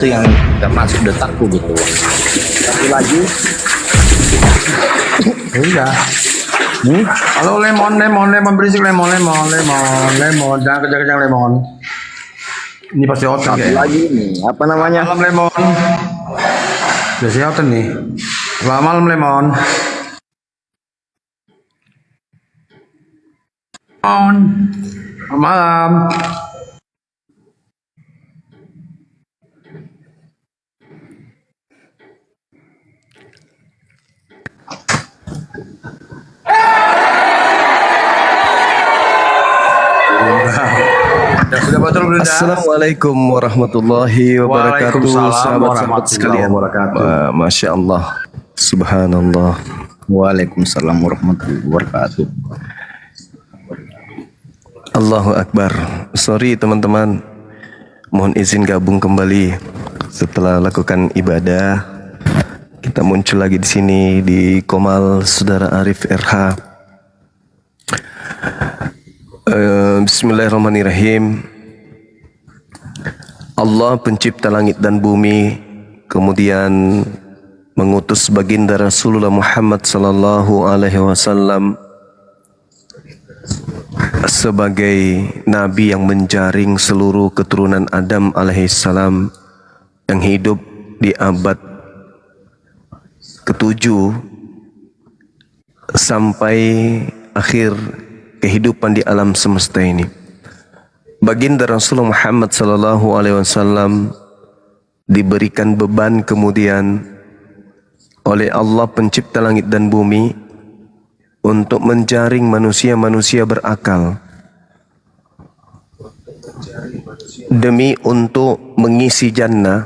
itu yang nggak masuk detakku gitu. Tapi lagi Enggak. Halo lemon berisik lemon. Jangan kejar-kejar lemon. Ini pasti hotel satu kayaknya. lagi nih, apa namanya? Malam lemon. Biasanya hotel nih. Selamat malam lemon. Selamat malam. Ya, sudah betul belum? Assalamualaikum warahmatullahi wabarakatuh. Waalaikumsalam Sahabat-sahabat sekalian. wabarakatuh. Masya Allah, Subhanallah. Waalaikumsalam warahmatullahi wabarakatuh. Allahu Akbar. Sorry teman-teman, mohon izin gabung kembali setelah lakukan ibadah. Kita muncul lagi di sini di Komal Saudara Arif RH. Bismillahirrahmanirrahim. Allah pencipta langit dan bumi, kemudian mengutus baginda Rasulullah Muhammad sallallahu alaihi wasallam sebagai nabi yang menjaring seluruh keturunan Adam alaihissalam yang hidup di abad ke-7 sampai akhir kehidupan di alam semesta ini. Baginda Rasulullah Muhammad sallallahu alaihi wasallam diberikan beban kemudian oleh Allah pencipta langit dan bumi untuk menjaring manusia-manusia berakal demi untuk mengisi jannah,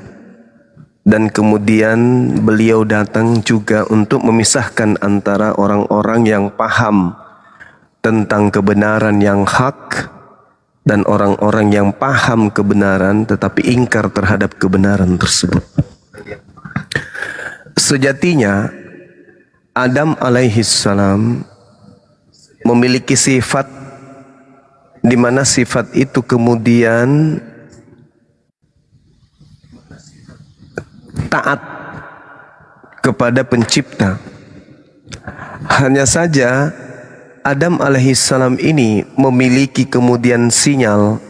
dan kemudian beliau datang juga untuk memisahkan antara orang-orang yang paham tentang kebenaran yang hak dan orang-orang yang paham kebenaran tetapi ingkar terhadap kebenaran tersebut. Sejatinya Adam alaihissalam memiliki sifat di mana sifat itu kemudian taat kepada pencipta. Hanya saja Adam alaihissalam ini memiliki kemudian sinyal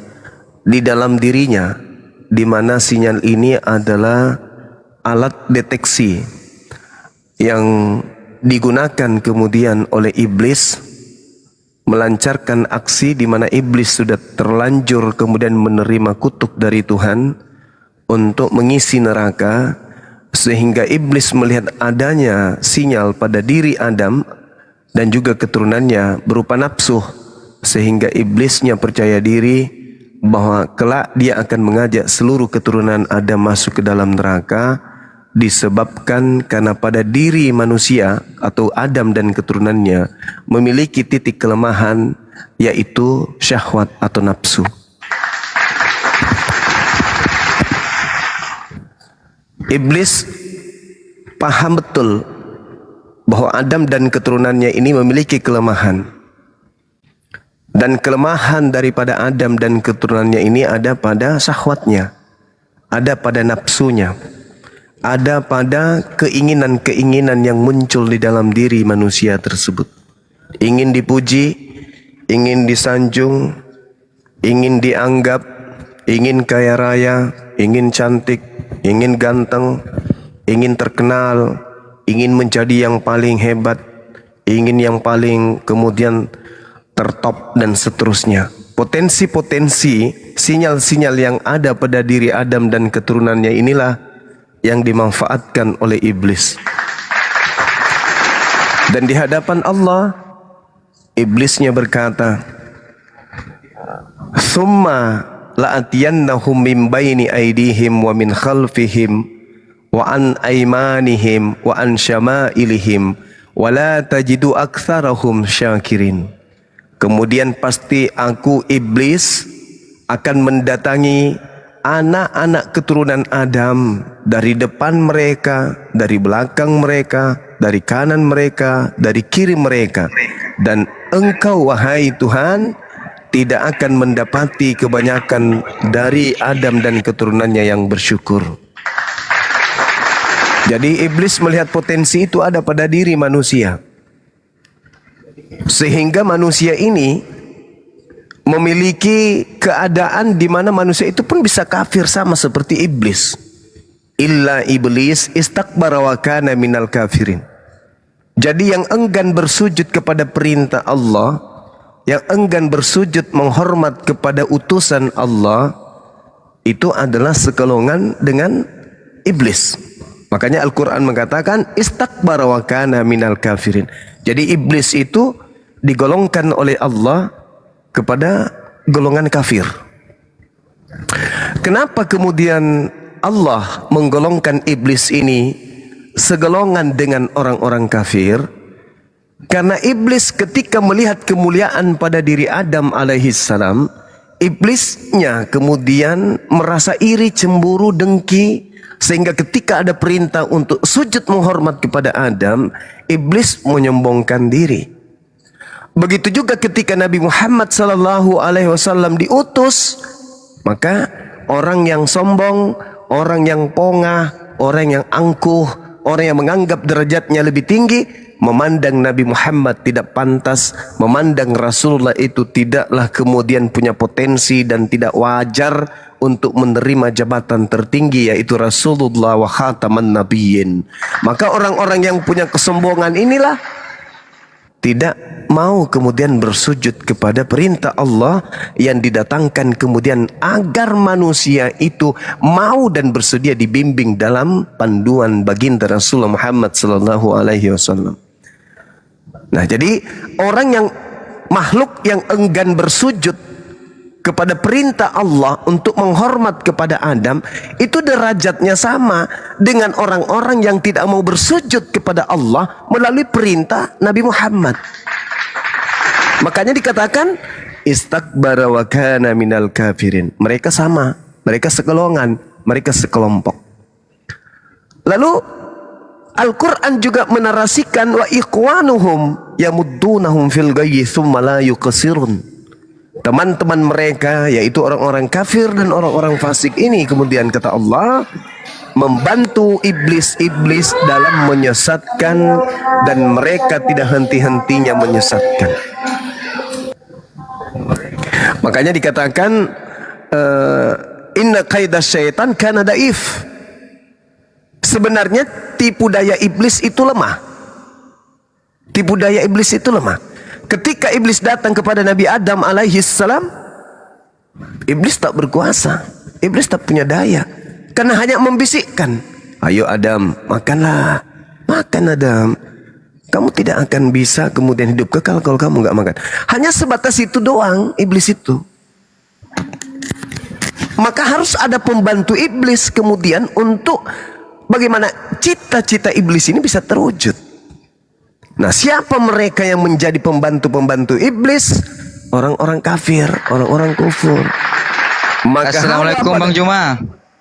di dalam dirinya, di mana sinyal ini adalah alat deteksi yang digunakan kemudian oleh iblis melancarkan aksi, di mana iblis sudah terlanjur kemudian menerima kutuk dari Tuhan untuk mengisi neraka, sehingga iblis melihat adanya sinyal pada diri Adam dan juga keturunannya berupa nafsu, sehingga iblisnya percaya diri bahwa kelak dia akan mengajak seluruh keturunan Adam masuk ke dalam neraka, disebabkan karena pada diri manusia atau Adam dan keturunannya memiliki titik kelemahan, yaitu syahwat atau nafsu. Iblis paham betul bahwa Adam dan keturunannya ini memiliki kelemahan, dan kelemahan daripada Adam dan keturunannya ini ada pada syahwatnya, ada pada nafsunya, ada pada keinginan-keinginan yang muncul di dalam diri manusia tersebut. Ingin dipuji, ingin disanjung, ingin dianggap, ingin kaya raya, ingin cantik, ingin ganteng, ingin terkenal, ingin menjadi yang paling hebat, ingin yang paling kemudian tertop, dan seterusnya. Potensi-potensi, sinyal-sinyal yang ada pada diri Adam dan keturunannya inilah yang dimanfaatkan oleh iblis. Dan di hadapan Allah, iblisnya berkata, "Tsumma la'atiyannahum min baini aydihim wa min khalfihim wa an aymanihim wa an syama'ilihim wa la tajidu aktsarahum syakirin." Kemudian pasti aku iblis akan mendatangi anak-anak keturunan Adam dari depan mereka, dari belakang mereka, dari kanan mereka, dari kiri mereka, dan engkau wahai Tuhan tidak akan mendapati kebanyakan dari Adam dan keturunannya yang bersyukur. Jadi iblis melihat potensi itu ada pada diri manusia. Sehingga manusia ini memiliki keadaan di mana manusia itu pun bisa kafir sama seperti iblis. Illa iblis istakbara wa kana minal kafirin. Jadi yang enggan bersujud kepada perintah Allah, yang enggan bersujud menghormat kepada utusan Allah, itu adalah sekelongan dengan iblis. Makanya Al-Quran mengatakan istakbara wa kana minal kafirin. Jadi iblis itu digolongkan oleh Allah kepada golongan kafir. Kenapa kemudian Allah menggolongkan iblis ini segolongan dengan orang-orang kafir? Karena iblis ketika melihat kemuliaan pada diri Adam alaihissalam, iblisnya kemudian merasa iri, cemburu, dengki, sehingga ketika ada perintah untuk sujud menghormat kepada Adam, iblis menyombongkan diri. Begitu juga ketika Nabi Muhammad SAW diutus, maka orang yang sombong, orang yang pongah, orang yang angkuh, orang yang menganggap derajatnya lebih tinggi, memandang Nabi Muhammad tidak pantas, memandang Rasulullah itu tidaklah kemudian punya potensi dan tidak wajar untuk menerima jabatan tertinggi, yaitu Rasulullah wa khataman nabiyyin. Maka orang-orang yang punya kesombongan inilah tidak mau kemudian bersujud kepada perintah Allah yang didatangkan kemudian agar manusia itu mau dan bersedia dibimbing dalam panduan baginda Rasulullah Muhammad sallallahu alaihi wasallam. Nah, jadi orang yang makhluk yang enggan bersujud kepada perintah Allah untuk menghormat kepada Adam, itu derajatnya sama dengan orang-orang yang tidak mau bersujud kepada Allah melalui perintah Nabi Muhammad. Makanya dikatakan istakbara wa kana minal kafirin. Mereka sama, mereka sekelongan, mereka sekelompok. Lalu Al-Quran juga menarasikan wa ikhwanuhum yamuddunahum fil ghayyi thumma la yuqsirun. Teman-teman mereka, yaitu orang-orang kafir dan orang-orang fasik ini, kemudian kata Allah, membantu iblis-iblis dalam menyesatkan, dan mereka tidak henti-hentinya menyesatkan. Makanya dikatakan inna kaidas syaitan kana daif. Sebenarnya tipu daya iblis itu lemah. Tipu daya iblis itu lemah. Ketika iblis datang kepada Nabi Adam alaihissalam, iblis tak berkuasa, iblis tak punya daya, karena hanya membisikkan, ayo Adam, makanlah, makan Adam, kamu tidak akan bisa kemudian hidup kekal kalau kamu nggak makan. Hanya sebatas itu doang iblis itu. Maka harus ada pembantu iblis kemudian untuk bagaimana cita-cita iblis ini bisa terwujud. Nah, siapa mereka yang menjadi pembantu-pembantu iblis? Orang-orang kafir, orang-orang kufur. Maka Assalamualaikum Bang Juma.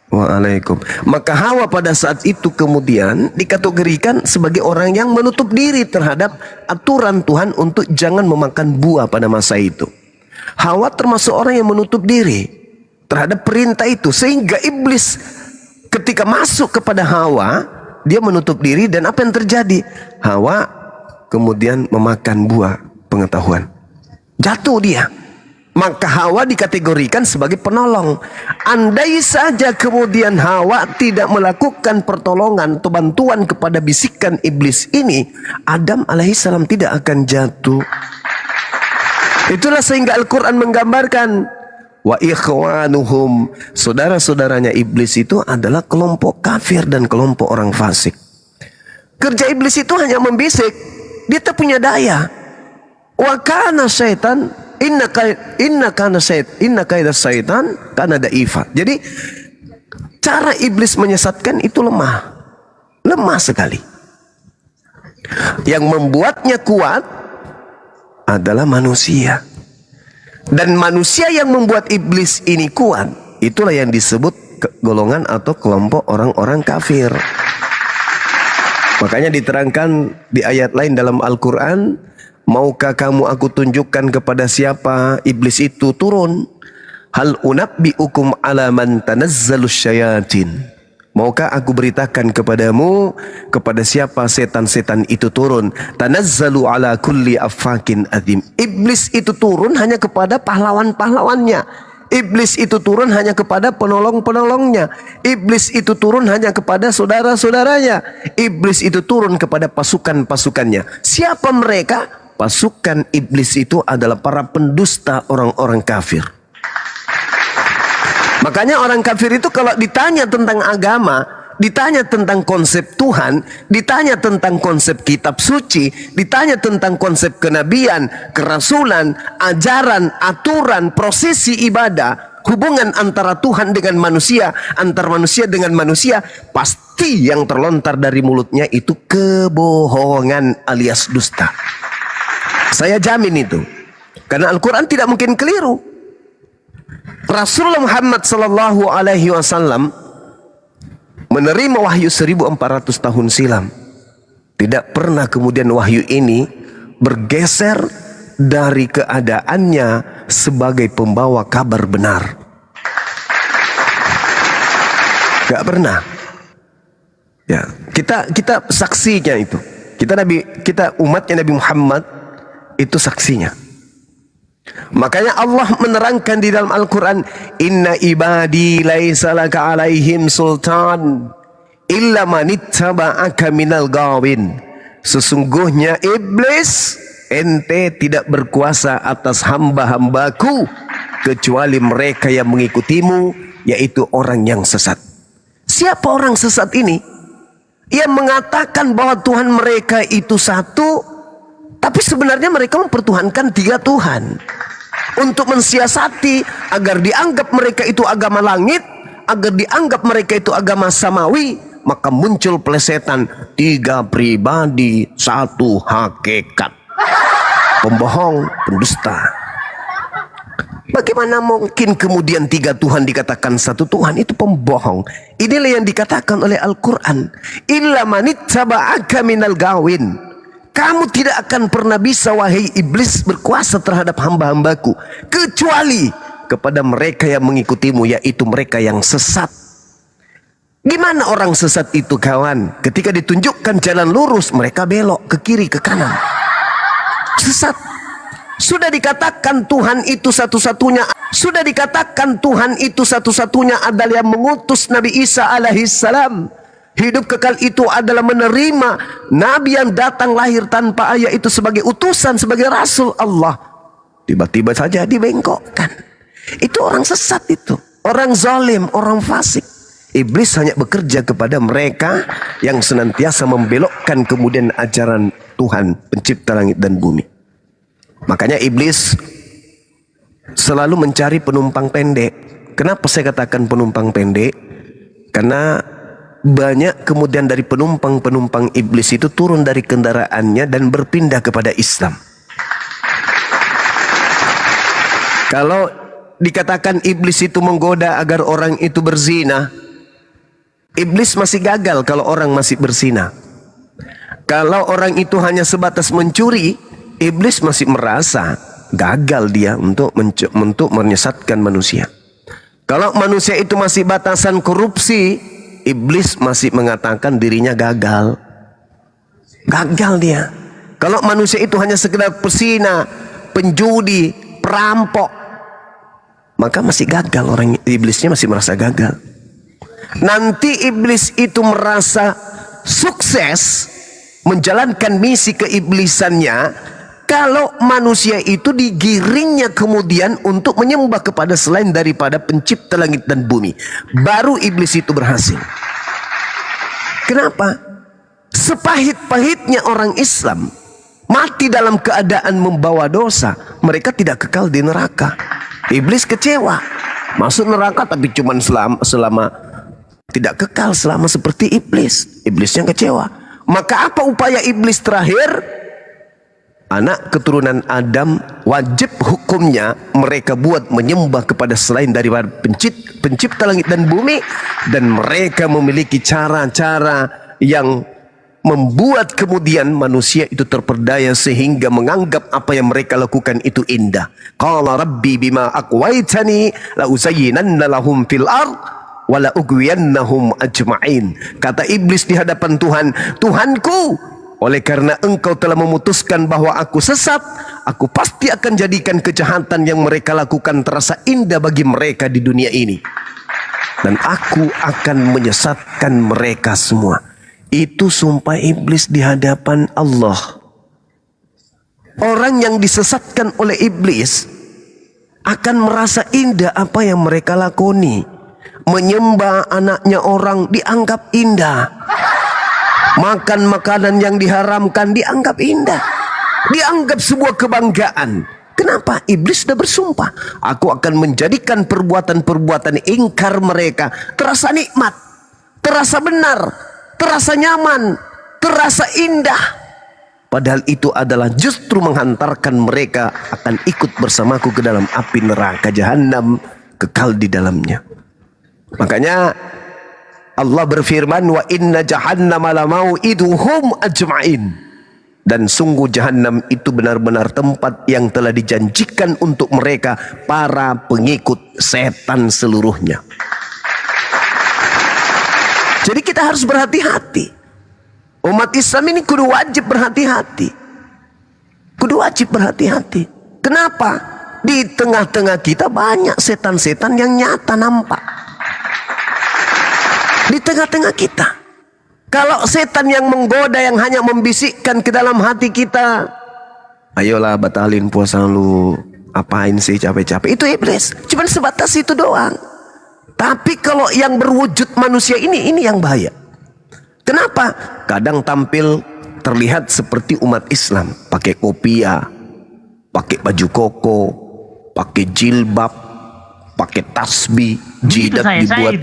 Waalaikum. Maka Hawa pada saat itu kemudian dikategorikan sebagai orang yang menutup diri terhadap aturan Tuhan untuk jangan memakan buah pada masa itu. Hawa termasuk orang yang menutup diri terhadap perintah itu, sehingga iblis ketika masuk kepada Hawa, dia menutup diri, dan apa yang terjadi? Hawa kemudian memakan buah pengetahuan. Jatuh dia. Maka Hawa dikategorikan sebagai penolong. Andai saja kemudian Hawa tidak melakukan pertolongan atau bantuan kepada bisikan iblis ini, Adam alaihissalam tidak akan jatuh. Itulah sehingga Al-Quran menggambarkan wa ikhwanuhum, saudara-saudaranya iblis itu adalah kelompok kafir dan kelompok orang fasik. Kerja iblis itu hanya membisik. Dia tak punya daya. Wa kana syaitan inna kaidas syaitan kana daifa. Jadi cara iblis menyesatkan itu lemah. Lemah sekali. Yang membuatnya kuat adalah manusia. Dan manusia yang membuat iblis ini kuat, itulah yang disebut golongan atau kelompok orang-orang kafir. Makanya diterangkan di ayat lain dalam Al-Quran, maukah kamu aku tunjukkan kepada siapa iblis itu turun? Hal unabbi'ukum ala man tanazzalus syayatin. Maukah aku beritakan kepadamu kepada siapa setan-setan itu turun? Tanazzalu ala kulli affakin azim. Iblis itu turun hanya kepada pahlawan-pahlawannya. Iblis itu turun hanya kepada penolong-penolongnya. Iblis itu turun hanya kepada saudara-saudaranya. Iblis itu turun kepada pasukan-pasukannya. Siapa mereka? Pasukan iblis itu adalah para pendusta orang-orang kafir. Makanya orang kafir itu kalau ditanya tentang agama, ditanya tentang konsep Tuhan, ditanya tentang konsep kitab suci, ditanya tentang konsep kenabian, kerasulan, ajaran, aturan, prosesi ibadah, hubungan antara Tuhan dengan manusia, antar manusia dengan manusia, pasti yang terlontar dari mulutnya itu kebohongan alias dusta. Saya jamin itu. Karena Al-Quran tidak mungkin keliru. Rasulullah Muhammad sallallahu alaihi wasallam menerima wahyu 1400 tahun silam. Tidak pernah kemudian wahyu ini bergeser dari keadaannya sebagai pembawa kabar benar. Gak pernah. Ya, kita saksinya itu. Kita umatnya Nabi Muhammad itu saksinya. Makanya Allah menerangkan di dalam Al-Quran, Inna ibadi laisa laka alaihim sultan illa manittaba'aka minal gawin. Sesungguhnya iblis, ente tidak berkuasa atas hamba-hambaku kecuali mereka yang mengikutimu, yaitu orang yang sesat. Siapa orang sesat ini? Yang mengatakan bahwa Tuhan mereka itu satu, tapi sebenarnya mereka mempertuhankan 3 Tuhan. Untuk mensiasati agar dianggap mereka itu agama langit, agar dianggap mereka itu agama samawi, maka muncul plesetan 3 pribadi, 1 hakikat. Pembohong, pendusta. Bagaimana mungkin kemudian 3 Tuhan dikatakan 1 Tuhan? Itu pembohong. Inilah yang dikatakan oleh Al-Quran. Illa manittaba'aka minal gawin. Kamu tidak akan pernah bisa, wahai iblis, berkuasa terhadap hamba-hambaku kecuali kepada mereka yang mengikutimu, yaitu mereka yang sesat. Gimana orang sesat itu, kawan? Ketika ditunjukkan jalan lurus, mereka belok ke kiri, ke kanan. Sesat. Sudah dikatakan Tuhan itu satu-satunya. Sudah dikatakan Tuhan itu satu-satunya adalah yang mengutus Nabi Isa alaihissalam. Hidup kekal itu adalah menerima Nabi yang datang lahir tanpa ayah itu sebagai utusan, sebagai Rasul Allah. Tiba-tiba saja dibengkokkan. Itu orang sesat itu. Orang zalim, orang fasik. Iblis hanya bekerja kepada mereka yang senantiasa membelokkan kemudian ajaran Tuhan, pencipta langit dan bumi. Makanya iblis selalu mencari penumpang pendek. Kenapa saya katakan penumpang pendek? Karena banyak kemudian dari penumpang-penumpang iblis itu turun dari kendaraannya dan berpindah kepada Islam. Kalau dikatakan iblis itu menggoda agar orang itu berzina, iblis masih gagal kalau orang masih berzina. Kalau orang itu hanya sebatas mencuri, iblis masih merasa gagal dia untuk menyesatkan manusia. Kalau manusia itu masih batasan korupsi, iblis masih mengatakan dirinya gagal. Gagal dia. Kalau manusia itu hanya sekedar pesina, penjudi, perampok, maka masih gagal, orang iblisnya masih merasa gagal. Nanti iblis itu merasa sukses menjalankan misi keiblisannya kalau manusia itu digiringnya kemudian untuk menyembah kepada selain daripada pencipta langit dan bumi. Baru iblis itu berhasil. Kenapa? Sepahit-pahitnya orang Islam mati dalam keadaan membawa dosa, mereka tidak kekal di neraka. Iblis kecewa, masuk neraka tapi cuma selama tidak kekal selama seperti iblis. Iblisnya kecewa. Maka apa upaya iblis terakhir? Anak keturunan Adam wajib hukumnya mereka buat menyembah kepada selain daripada pencipta langit dan bumi, dan mereka memiliki cara-cara yang membuat kemudian manusia itu terperdaya sehingga menganggap apa yang mereka lakukan itu indah. Qala rabbi bima aqwaitani la uzayyinanna lahum fil ard wala ugwiyannahum ajma'in. Kata iblis di hadapan Tuhan, Tuhanku, oleh karena engkau telah memutuskan bahwa aku sesat, aku pasti akan jadikan kejahatan yang mereka lakukan terasa indah bagi mereka di dunia ini. Dan aku akan menyesatkan mereka semua. Itu sumpah iblis di hadapan Allah. Orang yang disesatkan oleh iblis akan merasa indah apa yang mereka lakoni. Menyembah anaknya orang dianggap indah. Makan makanan yang diharamkan dianggap indah. Dianggap sebuah kebanggaan. Kenapa? Iblis sudah bersumpah, aku akan menjadikan perbuatan-perbuatan ingkar mereka terasa nikmat, terasa benar, terasa nyaman, terasa indah. Padahal itu adalah justru menghantarkan mereka akan ikut bersamaku ke dalam api neraka jahanam, kekal di dalamnya. Makanya Allah berfirman, wa inna jahannama lamau'iduhum ajma'in. Dan sungguh jahanam itu benar-benar tempat yang telah dijanjikan untuk mereka, para pengikut setan seluruhnya. Jadi kita harus berhati-hati. Umat Islam ini kudu wajib berhati-hati. Kudu wajib berhati-hati. Kenapa? Di tengah-tengah kita banyak setan-setan yang nyata nampak. Di tengah-tengah kita. Kalau setan yang menggoda, yang hanya membisikkan ke dalam hati kita, ayolah batalin puasa lu, apain sih capek-capek, itu iblis. Cuman sebatas itu doang. Tapi kalau yang berwujud manusia ini yang bahaya. Kenapa? Kadang tampil terlihat seperti umat Islam, pakai kopiah, pakai baju koko, pakai jilbab, pakai tasbih, jidat dibuat.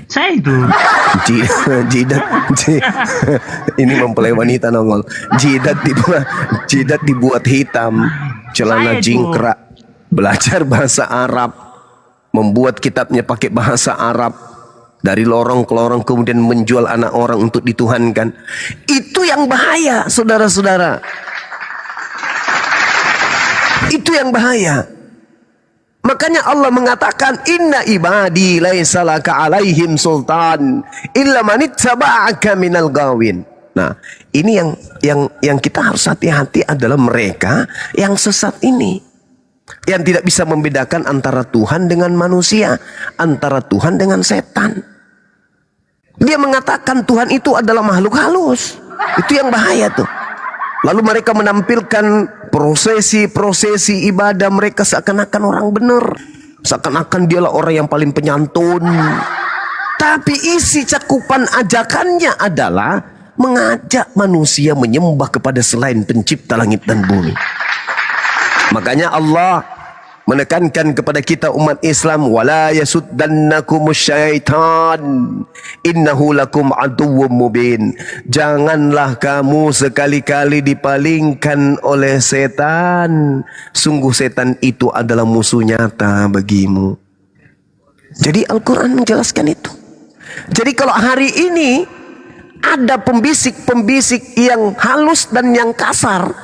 Saya itu. Jidat, ini mempelai wanita nongol. Jidat dibuat hitam, celana jingkrak, belajar bahasa Arab, membuat kitabnya pakai bahasa Arab, dari lorong ke lorong, kemudian menjual anak orang untuk dituhankan. Itu yang bahaya, saudara-saudara. Itu yang bahaya. Makanya Allah mengatakan, inna ibadi laisa laka alaihim sultan illa man ittaba'aka minal gawin. Nah, ini yang kita harus hati-hati adalah mereka yang sesat ini, yang tidak bisa membedakan antara Tuhan dengan manusia, antara Tuhan dengan setan. Dia mengatakan Tuhan itu adalah makhluk halus. Itu yang bahaya tuh. Lalu mereka menampilkan prosesi ibadah mereka seakan-akan orang benar, seakan-akan dialah orang yang paling penyantun. Tapi isi cakupan ajakannya adalah mengajak manusia menyembah kepada selain pencipta langit dan bumi. Makanya Allah menekankan kepada kita umat Islam, wala yasuddannakumus syaitan innahu lakum aduwwum mubin. Janganlah kamu sekali-kali dipalingkan oleh setan. Sungguh setan itu adalah musuh nyata bagimu. Jadi Al-Quran menjelaskan itu. Jadi kalau hari ini ada pembisik-pembisik yang halus dan yang kasar,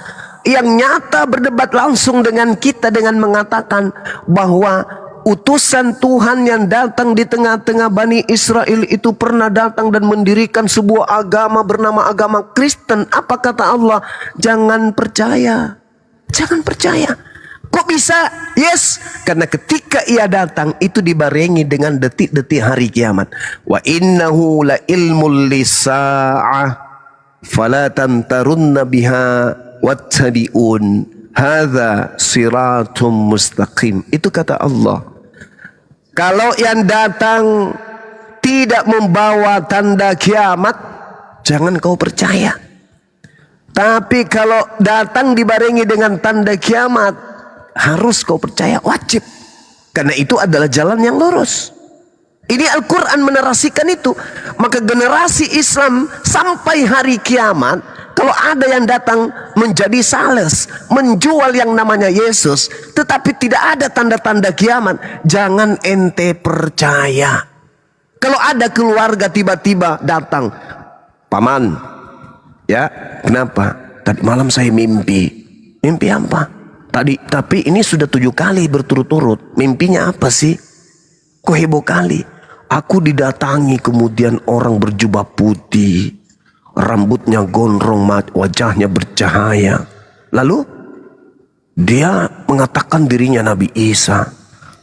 yang nyata berdebat langsung dengan kita dengan mengatakan bahwa utusan Tuhan yang datang di tengah-tengah Bani Israel itu pernah datang dan mendirikan sebuah agama bernama agama Kristen. Apa kata Allah? Jangan percaya. Jangan percaya. Kok bisa? Yes, karena ketika ia datang itu dibarengi dengan detik-detik hari kiamat. Wa innahu la ilmul lisa'ah fala tantarunna biha wattabi'un hadza siratum mustaqim. Itu kata Allah. Kalau yang datang tidak membawa tanda kiamat, jangan kau percaya. Tapi kalau datang dibarengi dengan tanda kiamat, harus kau percaya, wajib. Karena itu adalah jalan yang lurus. Ini Al-Quran menarasikan itu. Maka generasi Islam sampai hari kiamat, kalau ada yang datang menjadi sales, menjual yang namanya Yesus, tetapi tidak ada tanda-tanda kiamat, jangan ente percaya. Kalau ada keluarga tiba-tiba datang, paman, ya kenapa? Tadi malam saya mimpi. Mimpi apa? Tapi ini sudah 7 kali berturut-turut. Mimpinya apa sih? Kok heboh kali? Aku didatangi kemudian orang berjubah putih, rambutnya gondrong, wajahnya bercahaya. Lalu dia mengatakan dirinya Nabi Isa.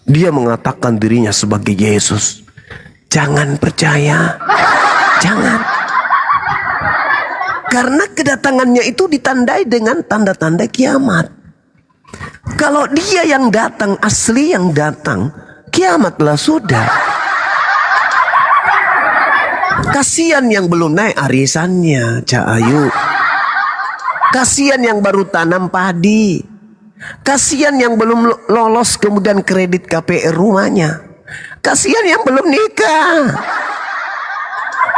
Dia mengatakan dirinya sebagai Yesus. Jangan percaya. Jangan. Karena kedatangannya itu ditandai dengan tanda-tanda kiamat. Kalau dia yang datang, asli yang datang, kiamatlah sudah. Kasihan yang belum naik arisannya, Cak Ayu. Kasihan yang baru tanam padi. Kasihan yang belum lolos kemudian kredit KPR rumahnya. Kasihan yang belum nikah.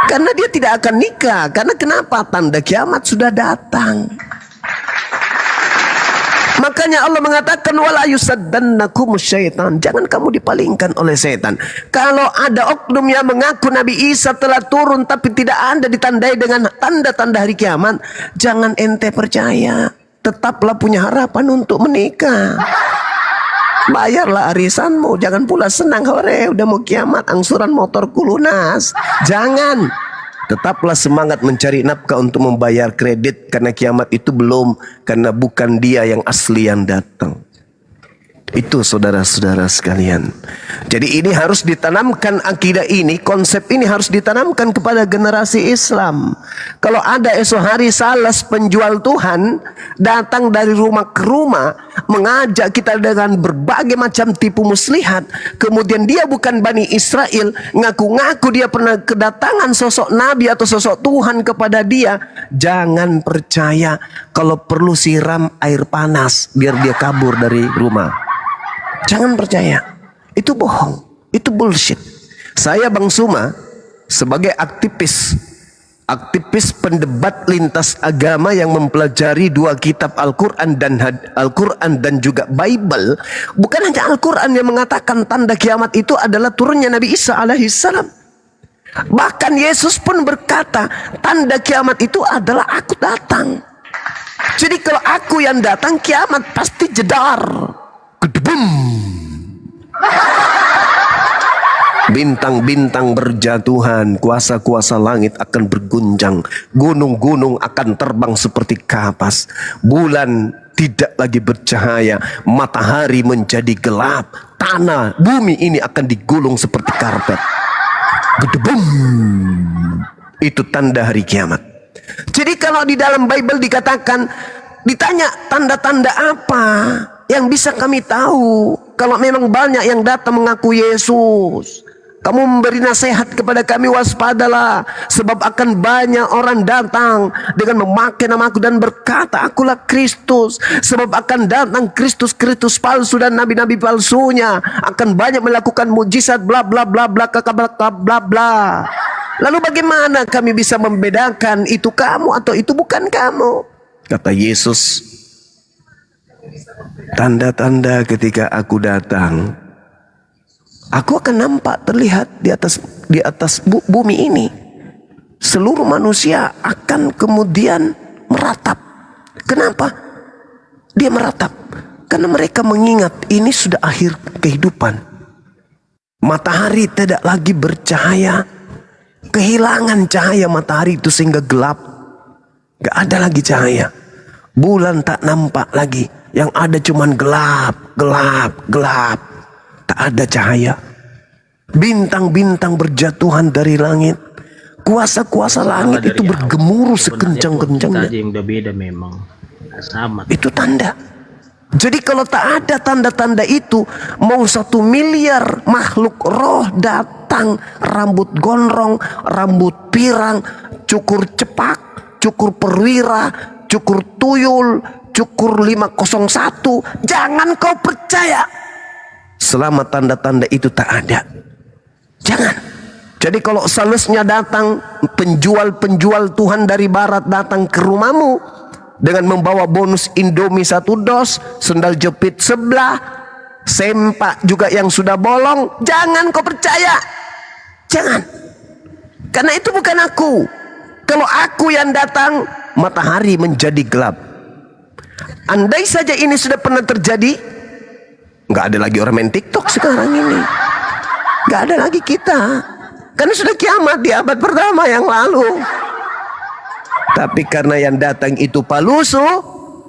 Karena dia tidak akan nikah. Karena kenapa? Tanda kiamat sudah datang. Makanya Allah mengatakan wala yusaddannakum syaitan. Jangan kamu dipalingkan oleh setan. Kalau ada oknum yang mengaku Nabi Isa telah turun tapi tidak ada ditandai dengan tanda-tanda hari kiamat, jangan ente percaya. Tetaplah punya harapan untuk menikah. Bayarlah arisanmu. Jangan pula senang hore udah mau kiamat, angsuran motorku lunas. Jangan. Tetaplah semangat mencari nafkah untuk membayar kredit, karena kiamat itu belum, karena bukan dia yang asli yang datang. Itu saudara-saudara sekalian. Jadi ini harus ditanamkan, akidah ini, konsep ini harus ditanamkan kepada generasi Islam. Kalau ada esok hari sales penjual Tuhan datang dari rumah ke rumah mengajak kita dengan berbagai macam tipu muslihat, kemudian dia bukan Bani Israel, ngaku-ngaku dia pernah kedatangan sosok Nabi atau sosok Tuhan kepada dia, jangan percaya. Kalau perlu siram air panas biar dia kabur dari rumah. Jangan percaya. Itu bohong. Itu bullshit. Saya Bang Suma sebagai aktivis pendebat lintas agama yang mempelajari dua kitab Al-Quran dan juga Bible. Bukan hanya Al-Quran yang mengatakan tanda kiamat itu adalah turunnya Nabi Isa alaihissalam. Bahkan Yesus pun berkata tanda kiamat itu adalah aku datang. Jadi kalau aku yang datang, kiamat pasti jedar. Gedebum. Bintang-bintang berjatuhan, kuasa-kuasa langit akan berguncang, gunung-gunung akan terbang seperti kapas, bulan tidak lagi bercahaya, matahari menjadi gelap, tanah, bumi ini akan digulung seperti karpet. Gedebum. Itu tanda hari kiamat. Jadi kalau di dalam Bible dikatakan, ditanya tanda-tanda apa yang bisa kami tahu kalau memang banyak yang datang mengaku Yesus. Kamu memberi nasihat kepada kami, waspadalah, sebab akan banyak orang datang dengan memakai namaku dan berkata akulah Kristus. Sebab akan datang Kristus palsu dan nabi-nabi palsunya, akan banyak melakukan mujizat bla bla bla bla bla bla bla. Lalu bagaimana kami bisa membedakan itu kamu atau itu bukan kamu? Kata Yesus, tanda-tanda ketika aku datang, aku akan nampak terlihat di atas bumi ini. Seluruh manusia akan kemudian meratap. Kenapa? Dia meratap karena mereka mengingat ini sudah akhir kehidupan. Matahari tidak lagi bercahaya. Kehilangan cahaya matahari itu sehingga gelap. Gak ada lagi cahaya. Bulan tak nampak lagi. Yang ada cuman gelap, gelap, gelap. Tak ada cahaya. Bintang-bintang berjatuhan dari langit. Kuasa-kuasa langit itu bergemuruh sekencang-kencangnya. Yang udah beda memang. Sama. Itu tanda. Jadi kalau tak ada tanda-tanda itu, mau 1 miliar makhluk roh datang, rambut gondrong, rambut pirang, cukur cepak, cukur perwira, cukur tuyul, cukur 501, jangan kau percaya selama tanda-tanda itu tak ada. Jangan. Jadi kalau salesnya datang, penjual-penjual Tuhan dari barat datang ke rumahmu dengan membawa bonus Indomie 1 dos, sendal jepit sebelah, sempak juga yang sudah bolong, jangan kau percaya. Jangan. Karena itu bukan aku. Kalau aku yang datang, matahari menjadi gelap. Andai saja ini sudah pernah terjadi, nggak ada lagi orang main TikTok sekarang ini. Nggak ada lagi kita. Karena sudah kiamat di abad pertama yang lalu. Tapi karena yang datang itu palusu,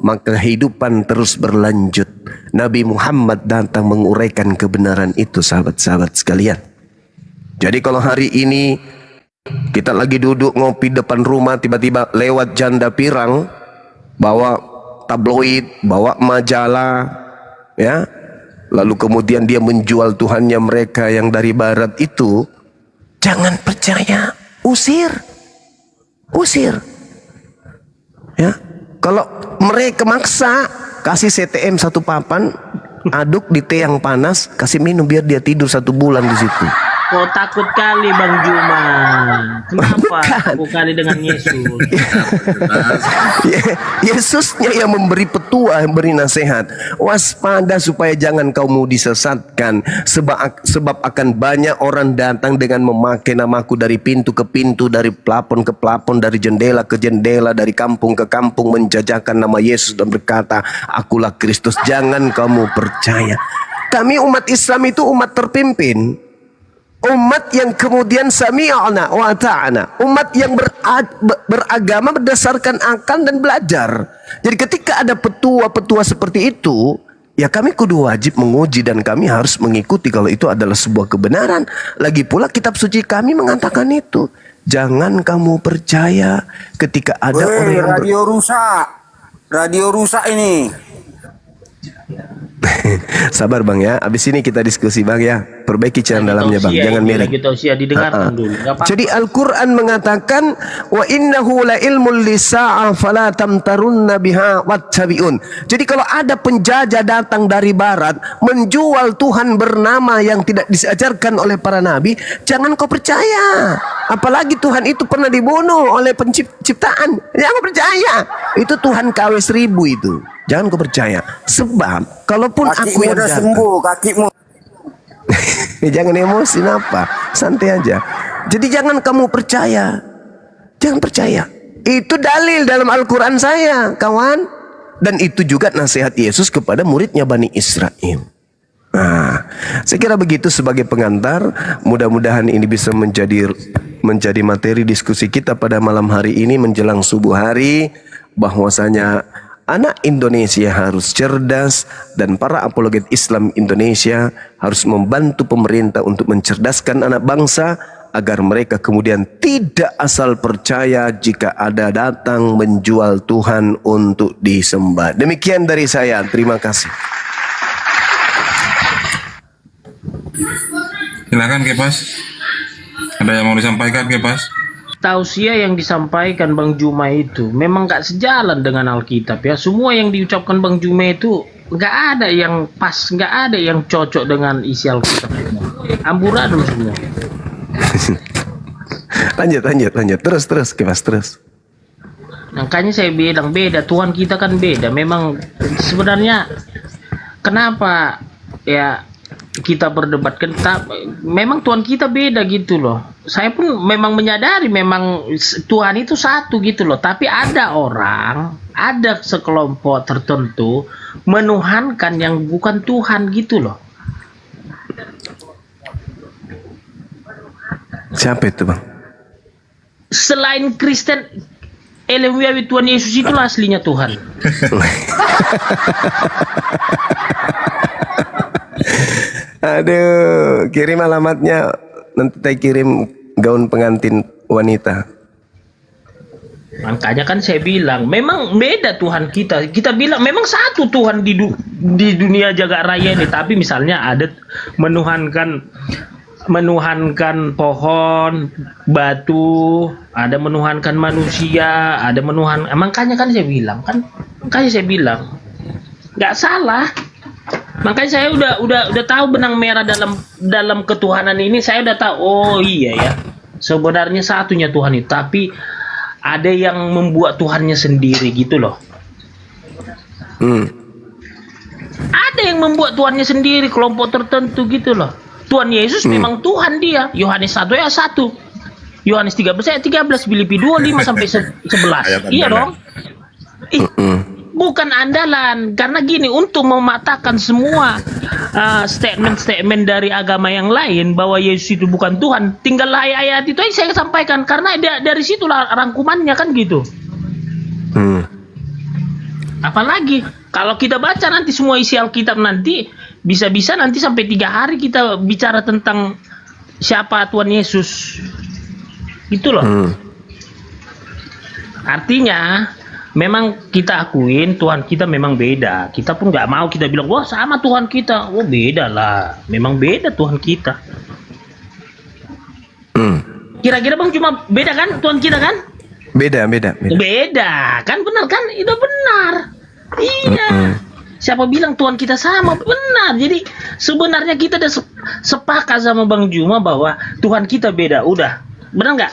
maka kehidupan terus berlanjut. Nabi Muhammad datang menguraikan kebenaran itu, sahabat-sahabat sekalian. Jadi kalau hari ini kita lagi duduk ngopi depan rumah, tiba-tiba lewat janda pirang, bawa tabloid, bawa majalah, ya, lalu kemudian dia menjual Tuhannya mereka yang dari barat itu, jangan percaya, usir. Ya, kalau mereka maksa, kasih CTM satu papan, aduk di teh yang panas, kasih minum biar dia tidur 1 bulan di situ. Kau takut kali Bang Juma. Kenapa takut kali dengan Yesus? Yesusnya yang memberi petua, yang beri nasihat. Waspada supaya jangan kamu disesatkan. Sebab akan banyak orang datang dengan memakai namaku dari pintu ke pintu, dari plafon ke plafon, dari jendela ke jendela, dari kampung ke kampung, menjajakan nama Yesus dan berkata, akulah Kristus. Jangan kamu percaya. Kami umat Islam itu umat terpimpin. Umat yang kemudian sami'na wa ta'ana. Umat yang beragama berdasarkan akal dan belajar. Jadi ketika ada petua-petua seperti itu, ya kami kudu wajib menguji dan kami harus mengikuti kalau itu adalah sebuah kebenaran. Lagi pula kitab suci kami mengatakan itu. Jangan kamu percaya ketika ada orang yang radio rusak ini. Sabar Bang ya, abis ini kita diskusi Bang ya. Perbaiki channel dalamnya Bang, jangan miring. Jadi Al-Quran mengatakan, wa innahu la ilmul lisa'a fala tamtarunna biha wattabi'un. Jadi kalau ada penjajah datang dari barat menjual Tuhan bernama yang tidak diajarkan oleh para nabi, jangan kau percaya. Apalagi Tuhan itu pernah dibunuh oleh penciptaan, jangan percaya. Itu Tuhan KW 1000 itu. Jangan kau percaya. Sebab kalaupun kakimu aku yang datang, sembuh, kakimu. Jangan emosi, apa? Santai aja. Jadi jangan kamu percaya. Jangan percaya. Itu dalil dalam Al-Quran saya, kawan. Dan itu juga nasihat Yesus kepada muridnya Bani Israel. Nah, saya kira begitu sebagai pengantar. Mudah-mudahan ini bisa menjadi materi diskusi kita pada malam hari ini menjelang subuh hari, bahwasanya anak Indonesia harus cerdas dan para apologet Islam Indonesia harus membantu pemerintah untuk mencerdaskan anak bangsa agar mereka kemudian tidak asal percaya jika ada datang menjual Tuhan untuk disembah. Demikian dari saya. Terima kasih. Silakan Kepas. Ada yang mau disampaikan Kepas? Tausiah yang disampaikan Bang Juma itu memang gak sejalan dengan Alkitab ya. Semua yang diucapkan Bang Juma itu gak ada yang pas, gak ada yang cocok dengan isi Alkitab. Amburadul semua. Lanjut. Terus Kepas, terus. Makanya saya bilang beda, Tuhan kita kan beda. Memang sebenarnya kenapa ya kita berdebatkan, memang Tuhan kita beda gitu loh. Saya pun memang menyadari memang Tuhan itu satu gitu loh. Tapi ada orang, ada sekelompok tertentu menuhankan yang bukan Tuhan gitu loh. Siapa itu Bang? Selain Kristen, Elemiawi Tuhan Yesus itulah aslinya Tuhan. Aduh, kirim alamatnya, nanti saya kirim gaun pengantin wanita. Makanya kan saya bilang memang beda Tuhan kita. Kita bilang memang satu Tuhan di dunia jagat raya ini, tapi misalnya ada menuhankan pohon, batu, ada menuhankan manusia, ada makanya kan saya bilang nggak salah. Makanya saya udah tahu benang merah dalam ketuhanan ini. Saya udah tahu, oh iya ya, sebenarnya satunya Tuhan itu, tapi ada yang membuat Tuhannya sendiri gitu loh. Ada yang membuat Tuhannya sendiri, kelompok tertentu gitu loh. Tuhan Yesus memang Tuhan dia. Yohanes 1 ayat 1, Yohanes 13 ayat 13, Filipi 2 5 sampai 11. Iya dong. Bukan andalan, karena gini, untuk mematahkan semua statement-statement dari agama yang lain bahwa Yesus itu bukan Tuhan, tinggal ayat-ayat itu aja saya sampaikan karena dari situlah rangkumannya kan gitu. Apalagi kalau kita baca nanti semua isi Alkitab nanti bisa-bisa nanti sampai 3 hari kita bicara tentang siapa Tuhan Yesus. Gitu loh. Artinya memang kita akuin Tuhan kita memang beda. Kita pun nggak mau kita bilang wah sama Tuhan kita. Wah beda lah. Memang beda Tuhan kita. Kira-kira Bang cuma beda kan Tuhan kita kan? Beda. Beda kan, benar kan? Itu benar. Iya. Siapa bilang Tuhan kita sama? Benar. Jadi sebenarnya kita udah sepakat sama Bang Juma bahwa Tuhan kita beda. Udah. Benar nggak?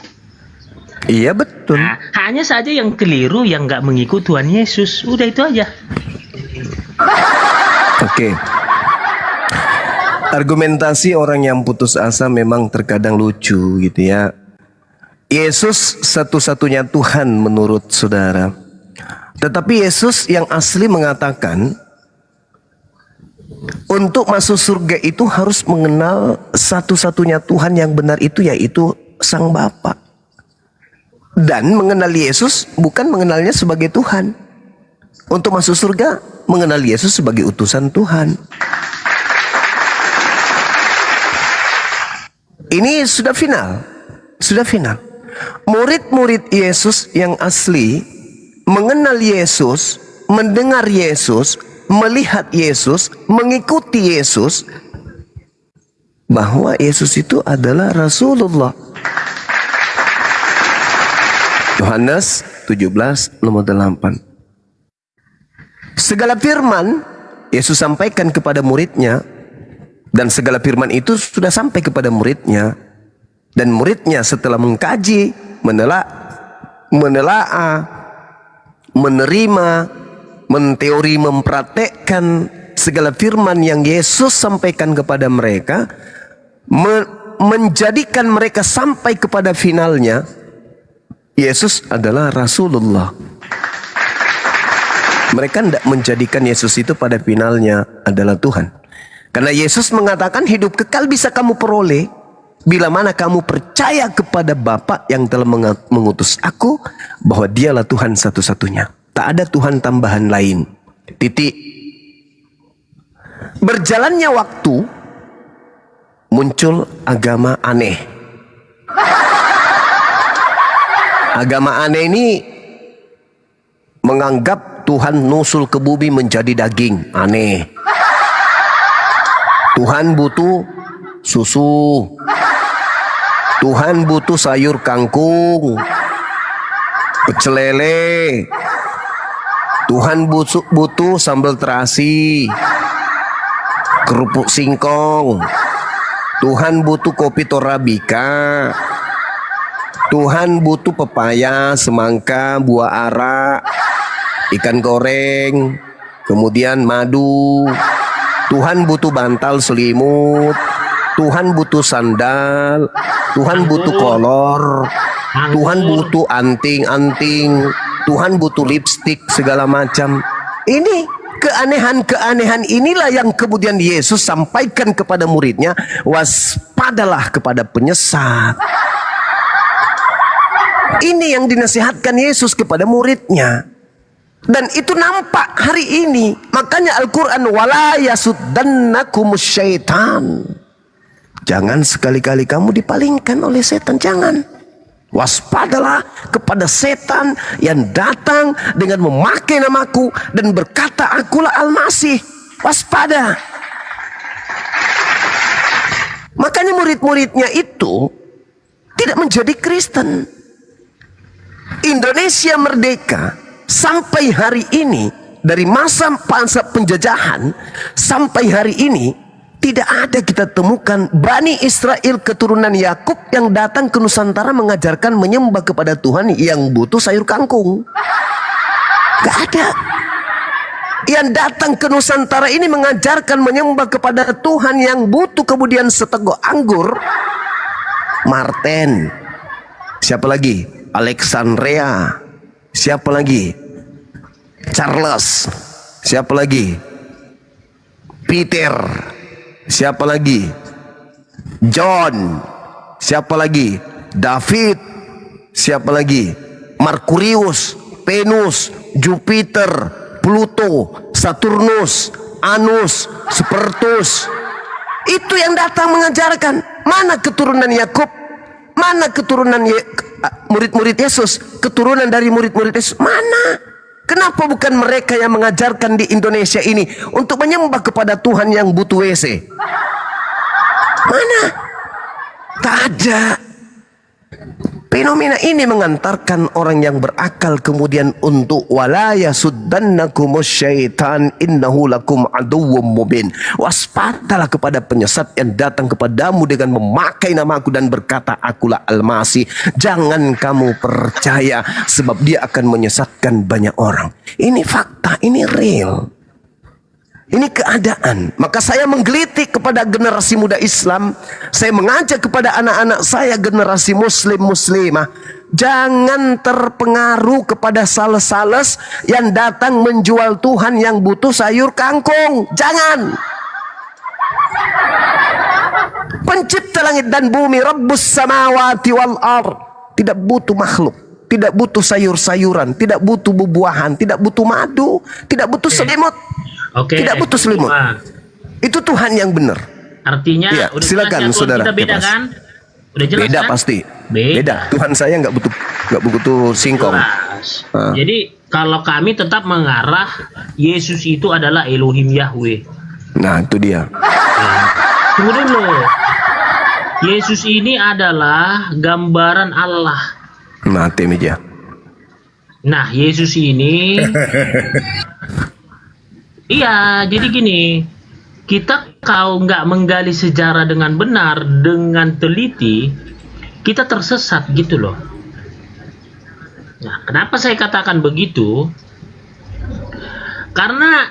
Iya betul. Nah, hanya saja yang keliru yang nggak mengikut Tuhan Yesus. Udah itu aja. Oke. Argumentasi orang yang putus asa memang terkadang lucu gitu ya. Yesus satu-satunya Tuhan menurut saudara. Tetapi Yesus yang asli mengatakan untuk masuk surga itu harus mengenal satu-satunya Tuhan yang benar itu yaitu Sang Bapa. Dan mengenal Yesus bukan mengenalnya sebagai Tuhan. Untuk masuk surga mengenal Yesus sebagai utusan Tuhan. Ini sudah final. Sudah final. Murid-murid Yesus yang asli mengenal Yesus, mendengar Yesus, melihat Yesus, mengikuti Yesus, bahwa Yesus itu adalah Rasulullah. Yohanes 17:8. Segala firman Yesus sampaikan kepada muridnya, dan segala firman itu sudah sampai kepada muridnya. Dan muridnya setelah mengkaji, menelaah, menerima, menteori, mempraktekkan segala firman yang Yesus sampaikan kepada mereka, menjadikan mereka sampai kepada finalnya, Yesus adalah Rasulullah. Mereka tidak menjadikan Yesus itu pada finalnya adalah Tuhan. Karena Yesus mengatakan hidup kekal bisa kamu peroleh bila mana kamu percaya kepada Bapa yang telah mengutus aku, bahwa dialah Tuhan satu-satunya. Tak ada Tuhan tambahan lain. Titik. Berjalannya waktu, muncul agama aneh. Agama aneh ini menganggap Tuhan nusul ke bumi menjadi daging. Aneh. Tuhan butuh susu. Tuhan butuh sayur kangkung, pecel lele. Tuhan butuh sambal terasi, kerupuk singkong. Tuhan butuh kopi torabika. Tuhan butuh pepaya, semangka, buah ara, ikan goreng, kemudian madu. Tuhan butuh bantal selimut. Tuhan butuh sandal. Tuhan butuh kolor. Tuhan butuh anting-anting. Tuhan butuh lipstik segala macam. Ini keanehan-keanehan inilah yang kemudian Yesus sampaikan kepada muridnya. Waspadalah kepada penyesat. Ini yang dinasihatkan Yesus kepada muridnya. Dan itu nampak hari ini. Makanya Al-Quran, wala yasuddannakumus syaitan. Jangan sekali-kali kamu dipalingkan oleh setan. Jangan. Waspadalah kepada setan yang datang dengan memakai namaku dan berkata akulah Al-Masih. Waspada. Makanya murid-muridnya itu tidak menjadi Kristen. Indonesia merdeka sampai hari ini, dari masa penjajahan sampai hari ini, tidak ada kita temukan Bani Israel keturunan Yakub yang datang ke Nusantara mengajarkan menyembah kepada Tuhan yang butuh sayur kangkung. Gak ada. Yang datang ke Nusantara ini mengajarkan menyembah kepada Tuhan yang butuh kemudian seteguk anggur. Martin. Siapa lagi? Alexandria. Siapa lagi? Charles. Siapa lagi? Peter. Siapa lagi? John. Siapa lagi? David. Siapa lagi? Merkurius, Venus, Jupiter, Pluto, Saturnus, Anus, Spertus. Itu yang datang mengajarkan. Mana keturunan Yakub? Mana keturunan murid-murid Yesus? Keturunan dari murid-murid Yesus mana? Kenapa bukan mereka yang mengajarkan di Indonesia ini untuk menyembah kepada Tuhan yang butuh WC? Mana? Tak ada. Fenomena ini mengantarkan orang yang berakal kemudian untuk wala yasuddannakumus syaitan innahu lakum aduwwum mubin. Waspadalah kepada penyesat yang datang kepadamu dengan memakai namaku dan berkata akulah Al-Masih. Jangan kamu percaya sebab dia akan menyesatkan banyak orang. Ini fakta, ini real. Ini keadaan. Maka saya menggelitik kepada generasi muda Islam. Saya mengajak kepada anak-anak saya generasi muslim-muslimah. Jangan terpengaruh kepada sales-sales yang datang menjual Tuhan yang butuh sayur kangkung. Jangan. Pencipta langit dan bumi, Rabbus samawati wal ard. Tidak butuh makhluk. Tidak butuh sayur-sayuran. Tidak butuh buah-buahan. Tidak butuh madu. Tidak butuh selimut. Tidak butuh selimut. Itu Tuhan yang benar. Artinya, ya, udah silakan jelas ya, saudara. kita beda kan? Udah jelas beda kan? Pasti. Beda. Tuhan saya nggak butuh singkong. Jadi kalau kami tetap mengarah Yesus itu adalah Elohim Yahweh. Nah itu dia. Tunggu dulu. Yesus ini adalah gambaran Allah. Mati meja. Nah Yesus ini iya, jadi gini, kita kalau nggak menggali sejarah dengan benar, dengan teliti, kita tersesat gitu loh. Nah, kenapa saya katakan begitu? Karena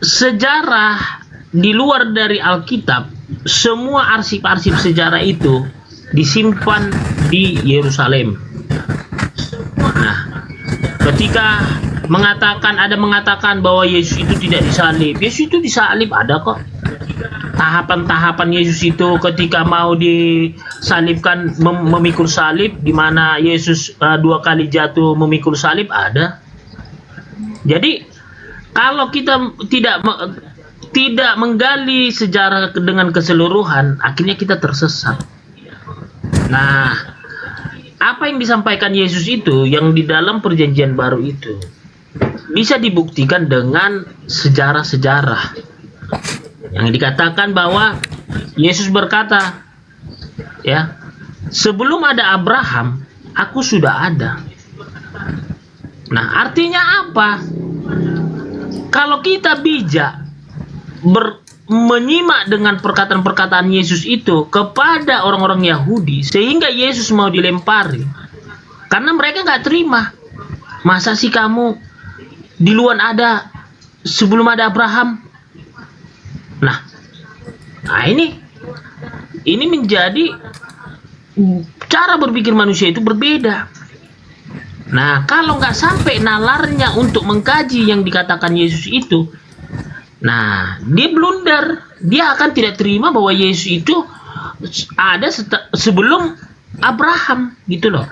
sejarah di luar dari Alkitab, semua arsip-arsip sejarah itu disimpan di Yerusalem. Nah, ketika ada mengatakan bahwa Yesus itu tidak disalib. Yesus itu disalib, ada kok. Tahapan-tahapan Yesus itu ketika mau disalibkan, memikul salib, di mana Yesus 2 kali jatuh memikul salib, ada. Jadi kalau kita tidak menggali sejarah dengan keseluruhan, akhirnya kita tersesat. Nah, apa yang disampaikan Yesus itu yang di dalam perjanjian baru itu bisa dibuktikan dengan sejarah-sejarah yang dikatakan bahwa Yesus berkata, ya, sebelum ada Abraham, aku sudah ada. Nah, artinya apa? Kalau kita bijak menyimak dengan perkataan-perkataan Yesus itu kepada orang-orang Yahudi, sehingga Yesus mau dilempari, karena mereka nggak terima. Masa sih kamu di luar ada sebelum ada Abraham? Nah ini menjadi cara berpikir manusia itu berbeda. Nah, kalau nggak sampai nalarnya untuk mengkaji yang dikatakan Yesus itu, nah dia blunder. Dia akan tidak terima bahwa Yesus itu ada sebelum Abraham, gitu loh.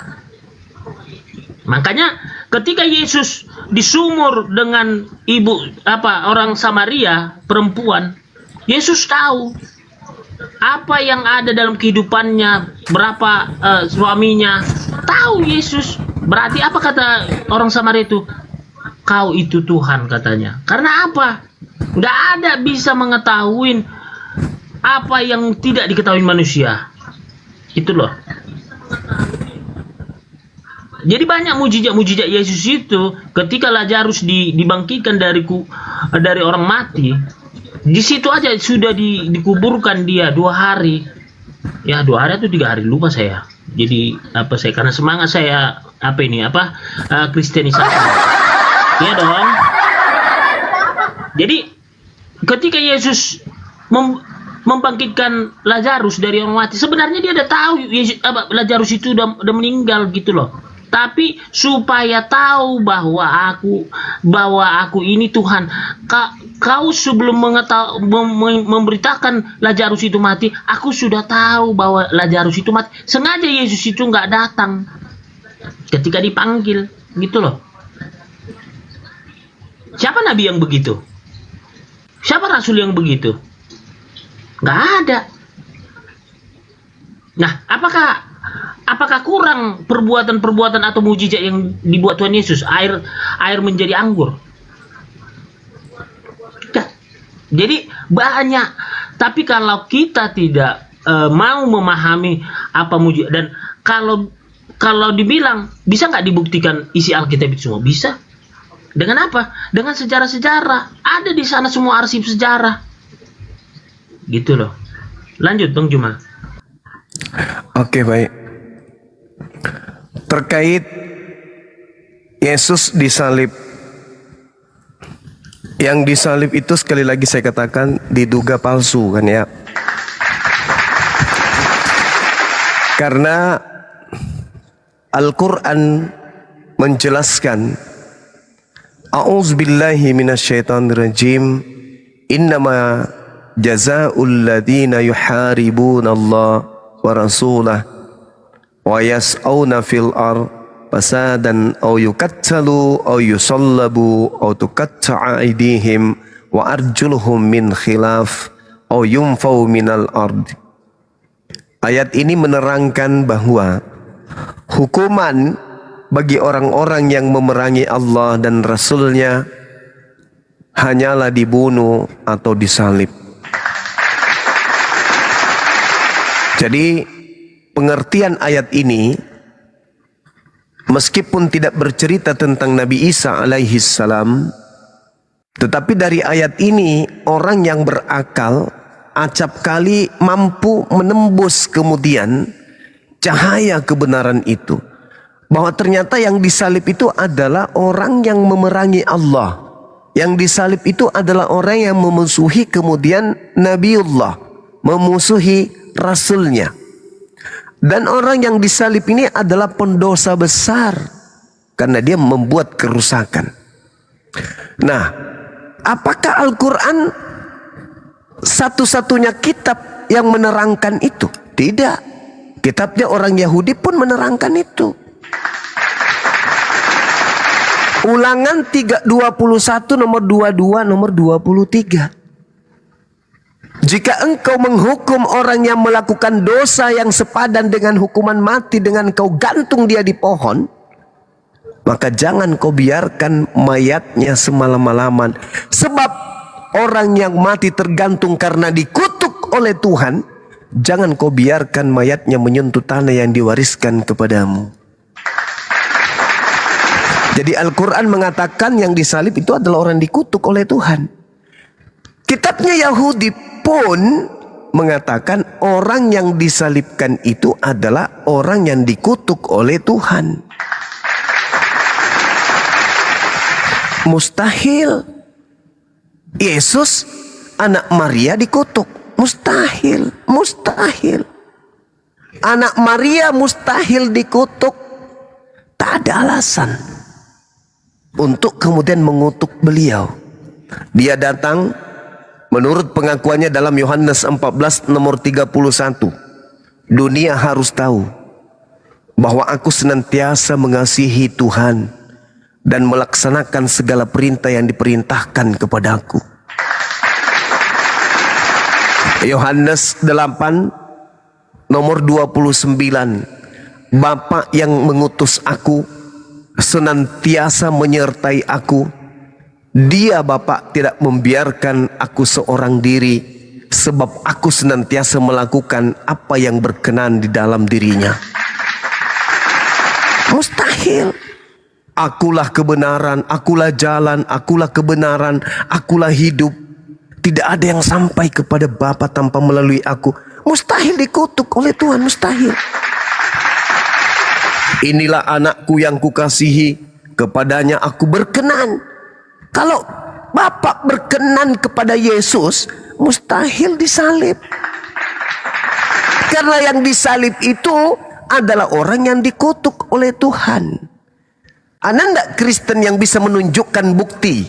Makanya ketika Yesus disumur dengan orang Samaria, perempuan, Yesus tahu apa yang ada dalam kehidupannya, berapa suaminya, tahu Yesus. Berarti apa kata orang Samaria itu? Kau itu Tuhan, katanya. Karena apa? Nggak ada bisa mengetahui apa yang tidak diketahui manusia. Itu loh. Jadi banyak mujizat-mujizat Yesus itu ketika Lazarus dibangkitkan dari orang mati, di situ aja sudah dikuburkan dia 2 hari. Ya 2 hari atau 3 hari, lupa saya. Jadi karena semangat saya Kristenisasi. Ya dong. Jadi ketika Yesus membangkitkan Lazarus dari orang mati, sebenarnya dia udah tahu Lazarus itu udah meninggal gitu loh. Tapi supaya tahu bahwa aku ini Tuhan, kau sebelum memberitakan Lazarus itu mati, aku sudah tahu bahwa Lazarus itu mati. Sengaja Yesus itu nggak datang ketika dipanggil, gitu loh. Siapa nabi yang begitu? Siapa rasul yang begitu? Nggak ada. Nah, apakah kurang perbuatan-perbuatan atau mujizat yang dibuat Tuhan Yesus? Air menjadi anggur. Jadi banyak, tapi kalau kita tidak mau memahami apa mujizat, dan kalau dibilang bisa nggak dibuktikan isi Alkitab itu semua, bisa. Dengan apa? Dengan sejarah-sejarah. Ada di sana semua arsip sejarah, gitu loh. Lanjut Bang Juma. Oke, baik. Terkait Yesus disalib. Yang disalib itu sekali lagi saya katakan diduga palsu kan ya. Karena Al-Quran menjelaskan, A'udzubillahi minasyaitonirrajim, innama jazaa'ul ladzina yuharibuna Allah wa rasulah wa yas'auna fil ardh fasadan aw yuqattalu aw yusallabu aw tuqatta'a aydihim wa arjuluhum min khilaf aw yunfau minal ard. Ayat ini menerangkan bahwa hukuman bagi orang-orang yang memerangi Allah dan Rasul-Nya hanyalah dibunuh atau disalib. Jadi pengertian ayat ini, meskipun tidak bercerita tentang Nabi Isa alaihi salam, tetapi dari ayat ini orang yang berakal acap kali mampu menembus kemudian cahaya kebenaran itu, bahwa ternyata yang disalib itu adalah orang yang memerangi Allah, yang disalib itu adalah orang yang memusuhi kemudian Nabiullah, memusuhi Rasulnya. Dan orang yang disalib ini adalah pendosa besar karena dia membuat kerusakan. Nah, apakah Al-Quran satu-satunya kitab yang menerangkan itu? Tidak. Kitabnya orang Yahudi pun menerangkan itu. Ulangan 21 nomor 22 nomor 23. Jika engkau menghukum orang yang melakukan dosa yang sepadan dengan hukuman mati dengan kau gantung dia di pohon, maka jangan kau biarkan mayatnya semalam-malaman. Sebab orang yang mati tergantung karena dikutuk oleh Tuhan, jangan kau biarkan mayatnya menyentuh tanah yang diwariskan kepadamu. Jadi Al-Quran mengatakan yang disalib itu adalah orang dikutuk oleh Tuhan. Kitabnya Yahudi pun mengatakan orang yang disalibkan itu adalah orang yang dikutuk oleh Tuhan. Mustahil Yesus anak Maria dikutuk. Mustahil, mustahil. Anak Maria mustahil dikutuk. Tak ada alasan untuk kemudian mengutuk beliau. Dia datang menurut pengakuannya dalam Yohanes 14 nomor 31. Dunia harus tahu bahwa aku senantiasa mengasihi Tuhan dan melaksanakan segala perintah yang diperintahkan kepadaku. Yohanes 8 nomor 29. Bapa yang mengutus aku senantiasa menyertai aku. Dia Bapa tidak membiarkan aku seorang diri, sebab aku senantiasa melakukan apa yang berkenan di dalam dirinya. Mustahil. Akulah kebenaran, akulah jalan, akulah kebenaran, akulah hidup. Tidak ada yang sampai kepada Bapa tanpa melalui aku. Mustahil dikutuk oleh Tuhan, mustahil. Inilah anakku yang kukasihi, kepadanya aku berkenan. Kalau Bapak berkenan kepada Yesus, mustahil disalib. Karena yang disalib itu adalah orang yang dikutuk oleh Tuhan. Anda enggak Kristen yang bisa menunjukkan bukti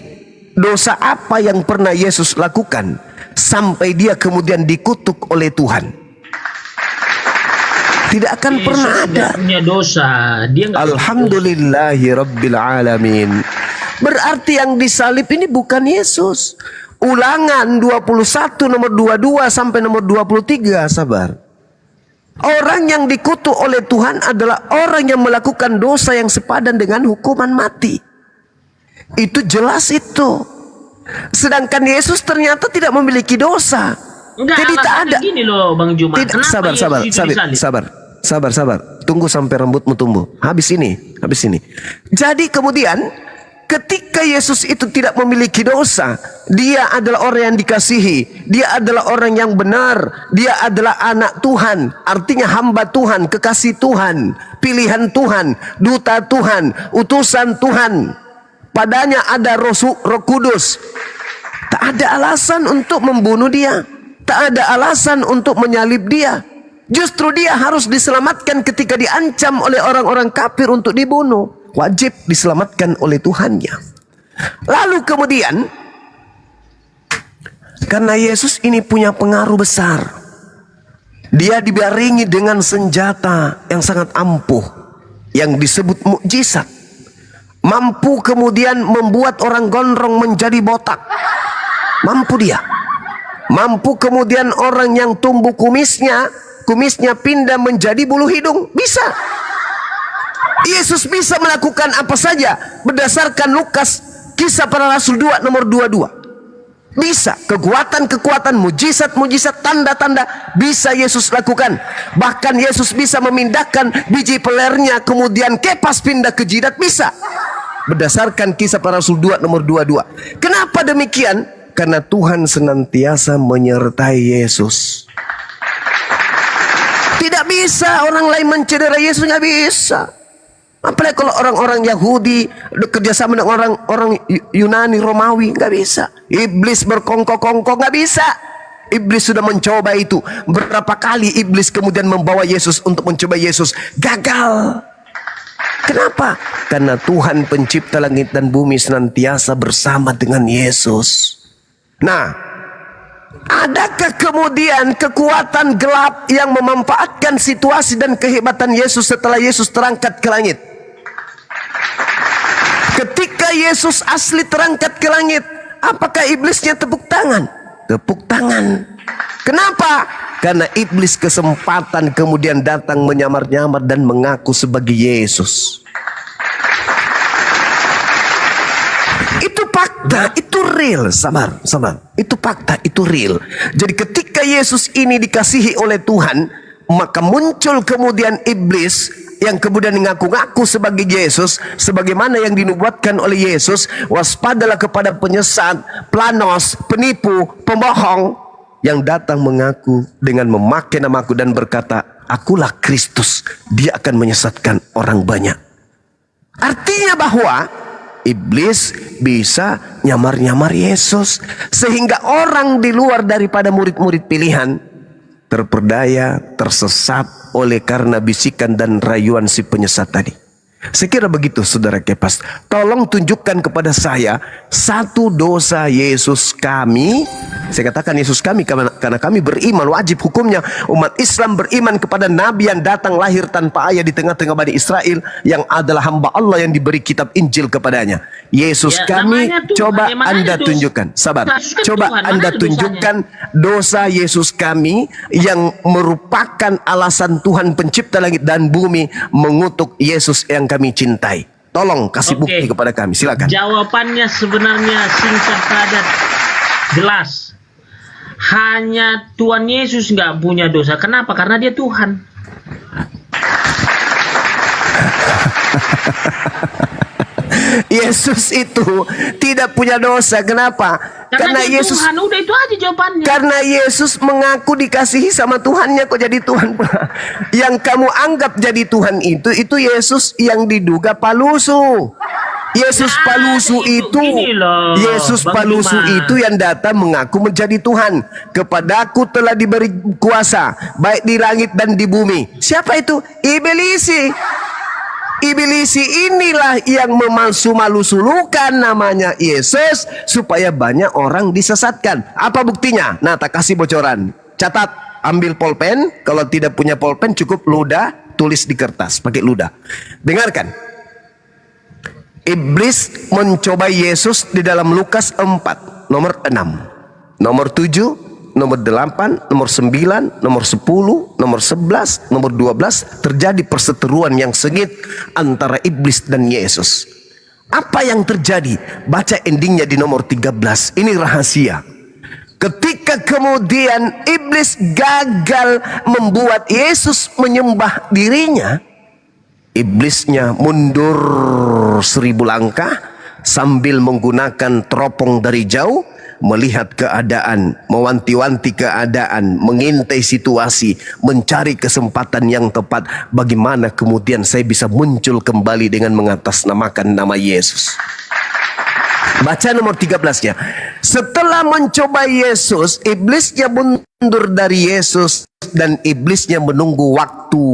dosa apa yang pernah Yesus lakukan sampai dia kemudian dikutuk oleh Tuhan? Tidak akan Yesus pernah ada. nggak punya dosa. Dia nggak punya Alhamdulillahi Rabbil Alamin. Berarti yang disalib ini bukan Yesus. Ulangan 21 nomor 22 sampai nomor 23, sabar. Orang yang dikutuk oleh Tuhan adalah orang yang melakukan dosa yang sepadan dengan hukuman mati. Itu jelas itu. Sedangkan Yesus ternyata tidak memiliki dosa. Enggak, Jadi tak ada. Gini loh Bang Juma. Tidak, Kenapa sabar. Tunggu sampai rambutmu tumbuh. Habis ini. Jadi kemudian ketika Yesus itu tidak memiliki dosa, dia adalah orang yang dikasihi, dia adalah orang yang benar, dia adalah anak Tuhan, artinya hamba Tuhan, kekasih Tuhan, pilihan Tuhan, duta Tuhan, utusan Tuhan. Padanya ada Roh Kudus. Tak ada alasan untuk membunuh dia. Tak ada alasan untuk menyalib dia. Justru dia harus diselamatkan ketika diancam oleh orang-orang kafir untuk dibunuh. Wajib diselamatkan oleh Tuhannya. Lalu kemudian, karena Yesus ini punya pengaruh besar, dia dibarengi dengan senjata yang sangat ampuh, yang disebut mukjizat. Mampu kemudian membuat orang gondrong menjadi botak. Mampu dia. Mampu kemudian orang yang tumbuh kumisnya pindah menjadi bulu hidung. Bisa. Yesus bisa melakukan apa saja berdasarkan Lukas Kisah Para Rasul 2 nomor 22. Bisa. Kekuatan-kekuatan, mujizat-mujizat, tanda-tanda bisa Yesus lakukan. Bahkan Yesus bisa memindahkan biji pelernya kemudian kepas pindah ke jidat, bisa. Berdasarkan Kisah Para Rasul 2 nomor 22. Kenapa demikian? Karena Tuhan senantiasa menyertai Yesus. Tidak bisa orang lain mencederai Yesus, nggak bisa. Apalagi kalau orang-orang Yahudi kerjasama dengan orang Yunani, Romawi, nggak bisa. Iblis berkongkong-kongkong, nggak bisa. Iblis sudah mencoba itu. Berapa kali iblis kemudian membawa Yesus untuk mencoba Yesus, gagal. Kenapa? Karena Tuhan pencipta langit dan bumi senantiasa bersama dengan Yesus. Nah, adakah kemudian kekuatan gelap yang memanfaatkan situasi dan kehebatan Yesus setelah Yesus terangkat ke langit? Ketika Yesus asli terangkat ke langit, apakah iblisnya tepuk tangan? Tepuk tangan. Kenapa? Karena iblis kesempatan kemudian datang menyamar-nyamar dan mengaku sebagai Yesus. Itu fakta, itu real. Sabar. Itu fakta, itu real. Jadi ketika Yesus ini dikasihi oleh Tuhan, maka muncul kemudian iblis yang kemudian mengaku-ngaku sebagai Yesus, sebagaimana yang dinubuatkan oleh Yesus. Waspadalah kepada penyesat, planos, penipu, pembohong yang datang mengaku dengan memakai namaku dan berkata, akulah Kristus. Dia akan menyesatkan orang banyak. Artinya bahwa iblis bisa nyamar-nyamar Yesus, sehingga orang di luar daripada murid-murid pilihan terperdaya, tersesat oleh karena bisikan dan rayuan si penyesat tadi. Saya kira begitu saudara Kepas. Tolong tunjukkan kepada saya satu dosa Yesus kami. Saya katakan Yesus kami karena kami beriman, wajib hukumnya umat Islam beriman kepada Nabi yang datang lahir tanpa ayah di tengah-tengah Bani Israel, yang adalah hamba Allah yang diberi kitab Injil kepadanya. Yesus kami, coba Anda tunjukkan. Sabar. Coba Anda tunjukkan dosa Yesus kami yang merupakan alasan Tuhan pencipta langit dan bumi mengutuk Yesus yang kami cintai. Tolong kasih bukti kepada kami. Silakan. Jawabannya sebenarnya singkat padat, jelas. Hanya Tuhan Yesus nggak punya dosa. Kenapa? Karena dia Tuhan. Yesus itu tidak punya dosa. Kenapa? Karena Yesus Tuhan. Udah itu aja jawabannya. Karena Yesus mengaku dikasihi sama Tuhannya, kok jadi Tuhan. Yang kamu anggap jadi Tuhan itu Yesus yang diduga palusu. Yesus palusu itu, Yesus palusu itu yang datang mengaku menjadi Tuhan. Kepadaku telah diberi kuasa baik di langit dan di bumi. Siapa itu? Iblis. iblis inilah yang memalsu-malusulukan namanya Yesus supaya banyak orang disesatkan. Apa buktinya? Nah, tak kasih bocoran. Catat, ambil pulpen. Kalau tidak punya pulpen, cukup ludah, tulis di kertas pakai ludah. Dengarkan. Iblis mencoba Yesus di dalam Lukas 4, nomor 6, nomor 7, nomor 8, nomor 9, nomor 10, nomor 11, nomor 12 terjadi perseteruan yang sengit antara iblis dan Yesus. Apa yang terjadi? Baca endingnya di nomor 13. Ini rahasia. Ketika kemudian iblis gagal membuat Yesus menyembah dirinya, iblisnya mundur 1000 langkah sambil menggunakan teropong dari jauh, melihat keadaan, mewanti-wanti keadaan, mengintai situasi, mencari kesempatan yang tepat bagaimana kemudian saya bisa muncul kembali dengan mengatasnamakan nama Yesus. Baca nomor 13-nya. Setelah mencoba Yesus, iblisnya mundur dari Yesus dan iblisnya menunggu waktu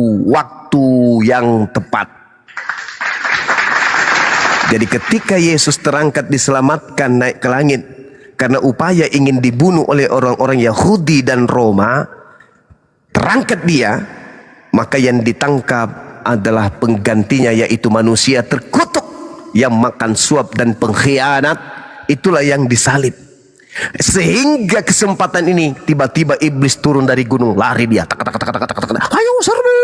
yang tepat. Jadi ketika Yesus terangkat diselamatkan naik ke langit karena upaya ingin dibunuh oleh orang-orang Yahudi dan Roma, terangkat dia, maka yang ditangkap adalah penggantinya, yaitu manusia terkutuk yang makan suap dan pengkhianat. Itulah yang disalib. Sehingga kesempatan ini tiba-tiba iblis turun dari gunung, lari dia, ayo serbu,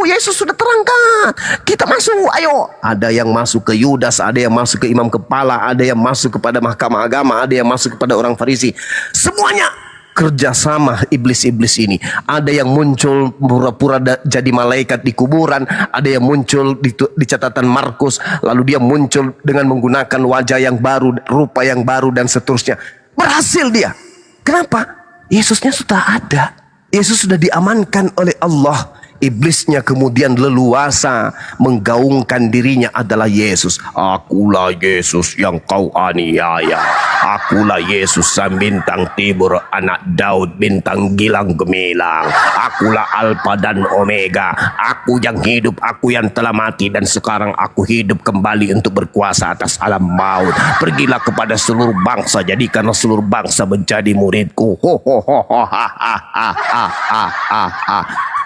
Yesus sudah terangkat, kita masuk, ayo. Ada yang masuk ke Yudas, ada yang masuk ke imam kepala, ada yang masuk kepada mahkamah agama, ada yang masuk kepada orang Farisi. Semuanya kerjasama iblis-iblis ini. Ada yang muncul pura-pura jadi malaikat di kuburan, ada yang muncul di catatan Markus, lalu dia muncul dengan menggunakan wajah yang baru, rupa yang baru, dan seterusnya. Berhasil dia. Kenapa? Yesusnya sudah ada. Yesus sudah diamankan oleh Allah. Iblisnya kemudian leluasa menggaungkan dirinya adalah Yesus. Akulah Yesus yang kau aniaya. Akulah Yesus sang bintang timur, anak Daud, bintang gilang gemilang. Akulah Alfa dan Omega. Aku yang hidup, aku yang telah mati, dan sekarang aku hidup kembali untuk berkuasa atas alam maut. Pergilah kepada seluruh bangsa, jadikanlah seluruh bangsa menjadi muridku. Ho ho ho ho ha ha ha ha ha ha ha.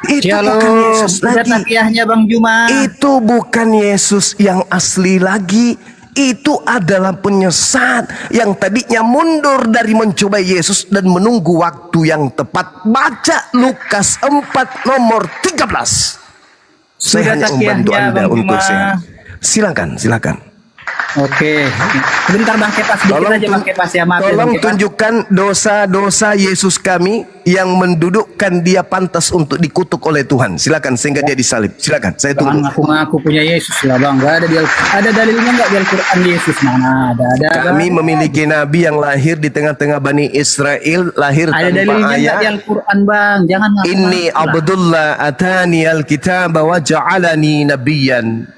Itu bukan Yesus lagi. Takiahnya Bang Juma. Itu bukan Yesus yang asli lagi. Itu adalah penyesat yang tadinya mundur dari mencoba Yesus dan menunggu waktu yang tepat. Baca Lukas 4 nomor 13. Saya hanya membantu Anda untuk sehat. Silakan. Oke. Bentar Bang Kepas, dikit aja Bang Kepas ya. Maaf ya, Bang Tolong Kepas. tunjukkan dosa-dosa Yesus kami yang mendudukkan dia pantas untuk dikutuk oleh Tuhan. Silakan sehingga dia disalib. Silakan, saya tunggu. Jangan ngaku-ngaku punya Yesus lah Bang. Gak ada ada dalilnya nggak di Al-Quran Yesus? Mana ada. Kami memiliki nabi yang lahir di tengah-tengah Bani Israel, lahir Ada tanpa dalilnya nggak di ayah. Al-Quran Bang? Jangan ngaku-ngaku. Inni Abdullah atani al-kitaba wa ja'alani nabiyyan.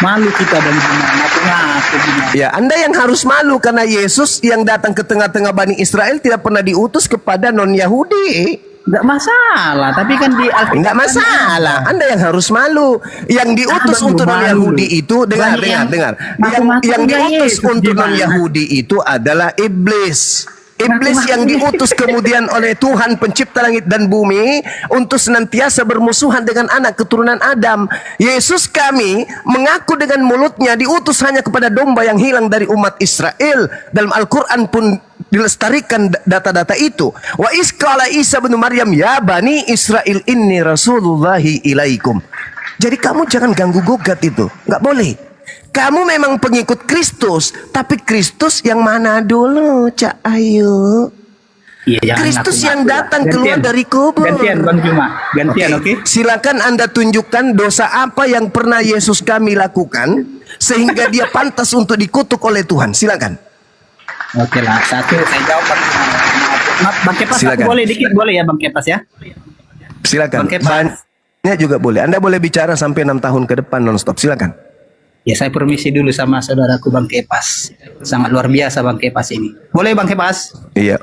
Malu kita Bang Juma, ngaku-ngaku. Ya, Anda yang harus malu karena Yesus yang datang ke tengah-tengah Bani Israel tidak pernah diutus kepada non-Yahudi. Nggak masalah, tapi kan di Al-Quran. Enggak masalah. Anda yang harus malu. Yang diutus Abang untuk malu. non-Yahudi itu, dengar. Ngaku-ngaku Yang punya diutus Yesus, untuk gimana? non-Yahudi itu adalah iblis. Iblis Ngaku-ngaku yang diutus kemudian oleh Tuhan pencipta langit dan bumi untuk senantiasa bermusuhan dengan anak keturunan Adam. Yesus kami mengaku dengan mulutnya diutus hanya kepada domba yang hilang dari umat Israel. Dalam Al-Quran pun dilestarikan data-data itu. Wa isqala Isa bin Maryam ya bani Israel inni rasulullahi ilaikum. Jadi kamu jangan ganggu gugat itu. Nggak boleh. Kamu memang pengikut Kristus, tapi Kristus yang mana dulu, Cak Ayu? Iya, jangan Kristus ngaku-ngaku yang lah. datang keluar Gantian. dari kubur. Gantian Bang Juma, gantian oke? Silakan Anda tunjukkan dosa apa yang pernah Yesus kami lakukan sehingga dia pantas untuk dikutuk oleh Tuhan. Silakan. Oke lah, satu saya jawab Bang Juma. Maaf, Bang Kepas, Silakan. aku boleh dikit boleh ya Bang Kepas ya? Silakan. Bang Kepas. Banyak juga boleh. Anda boleh bicara sampai 6 tahun ke depan nonstop. Silakan. Ya saya permisi dulu sama saudaraku Bang Kepas. Sangat luar biasa Bang Kepas ini. Boleh Bang Kepas? Iya.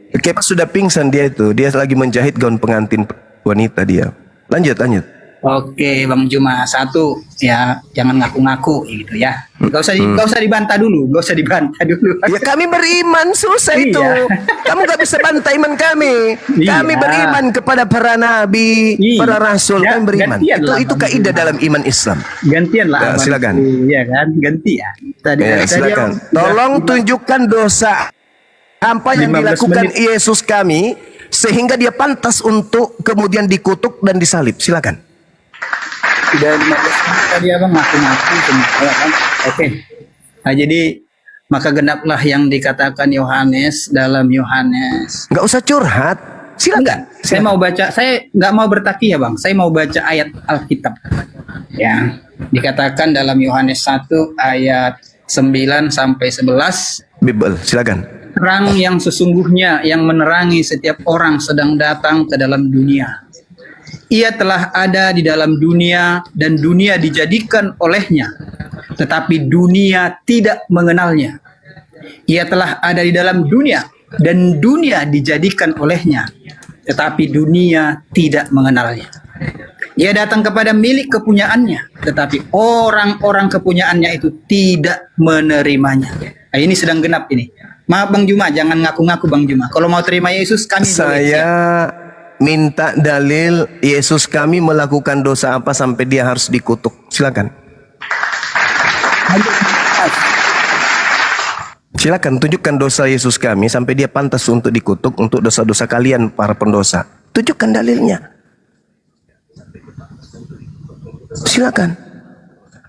Kepas sudah pingsan dia itu. Dia lagi menjahit gaun pengantin wanita dia. Lanjut. Oke, Bang Juma. Satu, ya jangan ngaku-ngaku gitu ya. Gak usah dibantah dulu, gak usah dibantah dulu. Ya kami beriman, susah itu. Iya. Kamu gak bisa bantah iman kami. Iya. Kami beriman kepada para nabi, Iya. para rasul. Ya, Kami beriman. gantian lah, Itu Bang kaidah Juma. dalam iman Islam. Gantian lah. Ya, Abang. silakan. Iya kan, gantian. Tadi Ya, tadi silakan. Abang Tolong sudah- tunjukkan dosa apa yang 15 dilakukan menit. Yesus kami sehingga dia pantas untuk kemudian dikutuk dan disalib. Silakan. Sudah 15 menit tadi abang ngaku-ngaku semua ya kan. Oke. Nah jadi maka genaplah yang dikatakan Yohanes dalam Yohanes. Nggak usah curhat. Silakan. Enggak, saya mau baca, saya nggak mau bertaki ya bang. Saya mau baca ayat Alkitab. Ya, dikatakan dalam Yohanes 1 ayat 9 sampai 11. Bible. Silakan. Terang yang sesungguhnya yang menerangi setiap orang sedang datang ke dalam dunia. Ia telah ada di dalam dunia dan dunia dijadikan olehnya, tetapi dunia tidak mengenalnya. Ia telah ada di dalam dunia dan dunia dijadikan olehnya, tetapi dunia tidak mengenalnya. Ia datang kepada milik kepunyaannya, tetapi orang-orang kepunyaannya itu tidak menerimanya. Nah, ini sedang genap ini. Maaf Bang Juma, jangan ngaku-ngaku Bang Juma. Kalau mau terima Yesus, kami boleh. Saya minta dalil Yesus kami melakukan dosa apa sampai dia harus dikutuk. Silakan. Silakan tunjukkan dosa Yesus kami sampai dia pantas untuk dikutuk untuk dosa-dosa kalian para pendosa. Tunjukkan dalilnya. Silakan.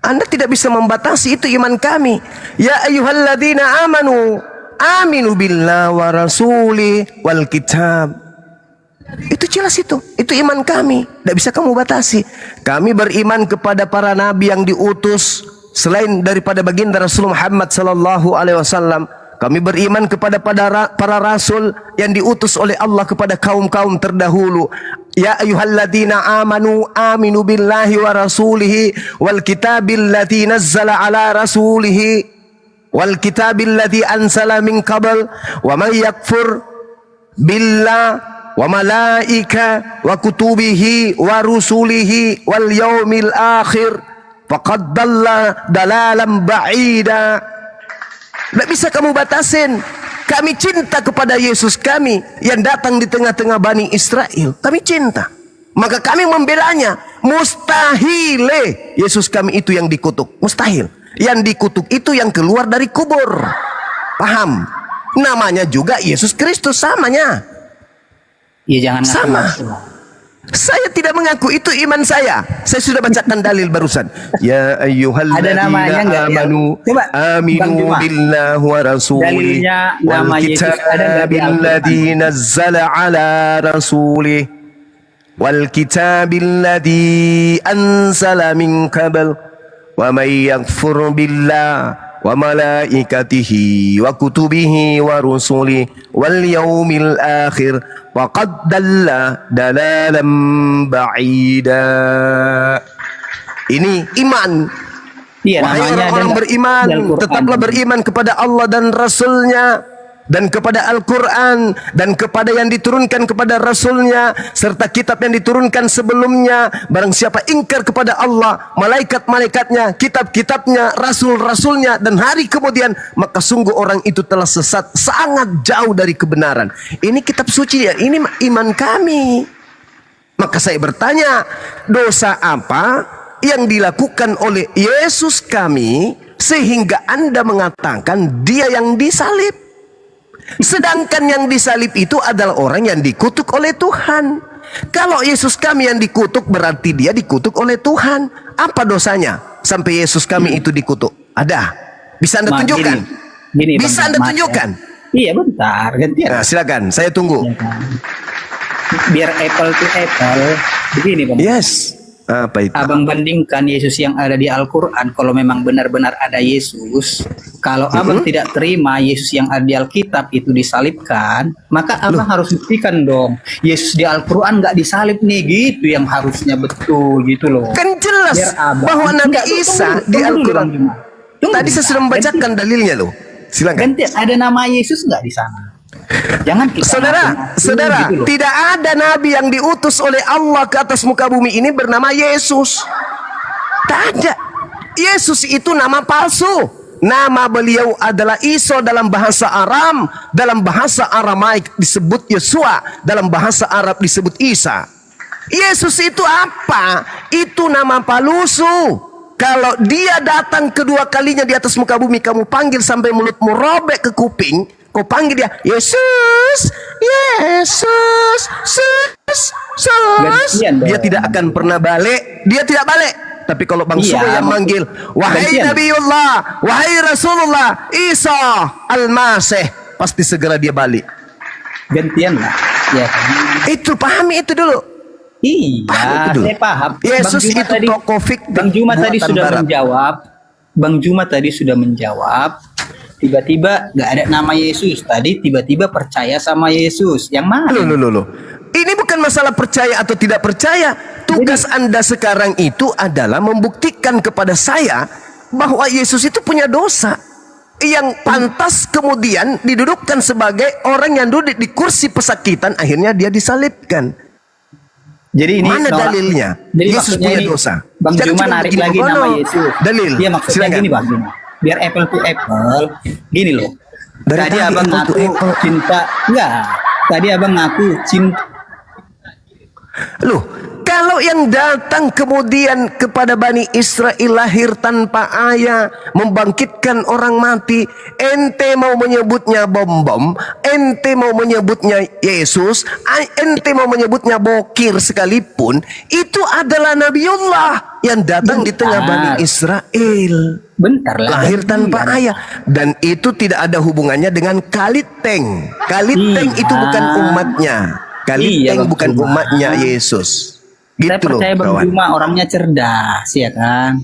Anda tidak bisa membatasi, itu iman kami. Ya ayyuhalladzina amanu aminu billah wa rasuli wal kitab. Itu jelas itu iman kami. Tidak bisa kamu batasi. Kami beriman kepada para nabi yang diutus selain daripada baginda Rasul Muhammad sallallahu alaihi wasallam. Kami beriman kepada para rasul yang diutus oleh Allah kepada kaum-kaum terdahulu. Ya ayyuhalladzina amanu aminu billahi wa rasulihi wal kitabil ladzi nazzala ala rasulihi wal kitabil ladzi ansala min qabl wa may yakfur billah wa malaika wa kutubihi wa rusulihi wal yaumil akhir faqad dalla dalalan ba'ida. Tidak bisa kamu batasin. Kami cinta kepada Yesus kami yang datang di tengah-tengah Bani Israel. Kami cinta. Maka kami membelanya. Mustahil Yesus kami itu yang dikutuk. Mustahil. Yang dikutuk itu yang keluar dari kubur. Paham? Namanya juga Yesus Kristus, samanya. Ya jangan Sama. ngaku-ngaku. Saya tidak mengaku, itu iman saya. Saya sudah bacakan dalil barusan. Ya Ada namanya ayyuhalladzina nggak ya? amanu Coba, Bang aminu Juma. billahi wa rasulih Dalilnya wal nama Yesus ada nggak di kitabil Al-Quran? ladzi nazzala ala rasulih wal kitabil ladzi anzala min qabl wa may yakfur billah wa malaikatihi wa kutubihi wa rusuli wal yaumil akhir faqad dalla dalalan ba'ida. Ini iman. Iya, Wahai namanya ada orang-orang nggak beriman, di Al-Quran? tetaplah beriman kepada Allah dan Rasulnya, dan kepada Al-Quran, dan kepada yang diturunkan kepada Rasulnya, serta kitab yang diturunkan sebelumnya. Barang siapa ingkar kepada Allah, malaikat-malaikatnya, kitab-kitabnya, rasul-rasulnya, dan hari kemudian, maka sungguh orang itu telah sesat, sangat jauh dari kebenaran. Ini kitab suci ya, ini iman kami. Maka saya bertanya, dosa apa yang dilakukan oleh Yesus kami sehingga Anda mengatakan dia yang disalib? Sedangkan yang disalib itu adalah orang yang dikutuk oleh Tuhan. Kalau Yesus kami yang dikutuk, berarti dia dikutuk oleh Tuhan. Apa dosanya sampai Yesus kami itu dikutuk? Ada? Bisa Anda Ma, tunjukkan? gini, Bisa Bang Anda Juma, tunjukkan? ya. Iya bentar, gantian. Nah, silakan, saya tunggu. Ya kan? Biar apple to apple. Begini Bang. Yes. Apa itu? Abang bandingkan Yesus yang ada di Al-Quran. Kalau memang benar-benar ada Yesus, kalau abang tidak terima Yesus yang ada di Alkitab itu disalibkan, maka abang harus buktikan dong Yesus di Al-Quran nggak disalib nih, gitu yang harusnya betul gitu loh. Kan jelas Biar abang- bahwa Nabi Enggak, tunggu Isa dulu, di tunggu dulu, Al-Quran. Bang Juma. Tunggu Tadi saya bentar. sudah membacakan dalilnya loh. Silakan. Ganti, ada nama Yesus nggak di sana? Jangan kita Saudara, gitu loh. tidak ada nabi yang diutus oleh Allah ke atas muka bumi ini bernama Yesus. Tak ada. Yesus itu nama palsu. Nama beliau adalah Isa dalam bahasa Aram, dalam bahasa Aramaik disebut Yesua, dalam bahasa Arab disebut Isa. Yesus itu apa? Itu nama palsu. Kalau dia datang kedua kalinya di atas muka bumi, kamu panggil sampai mulutmu robek ke kuping, kau panggil dia Yesus, Yesus, Yesus, Gantian dong. dia tidak akan pernah balik. Dia tidak balik. Tapi kalau Bang Iya, Suro yang manggil, wahai gantian. Nabiullah, wahai Rasulullah, Isa Al-Masih, pasti segera dia balik. Gantian lah. Ya kan? Itu pahami itu dulu. Iya, Paham itu dulu. saya paham. Yesus Bang Juma itu tokoh fiktif Bang Juma tadi buatan sudah barat. menjawab. Bang Juma tadi sudah menjawab. Tiba-tiba nggak ada nama Yesus. Tadi tiba-tiba percaya sama Yesus. Yang mana? Loh. Ini bukan masalah percaya atau tidak percaya. Tugas Anda sekarang itu adalah membuktikan kepada saya bahwa Yesus itu punya dosa yang pantas kemudian didudukkan sebagai orang yang duduk di kursi pesakitan, akhirnya dia disalibkan. Jadi ini Mana dalilnya? Jadi Yesus maksudnya punya ini, dosa. Bang Jangan Juma cuma narik bikin lagi bodoh. nama Yesus. Dalil. Iya, maksudnya Silakan. gini Bang Juma. Biar apple to apple. Gini loh. Dari tadi tadi abang apple to ngaku apple. cinta. Enggak. Tadi abang ngaku cinta. Loh, kalau yang datang kemudian kepada Bani Israel lahir tanpa ayah, membangkitkan orang mati, ente mau menyebutnya bom-bom, ente mau menyebutnya Yesus, ente mau menyebutnya bokir sekalipun, itu adalah Nabiullah yang datang di tengah Bani Israel. Bentar lah. Lahir tanpa ayah, dan itu tidak ada hubungannya dengan Kaliteng. Kaliteng Iya. itu bukan umatnya. Kaliteng Iya, Bang bukan Juma. umatnya Yesus. Saya Gitu loh, percaya Bang kawan. Juma orangnya cerdas, ya kan?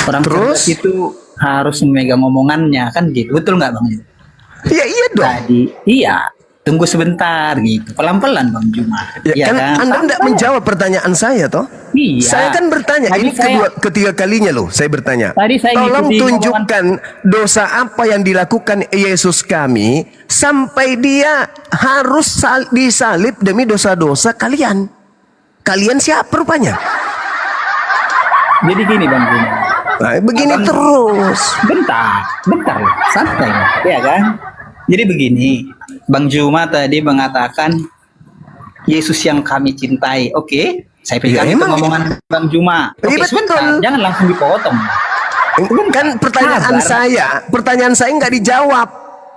Orang Terus? cerdas itu harus memegang omongannya, kan gitu. Betul nggak Bang Juma? Ya iya dong. Tadi, iya. Tunggu sebentar gitu. Pelan-pelan Bang Juma. Ya, Iya kan Anda tidak menjawab pertanyaan saya toh? Iya. Saya kan bertanya, Tadi ini ketiga kalinya loh saya bertanya. Tadi saya Tolong ngikutin tunjukkan dosa apa yang dilakukan Yesus kami sampai dia harus disalib demi dosa-dosa kalian. Kalian siapa rupanya? Jadi gini Bang Juma. Nah, begini Abang- terus. Bentar loh, santai, ya kan? Jadi begini, Bang Juma tadi mengatakan Yesus yang kami cintai. Oke, saya pegang Ya, itu emang. ngomongan Bang Juma. Oke, Iya, sebentar, betul. jangan langsung dipotong. Kan pertanyaan saya nggak dijawab.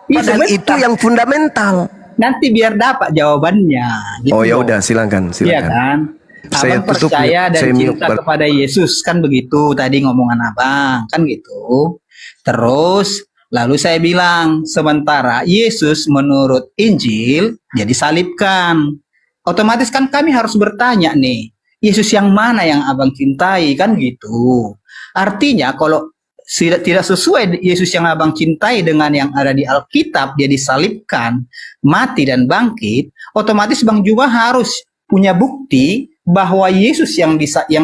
Iya, Padahal sebentar. itu yang fundamental. Nanti biar dapat jawabannya. Gitu Oh ya loh. udah, silakan. Iya kan? Saya Abang tutup, percaya dan saya mute. cinta kepada Yesus, kan begitu tadi ngomongan abang, kan gitu. Terus lalu saya bilang, sementara Yesus menurut Injil dia disalibkan. Otomatis kan kami harus bertanya nih, Yesus yang mana yang abang cintai, kan gitu. Artinya kalau tidak sesuai Yesus yang abang cintai dengan yang ada di Alkitab, dia disalibkan, mati dan bangkit, otomatis Bang Juma harus punya bukti bahwa Yesus yang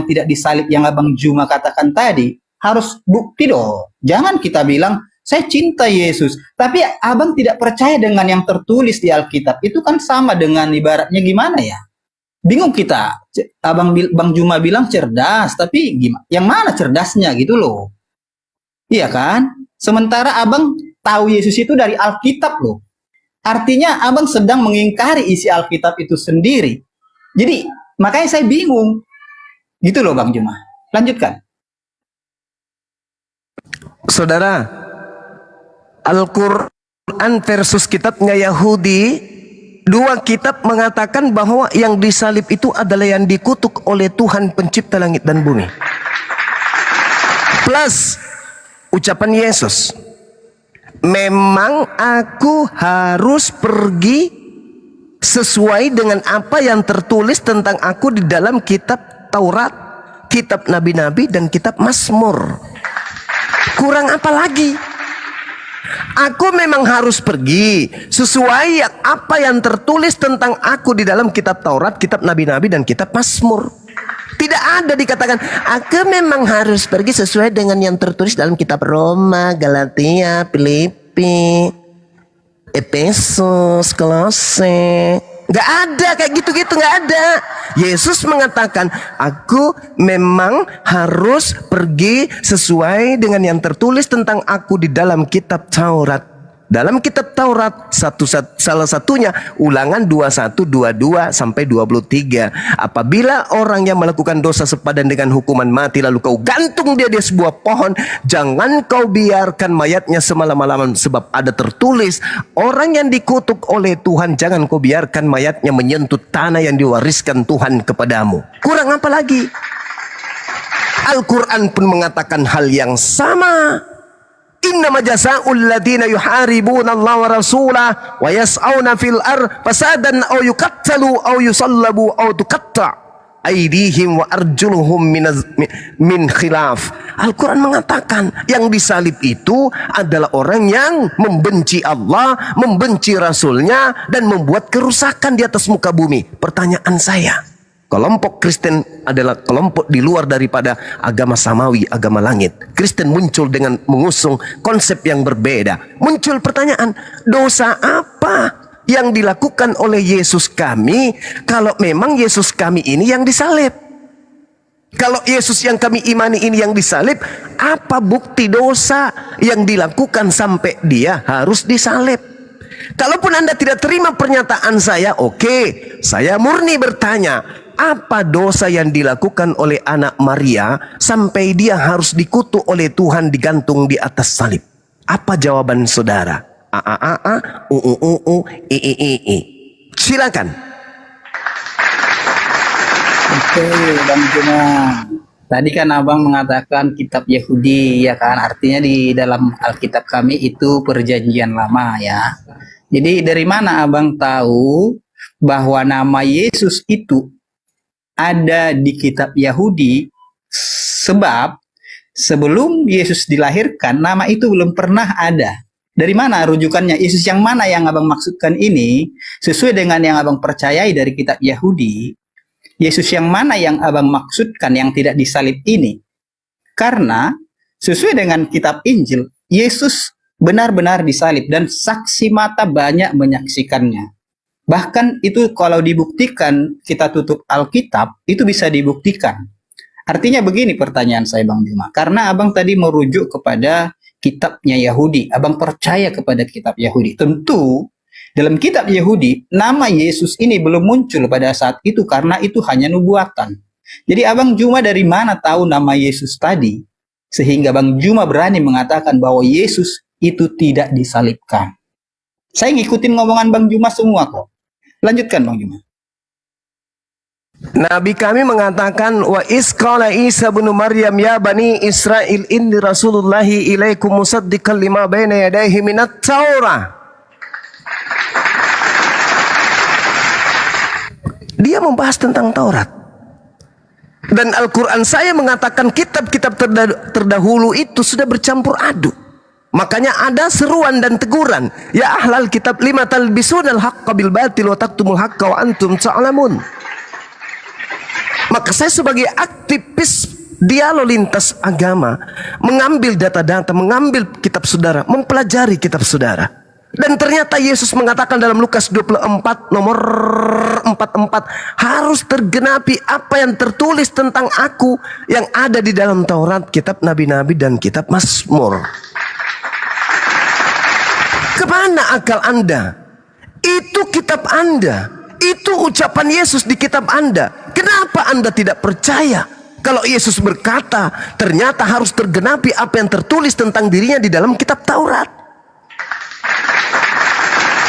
tidak disalib yang Abang Juma katakan tadi, harus bukti dong. Jangan kita bilang saya cinta Yesus, tapi abang tidak percaya dengan yang tertulis di Alkitab. Itu kan sama dengan ibaratnya gimana ya? Bingung kita. Bang Juma bilang cerdas, tapi gimana? Yang mana cerdasnya gitu loh? Iya kan? Sementara abang tahu Yesus itu dari Alkitab loh. Artinya abang sedang mengingkari isi Alkitab itu sendiri. Jadi makanya saya bingung. Gitu loh Bang Juma. Lanjutkan. Saudara, Al-Quran versus kitabnya Yahudi, dua kitab mengatakan bahwa yang disalib itu adalah yang dikutuk oleh Tuhan pencipta langit dan bumi. Plus ucapan Yesus, memang aku harus pergi sesuai dengan apa yang tertulis tentang aku di dalam kitab Taurat, kitab Nabi-Nabi, dan kitab Mazmur. Kurang apa lagi? Aku memang harus pergi sesuai apa yang tertulis tentang aku di dalam kitab Taurat, kitab Nabi-Nabi, dan kitab Mazmur. Tidak ada dikatakan aku memang harus pergi sesuai dengan yang tertulis dalam kitab Roma, Galatia, Filipi. Efesus, Kolose. Nggak ada kayak gitu-gitu, nggak ada. Yesus mengatakan, aku memang harus pergi sesuai dengan yang tertulis tentang aku di dalam kitab Taurat. Dalam kitab Taurat salah satunya Ulangan 21, 22 sampai 23. Apabila orang yang melakukan dosa sepadan dengan hukuman mati lalu kau gantung dia di sebuah pohon, jangan kau biarkan mayatnya semalam-malaman, sebab ada tertulis, orang yang dikutuk oleh Tuhan jangan kau biarkan mayatnya menyentuh tanah yang diwariskan Tuhan kepadamu. Kurang apa lagi? Al-Quran pun mengatakan hal yang sama. Innama jazaa'ul ladzina yuharibuna Allah wa rasulahu wa yas'auna fil ardh fasadan aw yuqattalu aw yusallabu aw tuqatta' aydihim wa arjuluhum min khilaf. Al-Quran mengatakan yang disalib itu adalah orang yang membenci Allah, membenci Rasulnya, dan membuat kerusakan di atas muka bumi. Pertanyaan saya, kelompok Kristen adalah kelompok di luar daripada agama samawi, agama langit. Kristen muncul dengan mengusung konsep yang berbeda. Muncul pertanyaan, dosa apa yang dilakukan oleh Yesus kami kalau memang Yesus kami ini yang disalib? Kalau Yesus yang kami imani ini yang disalib, apa bukti dosa yang dilakukan sampai dia harus disalib? Kalaupun Anda tidak terima pernyataan saya, oke, saya murni bertanya, apa dosa yang dilakukan oleh anak Maria sampai dia harus dikutuk oleh Tuhan digantung di atas salib? Apa jawaban saudara? Silakan. Oke, Bang Juma. Tadi kan Abang mengatakan kitab Yahudi, ya kan? Artinya di dalam Alkitab kami itu perjanjian lama, ya. Jadi dari mana Abang tahu bahwa nama Yesus itu ada di kitab Yahudi? Sebab sebelum Yesus dilahirkan, nama itu belum pernah ada. Dari mana rujukannya? Yesus yang mana yang Abang maksudkan ini? Sesuai dengan yang Abang percayai dari kitab Yahudi, Yesus yang mana yang Abang maksudkan yang tidak disalib ini? Karena sesuai dengan kitab Injil, Yesus benar-benar disalib dan saksi mata banyak menyaksikannya. Bahkan itu kalau dibuktikan, kita tutup Alkitab, itu bisa dibuktikan. Artinya begini pertanyaan saya Bang Bima. Karena Abang tadi merujuk kepada kitabnya Yahudi. Abang percaya kepada kitab Yahudi. Tentu dalam kitab Yahudi, nama Yesus ini belum muncul pada saat itu karena itu hanya nubuatan. Jadi Abang Juma dari mana tahu nama Yesus tadi? Sehingga Bang Juma berani mengatakan bahwa Yesus itu tidak disalibkan. Saya ngikutin ngomongan Bang Juma semua kok. Lanjutkan Bang Juma. Nabi kami mengatakan, wa isqala Isa bin Maryam ya bani Israel inni rasulullahi ilaikum musaddiqan lima baina yadayhi minat Taurah. Dia membahas tentang Taurat. Dan Al-Quran saya mengatakan kitab-kitab terdahulu itu sudah bercampur aduk. Makanya ada seruan dan teguran, ya ahlal kitab lima talbisunal haqqa bil batil wa taktumul haqqa wa antum ta'lamun. Maka saya sebagai aktivis dialog lintas agama mengambil data-data, mengambil kitab saudara, mempelajari kitab saudara. Dan ternyata Yesus mengatakan dalam Lukas 24 nomor 44, harus tergenapi apa yang tertulis tentang aku yang ada di dalam Taurat, kitab nabi-nabi dan kitab Mazmur. Kemana akal Anda? Itu kitab Anda. Itu ucapan Yesus di kitab Anda. Kenapa Anda tidak percaya? Kalau Yesus berkata, ternyata harus tergenapi apa yang tertulis tentang dirinya di dalam kitab Taurat.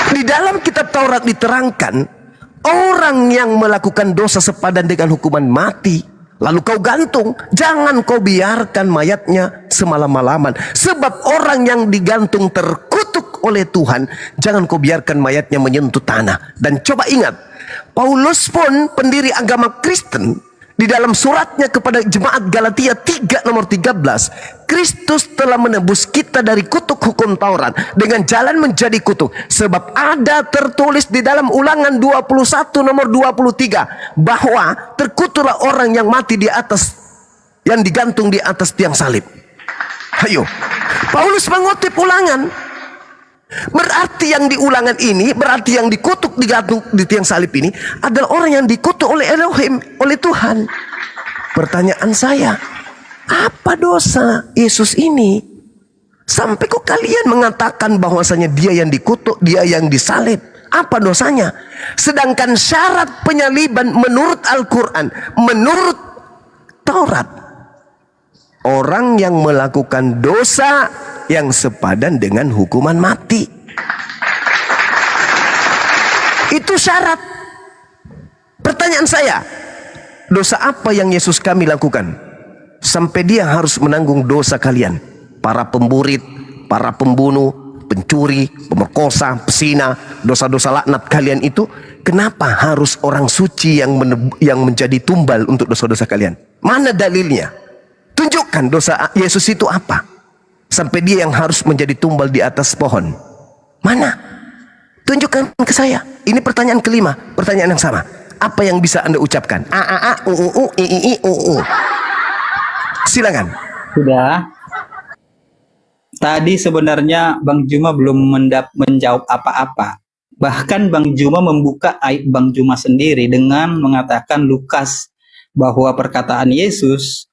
Di dalam kitab Taurat diterangkan, orang yang melakukan dosa sepadan dengan hukuman mati, lalu kau gantung, jangan kau biarkan mayatnya semalam-malaman. Sebab orang yang digantung terkutuk oleh Tuhan, jangan kau biarkan mayatnya menyentuh tanah. Dan coba ingat, Paulus pun pendiri agama Kristen, di dalam suratnya kepada jemaat Galatia 3 nomor 13, Kristus telah menebus kita dari kutuk hukum Taurat dengan jalan menjadi kutuk. Sebab ada tertulis di dalam Ulangan 21 nomor 23 bahwa terkutuklah orang yang mati di atas, yang digantung di atas tiang salib. Ayo, Paulus mengutip Ulangan. Berarti yang di ulangan ini, berarti yang dikutuk digantung di tiang salib ini adalah orang yang dikutuk oleh Elohim, oleh Tuhan. Pertanyaan saya, apa dosa Yesus ini sampai kok kalian mengatakan bahwasanya dia yang dikutuk, dia yang disalib? Apa dosanya? Sedangkan syarat penyaliban menurut Al-Quran, menurut Taurat, orang yang melakukan dosa yang sepadan dengan hukuman mati. Itu syarat. Pertanyaan saya, dosa apa yang Yesus kami lakukan sampai dia harus menanggung dosa kalian? Para pemburit, para pembunuh, pencuri, pemerkosa, pesina, dosa-dosa laknat kalian itu, kenapa harus orang suci yang menjadi tumbal untuk dosa-dosa kalian? Mana dalilnya? Tunjukkan dosa Yesus itu apa sampai dia yang harus menjadi tumbal di atas pohon. Mana? Tunjukkan ke saya. Ini pertanyaan kelima, pertanyaan yang sama. Apa yang bisa Anda ucapkan? A a a u u u i i i u u. Silakan. Sudah. Tadi sebenarnya Bang Juma belum menjawab apa-apa. Bahkan Bang Juma membuka aib Bang Juma sendiri dengan mengatakan Lukas bahwa perkataan Yesus,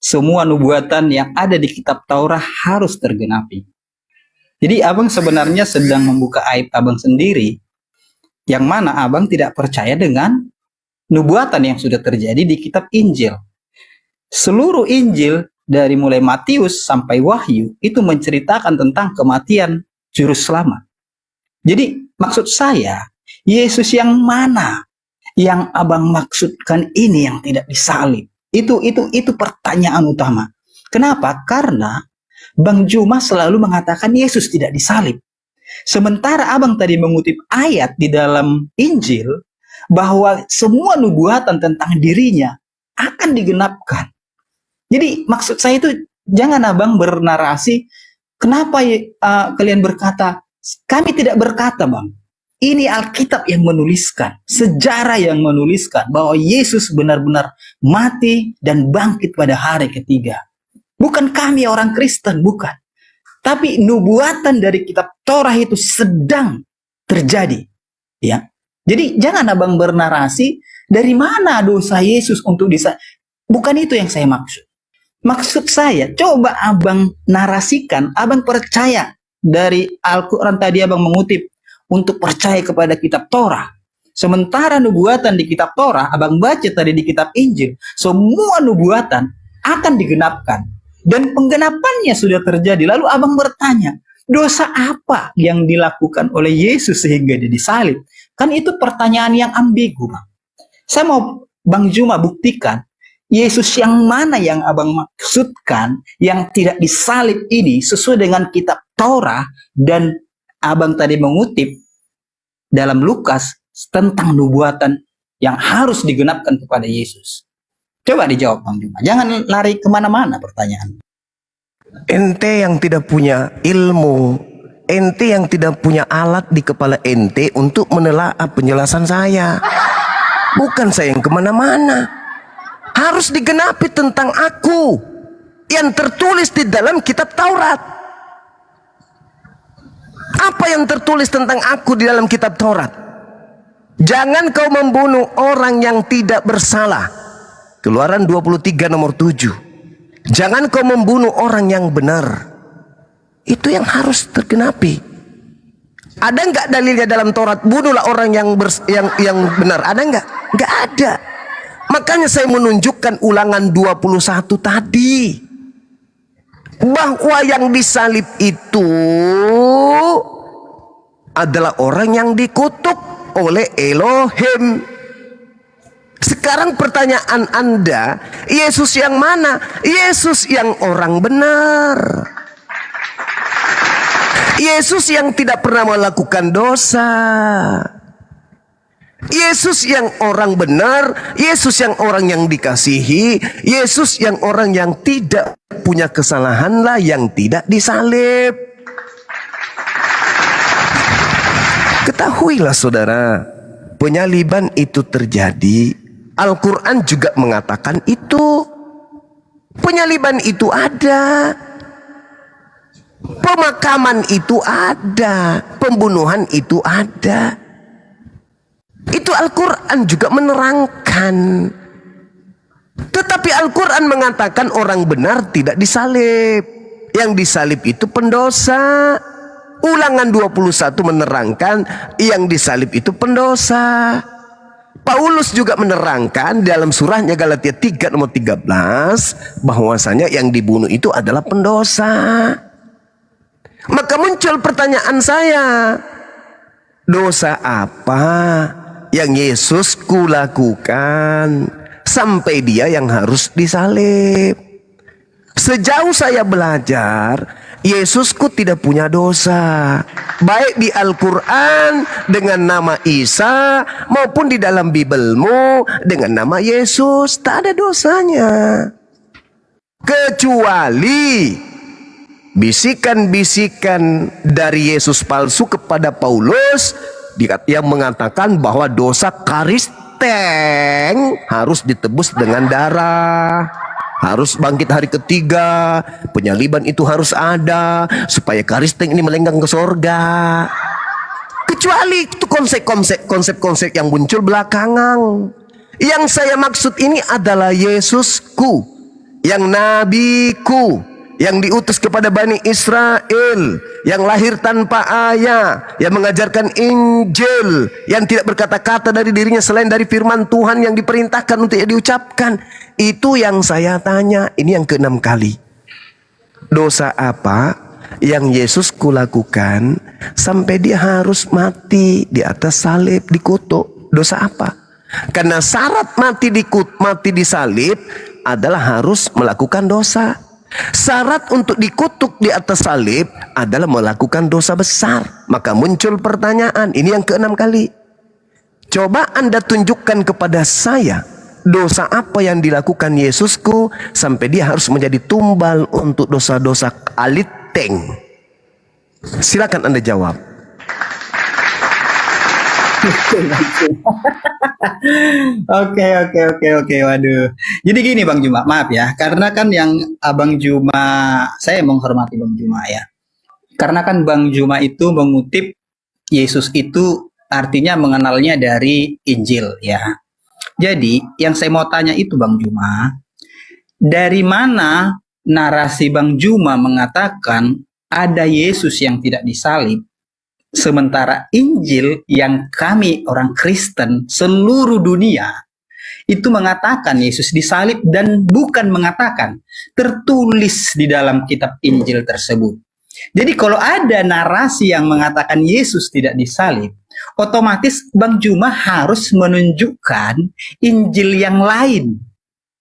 semua nubuatan yang ada di kitab Taurat harus tergenapi. Jadi abang sebenarnya sedang membuka aib abang sendiri, yang mana abang tidak percaya dengan nubuatan yang sudah terjadi di kitab Injil. Seluruh Injil dari mulai Matius sampai Wahyu itu menceritakan tentang kematian juru selamat. Jadi maksud saya, Yesus yang mana yang abang maksudkan ini yang tidak disalib? Itu pertanyaan utama. Kenapa? Karena Bang Juma selalu mengatakan Yesus tidak disalib. Sementara abang tadi mengutip ayat di dalam Injil bahwa semua nubuatan tentang dirinya akan digenapkan. Jadi maksud saya itu, jangan abang bernarasi, kenapa kalian berkata, kami tidak berkata bang. Ini Alkitab yang menuliskan, sejarah yang menuliskan bahwa Yesus benar-benar mati dan bangkit pada hari ketiga. Bukan kami orang Kristen, bukan. Tapi nubuatan dari kitab Torah itu sedang terjadi. Ya. Jadi jangan abang bernarasi dari mana dosa Yesus untuk bukan itu yang saya maksud. Maksud saya, coba abang narasikan, abang percaya dari Al-Quran tadi abang mengutip untuk percaya kepada kitab Torah. Sementara nubuatan di kitab Torah, abang baca tadi di kitab Injil, semua nubuatan akan digenapkan. Dan penggenapannya sudah terjadi. Lalu abang bertanya, dosa apa yang dilakukan oleh Yesus sehingga dia disalib? Kan itu pertanyaan yang ambigu, bang. Saya mau Bang Juma buktikan, Yesus yang mana yang abang maksudkan yang tidak disalib ini sesuai dengan kitab Torah, dan abang tadi mengutip dalam Lukas tentang nubuatan yang harus digenapkan kepada Yesus. Coba dijawab Bang Juma. Jangan lari kemana-mana pertanyaan. Ente yang tidak punya ilmu, ente yang tidak punya alat di kepala ente untuk menelaah penjelasan saya. Bukan saya yang kemana-mana. Harus digenapi tentang aku yang tertulis di dalam kitab Taurat. Apa yang tertulis tentang aku di dalam kitab Taurat? Jangan kau membunuh orang yang tidak bersalah. Keluaran 23 nomor 7. Jangan kau membunuh orang yang benar. Itu yang harus tergenapi. Ada enggak dalilnya dalam Taurat? Bunuhlah orang yang benar. Ada enggak? Enggak ada. Makanya saya menunjukkan Ulangan 21 tadi, bahwa yang disalib itu adalah orang yang dikutuk oleh Elohim. Sekarang pertanyaan Anda, Yesus yang mana? Yesus yang orang benar. Yesus yang tidak pernah melakukan dosa. Yesus yang orang benar, Yesus yang orang yang dikasihi, Yesus yang orang yang tidak punya kesalahanlah yang tidak disalib. Ketahuilah saudara, penyaliban itu terjadi. Al-Quran juga mengatakan itu. Penyaliban itu ada. Pemakaman itu ada, pembunuhan itu ada. Itu Al-Quran juga menerangkan. Tetapi Al-Quran mengatakan orang benar tidak disalib. Yang disalib itu pendosa. Ulangan 21 menerangkan yang disalib itu pendosa. Paulus juga menerangkan dalam surahnya Galatia 3 nomor 13 bahwasanya yang dibunuh itu adalah pendosa. Maka muncul pertanyaan saya, dosa apa yang Yesus kulakukan sampai dia yang harus disalib? Sejauh saya belajar, Yesusku tidak punya dosa, baik di Al-Quran dengan nama Isa maupun di dalam Bibelmu dengan nama Yesus, tak ada dosanya. Kecuali bisikan-bisikan dari Yesus palsu kepada Paulus yang mengatakan bahwa dosa karisteng harus ditebus dengan darah, harus bangkit hari ketiga, penyaliban itu harus ada supaya karisteng ini melenggang ke sorga. Kecuali itu konsep-konsep yang muncul belakangan. Yang saya maksud ini adalah Yesusku, yang nabiku, yang diutus kepada Bani Israel, yang lahir tanpa ayah, yang mengajarkan Injil, yang tidak berkata-kata dari dirinya selain dari firman Tuhan yang diperintahkan untuk diucapkan. Itu yang saya tanya, ini yang ke-6 kali. Dosa apa yang Yesus kulakukan sampai dia harus mati di atas salib, dikutuk? Dosa apa? Karena syarat mati di salib adalah harus melakukan dosa. Syarat untuk dikutuk di atas salib adalah melakukan dosa besar. Maka muncul pertanyaan, ini yang ke-6 kali. Coba Anda tunjukkan kepada saya, dosa apa yang dilakukan Yesusku sampai dia harus menjadi tumbal untuk dosa-dosa aliteng. Silakan Anda jawab. Oke. Waduh. Jadi gini Bang Juma, maaf ya. Karena kan yang Abang Juma, saya menghormati Bang Juma ya. Karena kan Bang Juma itu mengutip Yesus itu artinya mengenalnya dari Injil ya. Jadi yang saya mau tanya itu Bang Juma, dari mana narasi Bang Juma mengatakan ada Yesus yang tidak disalib, sementara Injil yang kami orang Kristen seluruh dunia itu mengatakan Yesus disalib dan bukan mengatakan, tertulis di dalam kitab Injil tersebut. Jadi kalau ada narasi yang mengatakan Yesus tidak disalib, otomatis Bang Juma harus menunjukkan Injil yang lain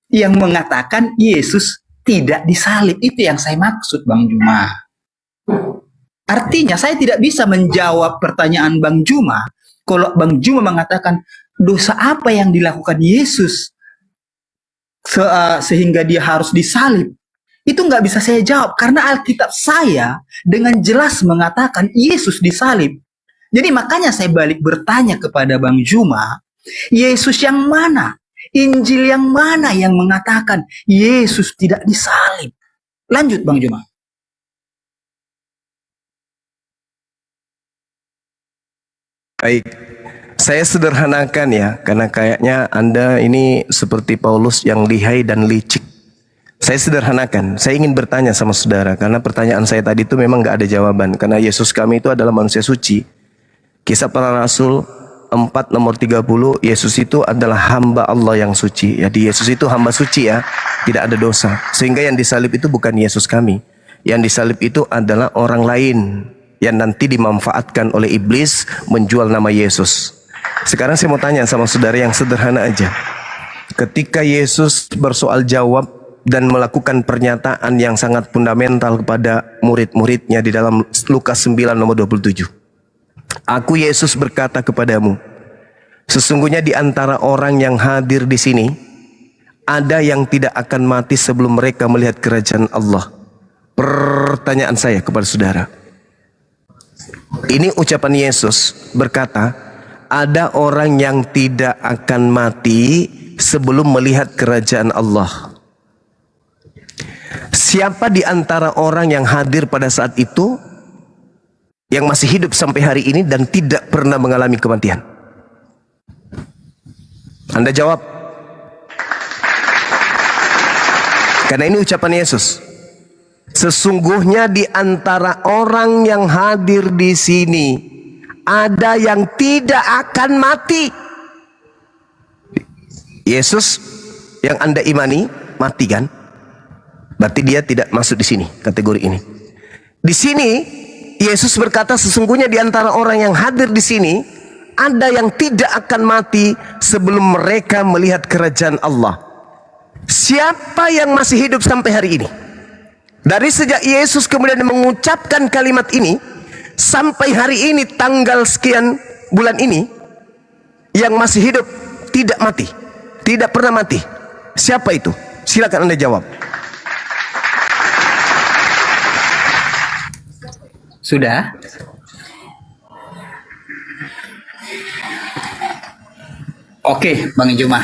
yang mengatakan Yesus tidak disalib. Itu yang saya maksud Bang Juma. Artinya saya tidak bisa menjawab pertanyaan Bang Juma kalau Bang Juma mengatakan dosa apa yang dilakukan Yesus sehingga dia harus disalib. Itu nggak bisa saya jawab karena Alkitab saya dengan jelas mengatakan Yesus disalib. Jadi makanya saya balik bertanya kepada Bang Juma, Yesus yang mana? Injil yang mana yang mengatakan Yesus tidak disalib? Lanjut Bang Juma. Baik, saya sederhanakan ya, karena kayaknya Anda ini seperti Paulus yang lihai dan licik. Saya sederhanakan, saya ingin bertanya sama saudara, karena pertanyaan saya tadi itu memang nggak ada jawaban, karena Yesus kami itu adalah manusia suci. Kisah Para Rasul 4 nomor 30, Yesus itu adalah hamba Allah yang suci. Jadi Yesus itu hamba suci ya, tidak ada dosa. Sehingga yang disalib itu bukan Yesus kami. Yang disalib itu adalah orang lain yang nanti dimanfaatkan oleh iblis menjual nama Yesus. Sekarang saya mau tanya sama saudara yang sederhana aja. Ketika Yesus bersoal jawab dan melakukan pernyataan yang sangat fundamental kepada murid-muridnya di dalam Lukas 9 nomor 27. Aku Yesus berkata kepadamu, sesungguhnya di antara orang yang hadir di sini ada yang tidak akan mati sebelum mereka melihat kerajaan Allah. Pertanyaan saya kepada saudara, ini ucapan Yesus berkata, ada orang yang tidak akan mati sebelum melihat kerajaan Allah. Siapa di antara orang yang hadir pada saat itu yang masih hidup sampai hari ini dan tidak pernah mengalami kematian? Anda jawab. Karena ini ucapan Yesus. Sesungguhnya di antara orang yang hadir di sini ada yang tidak akan mati. Yesus yang Anda imani mati kan? Berarti dia tidak masuk di sini, kategori ini. Di sini Yesus berkata sesungguhnya di antara orang yang hadir di sini ada yang tidak akan mati sebelum mereka melihat kerajaan Allah. Siapa yang masih hidup sampai hari ini? Dari sejak Yesus kemudian mengucapkan kalimat ini sampai hari ini tanggal sekian bulan ini, yang masih hidup tidak mati, tidak pernah mati. Siapa itu? Silakan Anda jawab. Sudah? Oke, Bang Juma,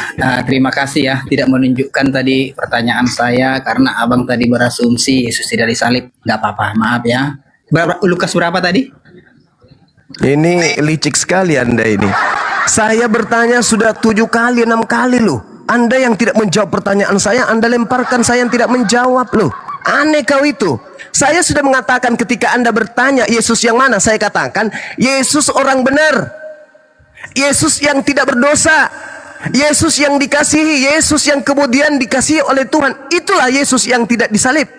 terima kasih ya tidak menunjukkan tadi pertanyaan saya karena abang tadi berasumsi Yesus tidak disalib. Nggak apa-apa, maaf ya. Lukas berapa tadi? Ini licik sekali Anda ini. Saya bertanya sudah 7 kali, 6 kali loh. Anda yang tidak menjawab pertanyaan saya, Anda lemparkan saya yang tidak menjawab loh. Aneh kau itu. Saya sudah mengatakan ketika Anda bertanya Yesus yang mana, saya katakan Yesus orang benar, Yesus yang tidak berdosa, Yesus yang dikasihi, Yesus yang kemudian dikasihi oleh Tuhan. Itulah Yesus yang tidak disalib.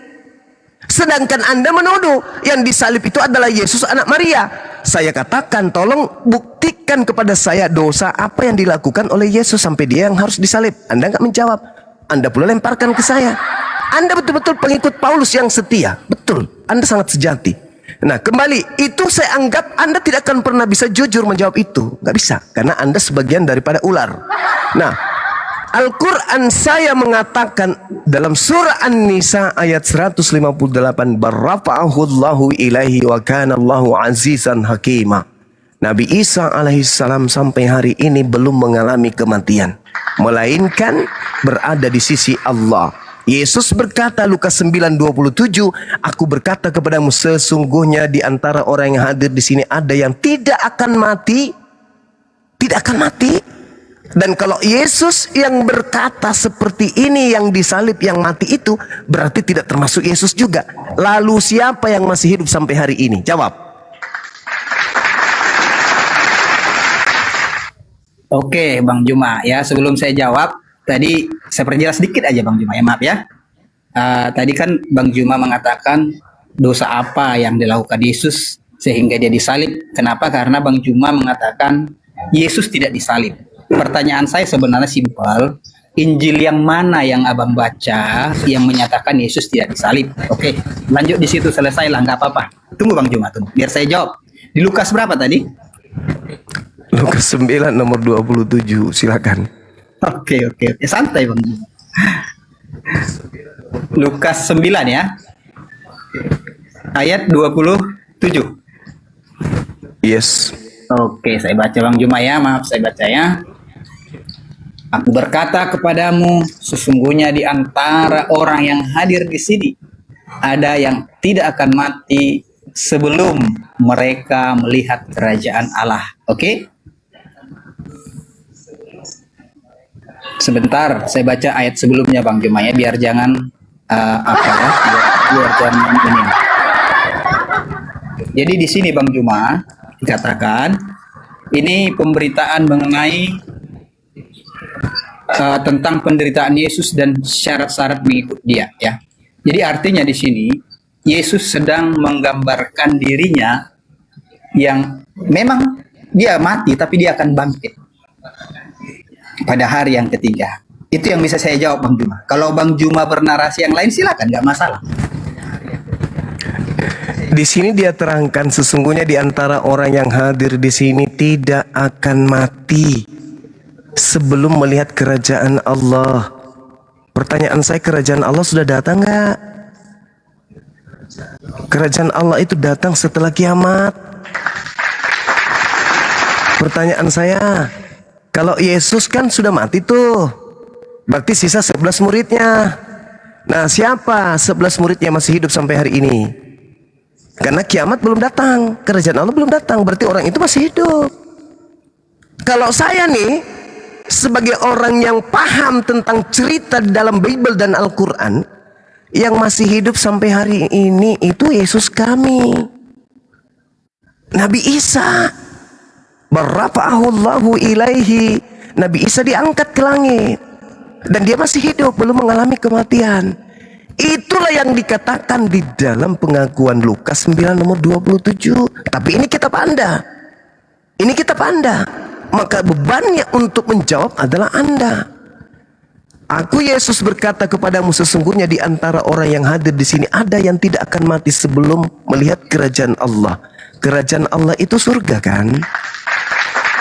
Sedangkan Anda menuduh yang disalib itu adalah Yesus anak Maria. Saya katakan tolong buktikan kepada saya dosa apa yang dilakukan oleh Yesus sampai dia yang harus disalib. Anda nggak menjawab. Anda pula lemparkan ke saya. Anda betul-betul pengikut Paulus yang setia. Betul, Anda sangat sejati. Nah kembali, itu saya anggap Anda tidak akan pernah bisa jujur menjawab itu. Nggak bisa, karena Anda sebagian daripada ular. Nah, Al-Quran saya mengatakan dalam surah An-Nisa ayat 158, barrafa'ahullahu ilaihi wa kanallahu azizan hakima. Nabi Isa alaihissalam sampai hari ini belum mengalami kematian, melainkan berada di sisi Allah. Yesus berkata Lukas 9:27, aku berkata kepadamu sesungguhnya di antara orang yang hadir di sini ada yang tidak akan mati, tidak akan mati. Dan kalau Yesus yang berkata seperti ini, yang disalib, yang mati itu, berarti tidak termasuk Yesus juga. Lalu siapa yang masih hidup sampai hari ini? Jawab. Oke, Bang Juma ya. Sebelum saya jawab, tadi saya perjelas sedikit aja Bang Juma ya, maaf ya. Tadi kan Bang Juma mengatakan dosa apa yang dilakukan Yesus sehingga dia disalib. Kenapa? Karena Bang Juma mengatakan Yesus tidak disalib. Pertanyaan saya sebenarnya simpel. Injil yang mana yang abang baca yang menyatakan Yesus tidak disalib? Oke, lanjut di situ, selesai lah, nggak apa-apa. Tunggu Bang Juma, tunggu, biar saya jawab. Di Lukas berapa tadi? Lukas 9 nomor 27, silakan. Oke, santai Bang Juma. Lukas 9 ya. Ayat 27. Yes. Oke, saya baca Bang Juma ya, maaf saya baca ya. Aku berkata kepadamu, sesungguhnya di antara orang yang hadir di sini ada yang tidak akan mati sebelum mereka melihat kerajaan Allah. Oke? Sebentar, saya baca ayat sebelumnya Bang Juma ya, biar jangan biar jangan ini. Jadi di sini Bang Juma dikatakan ini pemberitaan mengenai tentang penderitaan Yesus dan syarat-syarat mengikut Dia ya. Jadi artinya di sini Yesus sedang menggambarkan dirinya yang memang dia mati tapi dia akan bangkit pada hari yang ketiga. Itu yang bisa saya jawab Bang Juma. Kalau Bang Juma bernarasi yang lain silakan, nggak masalah. Di sini dia terangkan sesungguhnya di antara orang yang hadir di sini tidak akan mati sebelum melihat kerajaan Allah. Pertanyaan saya, kerajaan Allah sudah datang nggak? Kerajaan Allah itu datang setelah kiamat. Pertanyaan saya, kalau Yesus kan sudah mati tuh, berarti sisa 11 muridnya. Nah siapa 11 muridnya masih hidup sampai hari ini? Karena kiamat belum datang, kerajaan Allah belum datang, berarti orang itu masih hidup. Kalau saya nih, sebagai orang yang paham tentang cerita di dalam Bible dan Al-Quran, yang masih hidup sampai hari ini itu Yesus kami, Nabi Isa. Barrafa'ahullahu ilaihi. Nabi Isa diangkat ke langit, dan dia masih hidup, belum mengalami kematian. Itulah yang dikatakan di dalam pengakuan Lukas 9 nomor 27. Tapi ini kitab Anda. Ini kitab Anda. Maka bebannya untuk menjawab adalah Anda. Aku Yesus berkata kepadamu, sesungguhnya di antara orang yang hadir di sini ada yang tidak akan mati sebelum melihat kerajaan Allah. Kerajaan Allah itu surga kan?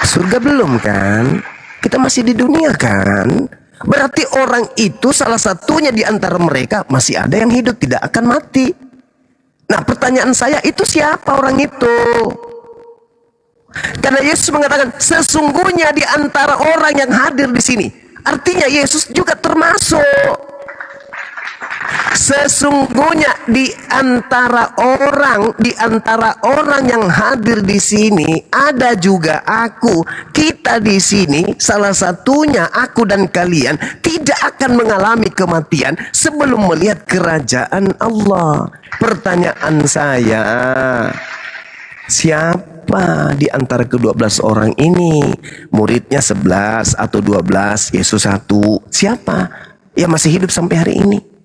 Surga belum kan? Kita masih di dunia kan? Berarti orang itu salah satunya di antara mereka masih ada yang hidup, tidak akan mati. Nah, pertanyaan saya, itu siapa orang itu? Karena Yesus mengatakan sesungguhnya di antara orang yang hadir di sini. Artinya Yesus juga termasuk. Sesungguhnya di antara orang yang hadir di sini ada juga aku. Kita di sini, salah satunya aku dan kalian tidak akan mengalami kematian sebelum melihat kerajaan Allah. Pertanyaan saya, siapa di antara ke-12 orang ini? Muridnya 11 atau 12, Yesus 1. Siapa yang masih hidup sampai hari ini?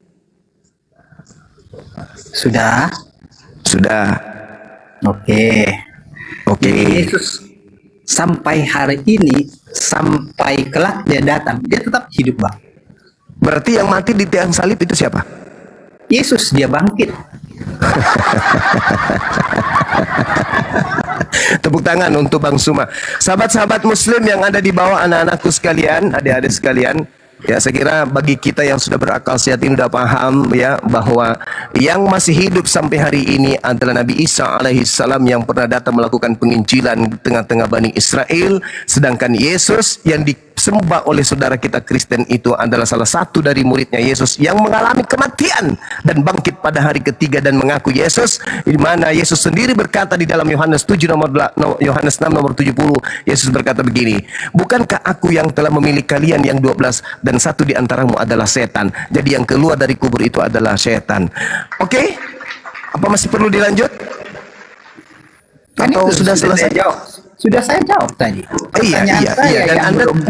Sudah. Oke. Jadi Yesus sampai hari ini, sampai kelak dia datang, dia tetap hidup, Bang. Berarti yang mati di tiang salib itu siapa? Yesus, dia bangkit. Tepuk tangan untuk Bang Suma. Sahabat-sahabat muslim yang ada di bawah, anak-anakku sekalian, adik-adik sekalian, ya, saya kira bagi kita yang sudah berakal sehat ini sudah paham ya bahwa yang masih hidup sampai hari ini adalah Nabi Isa alaihissalam yang pernah datang melakukan penginjilan di tengah-tengah Bani Israel, sedangkan Yesus yang disembah oleh saudara kita Kristen itu adalah salah satu dari muridnya Yesus yang mengalami kematian dan bangkit pada hari ketiga dan mengaku Yesus, di mana Yesus sendiri berkata di dalam Yohanes 6 nomor 70, Yesus berkata begini, bukankah aku yang telah memilih kalian yang 12 dan satu di antaramu adalah setan. Jadi yang keluar dari kubur itu adalah setan. Oke? Apa masih perlu dilanjut? Atau sudah selesai? Sudah saya jawab tadi. Iya.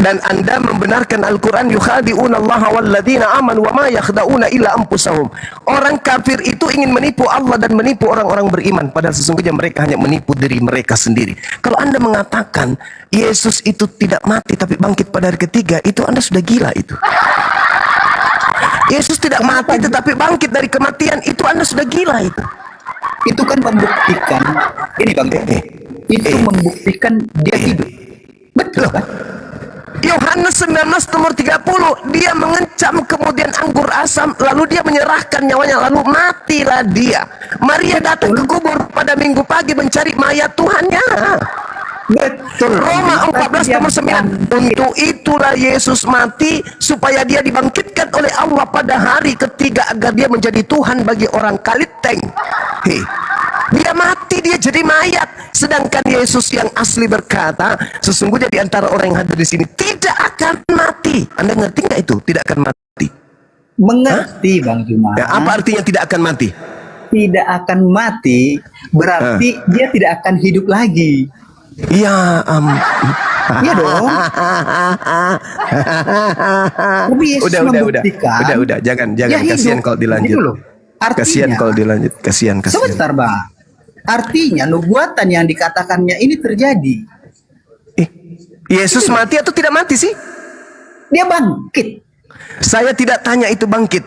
Dan anda membenarkan Al-Quran, yukhadi'una Allah walladzina amanu wa ma yakhda'una illa anfusahum. Orang kafir itu ingin menipu Allah dan menipu orang-orang beriman, padahal sesungguhnya mereka hanya menipu diri mereka sendiri. Kalau anda mengatakan Yesus itu tidak mati tapi bangkit pada hari ketiga, itu anda sudah gila itu. Yesus tidak mati tetapi bangkit dari kematian, itu anda sudah gila itu. Itu kan membuktikan, ini Bang, itu membuktikan dia hidup. Betul kan? Yohanes 19 nomor 30, dia mengencam kemudian anggur asam, lalu dia menyerahkan nyawanya, lalu matilah dia. Maria datang ke kubur pada minggu pagi mencari mayat Tuhannya. Betul. Roma 14 nomor 9, untuk itulah Yesus mati supaya dia dibangkitkan oleh Allah pada hari ketiga agar dia menjadi Tuhan bagi orang Kaliteng. Dia mati, dia jadi mayat. Sedangkan Yesus yang asli berkata, sesungguhnya di antara orang yang hadir di sini tidak akan mati. Anda ngerti nggak itu? Tidak akan mati. Mengerti, Bang Juma. Ya, apa artinya tidak akan mati? Tidak akan mati berarti dia tidak akan hidup lagi. Ya, Iya dong. Tapi Yesus membuktikan. Udah, jangan dia kasihan hidup. kalau dilanjut. Gitu loh. Kasihan kalau dilanjut, kasihan. Sebentar, Bang. Artinya nubuatan yang dikatakannya ini terjadi. Yesus mati atau tidak mati sih? Dia bangkit. Saya tidak tanya itu bangkit.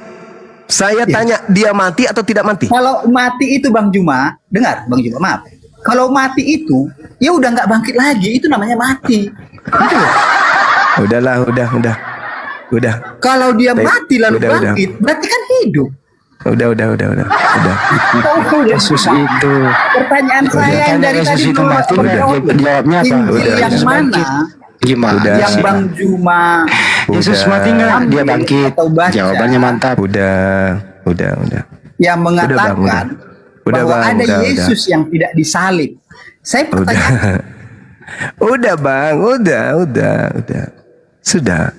Saya tanya dia mati atau tidak mati. Kalau mati itu, Bang Juma, dengar Bang Juma, maaf. Kalau mati itu, ya udah nggak bangkit lagi, itu namanya mati. Gitu loh. Udahlah, udah. Kalau dia mati lalu bangkit, berarti kan hidup. Udah. Yesus itu. Pertanyaan saya yang dari Yesus tadi itu mati, jawabnya apa? Injil yang mana? Gimana? Yang Bang Juma. Yesus mati nggak? Dia bangkit. Atau baca. Jawabannya mantap. Udah. Yang mengatakan Udah, bahwa Bang, ada udah. Yesus yang tidak disalib. Saya pertanyaan, Udah Bang, udah. Sudah.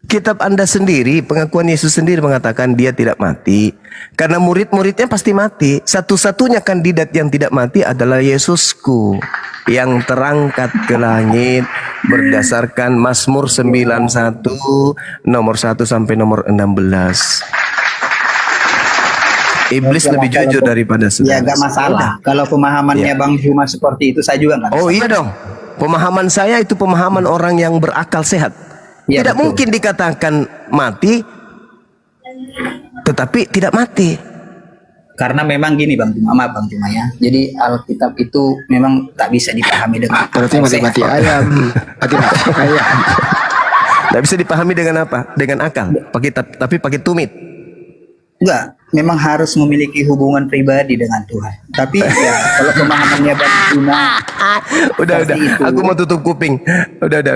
Kitab Anda sendiri, pengakuan Yesus sendiri mengatakan dia tidak mati. Karena murid-muridnya pasti mati. Satu-satunya kandidat yang tidak mati adalah Yesusku, yang terangkat ke langit berdasarkan Mazmur 91 nomor 1 sampai nomor 16. Iblis lebih jujur daripada ya saudara. gak masalah. Kalau pemahamannya Bang Juma seperti itu, saya juga nggak Oh masalah. iya dong. Pemahaman saya itu pemahaman orang yang berakal sehat. Iya, Tidak betul. mungkin dikatakan mati tetapi tidak mati. Karena memang gini Bang Juma, maaf Bang Juma ya. Jadi Alkitab itu memang tak bisa dipahami dengan Berarti akal mati sehat. ayam. Mati ayam. Tidak bisa dipahami dengan apa? Dengan akal. Tapi pakai tumit. Enggak, memang harus memiliki hubungan pribadi dengan Tuhan. Tapi ya kalau pemahamannya Bang Juma Udah. itu. Aku mau tutup kuping. Udah.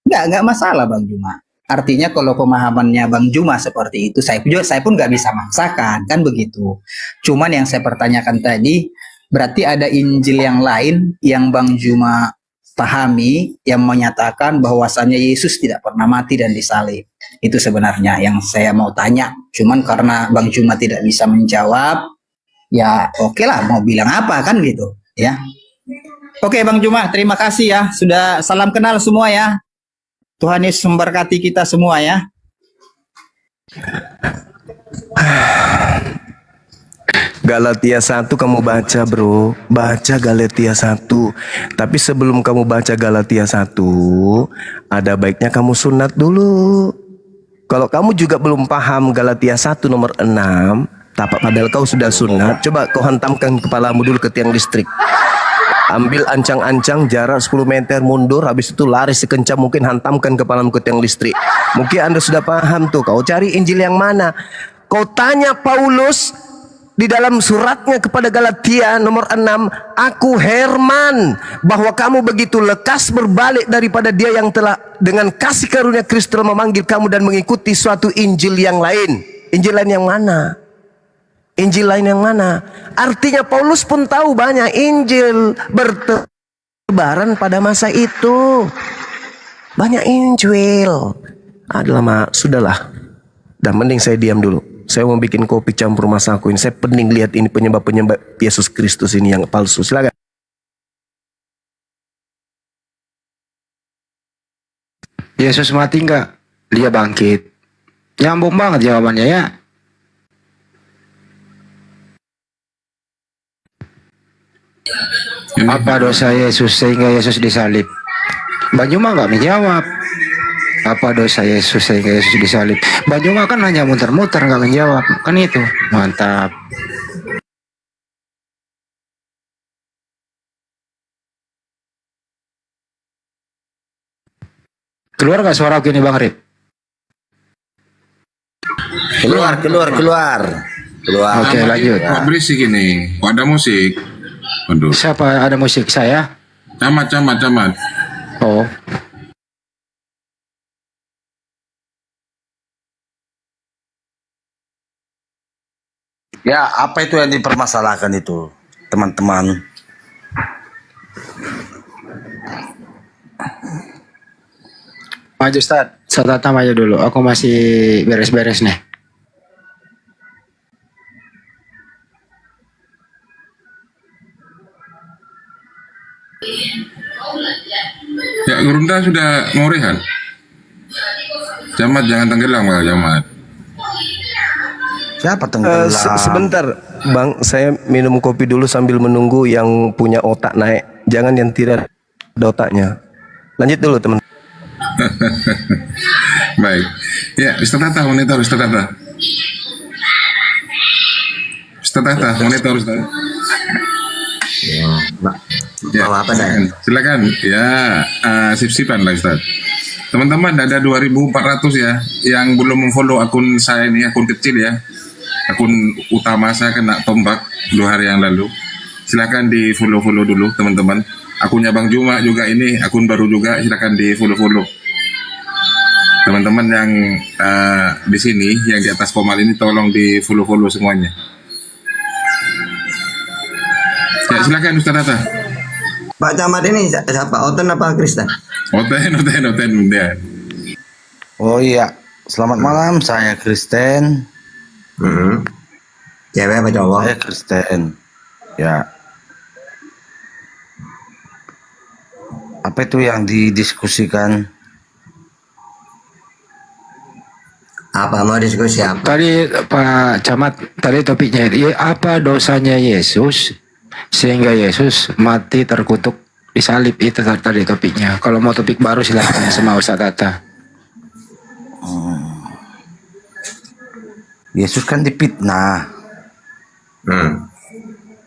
Enggak masalah Bang Juma. Artinya kalau pemahamannya Bang Juma seperti itu, saya pun nggak bisa maksakan, kan begitu. Cuman yang saya pertanyakan tadi, berarti ada Injil yang lain yang Bang Juma pahami yang menyatakan bahwasannya Yesus tidak pernah mati dan disalib. Itu sebenarnya yang saya mau tanya. Cuman karena Bang Juma tidak bisa menjawab, ya oke lah, mau bilang apa kan gitu, ya. Oke Bang Juma, terima kasih ya. Sudah salam kenal semua ya. Tuhan Yesus memberkati kita semua ya. Galatia 1 kamu baca bro. Baca Galatia 1. Tapi sebelum kamu baca Galatia 1, ada baiknya kamu sunat dulu. Kalau kamu juga belum paham Galatia 1 nomor 6, padahal kau sudah sunat, coba kau hantamkan kepalamu dulu ke tiang listrik. Ambil ancang-ancang jarak 10 meter mundur, habis itu lari sekencang mungkin, hantamkan kepalamu ke tiang listrik. Mungkin Anda sudah paham tuh. Kau cari Injil yang mana? Kau tanya Paulus di dalam suratnya kepada Galatia nomor 6, aku Herman, bahwa kamu begitu lekas berbalik daripada dia yang telah dengan kasih karunia Kristus telah memanggil kamu dan mengikuti suatu Injil yang lain. Injil lain yang mana? Injil lain yang mana? Artinya Paulus pun tahu banyak Injil bertebaran pada masa itu. Banyak Injil. Sudahlah. Dan mending saya diam dulu. Saya mau bikin kopi campur masaku ini. Saya pening lihat ini penyembah-penyembah Yesus Kristus ini yang palsu. Silakan. Yesus mati enggak? Dia bangkit. Nyambung banget jawabannya ya. Apa dosa Yesus sehingga Yesus disalib? Bang Juma nggak menjawab. Apa dosa Yesus sehingga Yesus disalib? Bang Juma kan hanya muter-muter nggak menjawab. Kan itu. Mantap. Keluar nggak suara aku ini Bang Rip? Keluar. Oke, lanjut. Kok berisik ini? Kok ada musik? Waduh. Siapa ada musik saya? Camat. Oh, Ya, apa itu yang dipermasalahkan itu, teman-teman? maju Ustaz. Saya maju dulu. Aku masih beres-beres nih. Ya, Gerunda sudah mau rehat. Camat jangan tenggelam Pak Camat. Siapa tenggelam? Sebentar, Bang. Saya minum kopi dulu sambil menunggu yang punya otak naik. Jangan yang tidak ada otaknya. Lanjut dulu, teman. Baik. Ya, Ustaz Tata, monitor Ustaz Tata. Ustaz Tata, monitor Ustaz. Ya, silakan. Ya, sip-sipan lah Ustaz. Teman-teman, ada 2.400 ya yang belum memfollow akun saya ini, akun kecil ya. Akun utama saya kena tombak 2 hari yang lalu. Silakan di follow dulu teman-teman. Akunnya Bang Juma juga ini akun baru juga, silakan di follow. Teman-teman yang di sini, yang di atas komal ini tolong di follow semuanya. silakan Ustaz Atta. Pak Camat ini siapa? Oten apa Kristen? Oten dia. Oh iya, selamat malam. Saya Kristen. Cewek apa cowok? Saya Kristen. Ya. Apa itu yang didiskusikan? Apa mau diskusi apa? Tadi Pak Camat, tadi topiknya apa dosanya Yesus sehingga Yesus mati terkutuk di salib, itu tadi topiknya. Kalau mau topik baru silahkan sama Ustaz Atta. Yesus kan dipitnah.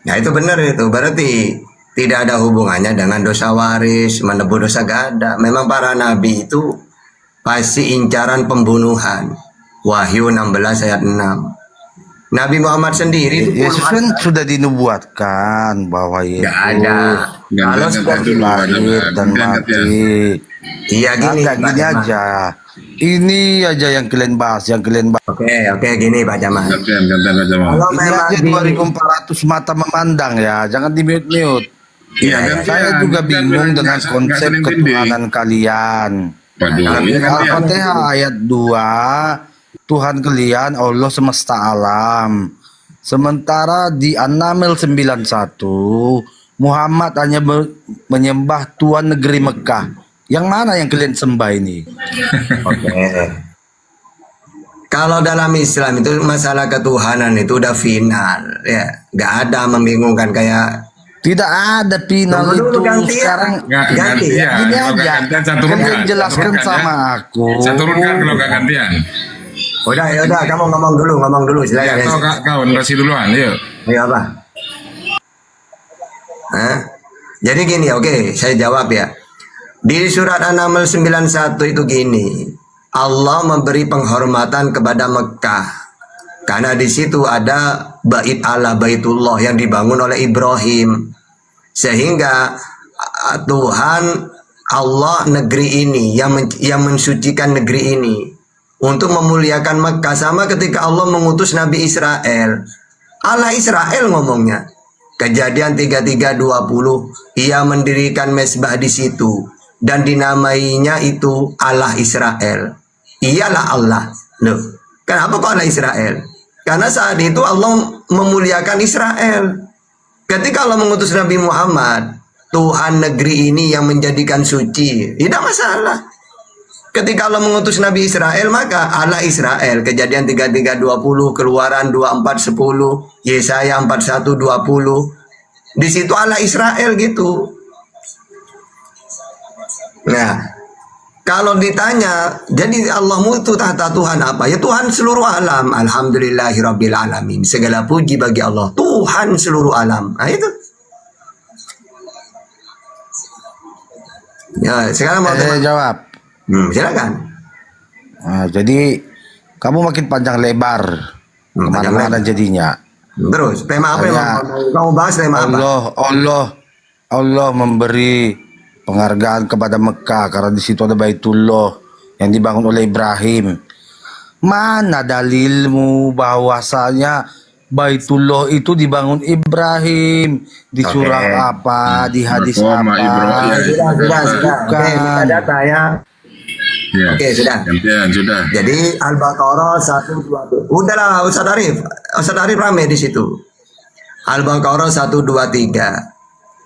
Nah itu benar itu. Berarti tidak ada hubungannya dengan dosa waris, menebus dosa gak ada. Memang para nabi itu pasti incaran pembunuhan. Wahyu 16 ayat 6. Nabi Muhammad sendiri itu Yesus kan sudah dinubuatkan bahwa Yesus gak ada. Kalau sudah lahir dan mati. Iya gini. Gini aja. Ini aja yang kalian bahas, Oke, gini Pak Camat. Gantian aja mau. Kalau Ini memang aja 2400 mata memandang ya, jangan di mute. Iya, Saya juga bingung dengan konsep ketuhanan kalian. Waduh, ini kan Al-Fatihah ayat 2, Tuhan kalian Allah semesta alam. Sementara di An-Naml 91, Muhammad hanya menyembah Tuhan negeri Mekah. Yang mana yang kalian sembah ini? Oke. Kalau dalam Islam itu masalah ketuhanan itu udah final ya, nggak ada membingungkan kayak Tidak ada final Tunggu dulu, itu gantian. sekarang. Ganti ya. Gini Kalau aja, gantian, saya kan turunkan. yang jelaskan Turunkan, sama ya. aku. Saya turunkan kalau gak gantian. ya udah kamu ngomong dulu Ya, silakan. kawan kasih duluan, yuk. Iya apa? Hah? Jadi gini, oke, saya jawab ya. Di surat An-Naml 91 itu gini, Allah memberi penghormatan kepada Mekah karena di situ ada bait Allah, Baitullah yang dibangun oleh Ibrahim, sehingga Tuhan Allah negeri ini yang mensucikan negeri ini untuk memuliakan Mekah. Sama ketika Allah mengutus Nabi Israel, Allah Israel ngomongnya. Kejadian 33:20, ia mendirikan mesbah di situ dan dinamainya itu Allah Israel. Ialah Allah. Loh, kenapa kok Allah Israel? Karena saat itu Allah memuliakan Israel. Ketika Allah mengutus Nabi Muhammad, Tuhan negeri ini yang menjadikan suci, tidak masalah. Ketika Allah mengutus Nabi Israel, maka Allah Israel. Kejadian 33:20, Keluaran 24:10, Yesaya 41:20. Di situ Allah Israel gitu. Nah, kalau ditanya, jadi Allahmu itu tahta Tuhan apa? Ya Tuhan seluruh alam. Alhamdulillahirabbil alamin. Segala puji bagi Allah, Tuhan seluruh alam. Nah itu. Ya, sekarang mau Saya jawab. silakan. Nah, jadi kamu makin panjang lebar kemana-mana jadinya. Terus, tema apa yang Hanya kamu bahas? Tema apa? Allah memberi penghargaan kepada Mekah karena di situ ada Baitullah yang dibangun oleh Ibrahim. Mana dalilmu bahwasanya Baitullah itu dibangun Ibrahim di surah apa, di hadis Koma apa? Ibrahim. Sudah. Bukan. Oke, kita data ya. Ya. Oke, sudah. Gantian, sudah. Jadi Al-Baqarah 123. Udahlah Ustaz Arif rame di situ. Al-Baqarah 123.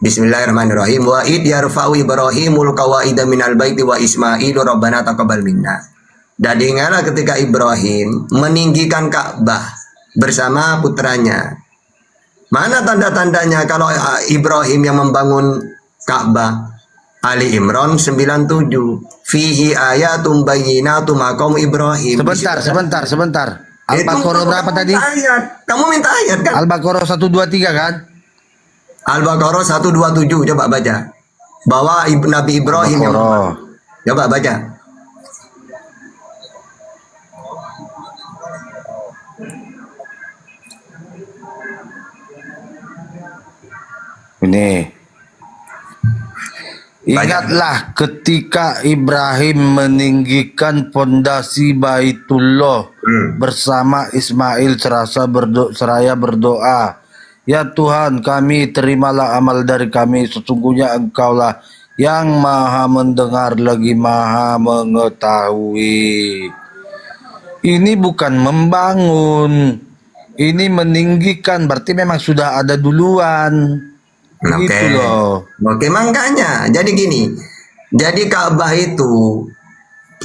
Bismillahirrahmanirrahim. Wa id yarfa'u Ibrahimul qawaida minal baiti wa Ismailu rabbana taqabbal minna. Dan ingatlah ketika Ibrahim meninggikan Ka'bah bersama putranya. Mana tanda-tandanya kalau Ibrahim yang membangun Ka'bah? Ali Imran 97. Fihi ayatum bayyinatum maqam Ibrahim. Sebentar. Al-Baqarah berapa tadi? Ayat. Kamu minta ayat kan? Al-Baqarah 123 kan? Al-Baqarah 127, coba baca. Bahwa Nabi Ibrahim yang Al-Baqarah. coba baca. Ini. Ingatlah ketika Ibrahim meninggikan pondasi Baitullah bersama Ismail seraya berdoa. Ya Tuhan kami, terimalah amal dari kami. Sesungguhnya Engkaulah yang maha mendengar lagi maha mengetahui. Ini bukan membangun, ini meninggikan. Berarti memang sudah ada duluan. Oke. Gitu loh. Oke, makanya. Jadi gini. Jadi Ka'bah itu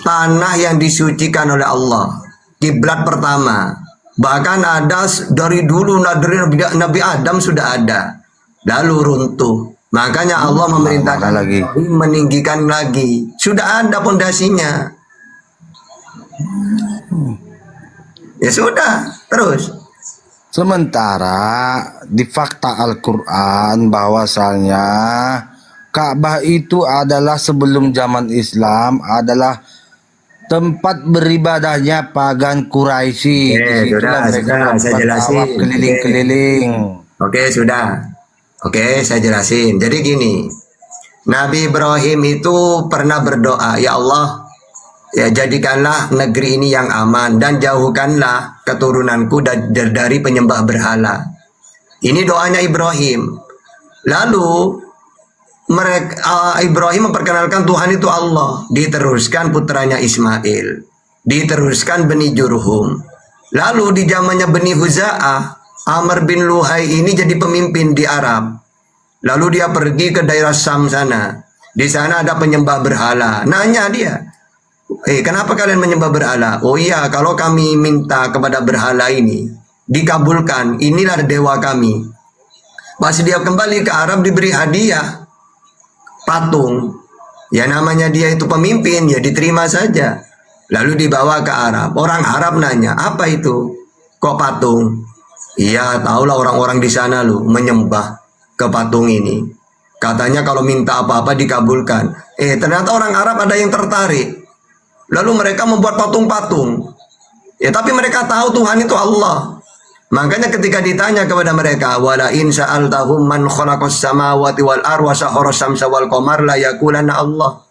tanah yang disucikan oleh Allah. Kiblat pertama. Bahkan ada dari dulu dari Nabi Adam sudah ada. Lalu runtuh. Makanya Allah memerintahkan lagi. meninggikan lagi. Sudah ada pondasinya. Ya sudah, terus. Sementara di fakta Al-Quran bahwasanya Ka'bah itu adalah sebelum zaman Islam adalah tempat beribadahnya pagan Quraisy. Disitulah mereka sudah, saya melakukan jelasin. tawaf keliling-keliling. Oke, sudah. Oke, saya jelasin. Jadi gini, Nabi Ibrahim itu pernah berdoa, ya Allah, ya jadikanlah negeri ini yang aman dan jauhkanlah keturunanku dari penyembah berhala. Ini doanya Ibrahim. Lalu Ibrahim memperkenalkan Tuhan itu Allah. Diteruskan putranya Ismail. Diteruskan Bani Jurhum. Lalu di zamannya Bani Huza'ah, Amr bin Luhai ini jadi pemimpin di Arab. Lalu dia pergi ke daerah Syam sana. Di sana ada penyembah berhala. Nanya dia, kenapa kalian menyembah berhala? Oh iya, kalau kami minta kepada berhala ini dikabulkan, inilah dewa kami. Pas dia kembali ke Arab diberi hadiah patung. Ya namanya dia itu pemimpin, ya diterima saja. Lalu dibawa ke Arab. Orang Arab nanya, apa itu? Kok patung? Iya, tahulah orang-orang di sana lu menyembah ke patung ini. Katanya kalau minta apa-apa dikabulkan. Ternyata orang Arab ada yang tertarik. Lalu mereka membuat patung-patung. Ya tapi mereka tahu Tuhan itu Allah. Makanya ketika ditanya kepada mereka, wala in sa'altahum man khalaqas samawati wal ardi wa sahara syamsa wal qamar la yaqulanna Allah.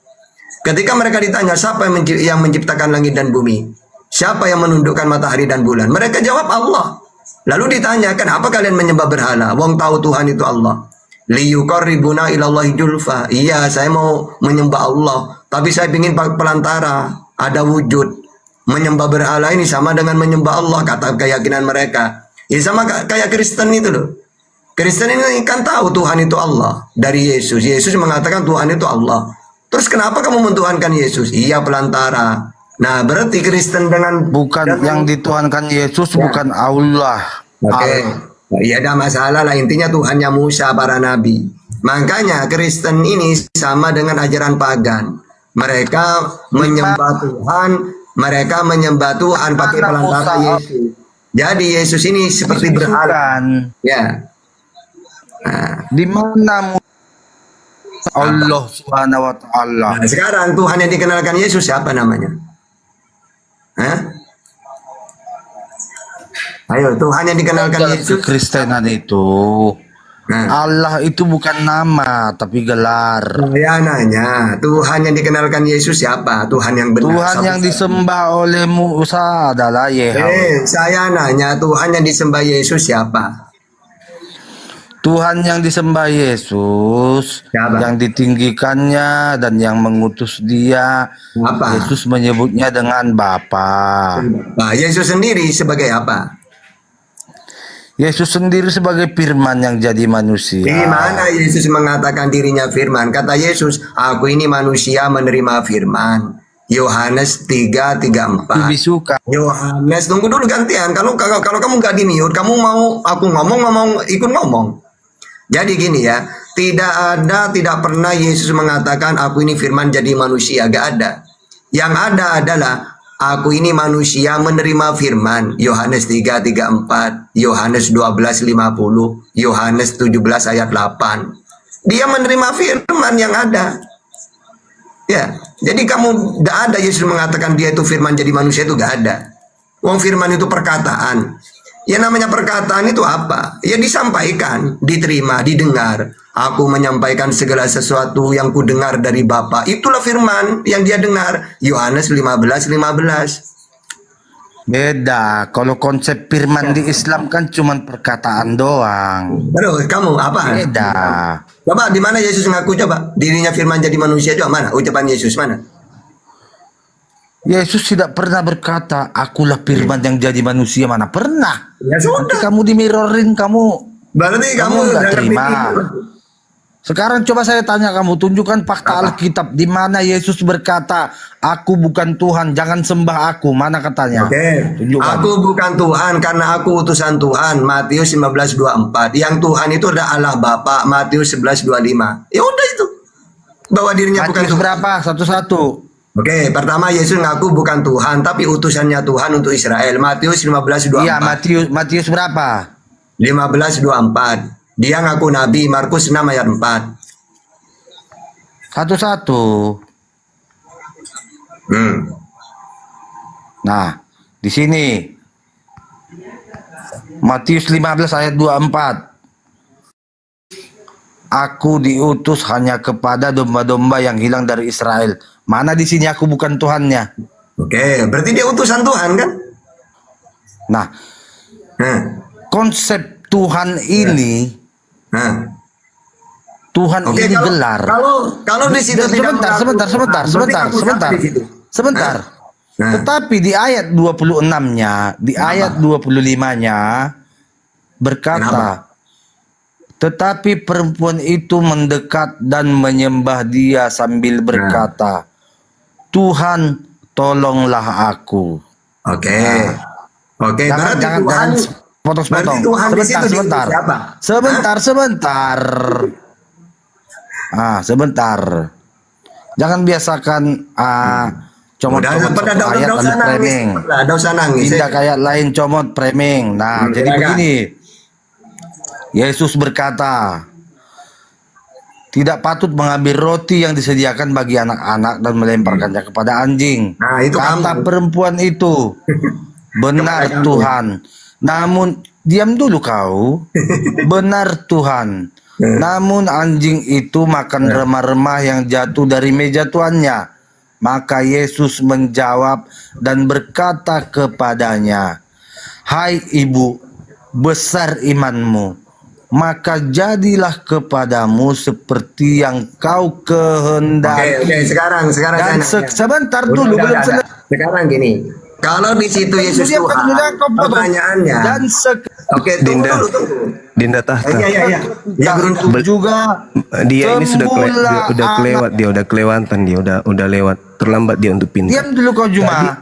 Ketika mereka ditanya siapa yang menciptakan langit dan bumi, siapa yang menundukkan matahari dan bulan, mereka jawab Allah. Lalu ditanya, kenapa kalian menyembah berhala? Wong tahu Tuhan itu Allah. Liyuqarribuna ilallahi julfa. Iya, saya mau menyembah Allah, tapi saya ingin pelantara, ada wujud. Menyembah berhala ini sama dengan menyembah Allah, kata keyakinan mereka. Ya sama kayak Kristen itu loh. Kristen ini kan tahu Tuhan itu Allah dari Yesus. Yesus mengatakan Tuhan itu Allah. Terus kenapa kamu mentuhankan Yesus? Iya, pelantara. Nah, berarti Kristen Bukan yang dituhankan Yesus, Ya. bukan Allah. Oke. Ya ada masalah lah, intinya Tuhannya Musa, para nabi. Makanya Kristen ini sama dengan ajaran pagan. Mereka menyembah Tuhan, mereka menyembah Tuhan pakai Mana pelantara Musa? Yesus. Jadi Yesus ini seperti berhala. Bukan. Ya. Nah, Di mana Allah Subhanahu wa taala? nah, sekarang Tuhan yang dikenalkan Yesus siapa namanya? Hah? Ayo, Tuhan yang dikenalkan Yesus. Kekristenan itu Nah, Allah itu bukan nama tapi gelar. saya nanya, Tuhan yang dikenalkan Yesus siapa? Tuhan yang benar. Tuhan yang disembah oleh Musa adalah Yahweh. Saya nanya, Tuhan yang disembah Yesus siapa? Tuhan yang disembah Yesus, Siapa? yang ditinggikannya dan yang mengutus dia. Apa? Yesus menyebutnya dengan Bapa. Nah, Yesus sendiri sebagai apa? Yesus sendiri sebagai firman yang jadi manusia. Di mana Yesus mengatakan dirinya firman? Kata Yesus, aku ini manusia menerima firman. Yohanes 3:34. Lebih suka. Yohanes, tunggu dulu gantian. Kalau kamu nggak di-mute, kamu mau aku ngomong ikut ngomong. Jadi gini ya, tidak pernah Yesus mengatakan aku ini firman jadi manusia, gak ada. Yang ada adalah aku ini manusia menerima firman. Yohanes 3:34, Yohanes 12:50, Yohanes 17 ayat 8. Dia menerima firman yang ada. Ya, jadi kamu gak ada Yesus mengatakan dia itu firman jadi manusia, itu gak ada. Wong firman itu perkataan. Ya namanya perkataan itu apa? Ya disampaikan, diterima, didengar. Aku menyampaikan segala sesuatu yang ku dengar dari Bapa. Itulah firman yang dia dengar. Yohanes 15:15. Beda. Kalau konsep firman di Islam kan cuma perkataan doang. Aduh, kamu apa? Beda. Coba di mana Yesus ngaku coba? Dirinya firman jadi manusia coba mana? Ucapan Yesus mana? Yesus tidak pernah berkata, akulah firman yang jadi manusia. Mana pernah. Ya Nanti sudah. kamu di mirrorin, kamu Berarti kamu nggak udah terima. ngerti. Sekarang coba saya tanya kamu, tunjukkan fakta Alkitab di mana Yesus berkata, aku bukan Tuhan, jangan sembah aku. Mana katanya? Oke. Tunjukkan. Aku bukan Tuhan karena aku utusan Tuhan. Matius 15:24. Yang Tuhan itu adalah Allah Bapa. Matius 11:25. Ya udah itu. Bahwa dirinya bukan Matius Tuhan. berapa? Satu-satu. Oke, pertama Yesus ngaku bukan Tuhan tapi utusannya Tuhan untuk Israel. Matius 15:24. Iya, Matius berapa? 15:24. Dia ngaku nabi. Markus 6 ayat 4. Satu-satu. Nah, di sini Matius 15 ayat 24. Aku diutus hanya kepada domba-domba yang hilang dari Israel. Mana di sini aku bukan Tuhannya? Oke, berarti dia utusan Tuhan kan? Nah, Nah, konsep Tuhan ini, nah. Tuhan Oke, ini kalau, gelar. kalau di situ tidak Sebentar. Nah. Tetapi di ayat 26-nya, di ayat 25-nya berkata, tetapi perempuan itu mendekat dan menyembah dia sambil berkata, Tuhan, tolonglah aku. Oke. Oke, Jangan, berarti Tuhan, potong-potong. berarti Tuhan di situ Sebentar. siapa? Sebentar. Jangan biasakan comot-comot satu ayat lalu framing. Ada usah nangis. Tidak kayak lain comot framing. Nah, jadi silakan. begini. Yesus berkata, tidak patut mengambil roti yang disediakan bagi anak-anak dan melemparkannya kepada anjing. Nah, itu Kata kamu. perempuan itu, benar Tuhan. Namun, diam dulu kau. Benar Tuhan. Namun anjing itu makan remah-remah yang jatuh dari meja tuannya. Maka Yesus menjawab dan berkata kepadanya, hai ibu, besar imanmu. Maka jadilah kepadamu seperti yang kau kehendaki. Oke, sekarang Dan saya nanya. sebentar dulu, belum selesai. Sekarang gini, kalau di situ Yesus Dia Tuhan, pertanyaannya. Dan Oke, tunggu Dinda. dulu, tunggu. Dinda Tahta. Iya. Ya, beruntung. juga Dia ini sudah Sembuhlah udah kelewat, dia udah kelewatan, dia udah lewat, terlambat dia untuk pintar. diam dulu kau Juma.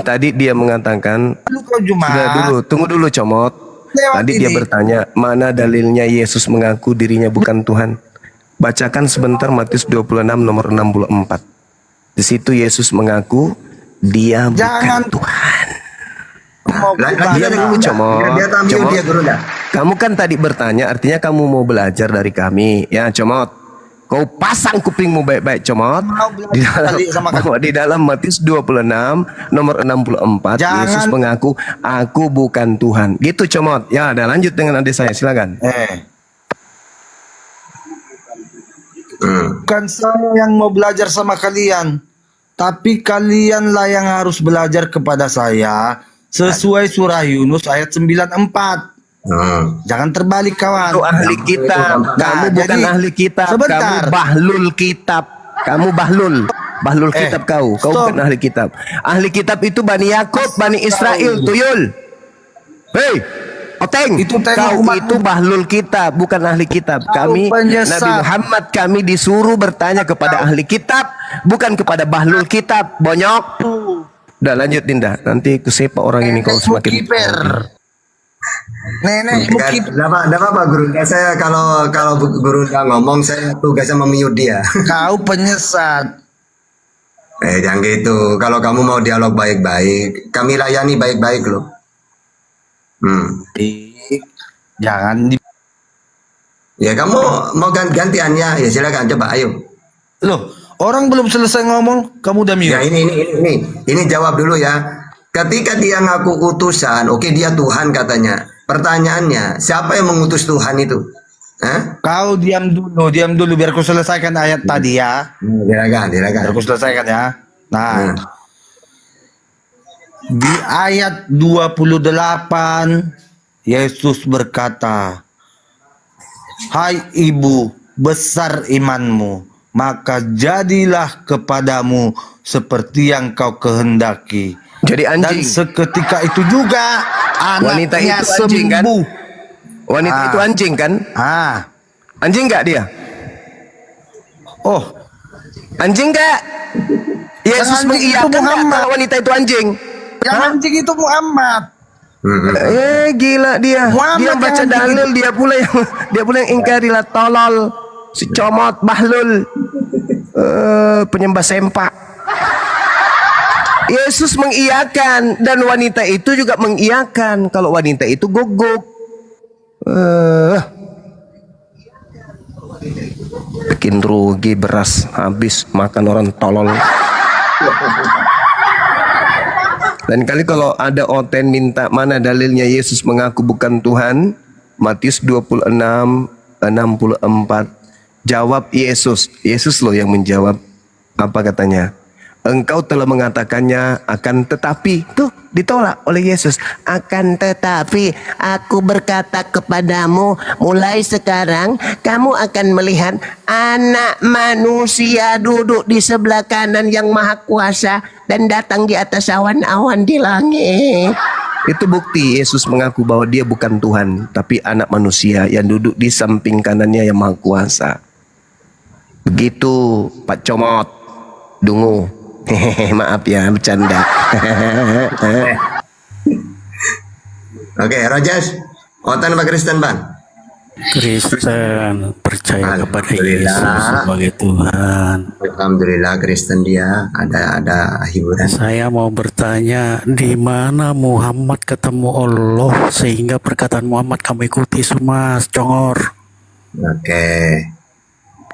Tadi dia mengatakan, Dulu kau Juma. sudah dulu, tunggu dulu comot. Lewat Tadi dia ini. bertanya, mana dalilnya Yesus mengaku dirinya bukan Tuhan? Bacakan sebentar Matius 26 nomor 64. Di situ Yesus mengaku dia Jangan. bukan Tuhan. Dia dulu, Comot. Dia tampil Comot. dia gerunda. Kamu kan tadi bertanya, artinya kamu mau belajar dari kami, ya Comot. Kau pasang kupingmu baik-baik, Comot. Mau belajar Di dalam, kali sama kamu. di dalam Matius 26 nomor 64, Jangan. Yesus mengaku, aku bukan Tuhan. Gitu, Comot. Ya, ada lanjut dengan adik saya, silakan. Bukan saya yang mau belajar sama kalian, tapi kalianlah yang harus belajar kepada saya sesuai surah Yunus ayat 94. Jangan terbalik kawan. Itu ahli kitab. Nah, Kamu bukan jadi, ahli kitab. sebentar. Kamu bahlul kitab. Kamu bahlul. Bahlul kitab kau. Kau stop. bukan ahli kitab. Ahli kitab itu Bani Yakub, Bani Israel, tuyul. Hei, Oteng. Itu tengok Kau umat- itu bahlul kitab, bukan ahli kitab. Kau Kami penyesat. Nabi Muhammad kami disuruh bertanya kepada ahli kitab, bukan kepada bahlul kitab. Bonyok. Udah lanjut Dinda. Nanti kusepak orang ini kalau semakin. Kiper. Nenek Enggak apa-apa guru. Saya kalau guru udah ngomong saya tugasnya memiut dia. kau penyesat. Jangan gitu. Kalau kamu mau dialog baik-baik, kami layani baik-baik loh. Jangan di... Ya kamu mau gantiannya ya silakan coba ayo. Loh, orang belum selesai ngomong, kamu udah mute. Ya ini jawab dulu ya. Ketika dia ngaku utusan, oke dia Tuhan katanya. Pertanyaannya, siapa yang mengutus Tuhan itu? Hah? Kau diam dulu biar ku selesaikan ayat tadi ya. Silakan. Biar ku selesaikan ya. Nah, Di ayat 28 Yesus berkata, "Hai ibu, besar imanmu, maka jadilah kepadamu seperti yang kau kehendaki." Jadi Dan anjing. seketika itu juga Wanita anaknya itu anjing, kan? sembuh. Wanita itu anjing kan? Ah, Anjing nggak dia? oh, Anjing nggak? Yesus Yang anjing itu mengiyakan nggak Muhammad. kalau wanita itu anjing? yang anjing itu Muhammad. Gila dia. Muhammad Dia yang baca anjing dalil, dia pula yang ingkari lah, tolol, si comot, bahlul, penyembah sempak. Yesus mengiyakan dan wanita itu juga mengiyakan kalau wanita itu gogok. Bikin rugi beras habis makan orang tolol. Dan kali kalau ada oten minta mana dalilnya Yesus mengaku bukan Tuhan, Matius 26:64. Jawab Yesus. Yesus loh yang menjawab. Apa katanya? Engkau telah mengatakannya, akan tetapi. Tuh ditolak oleh Yesus. Akan tetapi aku berkata kepadamu, mulai sekarang kamu akan melihat anak manusia duduk di sebelah kanan yang maha kuasa dan datang di atas awan-awan di langit. Itu bukti Yesus mengaku bahwa dia bukan Tuhan, tapi anak manusia yang duduk di samping kanannya yang maha kuasa. Begitu Pak Comot. Dungu. Hehehe, maaf ya, bercanda. Oke, Rojas. Otan apa Kristen, Bang? Kristen, percaya kepada Alhamdulillah. Yesus sebagai Tuhan. Alhamdulillah Kristen dia ada hiburan. Saya mau bertanya, di mana Muhammad ketemu Allah sehingga perkataan Muhammad kamu ikuti semua, Congor? Oke.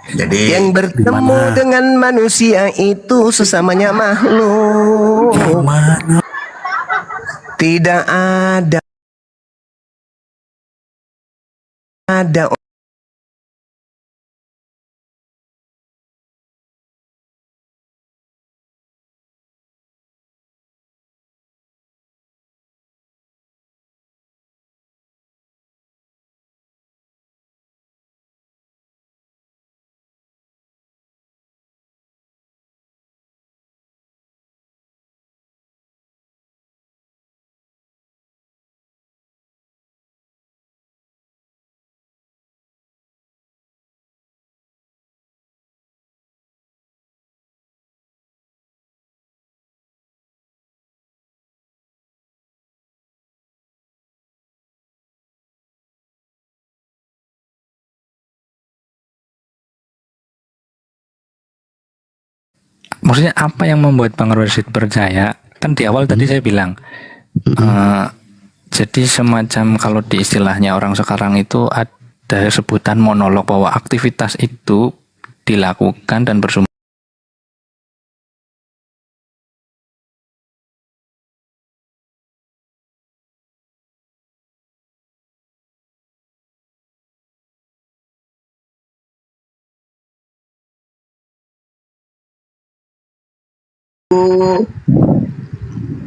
Jadi Yang bertemu Gimana? dengan manusia itu sesamanya makhluk. Gimana? Tidak ada Maksudnya apa yang membuat Bang Rosid percaya? Kan di awal tadi saya bilang, jadi semacam kalau di istilahnya orang sekarang itu ada sebutan monolog bahwa aktivitas itu dilakukan dan bersumber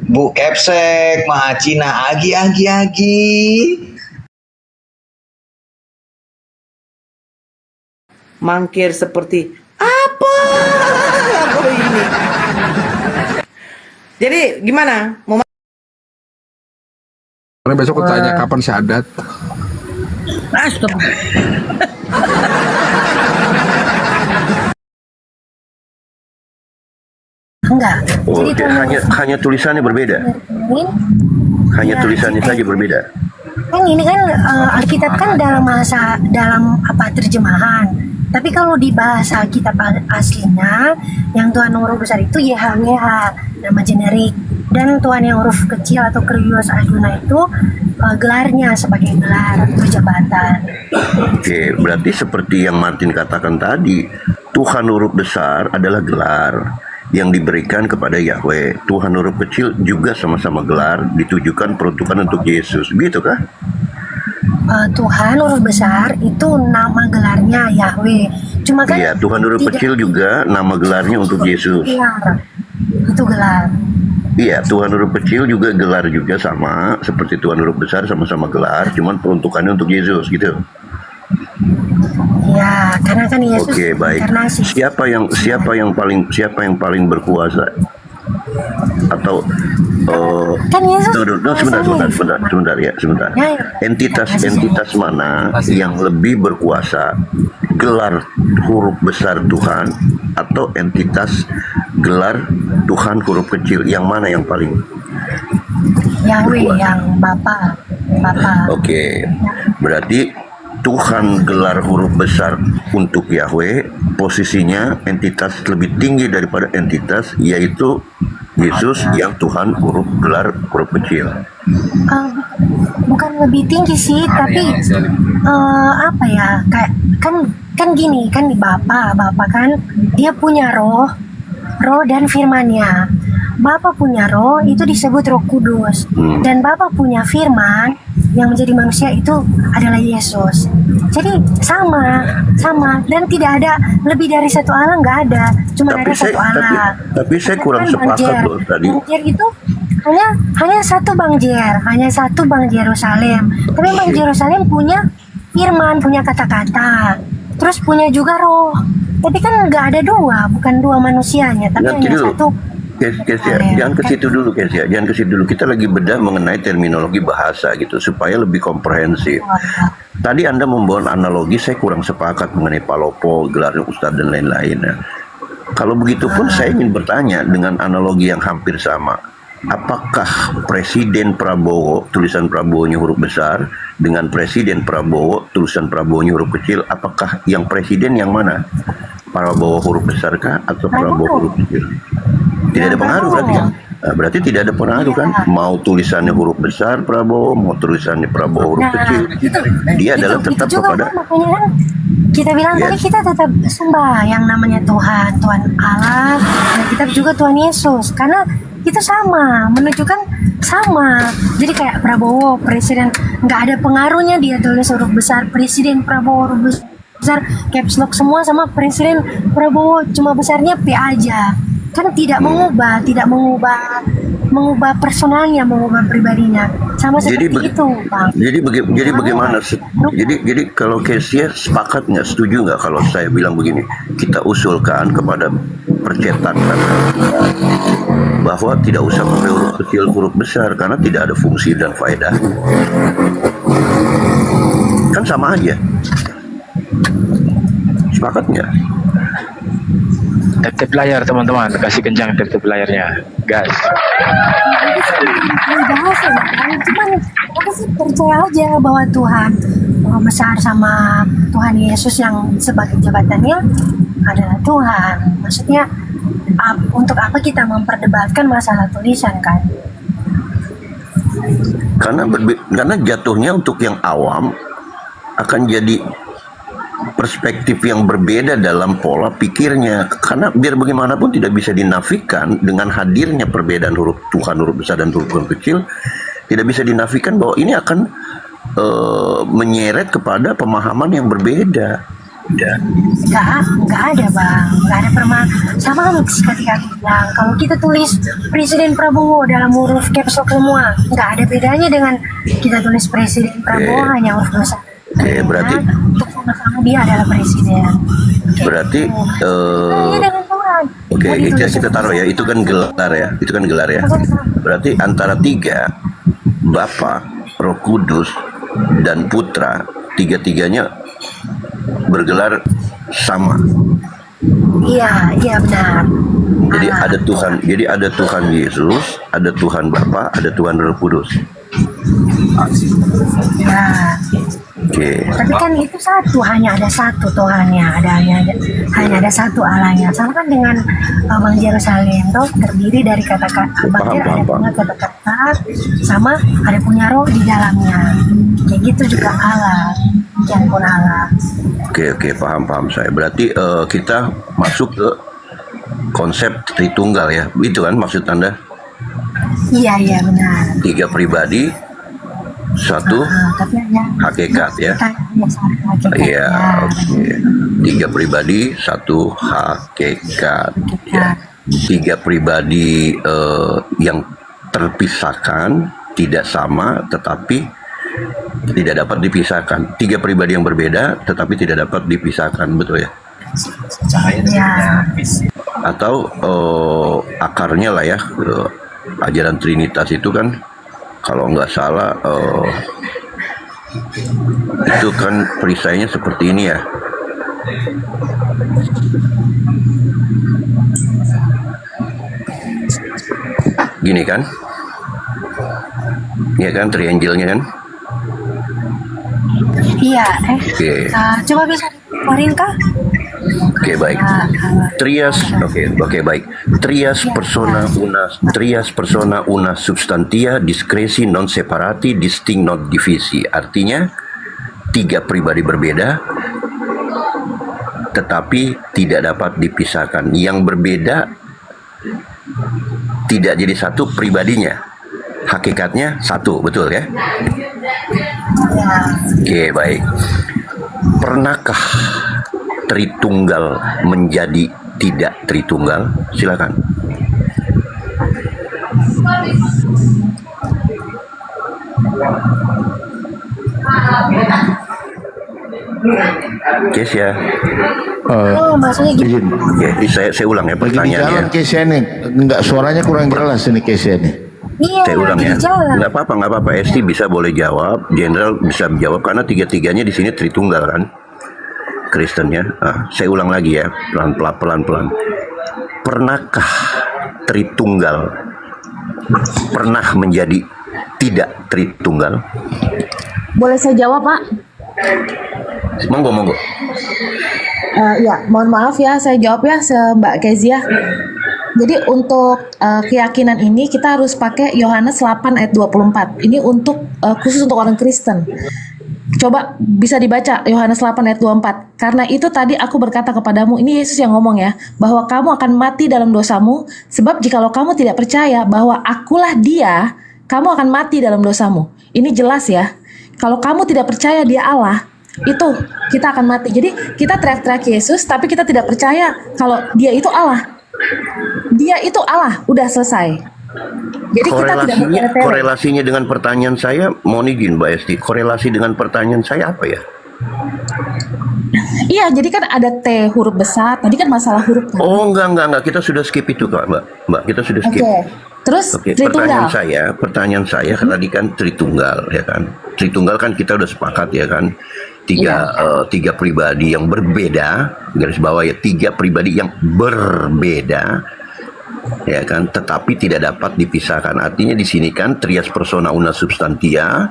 Bu Kepsek, Maha Cina, agi. Mangkir seperti apa ini? Jadi gimana? Mau Karena besok aku tanya kapan syahadat. Enggak. Oh, Jadi hanya tulisannya berbeda. Hanya tulisannya saja berbeda. kan ini kan Alkitab kan dalam apa terjemahan. Tapi kalau di bahasa kitab aslinya, yang Tuhan yang huruf besar itu YHWH, nama generik. Dan Tuhan yang huruf kecil atau Kyrios Arjuna itu gelarnya sebagai gelar atau jabatan. Oke, berarti seperti yang Martin katakan tadi, Tuhan huruf besar adalah gelar yang diberikan kepada Yahweh. Tuhan huruf kecil juga sama-sama gelar, ditujukan peruntukan untuk Yesus. Gitu kah? Tuhan huruf besar itu nama gelarnya Yahweh. Cuma kan Iya, Tuhan huruf tidak kecil juga nama gelarnya untuk Yesus. gelar. Itu gelar. Iya, Tuhan huruf kecil juga gelar juga sama seperti Tuhan huruf besar, sama-sama gelar, cuman peruntukannya untuk Yesus gitu. Ya, karena kan Yesus Oke, baik. inkarnasi. Siapa yang paling berkuasa? Atau Kan Yesus sebentar ya. Ya, Entitas mana yang lebih berkuasa? Gelar huruf besar Tuhan atau entitas gelar Tuhan huruf kecil, yang mana yang paling Yahweh, yang Bapa. Oke, berarti Tuhan gelar huruf besar untuk Yahweh, posisinya entitas lebih tinggi daripada entitas, yaitu Yesus yang Tuhan gelar huruf kecil. Bukan lebih tinggi sih, tapi apa ya, kayak kan gini, kan di Bapa kan dia punya roh dan firman-Nya. Bapa punya roh itu disebut Roh Kudus, dan Bapa punya firman yang menjadi manusia itu adalah Yesus. Jadi sama dan tidak ada lebih dari satu Allah, nggak ada, cuma ada satu Allah. Tapi saya kurang sepakat loh tadi. Bang Jer itu hanya satu Bang Yerusalem. Tapi Bang Yerusalem punya firman, punya kata-kata, terus punya juga roh. Tapi kan nggak ada dua, bukan dua manusianya, tapi Nanti hanya dulu. satu. Jangan ke situ dulu. Kita lagi bedah mengenai terminologi bahasa gitu supaya lebih komprehensif. Tadi Anda membawa analogi, saya kurang sepakat mengenai Palopo, gelarnya Ustadz dan lain-lain. Kalau begitu pun saya ingin bertanya dengan analogi yang hampir sama. Apakah Presiden Prabowo, tulisan Prabowo-nya huruf besar, dengan Presiden Prabowo, tulisan Prabowo-nya huruf kecil, apakah yang presiden yang mana? Prabowo huruf besar kah atau Prabowo huruf kecil? Tidak ada pengaruh berarti kan? Berarti tidak ada pengaruh kan? Mau tulisannya huruf besar Prabowo, mau tulisannya Prabowo huruf kecil, dia adalah tetap juga, kepada. makanya kan kita bilang tadi kita tetap sembah yang namanya Tuhan Allah, dan kita juga Tuhan Yesus, karena itu sama, menunjukkan sama. Jadi kayak Prabowo presiden, nggak ada pengaruhnya dia tulis huruf besar Presiden Prabowo huruf besar, caps lock semua, sama Presiden Prabowo cuma besarnya P aja. Kan tidak mengubah personalnya, mengubah pribadinya, sama seperti itu, Bang. Jadi bagaimana? Jadi kalau Kesia sepakat nggak, setuju nggak kalau saya bilang begini? Kita usulkan kepada percetakan bahwa tidak usah pakai huruf kecil, huruf besar, karena tidak ada fungsi dan faedah. Kan sama aja. Sepakat nggak? Tip layar teman-teman, kasih kencang tip layarnya, gas. Bahasa ya, cuman aku sih percaya aja bahwa Tuhan besar sama Tuhan Yesus yang sebagai jabatannya adalah Tuhan. Maksudnya untuk apa kita memperdebatkan masalah tulisan kan? Karena jatuhnya untuk yang awam akan jadi perspektif yang berbeda dalam pola pikirnya, karena biar bagaimanapun tidak bisa dinafikan dengan hadirnya perbedaan huruf Tuhan huruf besar dan huruf kecil, tidak bisa dinafikan bahwa ini akan menyeret kepada pemahaman yang berbeda. Nggak ada Bang, nggak ada perma. Sama ketika bilang kalau kita tulis Presiden Prabowo dalam huruf caps lock semua, nggak ada bedanya dengan kita tulis Presiden Prabowo hanya huruf besar. Berarti untuk sama-sama dia adalah presiden. Berarti kita taruh ya, itu kan gelar ya. Berarti antara tiga, Bapa, Roh Kudus, dan Putra, tiga-tiganya bergelar sama. Iya benar. Jadi ada Tuhan Yesus, ada Tuhan Bapa, ada Tuhan Roh Kudus. Ya. Okay. Tapi kan itu satu, hanya ada satu Tuhannya, hanya ada satu Allahnya. Sama kan dengan Bang Yerusalem, roh terdiri dari kata-kata, Bang Jer ada punya kata-kata, sama ada punya roh di dalamnya. Kayak gitu juga Allah, yang pun Allah. Oke, paham saya. Berarti kita masuk ke konsep Tritunggal ya, itu kan maksud Anda? Iya benar. Tiga pribadi, satu hakikat ya. Iya, oke. Tiga pribadi, satu hakikat. Ya. tiga pribadi yang terpisahkan, tidak sama, tetapi tidak dapat dipisahkan. Tiga pribadi yang berbeda, tetapi tidak dapat dipisahkan, betul ya? Atau akarnya lah ya, ajaran Trinitas itu kan, kalau nggak salah itu kan perisainya seperti ini ya. Gini kan? Ya kan, triangle-nya kan? Iya, Oke. coba bisa keluarin kah? Oke, baik. Trias, oke, baik. Trias persona una substantia discresi non separati distinct non divisi. Artinya tiga pribadi berbeda tetapi tidak dapat dipisahkan. Yang berbeda tidak jadi satu pribadinya. Hakikatnya satu, betul ya? Oke, baik. Pernahkah Tritunggal menjadi tidak Tritunggal? Silakan. Kesia. Oh, maksudnya gitu. Oke, saya ulang ya pertanyaannya. Kesia nih, enggak, suaranya kurang jelas ini Kesia nih. Iya, Saya ulang lagi ya. di jalan. Nggak apa-apa. Esti bisa boleh jawab, Jenderal bisa menjawab karena tiga-tiganya di sini Tritunggal kan, Kristennya. Saya ulang lagi ya, pelan-pelan. Pernahkah Tritunggal pernah menjadi tidak Tritunggal? Boleh saya jawab, Pak? Monggo. Ya, mohon maaf ya, saya jawab ya, Mbak Kezia. Jadi untuk keyakinan ini kita harus pakai Yohanes 8 ayat 24. Ini untuk khusus untuk orang Kristen. Coba bisa dibaca Yohanes 8 ayat 24. Karena itu tadi aku berkata kepadamu, ini Yesus yang ngomong ya, bahwa kamu akan mati dalam dosamu, sebab jikalau kamu tidak percaya bahwa akulah Dia, kamu akan mati dalam dosamu. Ini jelas ya. Kalau kamu tidak percaya Dia Allah, itu kita akan mati. Jadi kita teriak-teriak Yesus, tapi kita tidak percaya kalau Dia itu Allah. Dia itu Allah, udah selesai. Jadi kita tidak bertele-tele. Korelasinya dengan pertanyaan saya, mohon izin Mbak Esti, korelasi dengan pertanyaan saya apa ya? Iya, jadi kan ada T huruf besar. Tadi kan masalah huruf kan. Oh enggak, kita sudah skip itu kok Mbak, kita sudah skip. Oke. Terus Tritunggal. Pertanyaan saya kan tadi kan Tritunggal ya kan. Tritunggal kan kita udah sepakat ya kan. Tiga pribadi yang berbeda, garis bawah ya, tiga pribadi yang berbeda ya kan, tetapi tidak dapat dipisahkan. Artinya di sini kan trias persona una substantia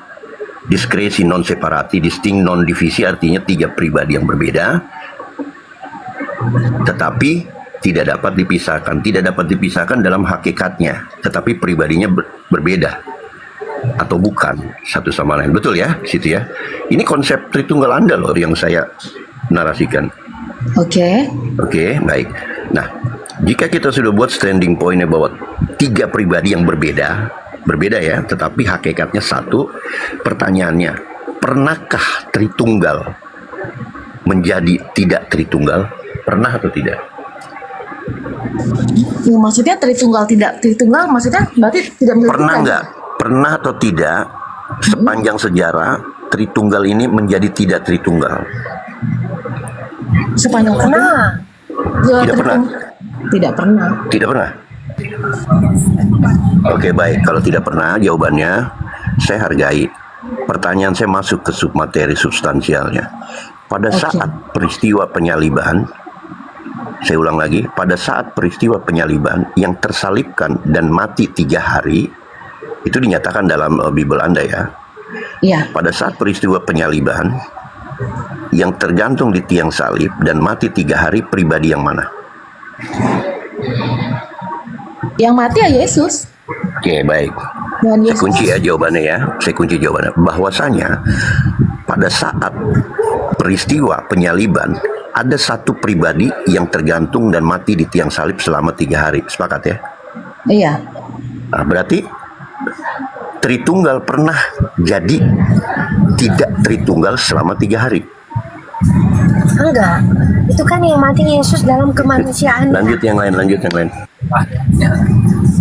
discresi non separati distinct non divisi, artinya tiga pribadi yang berbeda tetapi tidak dapat dipisahkan dalam hakikatnya, tetapi pribadinya berbeda atau bukan satu sama lain, betul ya situ ya. Ini konsep Tritunggal Anda loh yang saya narasikan. Oke, baik. Nah, jika kita sudah buat standing pointnya bahwa tiga pribadi yang berbeda ya, tetapi hakikatnya satu, pertanyaannya, pernahkah Tritunggal menjadi tidak Tritunggal? Pernah atau tidak? ya, maksudnya Tritunggal tidak Tritunggal, maksudnya berarti tidak menentukan. Pernah nggak? Pernah atau tidak sepanjang sejarah Tritunggal ini menjadi tidak Tritunggal? Sepanjang Pernah. Tidak pernah. Tidak pernah. Oke, baik. Kalau tidak pernah, jawabannya saya hargai. Pertanyaan saya masuk ke submateri substansialnya. Pada saat peristiwa penyaliban, saya ulang lagi, pada saat peristiwa penyaliban yang tersalibkan dan mati 3 hari, itu dinyatakan dalam Bible Anda ya. Iya. Pada saat peristiwa penyaliban yang tergantung di tiang salib dan mati 3 hari, pribadi yang mana? Yang mati ya Yesus. Oke, baik. Saya kunci ya jawabannya ya. Saya kunci jawabannya. Bahwasanya pada saat peristiwa penyaliban ada satu pribadi yang tergantung dan mati di tiang salib selama 3 hari. Sepakat ya? Iya. Nah, berarti Tritunggal pernah jadi tidak Tritunggal selama 3 hari. Enggak. Itu kan yang mati Yesus dalam kemanusiaan. Lanjut yang lain.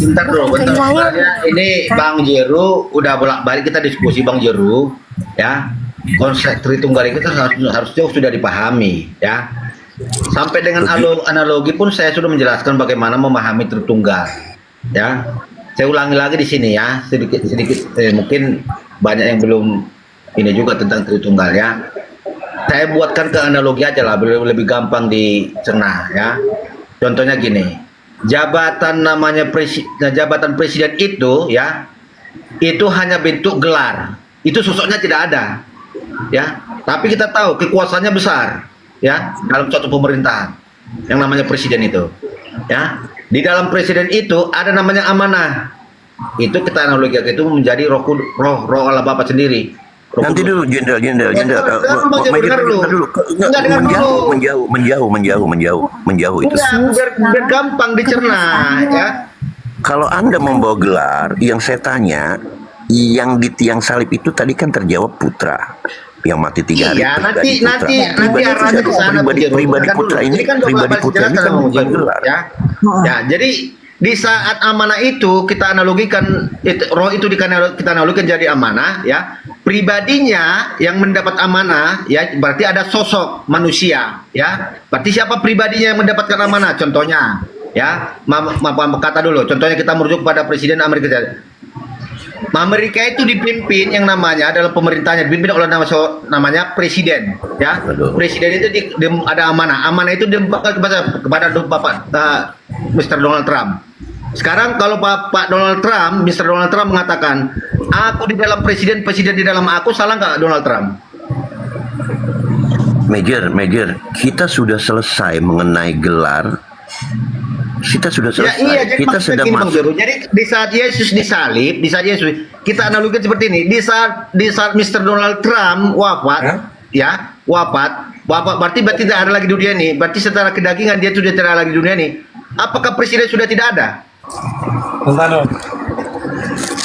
Bentar dulu, bentar. Sebenarnya ini Bang Jeru udah bolak-balik kita diskusi Bang Jeru, ya. Konsep Tritunggal itu harusnya sudah dipahami, ya. Sampai dengan analogi pun saya sudah menjelaskan bagaimana memahami Tritunggal, ya. Saya ulangi lagi di sini ya, sedikit mungkin banyak yang belum ini juga tentang Tritunggal ya. Saya buatkan ke analogi aja lah, lebih gampang dicerna ya. Contohnya gini, jabatan jabatan presiden itu ya, itu hanya bentuk gelar, itu sosoknya tidak ada, ya. Tapi kita tahu kekuasaannya besar, ya, dalam suatu pemerintahan yang namanya presiden itu, ya. Di dalam presiden itu ada namanya amanah, itu kita analogikan itu menjadi roh Allah Bapa sendiri. Nanti dulu jenderal menjauh itu. Biar gampang dicerna ya. Kalau Anda membawa gelar, yang saya tanya, yang di tiang salib itu tadi kan terjawab putra yang mati 3 hari. Iya, nanti arahnya ke sana. Pribadi putra ini kan bukan gelar. Ya, jadi di saat amanah itu kita analogikan roh itu kita analogikan jadi amanah ya. Pribadinya yang mendapat amanah ya berarti ada sosok manusia ya. Berarti siapa pribadinya yang mendapatkan amanah? Contohnya ya, kata dulu. Contohnya kita merujuk pada Presiden Amerika Serikat. Amerika itu dipimpin yang namanya dalam pemerintahnya dipimpin oleh namanya presiden ya. Presiden itu ada amanah. Amanah itu kepada Bapak Mr. Donald Trump. Sekarang kalau Mr. Donald Trump mengatakan, aku di dalam presiden di dalam aku, salah nggak Donald Trump? Major, kita sudah selesai mengenai gelar. Kita sudah selesai. Ya, iya, kita sedang masuk. Jadi di saat Yesus disalib, kita analogikan seperti ini. Di saat Mr. Donald Trump wafat, berarti tidak ada lagi dunia ini. Berarti secara kedagingan dia sudah tidak ada lagi dunia ini. Apakah presiden sudah tidak ada?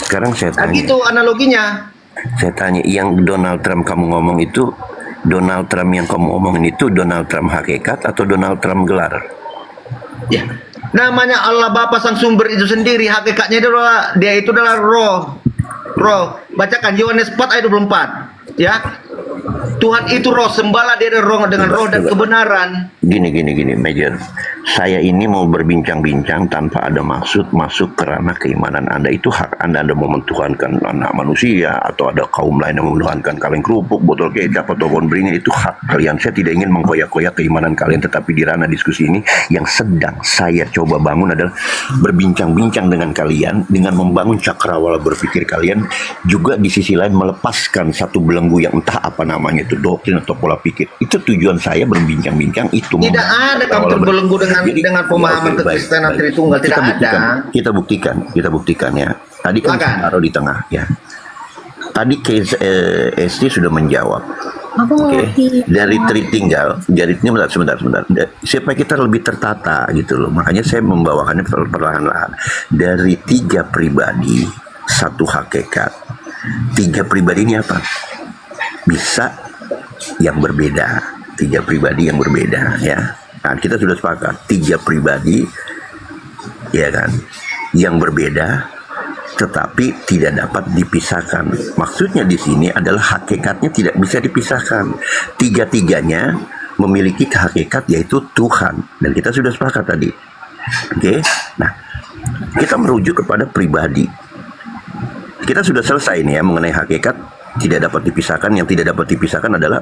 Sekarang saya tanya. Itu analoginya. Saya tanya, yang Donald Trump kamu ngomong itu, Donald Trump yang kamu omongin itu Donald Trump hakikat atau Donald Trump gelar? Ya, namanya Allah Bapa Sang Sumber itu sendiri, hakikatnya itu adalah roh. Bacakan Yohanes 4 ayat 24. Ya. Tuhan itu roh, sembahlah dia dengan roh dan kebenaran. Gini, Major. Saya ini mau berbincang-bincang tanpa ada maksud masuk ke ranah keimanan Anda. Itu hak Anda mau mentuhankan anak manusia, atau ada kaum lain yang menuhankan kaleng kerupuk, botol kecap, atau pohon beringin. Itu hak kalian. Saya tidak ingin mengkoyak-koyak keimanan kalian. Tetapi di ranah diskusi ini, yang sedang saya coba bangun adalah berbincang-bincang dengan kalian, dengan membangun cakrawala berpikir kalian, juga di sisi lain melepaskan satu belenggu yang entah apa namanya, itu doktrin atau pola pikir. Itu tujuan saya berbincang-bincang itu. Tidak ada kamu terbelenggu dengan pemahaman kekristenan Tritunggal, tidak ada. Kita buktikan ya. Tadi kan taruh di tengah ya. Tadi case SD sudah menjawab. Oke. Dari Tritunggal, jadi ini sebentar. Supaya kita lebih tertata gitu loh. Makanya saya membawakannya perlahan-lahan. Dari 3 pribadi, 1 hakikat. 3 pribadi ini apa? Bisa yang berbeda. 3 pribadi yang berbeda ya. Nah, kita sudah sepakat 3 pribadi ya kan, yang berbeda tetapi tidak dapat dipisahkan. Maksudnya di sini adalah hakikatnya tidak bisa dipisahkan. 3-tiganya memiliki hakikat yaitu Tuhan, dan kita sudah sepakat tadi. Oke. Nah, kita merujuk kepada pribadi. Kita sudah selesai ini ya mengenai hakikat tidak dapat dipisahkan. Yang tidak dapat dipisahkan adalah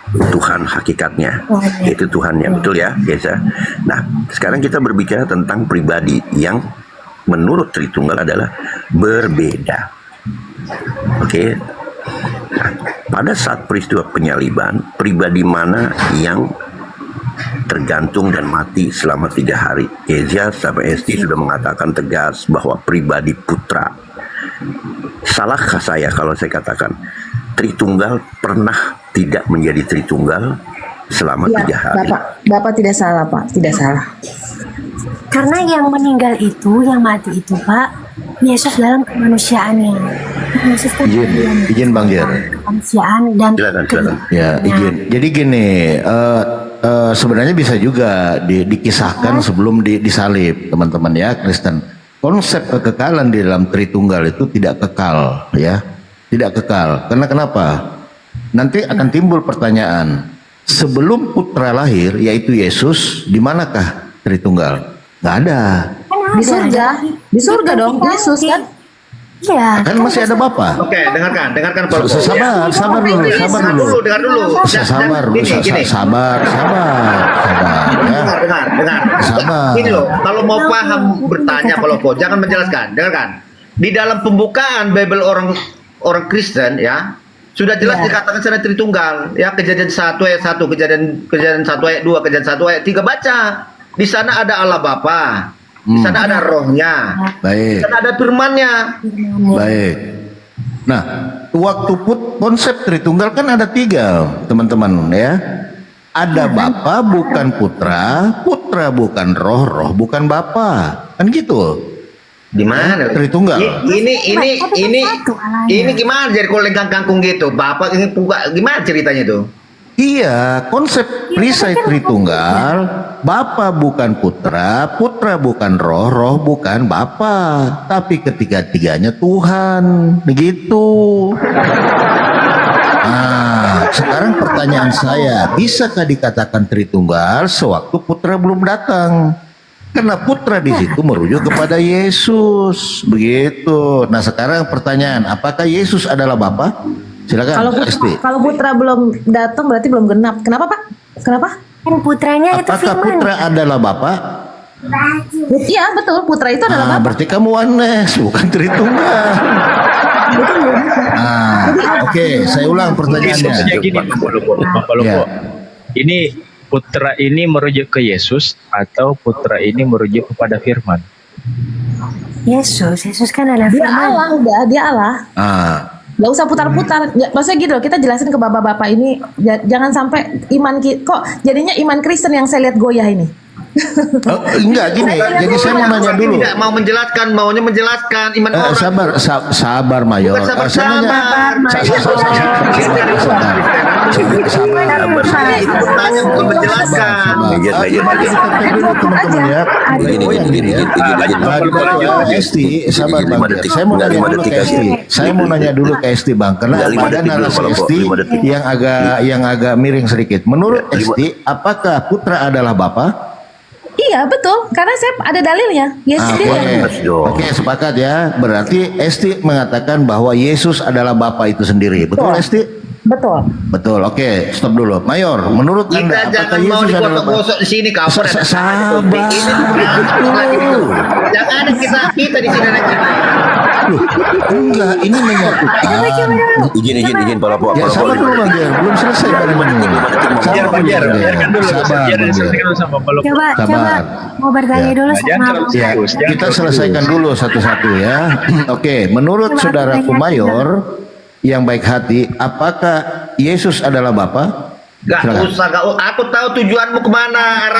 Tuhan hakikatnya, yaitu Tuhannya, betul ya guys ya. Nah, sekarang kita berbicara tentang pribadi yang menurut Tritunggal adalah berbeda. Oke. Nah, pada saat peristiwa penyaliban, pribadi mana yang tergantung dan mati selama 3 hari? Ezra sampai Esti sudah mengatakan tegas bahwa pribadi putra. Salahkah saya kalau saya katakan Tritunggal pernah tidak menjadi Tritunggal selama 3 hari? Bapak tidak salah, Pak. Tidak salah. Karena yang meninggal itu, yang mati itu, Pak, Yesus dalam kemanusiaannya. Yesus kan izin Bang Jer. Kemanusiaan dan silakan. Ya, izin. Jadi gini, sebenarnya bisa juga dikisahkan sebelum disalib, teman-teman ya Kristen. Konsep kekekalan di dalam Tritunggal itu tidak kekal, ya, tidak kekal. Karena kenapa? Nanti akan timbul pertanyaan, sebelum putra lahir yaitu Yesus, di manakah Tritunggal? Nggak ada. Di surga dong, Yesus kan? Iya. Kan masih ada Bapa. Oke, dengarkan Pak Lopo. Sabar dulu. Dengar dulu. Sabar. Dengar. Sabar. Gini loh, kalau mau paham bertanya Pak Lopo, jangan menjelaskan. Dengarkan. Di dalam pembukaan Bible orang Kristen ya, sudah jelas dikatakan secara Tritunggal, ya, Kejadian 1 ayat 1, Kejadian 1 ayat 2, Kejadian 1 ayat 3, baca. Di sana ada Allah Bapa. Di sana ada rohnya. Baik. Di sana ada firmannya. Baik. Nah, waktu konsep Tritunggal kan ada 3, teman-teman ya. Ada Bapa bukan Putra, Putra bukan Roh, Roh bukan Bapa. Kan gitu. Di mana? Tritunggal. Ini gimana jadi kalau lengkang kangkung gitu? Bapak ini gimana ceritanya itu? Iya, konsep perisai Tritunggal, Bapa bukan Putra, Putra bukan Roh, Roh bukan Bapa, tapi ketiga-tiganya Tuhan, begitu. Nah, sekarang pertanyaan saya, bisakah dikatakan Tritunggal sewaktu Putra belum datang? Karena Putra di situ merujuk kepada Yesus, begitu. Nah, sekarang pertanyaan, apakah Yesus adalah Bapa? Silakan. Kalau putra belum datang berarti belum genap. Kenapa Pak? Kenapa? Kan putranya itu Apakah firman. Putra adalah Bapa? Iya betul, putra itu adalah Bapak. Berarti kamu Oneness, bukan Tritunggal. Oke, saya ulang pertanyaannya. Gini, Bapak Lopo. Ini putra ini merujuk ke Yesus atau putra ini merujuk kepada firman? Yesus kan adalah Dia firman. Allah, dia Allah. Gak usah putar-putar. Maksudnya gitu loh, kita jelasin ke bapak-bapak ini, jangan sampai kok jadinya iman Kristen yang saya lihat goyah ini. Enggak gini, jadi saya mau nanya dulu. Tidak mau maunya menjelaskan iman orang. Sabar Mayor. Saya nanya. Saya mau nanya dulu ke Esti Bang, karena ada narasi Esti yang agak miring sedikit. Menurut Esti, apakah Putra adalah Bapa? Iya betul, karena saya ada dalilnya. Yesus Oke, sepakat ya. Berarti Esti mengatakan bahwa Yesus adalah Bapa itu sendiri. Betul Esti? Betul. Betul. Oke, stop dulu. Mayor, menurut Anda apakah Yesus adalah Bapa? Gosok di sini cover. Sabar. Jangan ada kita di sini lagi. Loh, enggak, ini menyatukan. Izin Pak Lopo. Ya, sabar dulu Bang Ger, belum selesai Bang Biarkan dulu. Sama Bapak Lopo. Coba mau bertanya dulu sama Ya, kita selesaikan dulu satu-satu ya. Oke, menurut saudaraku Mayor yang baik hati, apakah Yesus adalah Bapa? Gak usah, aku tahu tujuanmu kemana.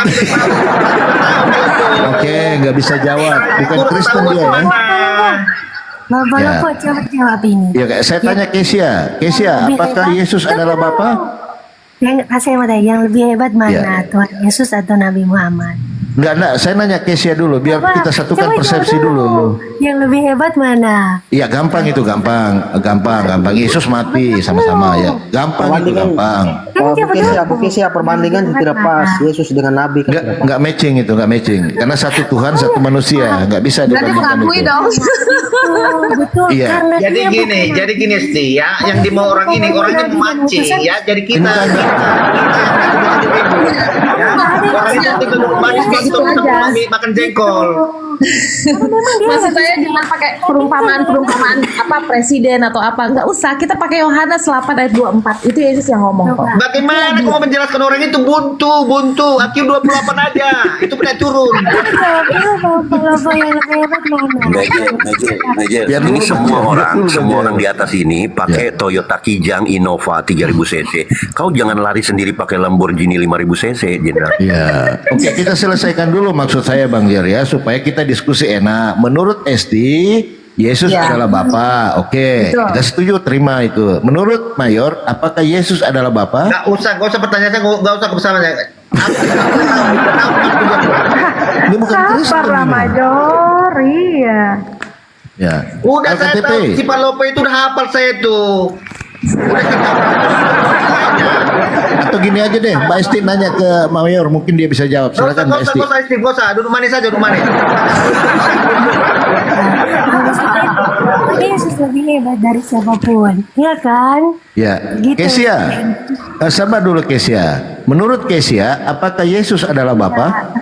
Oke, nggak bisa jawab. Bukan Kristen dia ya. Bapak Lopo coba jawab ini. Ya, saya tanya Kesia, apakah Yesus adalah Bapa? Saya mau tanya, yang lebih hebat mana, Tuhan Yesus atau Nabi Muhammad? Enggak, saya nanya Kesia dulu, biar kita satukan persepsi dulu. Yang lebih hebat mana? Iya, gampang itu, gampang. Yesus mati sama-sama ya. Gampang itu, gampang. Bu Kesia, perbandingan tidak pas Yesus dengan Nabi. Enggak matching itu, enggak matching. Karena satu Tuhan, satu manusia, enggak bisa dibandingkan itu. Betul. Iya. Jadi gini Sti ya, yang dimau orang ini orangnya memancing ya, jadi kita orangnya makan jengkol. Maksud saya jangan pakai perumpamaan apa presiden atau apa, nggak usah, kita pakai Yohanes 8 ayat 24, itu Yesus yang ngomong kok. Bagaimana kau menjelaskan orang itu buntu Q 28 aja itu pernah turun. Biar ini semua orang di atas ini pakai Toyota Kijang Innova 3000 cc. Kau jangan lari sendiri pakai Lamborghini 5000 cc, Jenderal. Ya. Oke, kita selesaikan dulu maksud saya Bang Jer ya, supaya kita diskusi enak. Menurut Esti, Yesus adalah Bapa. Oke, kita setuju, terima itu. Menurut Mayor, apakah Yesus adalah Bapa? Gak usah pertanyaan saya, gak usah kebesaran. Ini bukan Kristen Sabar lah ini. Major, iya. Ya. Udah saya LKTP. tahu si Palopo itu udah hafal saya tuh. Atau gini aja deh, Mbak Esti nanya ke Mayor, mungkin dia bisa jawab. Silakan Mbak Esti. Gak usah, duduk manis aja, duduk manis. Yesus lebih hebat dari siapapun, ya kan? Ya, Gitu. Kesia. Sabar dulu Kesia. Menurut Kesia, apakah Yesus adalah Bapa?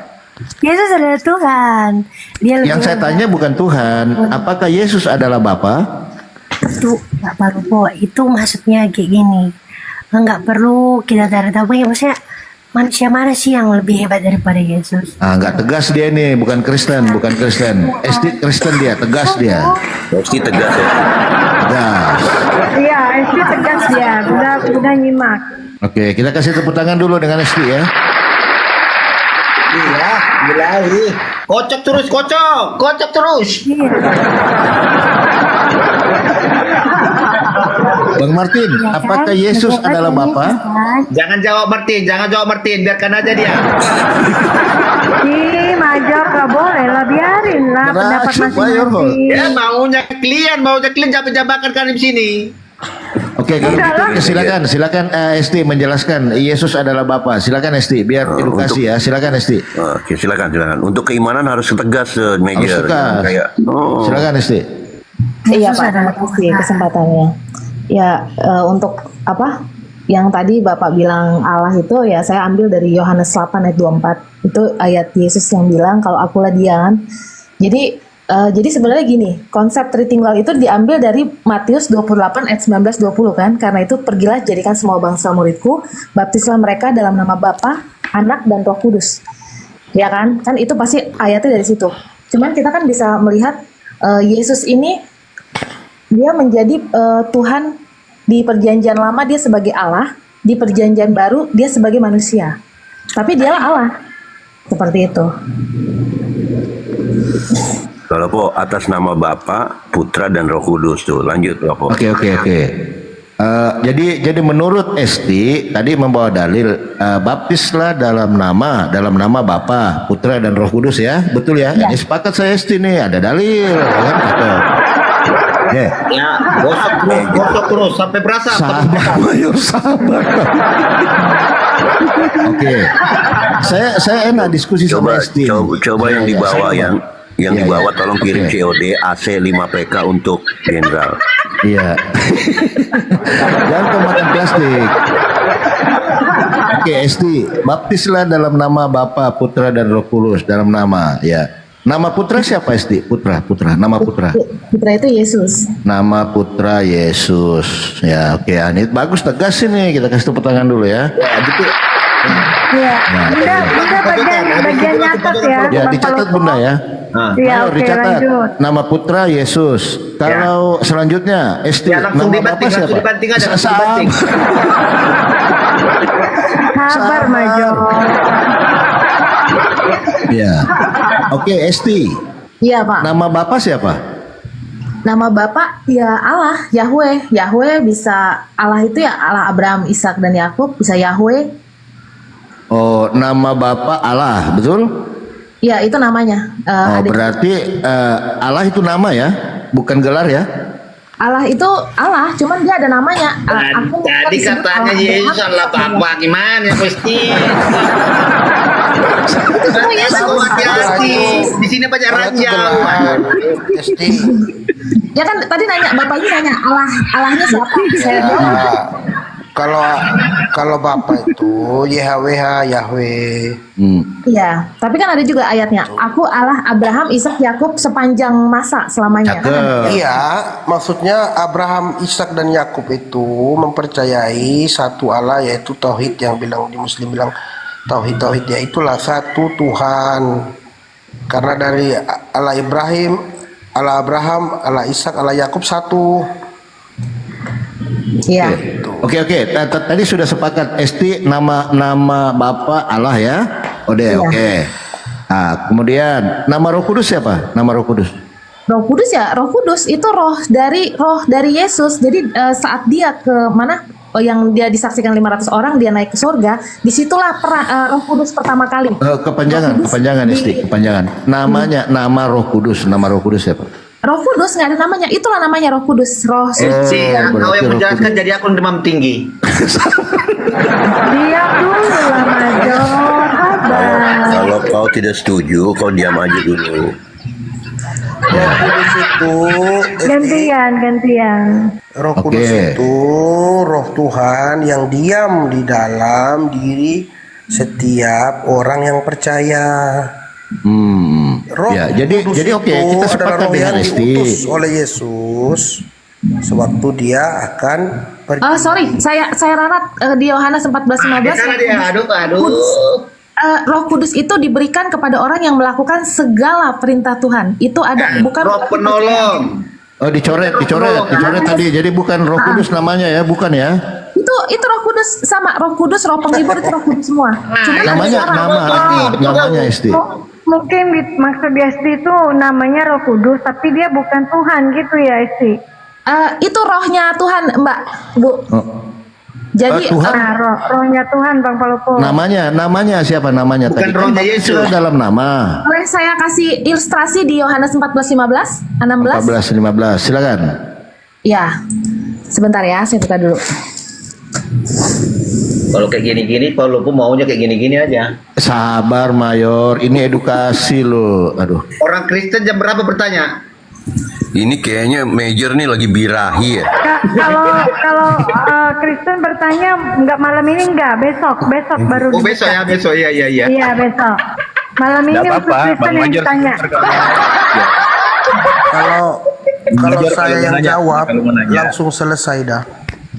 Yesus adalah Tuhan. Dia lebih Yang saya hebat. tanya bukan Tuhan, apakah Yesus adalah Bapa? Itu nggak perlu, itu maksudnya kayak gini. Nggak perlu kita tahu ya, maksudnya manusia mana sih yang lebih hebat daripada Yesus? Ah, nggak tegas dia nih, bukan Kristen, bukan Kristen. Esti Kristen dia, tegas dia. Esti tegas ya. Tegas. Iya, Esti tegas dia, udah nyimak. Oke, kita kasih tepuk tangan dulu dengan Esti ya. Iya, bilahi. Kocok terus, kocok terus. Bang Martin, apakah Yesus adalah Bapa? Jangan jawab Martin, biarkan aja dia. Ih, Major gak boleh lah, biarin lah pendapat masing-masing. Ya maunya klien jabat-jabakan kan di sini. Oke, kalau gitu silakan Esti menjelaskan Yesus adalah Bapa. Silakan Esti, biar edukasi ya. Silakan Esti. Oke, silakan. Untuk keimanan harus tegas, Major. Harus tegas. Kayak, Silakan Esti. Iya Pak, terima kasih kesempatannya. Ya, untuk apa yang tadi Bapak bilang Allah itu, ya saya ambil dari Yohanes 8 ayat 24. Itu ayat Yesus yang bilang kalau akulah dia kan. Jadi sebenarnya gini, konsep Tritunggal itu diambil dari Matius 28 ayat 19-20 kan. Karena itu pergilah jadikan semua bangsa muridku, baptislah mereka dalam nama Bapa, Anak dan Roh Kudus. Ya kan? Kan itu pasti ayatnya dari situ. Cuman kita kan bisa melihat Yesus ini dia menjadi Tuhan. Di perjanjian lama dia sebagai Allah, di perjanjian baru dia sebagai manusia. Tapi dialah Allah. Seperti itu. Kalau po atas nama Bapa, Putra dan Roh Kudus tuh. Lanjut Po. Oke. Jadi menurut Esti tadi membawa dalil baptislah dalam nama Bapa, Putra dan Roh Kudus ya. Betul ya? Ini sepakat saya Esti nih, ada dalil kan gitu. Ya, gosok terus sampai berasa. Sabar, Mayor, sabar. Oke. Saya enak diskusi sama Esti. Coba yang dibawa yang dibawa tolong kirim COD AC 5 PK untuk Jenderal. Iya. Jangan kau makan plastik. Oke, Esti, baptislah dalam nama Bapa, Putra dan Roh Kudus dalam nama ya. Nama putra siapa Esti? Putra. Nama putra. Putra itu Yesus. Nama putra Yesus. Ya, oke. Ini bagus tegas ini. Kita kasih tepuk tangan dulu ya. Iya. Nah, Bunda bagian nyatet ya. Ya, dicatat Bunda ya. Iya, oke, dicatat. lanjut. Nama putra Yesus. Kalau selanjutnya Esti, Ya, langsung nama dibanting, Bapak siapa? langsung dibanting aja, langsung dibanting. Sabar, Major. Ya. Oke, Esti. Iya, Pak. Nama Bapak siapa? Nama Bapak ya Allah, Yahweh. Yahweh bisa, Allah itu ya Allah Abraham, Ishak dan Yakub, bisa Yahweh. Oh, nama Bapak Allah, betul? Ya, itu namanya. Berarti Allah itu nama ya, bukan gelar ya? Allah itu Allah, cuman dia ada namanya. Tadi katanya Yesus adalah Bapa, gimana ya pasti? Itu semua Yesus. Di sini banyak raja. Ya kan tadi nanya, bapaknya nanya Allahnya siapa? Saya Kalau Bapak itu Yahweh. Iya, tapi kan ada juga ayatnya. Aku Allah Abraham, Ishak, Yakub sepanjang masa selamanya. Iya, maksudnya Abraham, Ishak dan Yakub itu mempercayai satu Allah, yaitu tauhid, yang bilang di Muslim bilang tauhid, ya itulah satu Tuhan. Karena dari Allah Ibrahim, Allah Abraham, Allah Ishak, Allah Yakub satu. Iya. Oke. Tadi sudah sepakat Esti nama Bapa Allah ya. Oke. Nah, kemudian nama Roh Kudus siapa? Nama Roh Kudus. Roh Kudus ya, Roh Kudus itu roh dari Yesus. Jadi saat dia ke mana? yang dia disaksikan 500 orang, dia naik ke surga. Disitulah Roh Kudus pertama kali. Kepanjangan Isti, kepanjangan. Nama Roh Kudus siapa? Roh Kudus nggak ada namanya, itulah namanya Roh Kudus, Roh Suci. Kau yang menjelaskan jadi akun demam tinggi. Diam dulu lah Major, sabar. Kalau kau tidak setuju, kau diam aja dulu. Roh Kudus itu Gantian. Roh Kudus itu Roh Tuhan yang diam di dalam diri setiap orang yang percaya. Roh Ya, jadi oke, kita sepakat dengan Esti. Diutus oleh Yesus sewaktu dia akan pergi. Sorry, saya ralat di Yohanes 14:15. Roh Kudus itu diberikan kepada orang yang melakukan segala perintah Tuhan. Itu ada, bukan Roh penolong. Oh, dicoret tadi. Jadi bukan Roh Kudus namanya ya, bukan ya? Itu Roh Kudus sama Roh Kudus, Roh Penghibur itu Roh Kudus semua. Cuma namanya Esti. Mungkin maksud Esti itu namanya Roh Kudus, tapi dia bukan Tuhan gitu ya Esti? Itu rohnya Tuhan, Mbak, Bu. Jadi rohnya Tuhan, Bang Palopo. Namanya siapa namanya bukan tadi? Rohnya Yesus dalam nama. Boleh saya kasih ilustrasi di Yohanes 14:16? Silakan. Ya, sebentar ya, saya buka dulu. Kalau kayak gini-gini, kalau pun maunya kayak gini-gini aja. Sabar Mayor, ini edukasi loh. Aduh. Orang Kristen jam berapa bertanya? Ini kayaknya Major nih lagi birahi ya. Kalau Kristen bertanya nggak malam ini besok baru. Oh besok ya, besok iya. Iya besok. Malam ini untuk Kristen yang ditanya. Kalau saya yang jawab langsung selesai dah.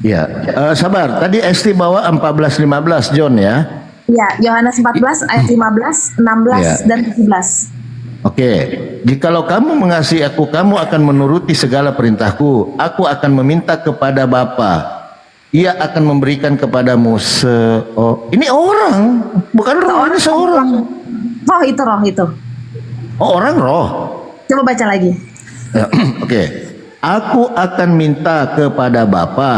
Ya, sabar. Tadi Esti bawa 14:15 John ya. Ya, Yohanes 14 ayat 15, 16 dan 17. Oke, jikalau kamu mengasihi aku, kamu akan menuruti segala perintahku. Aku akan meminta kepada Bapa, Ia akan memberikan kepadamu ini orang, bukan roh, ini seorang. Roh itu. Oh, orang roh. Coba baca lagi. Ya, Oke. Aku akan minta kepada Bapa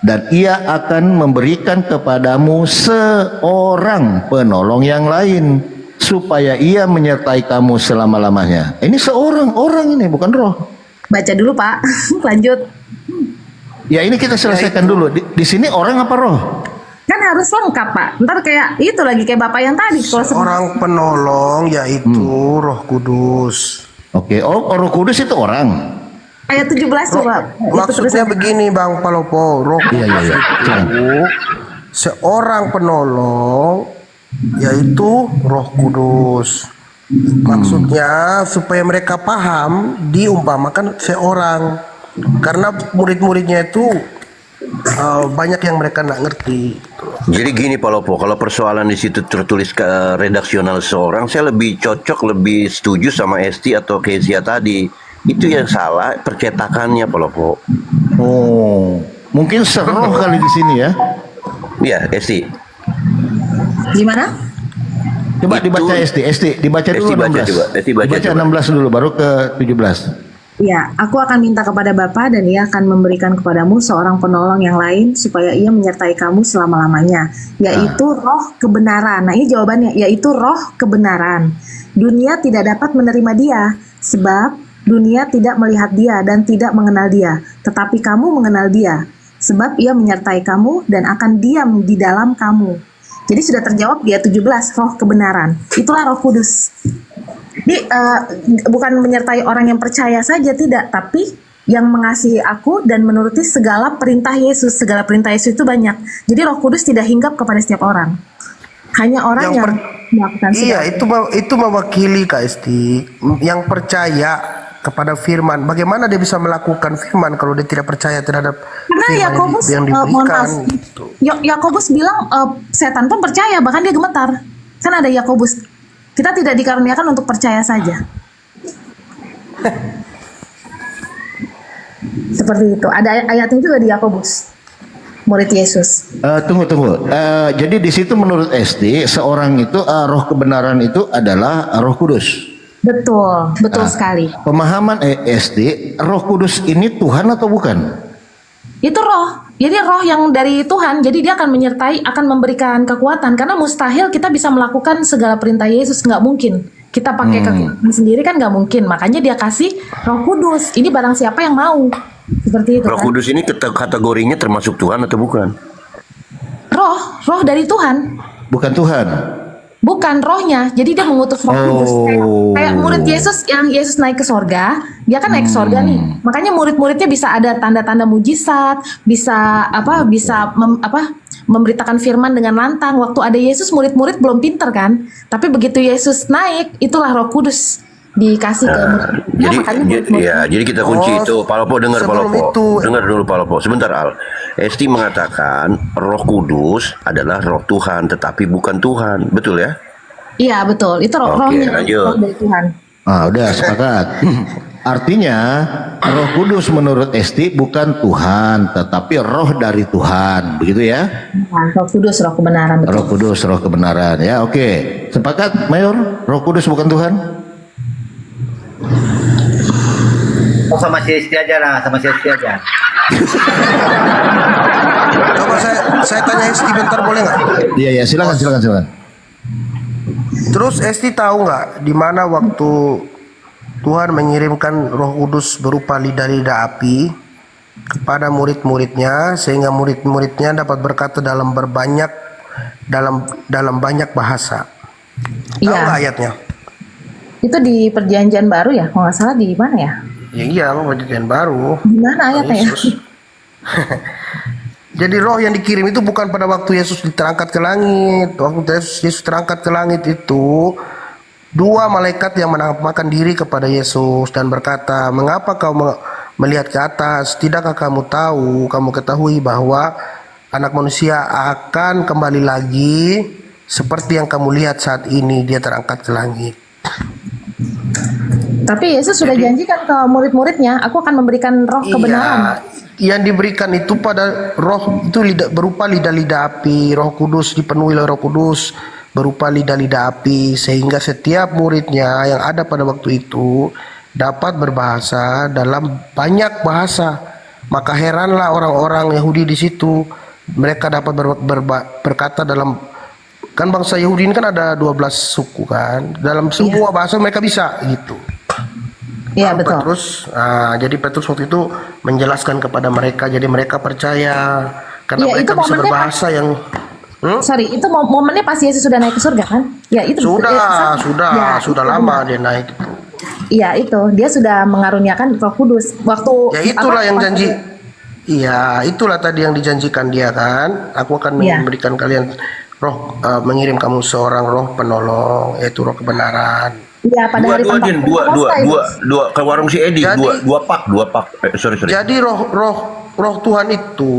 dan Ia akan memberikan kepadamu seorang penolong yang lain supaya Ia menyertai kamu selama-lamanya. Ini seorang orang ini, bukan roh. Baca dulu Pak, lanjut. Ya ini kita selesaikan dulu. Di sini orang apa roh? Kan harus lengkap Pak. Ntar kayak itu lagi kayak Bapak yang tadi. Seorang penolong yaitu Roh Kudus. Oke, Roh Kudus itu orang. Ayat 17 coba. Maksudnya begini Bang Palopo, Roh Kudus itu seorang penolong yaitu Roh Kudus. Maksudnya supaya mereka paham diumpamakan seorang, karena murid-muridnya itu banyak yang mereka nggak ngerti. Jadi gini Pak Lopo, kalau persoalan di situ tertulis ke redaksional seorang, saya lebih lebih setuju sama Esti atau Kezia tadi. Itu yang salah percetakannya Pak Lopo. Oh, mungkin seroh kali di sini ya? Iya, Esti. Gimana? Coba dibaca Esti dibaca dulu 16. Esti baca 16 dulu baru ke 17. Ya, aku akan minta kepada Bapa dan Ia akan memberikan kepadamu seorang penolong yang lain supaya Ia menyertai kamu selama-lamanya, yaitu Roh kebenaran. Nah, ini jawabannya, yaitu Roh kebenaran. Dunia tidak dapat menerima Dia sebab dunia tidak melihat Dia dan tidak mengenal Dia, tetapi kamu mengenal Dia sebab Ia menyertai kamu dan akan diam di dalam kamu. Jadi sudah terjawab di ayat 17, Roh kebenaran. Itulah Roh Kudus. Jadi bukan menyertai orang yang percaya saja, tidak, tapi yang mengasihi aku dan menuruti segala perintah Yesus. Segala perintah Yesus itu banyak. Jadi Roh Kudus tidak hinggap kepada setiap orang. Hanya orang yang melakukan segala. Iya, itu mewakili Kak Esti yang percaya kepada firman. Bagaimana dia bisa melakukan firman kalau dia tidak percaya terhadap firman yang diberikan? Yakobus bilang setan pun percaya, bahkan dia gemetar. Kan ada Yakobus. Kita tidak dikaruniakan untuk percaya saja. Seperti itu. Ada ayatnya juga di Yakobus. Murid Yesus. Tunggu. Jadi di situ menurut Esti, seorang itu roh kebenaran itu adalah Roh Kudus. Betul sekali. Pemahaman Esti, Roh Kudus ini Tuhan atau bukan? Itu roh Jadi roh yang dari Tuhan, jadi dia akan menyertai, akan memberikan kekuatan. Karena mustahil kita bisa melakukan segala perintah Yesus, nggak mungkin. Kita pakai kekuatan sendiri kan nggak mungkin. Makanya dia kasih Roh Kudus. Ini barang siapa yang mau. Seperti itu. Roh kan? Kudus ini kategorinya termasuk Tuhan atau bukan? Roh dari Tuhan. Bukan Tuhan. Bukan rohnya, jadi dia mengutus Roh Kudus. Kayak murid Yesus yang Yesus naik ke sorga, dia kan naik ke sorga nih. Makanya murid-muridnya bisa ada tanda-tanda mujizat, bisa memberitakan firman dengan lantang. Waktu ada Yesus, murid-murid belum pinter kan, tapi begitu Yesus naik, itulah Roh Kudus dikasih ke murid. Jadi kita kunci itu. Palopo dengar, Palopo dengar dulu, Palopo sebentar. Al Esti mengatakan Roh Kudus adalah Roh Tuhan, tetapi bukan Tuhan, betul ya? Iya betul, itu rohnya roh dari Tuhan. Udah sepakat. Artinya Roh Kudus menurut Esti bukan Tuhan, tetapi roh dari Tuhan, begitu ya? Roh Kudus, roh kebenaran. Betul. Roh Kudus, roh kebenaran. Ya, oke. Sepakat, Mayor? Roh Kudus bukan Tuhan? Sama si Esti aja lah, sama si Esti aja. Coba saya tanya Esti bentar, boleh nggak? Iya, silakan. Terus Esti tahu nggak di mana waktu Tuhan mengirimkan Roh Kudus berupa lidah-lidah api kepada murid-muridnya, sehingga murid-muridnya dapat berkata dalam banyak bahasa. Tahu nggak ayatnya? Itu di Perjanjian Baru ya, kalau nggak salah di mana ya? Ya iya, Perjanjian Baru. Di mana ayatnya ya? Jadi roh yang dikirim itu bukan pada waktu Yesus terangkat ke langit. Waktu Yesus terangkat ke langit itu, dua malaikat yang menampakkan diri kepada Yesus dan berkata, "Mengapa kau melihat ke atas? Tidakkah kamu ketahui bahwa Anak Manusia akan kembali lagi seperti yang kamu lihat saat ini dia terangkat ke langit." Tapi Yesus sudah janjikan ke murid-muridnya, aku akan memberikan roh kebenaran. Yang diberikan itu pada roh itu berupa lidah-lidah api. Roh Kudus dipenuhi oleh Roh Kudus berupa lidah-lidah api, sehingga setiap muridnya yang ada pada waktu itu dapat berbahasa dalam banyak bahasa. Maka heranlah orang-orang Yahudi di situ. Mereka dapat berkata dalam, kan bangsa Yahudi ini kan ada 12 suku kan, dalam semua bahasa mereka bisa gitu. Iya betul. Jadi Petrus waktu itu menjelaskan kepada mereka, jadi mereka percaya karena mereka bisa berbahasa yang. Itu momennya pas Yesus sudah naik ke surga kan? Ya itu. Sudah lama dia naik itu. Iya itu, dia sudah mengaruniakan Roh Kudus waktu. Ya itulah yang janji. Iya, itulah tadi yang dijanjikan dia kan. Aku akan memberikan kalian roh, mengirim kamu seorang roh penolong, yaitu roh kebenaran. Iya, pada hari dua ke warung si Edi, dua pak. Sorry. Jadi roh Tuhan itu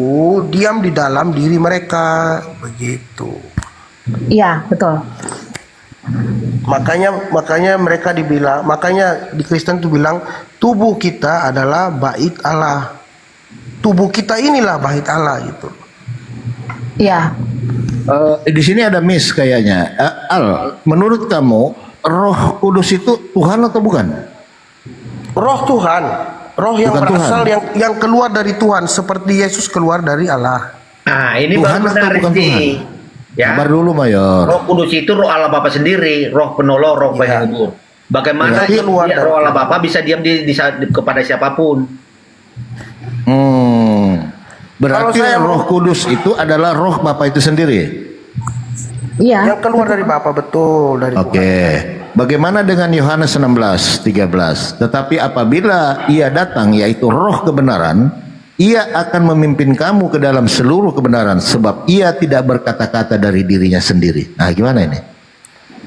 diam di dalam diri mereka, begitu. Iya, betul. Makanya mereka dibilang, makanya di Kristen itu bilang tubuh kita adalah bait Allah. Tubuh kita inilah bait Allah gitu. Iya. Di sini ada miss kayaknya. Al, menurut kamu Roh Kudus itu Tuhan atau bukan? Roh Tuhan, roh yang bukan berasal Tuhan. yang keluar dari Tuhan, seperti Yesus keluar dari Allah. Nah, ini Tuhan baru benar, bukan Tuhan? Ya. Sabar dulu, Mayor. Roh Kudus itu roh Allah Bapa sendiri, roh penolong, roh penghibur. Bagaimana roh Allah Bapa bisa diam kepada siapapun? Berarti Roh Kudus itu adalah roh Bapa itu sendiri. Iya. Yang keluar dari Bapa, betul, dari Tuhan. Oke. Bagaimana dengan Yohanes 16:13? Tetapi apabila ia datang, yaitu roh kebenaran, ia akan memimpin kamu ke dalam seluruh kebenaran, sebab ia tidak berkata-kata dari dirinya sendiri. Nah, gimana ini?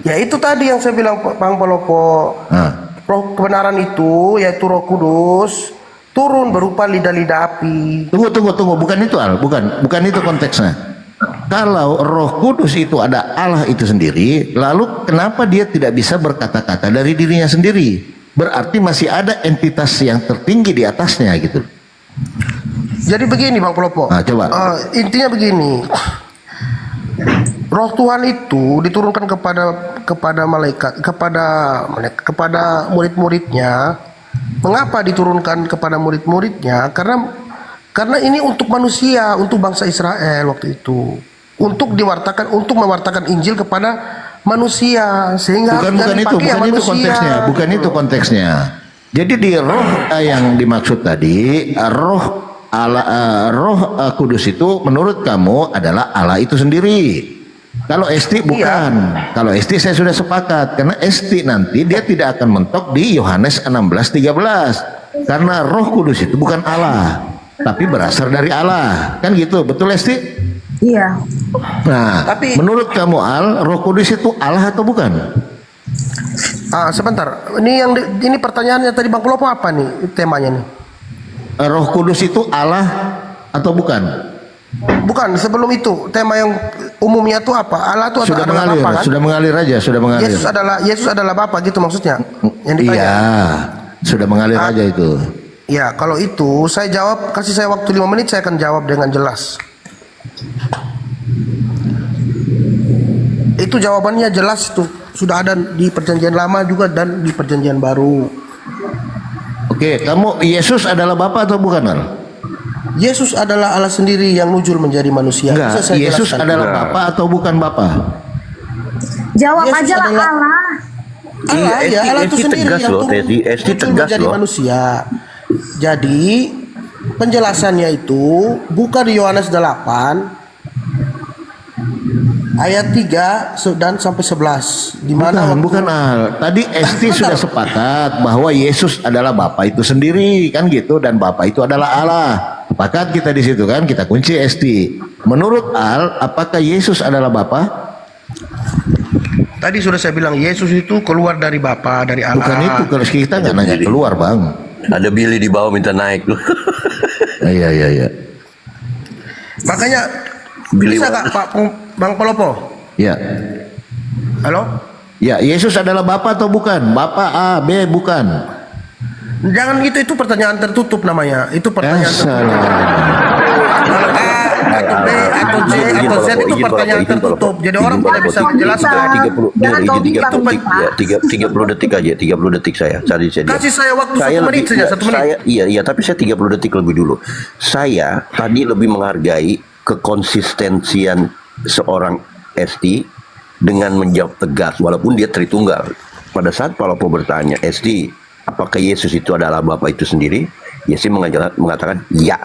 Ya itu tadi yang saya bilang, Bang Palopo. Roh kebenaran itu, yaitu Roh Kudus, turun berupa lidah-lidah api. Tunggu. Bukan itu, Al. Bukan itu konteksnya. Kalau Roh Kudus itu ada Allah itu sendiri, lalu kenapa dia tidak bisa berkata-kata dari dirinya sendiri? Berarti masih ada entitas yang tertinggi di atasnya gitu. Jadi begini, Bang Palopo. Nah, coba. Intinya begini. Roh Tuhan itu diturunkan kepada malaikat, kepada murid-muridnya. Mengapa diturunkan kepada murid-muridnya? Karena Karena ini untuk manusia, untuk bangsa Israel waktu itu. Untuk mewartakan Injil kepada manusia, sehingga bukan itu konteksnya, bukan itu konteksnya. Jadi di roh yang dimaksud tadi, roh Kudus itu menurut kamu adalah Allah itu sendiri. Kalau Esti bukan. Kalau Esti saya sudah sepakat, karena Esti nanti dia tidak akan mentok di Yohanes 16:13. Karena Roh Kudus itu bukan Allah, tapi berasal dari Allah. Kan gitu, betul Esti? Iya. Nah, tapi menurut kamu Roh Kudus itu Allah atau bukan? Sebentar. Ini pertanyaannya tadi Bang Pelopo apa nih temanya nih? Roh Kudus itu Allah atau bukan? Bukan, sebelum itu tema yang umumnya itu apa? Allah itu sudah adalah mengalir, Bapa, kan? Sudah mengalir aja, sudah mengalir. Yesus adalah Bapa gitu maksudnya. Yang ditanya. Iya, sudah mengalir aja itu. Ya, kalau itu saya jawab, kasih saya waktu 5 menit, saya akan jawab dengan jelas. Itu jawabannya jelas, itu sudah ada di perjanjian lama juga dan di perjanjian baru. Oke, kamu Yesus adalah Bapa atau bukan, Al? Yesus adalah Allah sendiri yang nujul menjadi manusia. Enggak, Yesus adalah Bapa atau bukan Bapa? Jawab Yesus aja lah adalah Allah. Allah, ya, Allah itu sendiri yang turun menjadi manusia. Jadi penjelasannya itu bukan di Yohanes 8 ayat 3 dan sampai 11 di mana bukan Al. Tadi Esti sudah sepakat bahwa Yesus adalah Bapa itu sendiri, kan gitu, dan Bapa itu adalah Allah. Sepakat kita di situ kan, kita kunci Esti. Menurut Al, apakah Yesus adalah Bapa? Tadi sudah saya bilang Yesus itu keluar dari Bapa, dari Allah. Bukan itu, kalau kita nggak nanya keluar, Bang. Ada Billy di bawah minta naik tuh. Iya. Makanya bisa nggak Pak Bang Pelopo? Ya. Halo? Ya, Yesus adalah Bapa atau bukan? Bapa A, B, bukan. Jangan gitu, itu pertanyaan tertutup namanya. Itu pertanyaan tertutup. Kalau A atau B atau C atau Z itu pertanyaan tertutup. Jadi orang tidak bisa menjelaskan. 30 detik aja, 30 detik saya. Kasih saya waktu 1 menit saja, 1 menit. Iya, tapi saya 30 detik lebih dulu. Saya tadi lebih menghargai kekonsistensian seorang Esti dengan menjawab tegas walaupun dia Tritunggal. Pada saat Palopo bertanya, Esti, apakah Yesus itu adalah Bapa itu sendiri? Yesus mengatakan ya.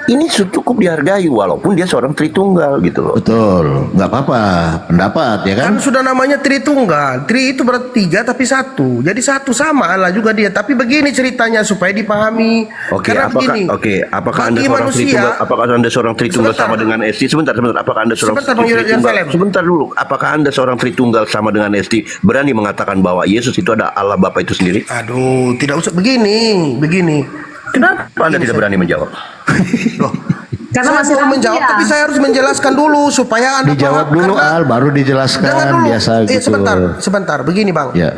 Ini cukup dihargai walaupun dia seorang Tritunggal gitu loh. Betul, nggak apa-apa, pendapat ya kan? Kan sudah namanya Tritunggal. Tri itu berarti 3 tapi 1. Jadi 1 sama Allah juga dia. Tapi begini ceritanya supaya dipahami. Oke, Karena begini. Apakah Anda seorang Tritunggal? Apakah Anda seorang Tritunggal sama dengan Esti? Sebentar. Apakah Anda seorang Tritunggal? Sebentar dulu. Apakah Anda seorang Tritunggal sama dengan Esti? Berani mengatakan bahwa Yesus itu ada Allah Bapa itu sendiri? Aduh, tidak usah begini. Kenapa Anda tidak berani menjawab? Karena saya masih mau menjawab, tapi saya harus menjelaskan dulu supaya Anda dijawab dulu Al, baru dijelaskan biasa gitu. Sebentar, begini Bang. Ya.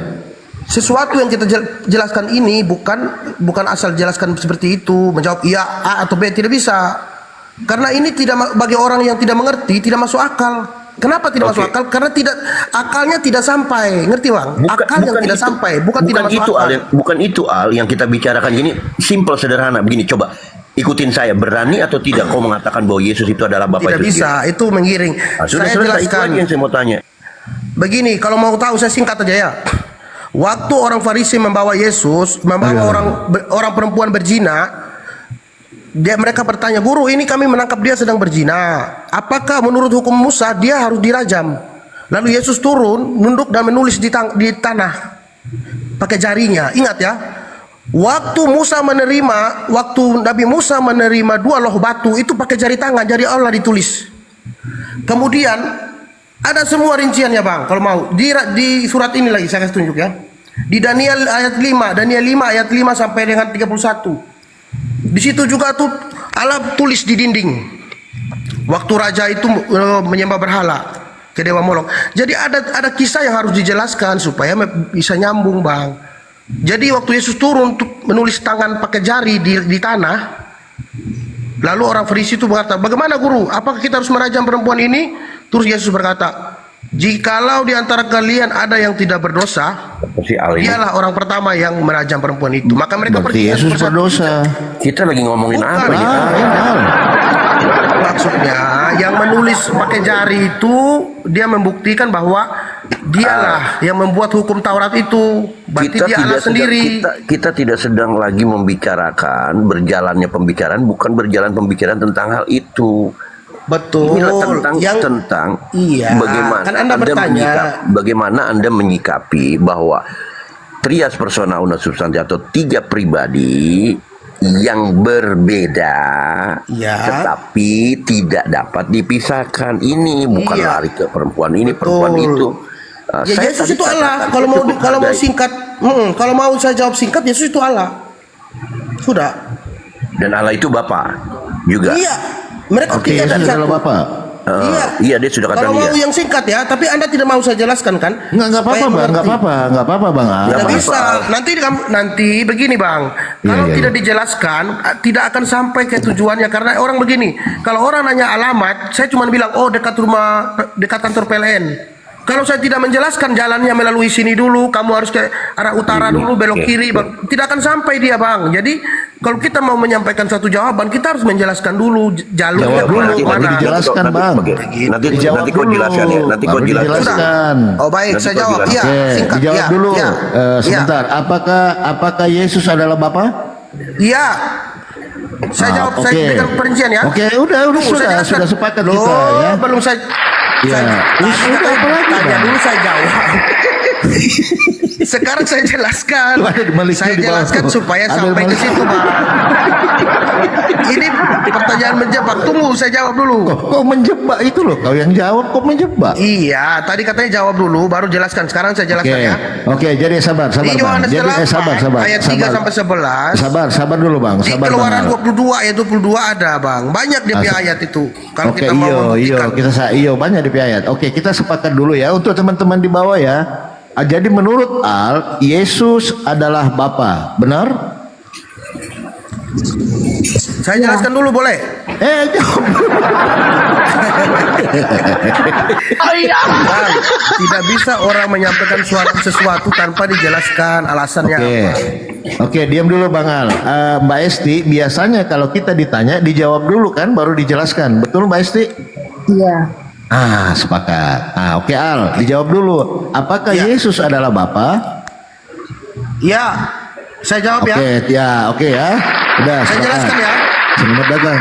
Sesuatu yang kita jelaskan ini bukan asal jelaskan seperti itu, menjawab iya A atau B, tidak bisa. Karena ini tidak, bagi orang yang tidak mengerti, tidak masuk akal. Kenapa tidak masuk akal? Karena akalnya tidak sampai, ngerti Bang? Akal yang tidak sampai, bukan tidak masuk akal. Bukan itu Al yang kita bicarakan gini, simple sederhana begini. Coba ikutin saya, berani atau tidak kau mengatakan bahwa Yesus itu adalah Bapa itu? Tidak bisa, itu menggiring. Saya jelaskan. Itu lagi yang saya mau tanya. Begini, kalau mau tahu saya singkat aja ya. Waktu orang Farisi membawa Yesus, orang perempuan berzina, mereka bertanya, guru, ini kami menangkap dia sedang berzina. Apakah menurut hukum Musa dia harus dirajam? Lalu Yesus turun, nunduk dan menulis di tanah pakai jarinya. Ingat ya, waktu Nabi Musa menerima 2 loh batu itu pakai jari tangan, jari Allah ditulis. Kemudian ada semua rinciannya Bang, kalau mau di surat ini lagi saya kasih tunjuk ya. Di Daniel ayat 5 ayat 5 sampai dengan 31. Di situ juga tuh Allah tulis di dinding. Waktu raja itu menyembah berhala ke dewa Molok. Jadi ada kisah yang harus dijelaskan supaya bisa nyambung Bang. Jadi waktu Yesus turun untuk menulis tangan pakai jari di tanah, lalu orang Farisi itu berkata, bagaimana guru? Apakah kita harus merajam perempuan ini? Terus Yesus berkata, jikalau di antara kalian ada yang tidak berdosa, Si Al ini. dialah orang pertama yang merajam perempuan itu. Maka mereka Berarti pergi Yesus satu persatu. berdosa. Kita lagi ngomongin Bukan. apa nih? Al? Maksudnya yang menulis pakai jari itu dia membuktikan bahwa dialah yang membuat hukum Taurat itu. Berarti dia Allah sendiri. Kita tidak sedang lagi membicarakan berjalannya pembicaraan, bukan berjalan pembicaraan tentang hal itu. Betul. Inilah tentang Iya. bagaimana Kan Anda bertanya. bagaimana Anda menyikapi bahwa trias persona una substansi atau 3 pribadi yang berbeda, Iya. tetapi tidak dapat dipisahkan. Ini bukan Iya. lari ke perempuan ini, perempuan Betul. itu. Ya Saya Yesus tadi itu Allah. katakan, Kalau saya mau cukup kalau mau hargai. singkat, kalau mau saya jawab singkat, Yesus itu Allah. Sudah. Dan Allah itu Bapa juga. Iya. Mereka Oke, tiga dan Yesus satu. adalah Bapa. Iya, dia sudah katakan Kalau mau iya. yang singkat ya, tapi Anda tidak mau saya jelaskan kan? Nggak apa-apa, Supaya Bang. Nggak mengerti. apa-apa, nggak apa-apa, Bang. Al. Tidak Nggak bisa. apa-apa. Nanti begini bang. Kalau iya, tidak dijelaskan, tidak akan sampai ke tujuannya. Karena orang begini. Kalau orang nanya alamat, saya cuma bilang, oh dekat rumah, dekat kantor PLN. Kalau saya tidak menjelaskan jalannya melalui sini dulu, kamu harus ke arah utara dulu, belok kiri, bang. Tidak akan sampai dia, bang. Jadi kalau kita mau menyampaikan satu jawaban, kita harus menjelaskan dulu jalurnya Jawab dulu, kemana. baru dijelaskan, Bang. Nanti Dijawab kau dulu. jelaskan ya. Nanti kau Baru jelaskan. dijelaskan. Oh baik, Nanti saya kau jawab. jelaskan. Iya, Oke, singkat. dijawab Iya, dulu. iya. Sebentar, apakah Yesus adalah Bapa? Iya. Saya jawab saya oke. dengan perincian ya. Oke, udah Tunggu, saya jelaskan. sudah sepakat Loh, kita ya. belum saya. Ya, sudah apa lagi, Tanya Bang? dulu saya jawab. Sekarang saya jelaskan. Tuh, ada Maliknya Saya di bawah jelaskan tuh. supaya Ada sampai ke Maliknya. situ, Bang. Ini pertanyaan menjebak. Tunggu, saya jawab dulu. Kok menjebak itu loh? Kau yang jawab kok menjebak? Iya, tadi katanya jawab dulu, baru jelaskan. Sekarang saya jelaskan ya. Oke, jadi sabar, Di Bang. Yohanes Jadi 8 ayat 3 sampai 11. Sabar dulu, Bang. Di Sabar, Keluaran Bang. 22 ayat 22 ada, Bang. Banyak dia punya ayat itu. Kalau Oke, kita mau membuktikan. banyak di ayat. Oke, kita sepakat dulu ya untuk teman-teman di bawah ya. Jadi menurut Al, Yesus adalah Bapa, benar? Saya jelaskan dulu boleh? Jawab. Bang, tidak bisa orang menyampaikan sesuatu tanpa dijelaskan alasannya apa. Oke, diam dulu Bang Al. Mbak Esti, biasanya kalau kita ditanya dijawab dulu kan, baru dijelaskan. Betul Mbak Esti? Iya. Sepakat. Oke Al, dijawab dulu. Apakah Yesus adalah Bapa? Iya, saya jawab ya. Oke ya. Udah. Saya sepakat. jelaskan ya. Selamat datang.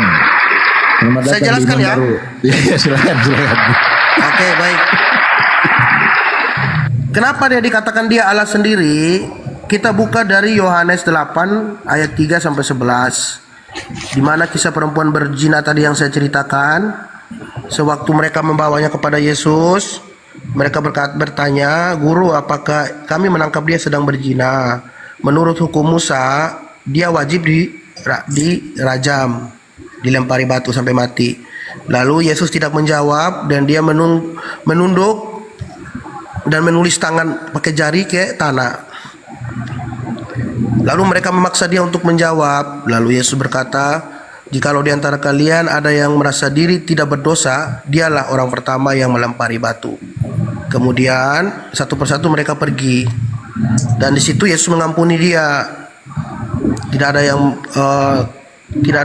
Selamat Saya datang jelaskan di ya. Baru. Iya, silakan. Oke, baik. Kenapa dia dikatakan dia Allah sendiri? Kita buka dari Yohanes 8 ayat 3 sampai 11. Di mana kisah perempuan berzina tadi yang saya ceritakan. Sewaktu mereka membawanya kepada Yesus, mereka bertanya, "Guru, apakah kami menangkap dia sedang berzina? Menurut hukum Musa, dia wajib dirajam, dilempari batu sampai mati." Lalu Yesus tidak menjawab dan dia menunduk dan menulis tangan pakai jari ke tanah. Lalu mereka memaksa dia untuk menjawab. Lalu Yesus berkata, "Jikalau di antara kalian ada yang merasa diri tidak berdosa, dialah orang pertama yang melempari batu." Kemudian satu persatu mereka pergi. Dan di situ Yesus mengampuni dia. Tidak ada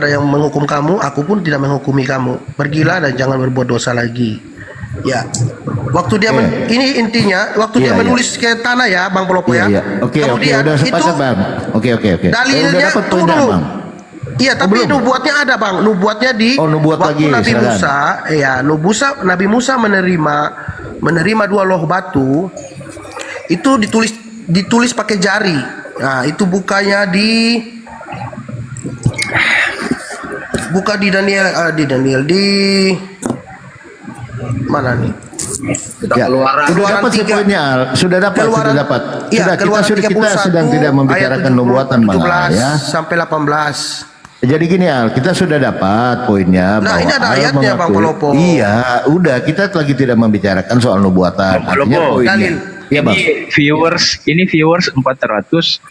yang menghukum kamu, aku pun tidak menghukumi kamu. Pergilah dan jangan berbuat dosa lagi. Ya. Waktu dia ini intinya waktu dia menulis ke tanah ya, Bang Pelopo ya. Oke, Kemudian udah itu sepakat Bang. Oke. dalilnya Udah dapat tunggu poinnya, dulu. Bang. Iya, tapi nubuatnya ada, Bang. Nubuatnya di nubuat waktu lagi, Nabi silakan. Musa, Nabi Musa menerima 2 loh batu. Itu ditulis pakai jari. Nah, itu buka di Daniel di mana nih? Keluaran. Sudah dapat poinnya Al. Sudah dapat. Iya, Kita sedang tidak membicarakan nubuatan Bang Al ya. Sampai 18. Jadi gini Al, kita sudah dapat poinnya. Nah, bahwa ini ada Al ayatnya, Bang mengakui- Pelopo. Iya, udah kita lagi tidak membicarakan soal nubuatan. Artinya Pelopo, poinnya. dalil. Iya, Bang. Ini viewers 400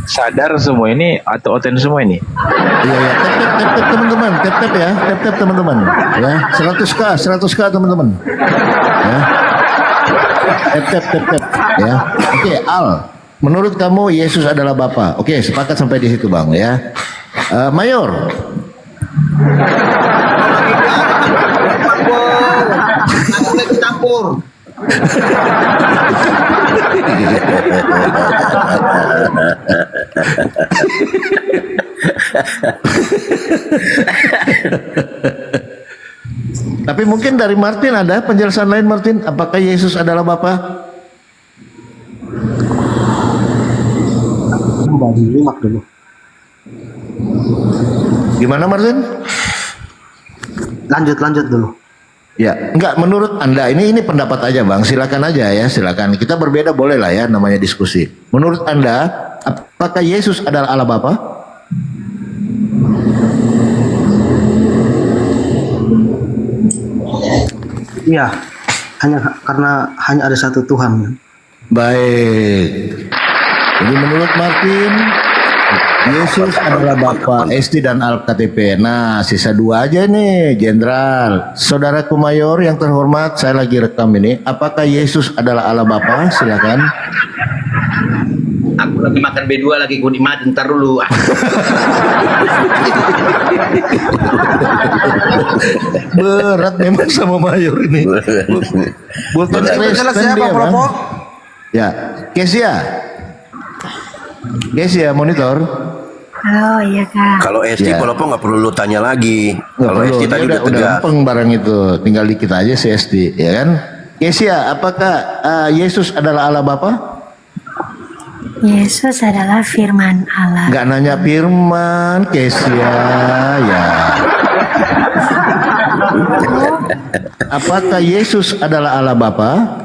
sadar semua ini atau oten semua ini? Iya ya, tap teman-teman, tap ya, tap teman-teman, ya, 100k teman-teman, ya, tap, ya. Oke, Al, menurut kamu Yesus adalah Bapa? Oke, sepakat sampai di situ bang, ya. Mayor. Campur. Tapi mungkin dari Martin ada penjelasan lain, Martin, apakah Yesus adalah Bapa? Gimana Martin? Lanjut dulu. Ya, enggak, menurut Anda ini pendapat aja bang, silakan aja ya, silakan. Kita berbeda boleh lah ya, namanya diskusi. Menurut Anda, apakah Yesus adalah Allah Bapa? Iya, karena hanya ada satu Tuhan. Baik. Jadi menurut Martin, Yesus adalah Bapa, SD dan Alkitab. Nah, sisa 2 aja nih, Jenderal. Saudaraku Mayor yang terhormat, saya lagi rekam ini. Apakah Yesus adalah Allah Bapa? Silakan. Aku lagi makan B2 lagi, ku nikmatin, ntar dulu. Berat memang sama Mayor ini. Bukan Jelas ya Bang Polopo? Ya, Kesia monitor. Oh iya kak. Kalau SD Ya. Polopo nggak perlu lu tanya lagi. Nggak Kalau perlu, SD dia tadi udah udah tegas. lempeng barang itu, tinggal dikit aja si SD, ya kan? Kesia, apakah Yesus adalah Allah Bapa? Yesus adalah firman Allah. Nggak nanya firman, Kesia, ya. Apakah Yesus adalah Allah Bapa?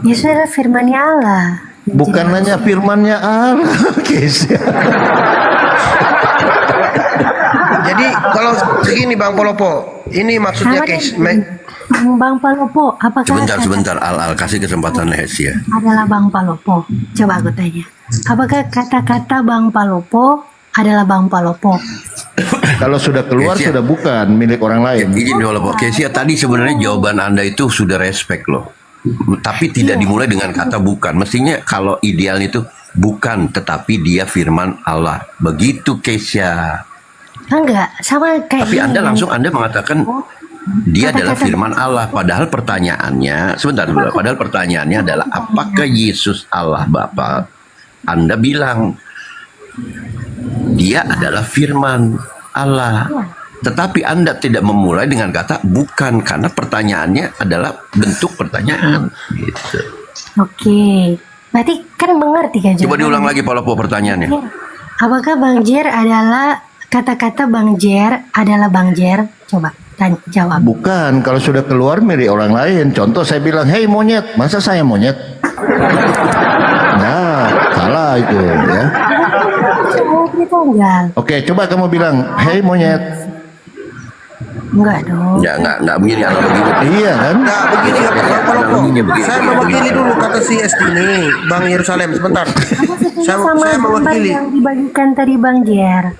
Yesus adalah firman-Nya Allah. Bukan nanya firman-Nya Allah, Kesia. Jadi kalau segini Bang Polopo, ini maksudnya Bang Palopo, apakah Sebentar, Al kasih kesempatan Hesia. adalah Bang Palopo? Coba aku tanya. Apakah kata-kata Bang Palopo adalah Bang Palopo? Kalau sudah keluar Kesia. sudah bukan milik orang lain. Izin Polopo. Kesia, tadi sebenarnya jawaban Anda itu sudah respect loh. Tapi tidak dimulai dengan kata bukan. Mestinya kalau ideal itu bukan, tetapi dia firman Allah. Begitu Kesia. Enggak, sama kayak Tapi gini. Anda mengatakan dia adalah firman Allah. Padahal pertanyaannya, padahal pertanyaannya adalah apakah Yesus Allah Bapa? Anda bilang dia adalah firman Allah. Tetapi Anda tidak memulai dengan kata bukan, karena pertanyaannya adalah bentuk pertanyaan. Gitu. Oke, berarti kan mengerti kan? Coba diulang lagi Polopo pertanyaannya. Apakah Bang Jer adalah kata-kata Bang Jer adalah Bang Jer? Coba dan jawab. Bukan, kalau sudah keluar milik orang lain. Contoh saya bilang, hei monyet, masa saya monyet? Nah, salah itu ya. Oke, coba kamu bilang, hei monyet. Enggak dong. Ya, enggak begini analoginya. Iya kan? Nah, begini Bang Polopo. Analoginya begini. Saya mewakili dulu kata si SD ini, Bang Yerusalem, sebentar. Saya Sama gambar mewakili. yang dibagikan tadi Bang Jer.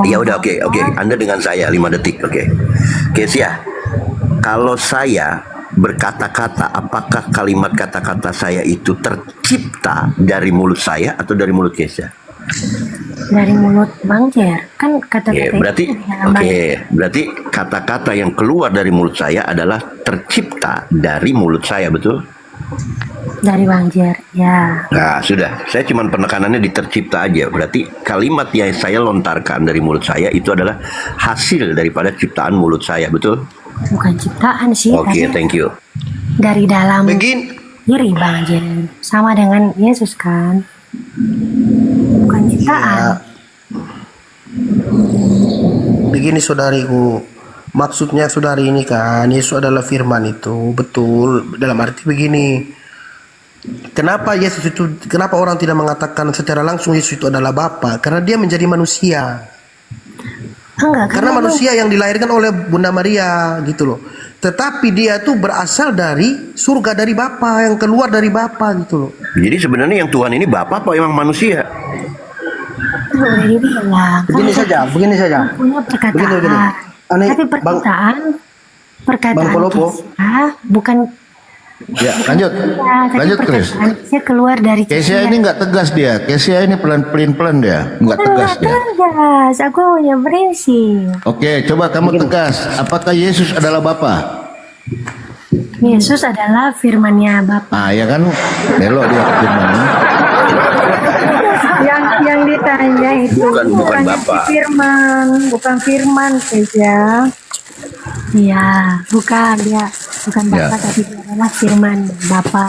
Ya udah, oke. Anda dengan saya 5 detik, oke. Kesia, kalau saya berkata-kata, apakah kalimat kata-kata saya itu tercipta dari mulut saya atau dari mulut Kesia? Dari mulut Bang Jer. Kan kata-kata itu berarti kata-kata yang keluar dari mulut saya adalah tercipta dari mulut saya, betul? dari Bang Jer, ya. Nah, sudah. Saya cuma penekanannya di tercipta aja. Berarti kalimat yang saya lontarkan dari mulut saya itu adalah hasil daripada ciptaan mulut saya, betul? Bukan ciptaan sih. Oke, tapi thank you. dari dalam diri Bang Jer. Sama dengan Yesus kan. Bukan ciptaan. Begini saudariku, maksudnya saudari ini kan Yesus adalah firman itu betul, dalam arti begini. Kenapa orang tidak mengatakan secara langsung Yesus itu adalah Bapa? Karena dia menjadi manusia. Enggak, Karena manusia yang dilahirkan oleh Bunda Maria gitu loh. tetapi dia tuh berasal dari surga, dari Bapa, yang keluar dari Bapa gitu loh. Jadi sebenarnya yang Tuhan ini Bapa apa emang manusia? Udah dibilang. Begini saja. Punya perkataan. Begini. Aneh, Tapi perkataan Bang Polopo. bukan. Ya, lanjut. Tapi Lanjut, Chris. perkataannya keluar dari Kesia ini nggak tegas dia. Kesia ini pelan dia. Nggak tegas dia. tegas. Aku punya prinsip. Oke, coba kamu tegas. Apakah Yesus adalah Bapa? Yesus adalah firman-Nya Bapa. Ah, ya kan? Belok dia firman-nya. Yang ditanya itu Bukan Bapa. bukan firman saja. Iya, bukan Bapa, Ya. tapi dia adalah firman Bapa.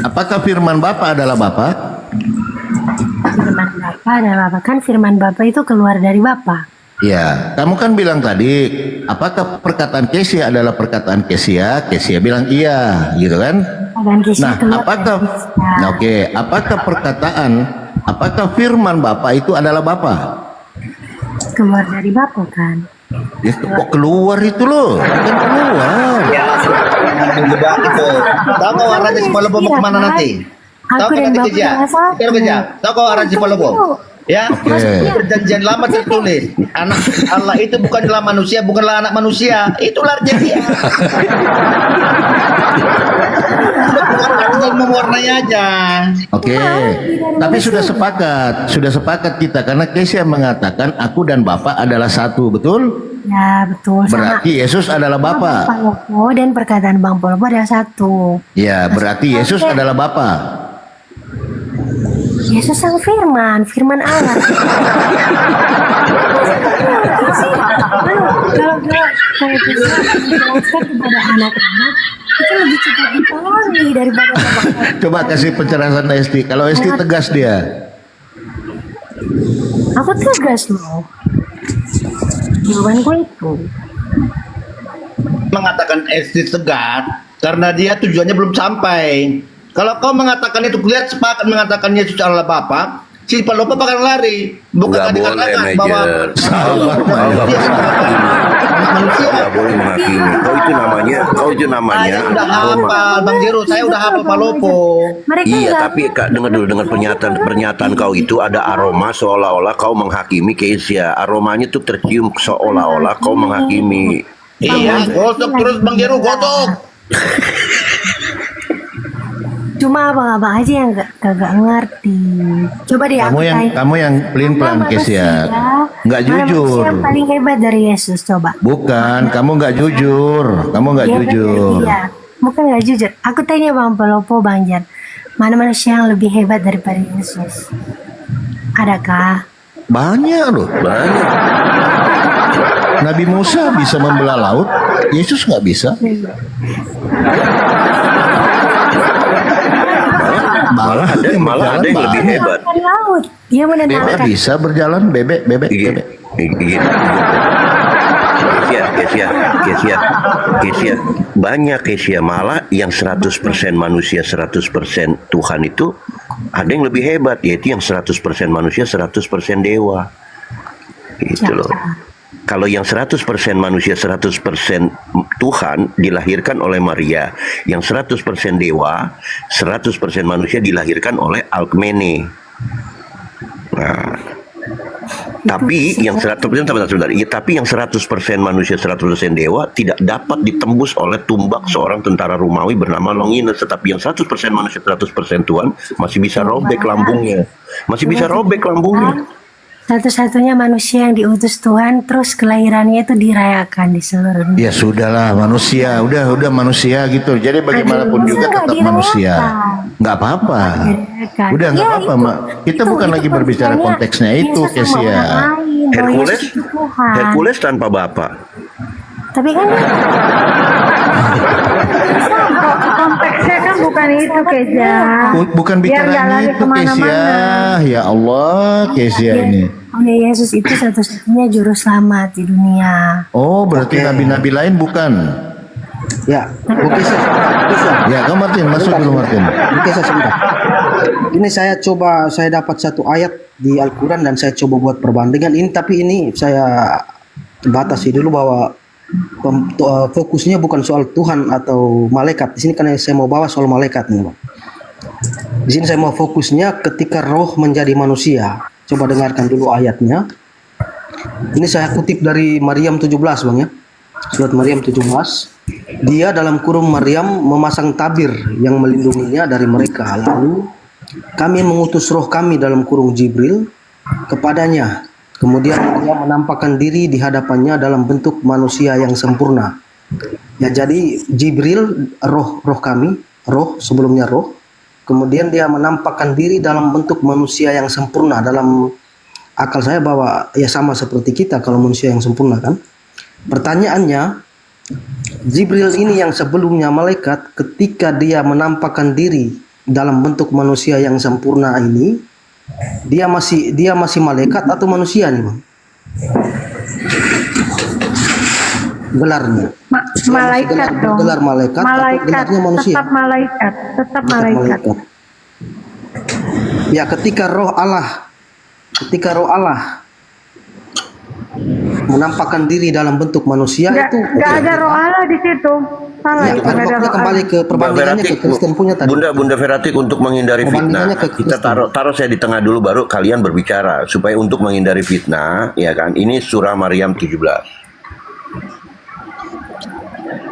Apakah firman Bapa adalah Bapa? Firman Bapa adalah Bapa, kan firman Bapa itu keluar dari Bapa. Ya, kamu kan bilang tadi, apakah perkataan Kesia adalah perkataan Kesia? Kesia bilang iya, gitu kan? Dan Kesia Nah, keluar apakah dari Kesia. oke, apakah firman Bapa itu adalah Bapa? Keluar dari Bapa kan? Ya, kok keluar itu loh? Kan keluar. Ya, menjebak itu. Tahu kau arahnya si Palopo mau kemana nanti? Tahu Aku kau dan nanti Bapak kerja? adalah satu. Tahu kerja? Tahu kau arah si Palopo? Ya, Oke. perjanjian lama tertulis. Anak Allah itu bukanlah manusia, bukanlah anak manusia. Itulah dia. Tinggal mewarnai aja. Oke, tapi sudah sepakat kita karena Kesia mengatakan aku dan Bapa adalah satu, betul? Ya betul. Berarti Yesus adalah Bapa. Bang Polopo dan perkataan Bang Polopo adalah satu. Ya, berarti Yesus adalah Bapa. Yesus sang firman Allah. Kalau bisa menjelaskan kepada anak-anak itu lebih cepat dipahami daripada bapak. Coba kasih penjelasan Esti. Kalau Esti tegas dia. Aku tegas loh. Jawabanku itu. Mengatakan SD tegas karena dia tujuannya belum sampai. Kalau kau mengatakan itu, lihat sepakat mengatakan Yesus adalah Bapa, si Palopo bakal lari. Bukan Nggak boleh, dikatakan Major. bahwa manusia. Nggak boleh menghakimi. Kau itu namanya. Saya sudah hafal, Bang Jero, saya udah hafal Palopo. Iya, tapi Kak, dengar dulu dengan pernyataan kau itu ada aroma seolah-olah kau menghakimi Kesia. Aromanya tuh tercium seolah-olah kau menghakimi. Iya, gosok terus Bang Jero, gosok. Cuma abang-abang aja yang gak ngerti. Coba deh aku tanya. Kamu yang pelin-pelan Kesia. Nggak Mana jujur. manusia yang paling hebat dari Yesus, coba. Bukan, kamu nggak jujur. Kamu nggak jujur. Iya, bukan nggak jujur. Aku tanya Bang Polopo, Bang Jan, mana manusia yang lebih hebat daripada Yesus? Adakah? Banyak loh. Banyak. Nabi Musa bisa membelah laut, Yesus nggak bisa. Malah ada yang lebih hebat. Di laut, dia Bebek menenangkan. bisa berjalan, bebek. Kesia. Banyak Kesia, malah yang 100% manusia 100% Tuhan itu ada yang lebih hebat, yaitu yang 100% manusia 100% dewa. Itu loh. Kalau yang 100% manusia 100% Tuhan dilahirkan oleh Maria, yang 100% dewa 100% manusia dilahirkan oleh Alkmene. Nah, tapi yang 100% tapi yang 100% manusia 100% dewa tidak dapat ditembus oleh tumbak seorang tentara Romawi bernama Longinus. Tetapi yang 100% manusia 100% Tuhan masih bisa robek lambungnya. Satu-satunya manusia yang diutus Tuhan, terus kelahirannya itu dirayakan di seluruh dunia. Ya sudahlah, manusia, udah manusia gitu. Jadi bagaimanapun juga tetap manusia. Nggak apa-apa. Udah nggak apa-apa, Mak. Kita bukan lagi berbicara konteksnya itu, Kesia. Hercules tanpa bapak. Tapi kan konteksnya kan bukan itu, Kesia. Bukan bicara itu, Kesia. Ya Allah, Kesia ini. Yesus itu satu-satunya juru selamat di dunia. Oh, berarti nabi-nabi lain bukan? Ya, oke sih. Ya, kamu Martin, masuk dulu Martin. Oke, sebentar. Ini saya dapat satu ayat di Al-Quran dan saya coba buat perbandingan ini, tapi ini saya batasi dulu bahwa fokusnya bukan soal Tuhan atau malaikat. Di sini karena saya mau bawa soal malaikat nih, Bang. Di sini saya mau fokusnya ketika roh menjadi manusia. Coba dengarkan dulu ayatnya. Ini saya kutip dari Maryam 17, Bang ya. Surat Maryam 17. Dia dalam kurung Maryam memasang tabir yang melindunginya dari mereka. Lalu kami mengutus roh kami dalam kurung Jibril kepadanya. Kemudian dia menampakkan diri di hadapannya dalam bentuk manusia yang sempurna. Ya, jadi Jibril roh kami, roh sebelumnya roh. Kemudian dia menampakkan diri dalam bentuk manusia yang sempurna. Dalam akal saya bahwa ya sama seperti kita kalau manusia yang sempurna kan. Pertanyaannya, Jibril ini yang sebelumnya malaikat, ketika dia menampakkan diri dalam bentuk manusia yang sempurna ini, dia masih malaikat atau manusia nih, Bang? Gelarnya. Malaikat dong. Gelar malaikat, atau gelarnya manusia? Tetap malaikat, tetap malaikat. Ya, ketika roh Allah menampakkan diri dalam bentuk manusia itu nggak ada roh Allah di situ. Salah ya, itu nggak ada roh kembali ke perbandingannya ke Kristen punya tadi. Bunda Veratik, untuk menghindari fitnah, kita taruh saya di tengah dulu baru kalian berbicara supaya untuk menghindari fitnah, ya kan? Ini surah Maryam 17.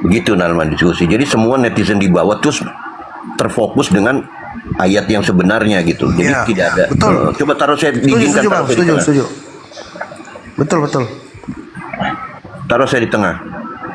Begitu Nalman diskusi. Jadi semua netizen di bawah terus terfokus dengan ayat yang sebenarnya gitu. Jadi Ya, tidak ada. betul. Coba taruh saya diizinkan taruh saya di tengah. Setuju. Betul. Taruh saya di tengah.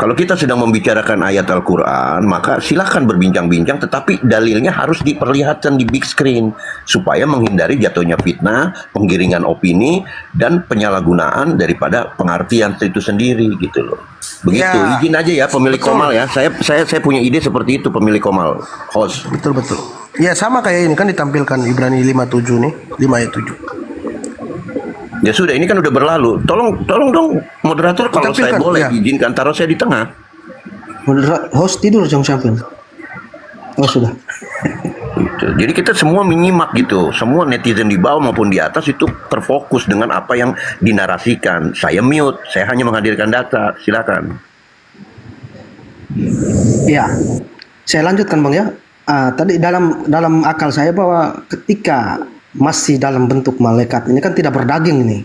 Kalau kita sedang membicarakan ayat Al-Quran, maka silahkan berbincang-bincang, tetapi dalilnya harus diperlihatkan di big screen supaya menghindari jatuhnya fitnah, penggiringan opini, dan penyalahgunaan daripada pengertian itu sendiri gitu loh. Begitu. Ya, Izin aja ya pemilik betul. Komal ya. Saya punya ide seperti itu pemilik Komal, host. Betul. Ya sama kayak ini kan ditampilkan Ibrani 57 nih, 5 ayat 7. Ya sudah, ini kan udah berlalu. Tolong dong moderator kalau saya Ditampilkan, boleh ya. izinkan taruh saya di tengah. Host tidur Jong Champion. Oh sudah. Gitu. Jadi kita semua menyimak gitu. Semua netizen di bawah maupun di atas itu terfokus dengan apa yang dinarasikan. Saya mute, saya hanya menghadirkan data. Silakan. Ya, saya lanjutkan Bang ya. Tadi dalam akal saya bahwa ketika masih dalam bentuk malaikat ini kan tidak berdaging ini,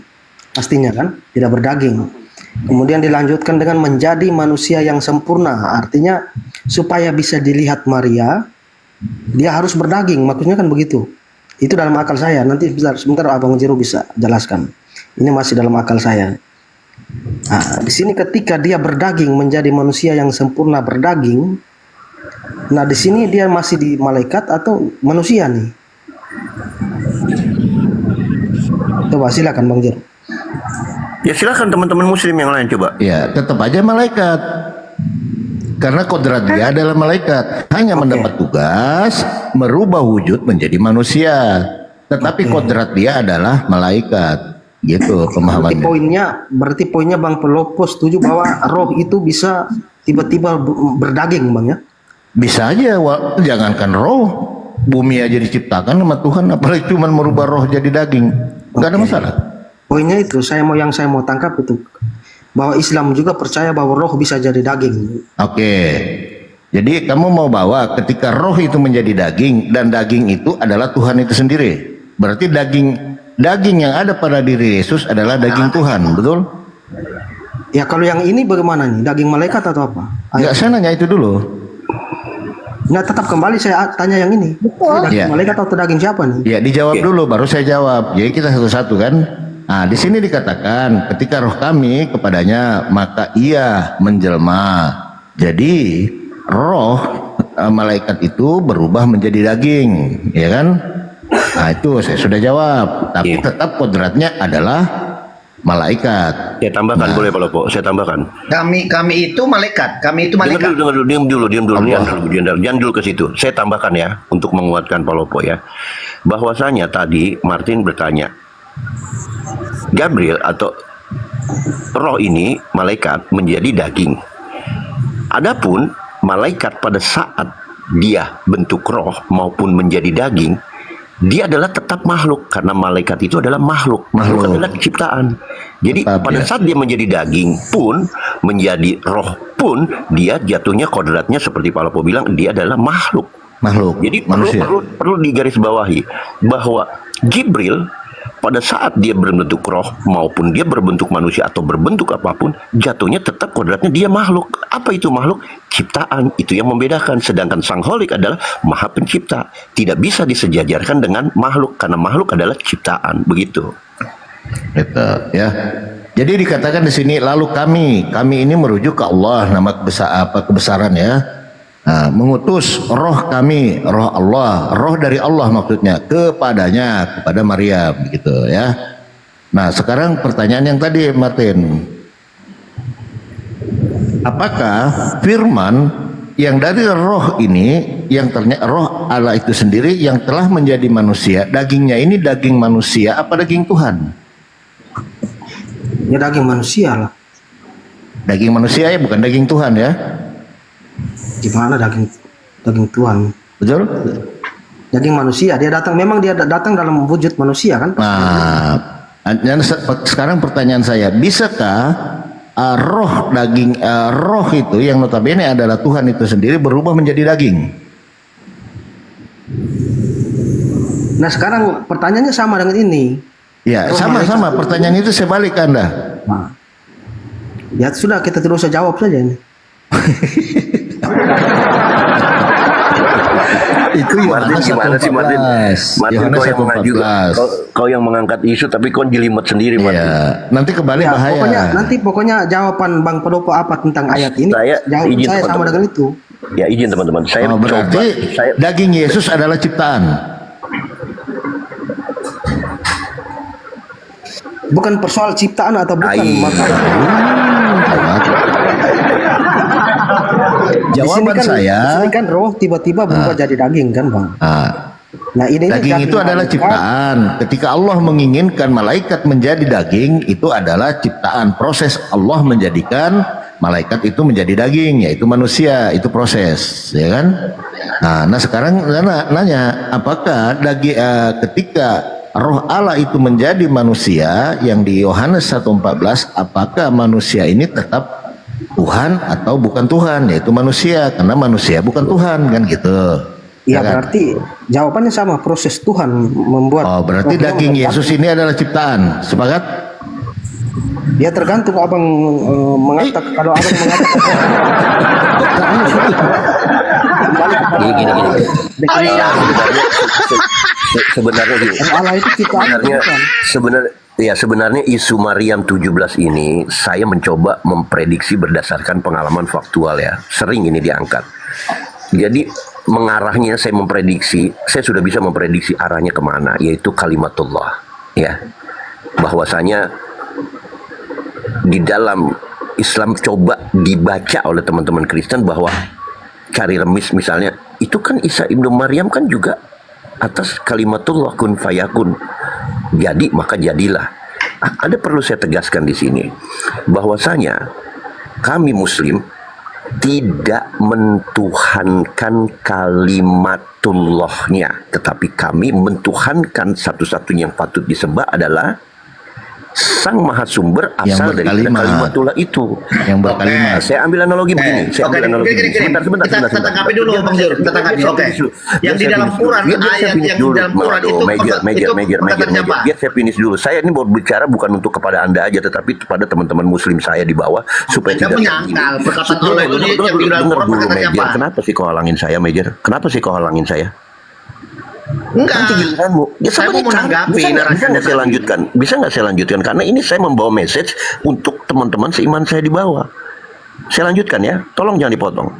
pastinya kan tidak berdaging. Kemudian dilanjutkan dengan menjadi manusia yang sempurna, artinya supaya bisa dilihat Maria, dia harus berdaging, maksudnya kan begitu. Itu dalam akal saya. Nanti sebentar Abang Jero bisa jelaskan. Ini masih dalam akal saya. Di sini ketika dia berdaging menjadi manusia yang sempurna berdaging, nah di sini dia masih di malaikat atau manusia nih? Coba silakan Bang Jero. Ya silakan teman-teman muslim yang lain coba. Ya, tetap aja malaikat. Karena kodrat dia adalah malaikat, hanya mendapat tugas merubah wujud menjadi manusia. Tetapi kodrat dia adalah malaikat. Gitu pemahamannya. Berarti poinnya Bang Pelopo setuju bahwa roh itu bisa tiba-tiba berdaging Bang ya? Bisa aja, jangankan roh, bumi aja diciptakan sama Tuhan, apalagi cuma merubah roh jadi daging. Nggak ada masalah. Poinnya itu yang saya mau tangkap itu bahwa Islam juga percaya bahwa roh bisa jadi daging. Oke. Jadi kamu mau bawa ketika roh itu menjadi daging dan daging itu adalah Tuhan itu sendiri. Berarti daging yang ada pada diri Yesus adalah daging Tuhan, betul? Ya kalau yang ini bagaimana nih? Daging malaikat atau apa? Enggak, saya nanya itu dulu. Nah tetap kembali saya tanya yang ini. Daging Ya. malaikat atau daging siapa nih? Ya dijawab dulu baru saya jawab. Jadi kita satu-satu kan. Nah di sini dikatakan ketika roh kami kepadanya maka ia menjelma. Jadi roh malaikat itu berubah menjadi daging, ya kan? Nah itu saya sudah jawab. Tapi tetap kodratnya adalah malaikat. Saya tambahkan boleh Pak Lopo? Saya tambahkan. Kami itu malaikat. Kami itu malaikat. Diam dulu. Jangan dulu ke situ. Saya tambahkan ya untuk menguatkan Pak Lopo ya. Bahwasanya tadi Martin bertanya, Gabriel atau roh ini malaikat menjadi daging. Adapun malaikat pada saat dia bentuk roh maupun menjadi daging dia adalah tetap makhluk, karena malaikat itu adalah makhluk adalah ciptaan. Jadi pada saat dia menjadi daging pun, menjadi roh pun, dia jatuhnya kodratnya seperti Pak Lopo bilang, dia adalah makhluk. Jadi perlu digarisbawahi bahwa Jibril pada saat dia berbentuk roh maupun dia berbentuk manusia atau berbentuk apapun, jatuhnya tetap kodratnya dia makhluk. Apa itu makhluk? Ciptaan. Itu yang membedakan. Sedangkan Sang Holik adalah Maha Pencipta. Tidak bisa disejajarkan dengan makhluk, karena makhluk adalah ciptaan. Begitu. Itu ya. Jadi dikatakan di sini, lalu kami ini merujuk ke Allah, nama kebesaran ya. Nah, mengutus roh kami, roh Allah, roh dari Allah maksudnya kepada Maryam gitu ya. Nah, sekarang pertanyaan yang tadi Martin, apakah firman yang dari roh ini, yang ternyata roh Allah itu sendiri yang telah menjadi manusia, dagingnya ini daging manusia apa daging Tuhan? Ya daging manusia lah. Daging manusia ya, bukan daging Tuhan ya. Gimana daging Tuhan? Betul? Daging manusia, dia datang dalam wujud manusia kan? Nah, sekarang pertanyaan saya, bisakah roh itu yang notabene adalah Tuhan itu sendiri berubah menjadi daging? Nah, sekarang pertanyaannya sama dengan ini. Ya, sama-sama. Pertanyaan itu saya balik ke Anda. Nah, ya sudah, kita tidak usah jawab saja ini. Itu Martin gimana sih Martin? Kau yang mengangkat isu tapi kau jelimet sendiri Martin. Ya, nanti kembali ya, bahaya. Pokoknya jawaban Bang Pendopo apa tentang ayat ini? Jawaban saya sama dengan itu. Ya izin teman-teman. Saya berarti daging Yesus adalah ciptaan. Bukan persoal ciptaan atau bukan. Jawaban saya, di sini kan roh tiba-tiba berubah jadi daging kan Bang. Nah ini daging itu adalah ciptaan. Ketika Allah menginginkan malaikat menjadi daging, itu adalah ciptaan. Proses Allah menjadikan malaikat itu menjadi daging, yaitu manusia, itu proses, ya kan? Nah sekarang nanya, apakah ketika roh Allah itu menjadi manusia, yang di Yohanes 1:14, apakah manusia ini tetap Tuhan atau bukan Tuhan? Yaitu manusia, karena manusia bukan Tuhan kan gitu. Iya kan? Berarti jawabannya sama, proses Tuhan membuat. Oh, berarti daging Yesus ini adalah ciptaan. Sepakat? Ya tergantung abang mengatakan. Kalau abang mengatakan sebenarnya gini. Allah itu sebenarnya isu Maryam 17 ini saya mencoba memprediksi berdasarkan pengalaman faktual ya. Sering ini diangkat. Jadi mengarahnya saya sudah bisa memprediksi arahnya kemana, yaitu kalimatullah ya. Bahwasanya di dalam Islam coba dibaca oleh teman-teman Kristen bahwa cari remis misalnya, itu kan Isa ibnu Maryam kan juga atas kalimatullah kun fayakun. Jadi maka jadilah. Ada perlu saya tegaskan di sini bahwasanya kami Muslim tidak mentuhankan kalimatullah-nya, tetapi kami mentuhankan satu-satunya yang patut disembah adalah Sang Maha Sumber asal dari kalimatullah itu. Yang berkalimat. Saya ambil analogi begini. Sebentar. Kita tanggapi dulu Bang Jero. Kita tanggapi. Oke. Yang di dalam Quran, ayat yang di dalam Quran itu biar saya finish dulu. Saya ini mau bicara bukan untuk kepada Anda aja, tetapi kepada teman-teman Muslim saya di bawah supaya tidak menyangkal perkataan Allah itu yang di dalam Quran perkataan siapa? Kenapa sih kau halangin saya, Major? Kenapa sih kau halangin saya? Enggak. Ya, saya mau menanggapi. Bisa nggak saya lanjutkan? Karena ini saya membawa message untuk teman-teman seiman saya di bawah. Saya lanjutkan ya. Tolong jangan dipotong.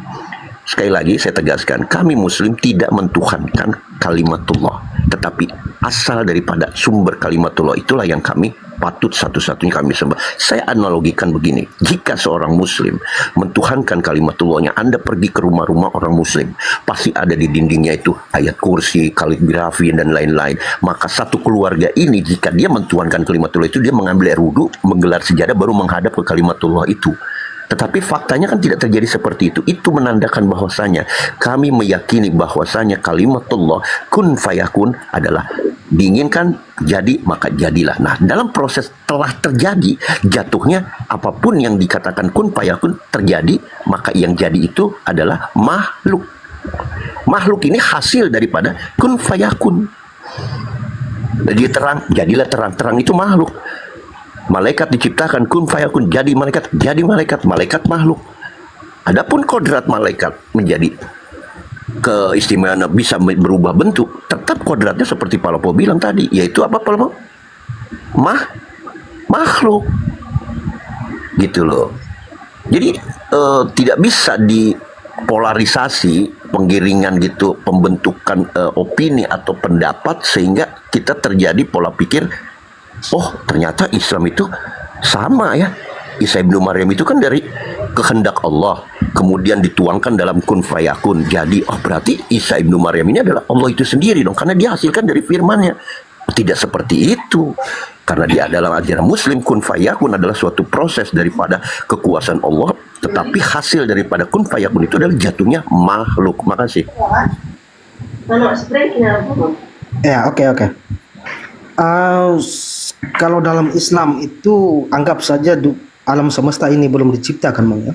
Sekali lagi saya tegaskan, kami Muslim tidak mentuhankan kalimatullah, tetapi asal daripada sumber kalimatullah itulah yang kami patut satu-satunya kami sembah. Saya analogikan begini, jika seorang Muslim mentuhankan kalimatullah-nya, Anda pergi ke rumah-rumah orang Muslim, pasti ada di dindingnya itu ayat kursi, kaligrafi dan lain-lain. Maka satu keluarga ini jika dia mentuhankan kalimatullah itu, dia mengambil air wudu, menggelar sejadah, baru menghadap ke kalimatullah itu. Tetapi faktanya kan tidak terjadi seperti itu. Itu menandakan bahwasanya kami meyakini bahwasanya kalimatullah kun fayakun adalah diinginkan jadi maka jadilah. Nah, dalam proses telah terjadi jatuhnya apapun yang dikatakan kun fayakun terjadi, maka yang jadi itu adalah makhluk. Makhluk ini hasil daripada kun fayakun. Jadi terang, jadilah terang. Terang itu makhluk. Malaikat diciptakan kun fayakun, jadi malaikat, malaikat makhluk. Adapun kodrat malaikat menjadi keistimewaan bisa berubah bentuk, tetap kodratnya seperti Pak Lopo bilang tadi, yaitu apa Pak Lopo? Makhluk. Gitu loh. Jadi tidak bisa dipolarisasi penggiringan gitu, pembentukan opini atau pendapat sehingga kita terjadi pola pikir, oh ternyata Islam itu sama ya. Isa ibnu Maryam itu kan dari kehendak Allah, kemudian dituangkan dalam kun fayakun. Jadi, oh berarti Isa ibnu Maryam ini adalah Allah itu sendiri dong, karena dihasilkan dari firman-Nya. Tidak seperti itu. Karena dia dalam ajaran Muslim, kun fayakun adalah suatu proses daripada kekuasaan Allah, tetapi hasil daripada kun fayakun itu adalah jatuhnya makhluk. Makasih. Ya, oke. Kalau dalam Islam itu anggap saja alam semesta ini belum diciptakan, Bang ya.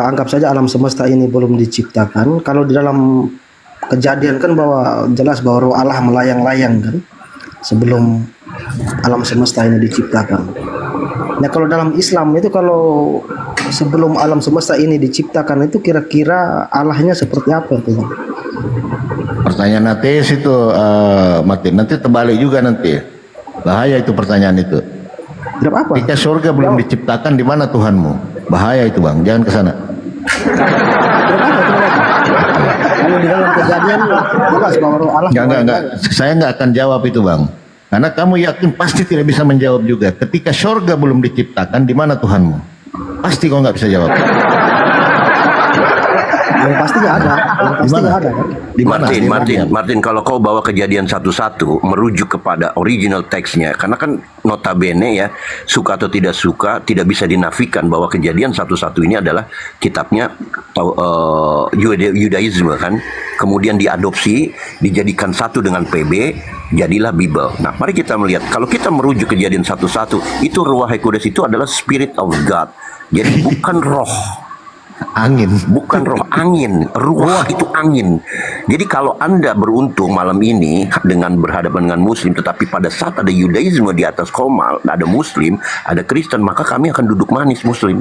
Anggap saja alam semesta ini belum diciptakan. Kalau di dalam kejadian kan bahwa jelas bahwa roh Allah melayang-layang kan sebelum alam semesta ini diciptakan. Nah, kalau dalam Islam itu kalau sebelum alam semesta ini diciptakan itu kira-kira Allahnya seperti apa itu? Pertanyaan ateis itu Martin, nanti terbalik juga nanti. Bahaya itu pertanyaan itu. Apa? Ketika surga belum diciptakan, di mana Tuhanmu? Bahaya itu Bang, jangan ke sana. Kalau di dalam kejadian jelas bahwa roh Allah. Enggak. Saya nggak akan jawab itu Bang. Karena kamu yakin pasti tidak bisa menjawab juga. Ketika surga belum diciptakan, di mana Tuhanmu? Pasti kau nggak bisa jawab. Yang pasti nggak ada. Martin, kalau kau bawa kejadian satu-satu merujuk kepada original teksnya, karena kan notabene ya, suka atau tidak suka, tidak bisa dinafikan bahwa kejadian satu-satu ini adalah kitabnya Yudaisme kan, kemudian diadopsi, dijadikan satu dengan PB, jadilah Bible. Nah, mari kita melihat, kalau kita merujuk kejadian satu-satu, itu Ruach HaKodes itu adalah Spirit of God, jadi bukan roh. Angin, bukan roh, angin. Ruah itu angin. Jadi kalau Anda beruntung malam ini dengan berhadapan dengan Muslim, tetapi pada saat ada Yudaisme di atas komal, ada Muslim, ada Kristen, maka kami akan duduk manis Muslim.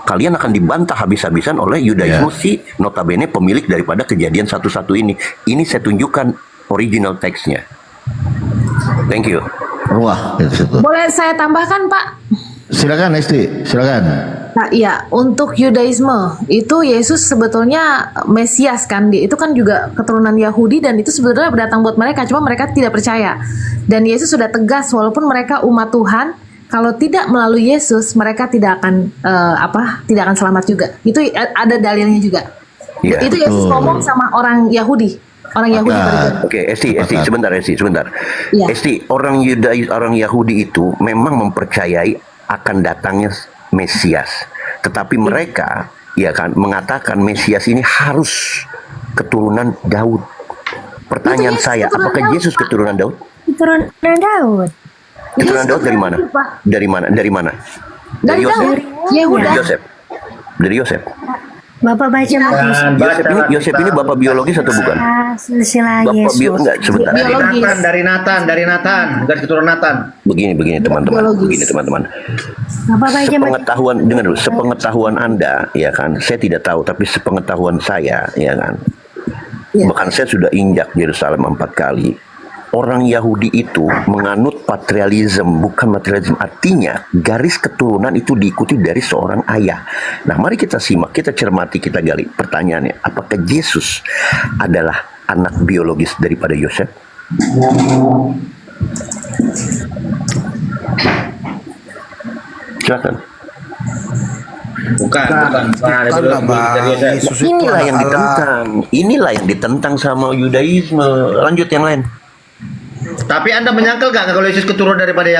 Kalian akan dibantah habis-habisan oleh Yudaisme si notabene pemilik daripada kejadian satu-satu ini. Ini saya tunjukkan original teksnya. Thank you. Ruah. Boleh saya tambahkan Pak? Silakan Esti, silakan. Nah, iya, untuk Yudaisme itu Yesus sebetulnya Mesias kan, dia itu kan juga keturunan Yahudi dan itu sebetulnya datang buat mereka, cuma mereka tidak percaya. Dan Yesus sudah tegas walaupun mereka umat Tuhan, kalau tidak melalui Yesus mereka tidak akan tidak akan selamat juga. Itu ada dalilnya juga. Ya, itu Yesus ngomong sama orang Yahudi. Orang Yahudi. Oke, Esti, sebentar. Ya. Esti, orang Yahudi itu memang mempercayai akan datangnya Mesias, tetapi mereka ya kan mengatakan Mesias ini harus keturunan Daud. Pertanyaan saya, apakah Yesus keturunan Daud? Keturunan Daud. Keturunan Daud dari mana? Dari mana? Dari Yosef. Dari Yosef. Bapak baca Yosef ini bapak biologis atau bukan? Silsilah Yesus. Enggak, sebentar. Dari Nathan, dari keturunan Nathan. Begini teman-teman. Sepengetahuan, dengar dulu, sepengetahuan Anda ya kan, saya tidak tahu, tapi sepengetahuan saya ya kan, bahkan saya sudah injak Yerusalem 4 kali. Orang Yahudi itu menganut patrialisme, bukan materialisme. Artinya garis keturunan itu diikuti dari seorang ayah. Nah, mari kita simak, kita cermati, kita gali. Pertanyaannya, apakah Yesus adalah anak biologis daripada Yosef? Silakan. Bukan. Inilah yang ditentang sama Yudaisme. Lanjut yang lain. Tapi Anda menyangkal gak kalau Yesus keturunan daripada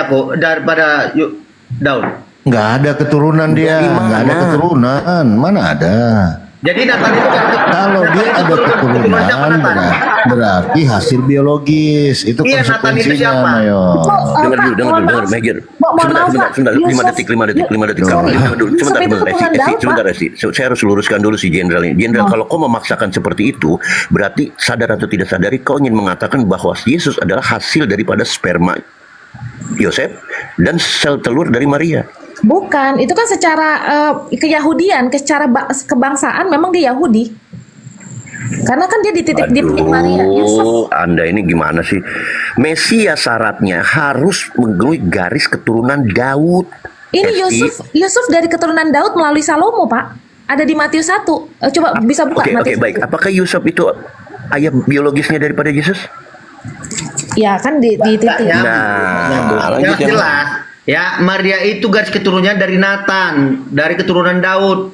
Daud? Nggak ada keturunan dia, nggak ada keturunan, mana ada. Jadi Nathan itu kan Kalau dia ada keturunan berarti hasil biologis itu Iya, Nathan itu konsekuensinya, siapa? Mayo. Dengar, Meger. Sebentar, 5 detik. Sebentar, Resi. Saya harus luruskan dulu si Jenderal ini. Jenderal, kalau kau memaksakan seperti itu, berarti sadar atau tidak sadari kau ingin mengatakan bahwa Yesus adalah hasil daripada sperma Yosef dan sel telur dari Maria. Bukan, itu kan secara keyahudian, secara kebangsaan memang dia Yahudi. Karena kan dia dititip di Maria. Yusuf. Anda ini gimana sih? Mesias syaratnya harus mengikuti garis keturunan Daud. Ini Yusuf dari keturunan Daud melalui Salomo, Pak. Ada di Matius 1. Coba bisa buka Oke, Matius 1. baik. Apakah Yusuf itu ayah biologisnya daripada Yesus? Ya kan dititip. lanjut yang jelas. Ya, Maria itu garis keturunannya dari Nathan, dari keturunan Daud.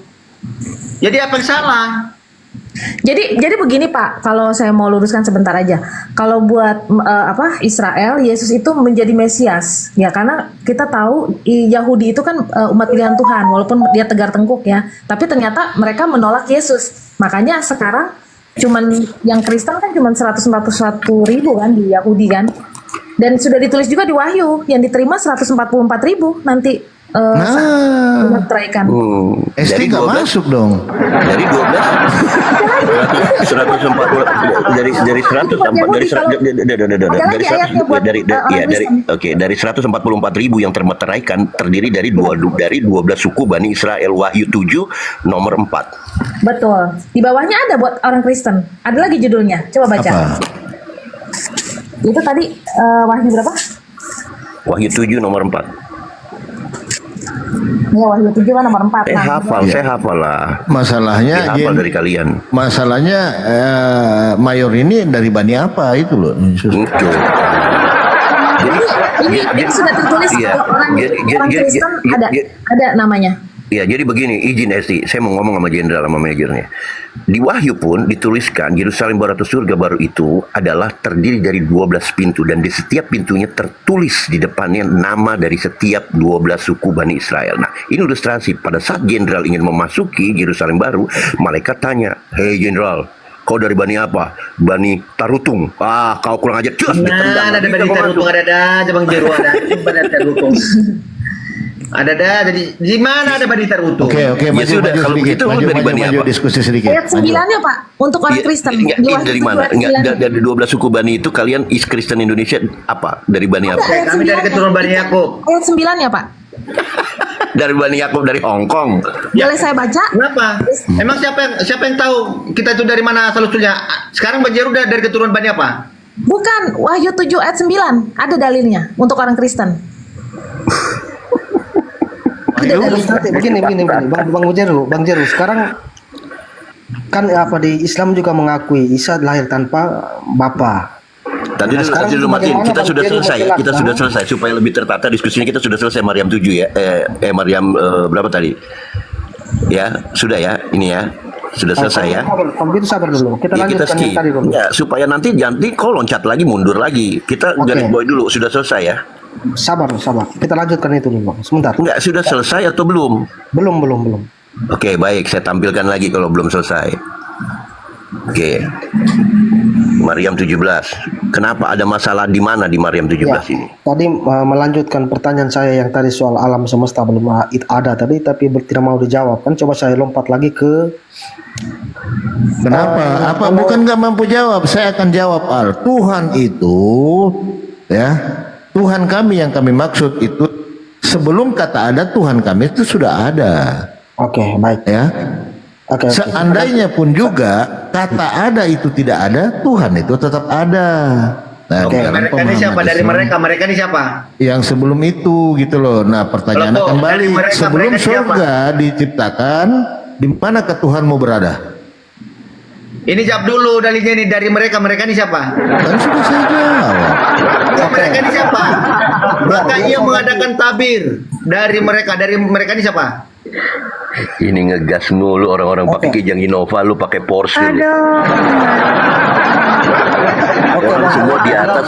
Jadi apa yang salah? Jadi begini Pak, kalau saya mau luruskan sebentar aja. Kalau buat Israel, Yesus itu menjadi Mesias, ya karena kita tahu Yahudi itu kan umat pilihan Tuhan, walaupun dia tegar tengkuk ya, tapi ternyata mereka menolak Yesus. Makanya sekarang cuman yang Kristen kan cuman 141.000 kan di Yahudi kan. Dan sudah ditulis juga di Wahyu yang diterima 144.000 nanti teraikan. SD nggak masuk dong. Dari 12 dari 144.000 yang termeteraikan terdiri dari 12 suku Bani Israel. Wahyu 7 nomor 4. Betul. Di bawahnya ada buat orang Kristen. Ada lagi judulnya. Coba baca. Apa? Itu tadi Wahyu berapa? Wahyu 7 nomor 4. Ya, Wahyu 7 kan nomor 4. Saya hafal lah. Masalahnya hafal dari kalian. Masalahnya Mayor ini dari Bani apa itu loh? Ini sudah tertulis orang Kristen ada namanya. Ya, jadi begini, izin Esti, saya mau ngomong sama jenderal sama manajernya. Di Wahyu pun dituliskan Yerusalem baru atau surga baru itu adalah terdiri dari 12 pintu dan di setiap pintunya tertulis di depannya nama dari setiap 12 suku Bani Israel. Nah, ini ilustrasi pada saat jenderal ingin memasuki Yerusalem baru, malaikat tanya, "Hei jenderal, kau dari Bani apa?" "Bani Tarutung." "Ah, kau kurang ajar." Cus, ada Bani Tarutung, ada Bang Jeru, ada Bani Tarutung. Ada jadi di mana ada Bani Tarutung? Oke, maju kalau sedikit. begitu Maju diskusi sedikit. Ayat 9-nya Pak, untuk orang Kristen. Dari mana? Dari 12 suku Bani itu kalian Kristen Indonesia apa? Dari Bani apa? Kami dari keturunan Bani Yakub. Ayat 9-nya Pak. Dari Bani Yakub dari Hong Kong. Boleh saya baca? Kenapa? Emang siapa yang tahu kita itu dari mana asal usulnya? Sekarang Bang Jeru dari keturunan Bani apa? Bukan, Wahyu 7 ayat 9. Ada dalilnya untuk orang Kristen. Begini, Bang Jeru, sekarang kan di Islam juga mengakui Isa lahir tanpa bapa. Tadi dulu Martin, kita sudah selesai supaya lebih tertata diskusinya. Kita sudah selesai Maryam 7 ya. Maryam berapa tadi? Ya, sudah ya, ini ya. Sudah selesai ya. Kalau gitu sabar dulu. Kita lanjutkan yang tadi dulu. Ya, supaya nanti kau loncat lagi, mundur lagi. Kita garis bawahi dulu, sudah selesai ya. Sabar. Kita lanjutkan itu dulu, sebentar. Enggak, sudah selesai atau belum? Belum. Oke, baik, saya tampilkan lagi kalau belum selesai. Oke. Maryam 17. Kenapa ada masalah di mana di Maryam 17 ini? Tadi melanjutkan pertanyaan saya yang tadi soal alam semesta belum ada tadi, tapi tidak mau dijawab kan. Coba saya lompat lagi ke Kenapa? Apa bukan nggak mampu jawab? Saya akan jawab Tuhan itu ya. Tuhan kami yang kami maksud itu sebelum kata ada Tuhan kami itu sudah ada. Oke, baik. Ya. Seandainya pun juga kata ada itu tidak ada, Tuhan itu tetap ada. Nah, mereka ini siapa? Dari mereka ini siapa? Yang sebelum itu gitu loh. Nah, pertanyaannya kembali, sebelum surga diciptakan, di manakah Tuhan mau berada? Ini jawab dulu dalilnya nih, dari mereka ini siapa? Kan sudah saya jawab. Mereka ini siapa? Maka ia mengadakan tabir dari mereka ini siapa? Ini ngegas mulu orang-orang pakai Kijang Innova, lu pakai Porsche. Aduh. Oke,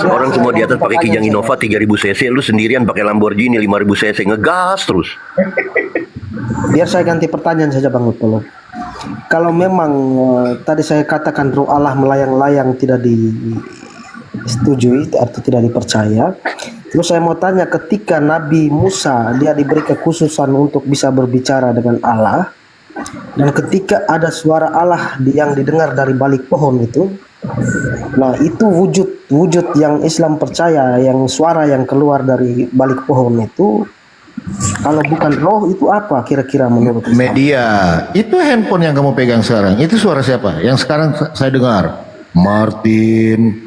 Orang semua di atas pakai Kijang Innova 3000 cc, lu sendirian pakai Lamborghini 5000 cc, ngegas terus. Biar saya ganti pertanyaan saja Bang Utolo. Kalau memang tadi saya katakan roh Allah melayang-layang tidak disetujui atau tidak dipercaya, terus saya mau tanya, ketika Nabi Musa dia diberi kekhususan untuk bisa berbicara dengan Allah, dan ketika ada suara Allah yang didengar dari balik pohon itu, nah itu wujud yang Islam percaya, yang suara yang keluar dari balik pohon itu, kalau bukan roh itu apa kira-kira menurut Islam? Media. Itu handphone yang kamu pegang sekarang. Itu suara siapa? Yang sekarang saya dengar. Martin.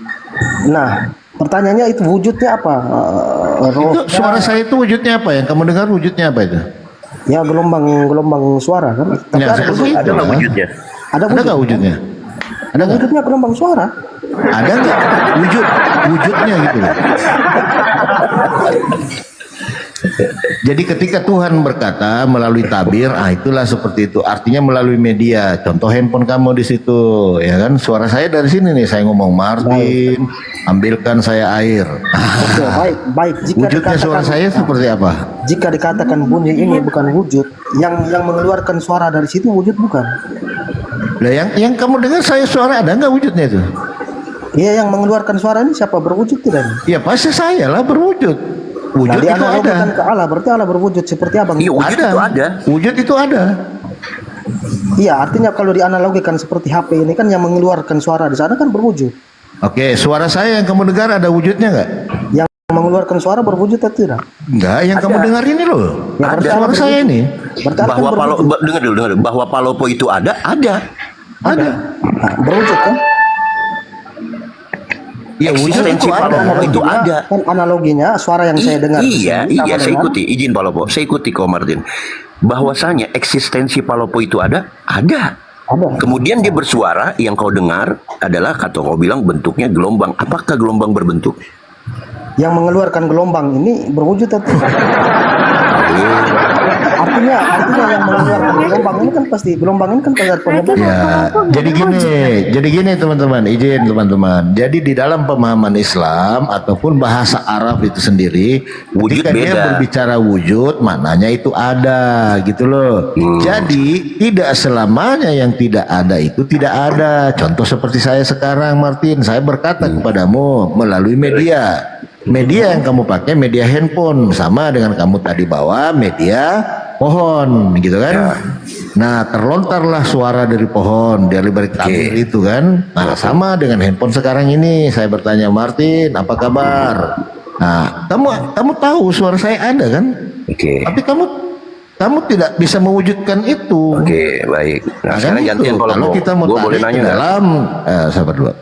Nah, pertanyaannya itu wujudnya apa? Itu suara saya itu wujudnya apa? Yang kamu dengar wujudnya apa itu? Ya gelombang suara kan. Tapi Ya, ada nggak wujudnya? Ada nggak wujudnya? Ada nggak? Wujudnya gelombang suara. Ada nggak wujudnya gitu loh. Jadi ketika Tuhan berkata melalui tabir, itulah seperti itu. Artinya melalui media. Contoh handphone kamu di situ, ya kan? Suara saya dari sini nih, saya ngomong Martin, ambilkan saya air. Oke, baik. Jika Wujudnya suara saya seperti apa? Jika dikatakan bunyi ini bukan wujud, yang mengeluarkan suara dari situ wujud bukan? Nah, yang kamu dengar saya suara ada nggak wujudnya itu? Iya, yang mengeluarkan suara ini siapa, berwujud tidak? Ya pasti saya lah berwujud. Wujud itu ada. Ke Allah, berarti Allah berwujud seperti apa? Iya, wujud itu ada. Wujud itu ada. Iya, artinya kalau dianalogikan seperti HP ini kan yang mengeluarkan suara di sana kan berwujud. Oke, suara saya yang kamu dengar ada wujudnya nggak? Yang mengeluarkan suara berwujud atau tidak? Enggak, yang kamu dengar ini loh. Ya, Ada suara saya ini. Dengar dulu, bahwa Palopo itu ada. Nah, berwujud kan? Ya, wujud itu Palopo itu ada. Kan analoginya suara yang saya dengar. Iya, saya ikuti. Izin Palopo, saya ikuti kok Martin. Bahwasanya eksistensi Palopo itu ada. Kemudian dia bersuara, yang kau dengar adalah kata kau bilang bentuknya gelombang. Apakah gelombang berbentuk? Yang mengeluarkan gelombang ini berwujud atau tidak? Artinya yang mengeluarkan gelombang ini kan pasti Ya, jadi gini teman-teman, izin teman-teman. Jadi di dalam pemahaman Islam ataupun bahasa Arab itu sendiri, wujud ketika dia beda. berbicara wujud, maknanya itu ada, gitu loh. Jadi tidak selamanya yang tidak ada itu tidak ada. Contoh seperti saya sekarang, Martin, saya berkata kepadamu melalui media. Media yang kamu pakai media handphone, sama dengan kamu tadi bawa media pohon, gitu kan? Nah, terlontarlah suara dari pohon, dari balik tabir itu kan? Nah, sama dengan handphone sekarang ini. Saya bertanya, Martin, apa kabar? Nah, kamu tahu suara saya ada kan? Tapi kamu tidak bisa mewujudkan itu. Baik. Nah, sekarang gantian kalau kita mau tarik ke dalam, sabar dulu.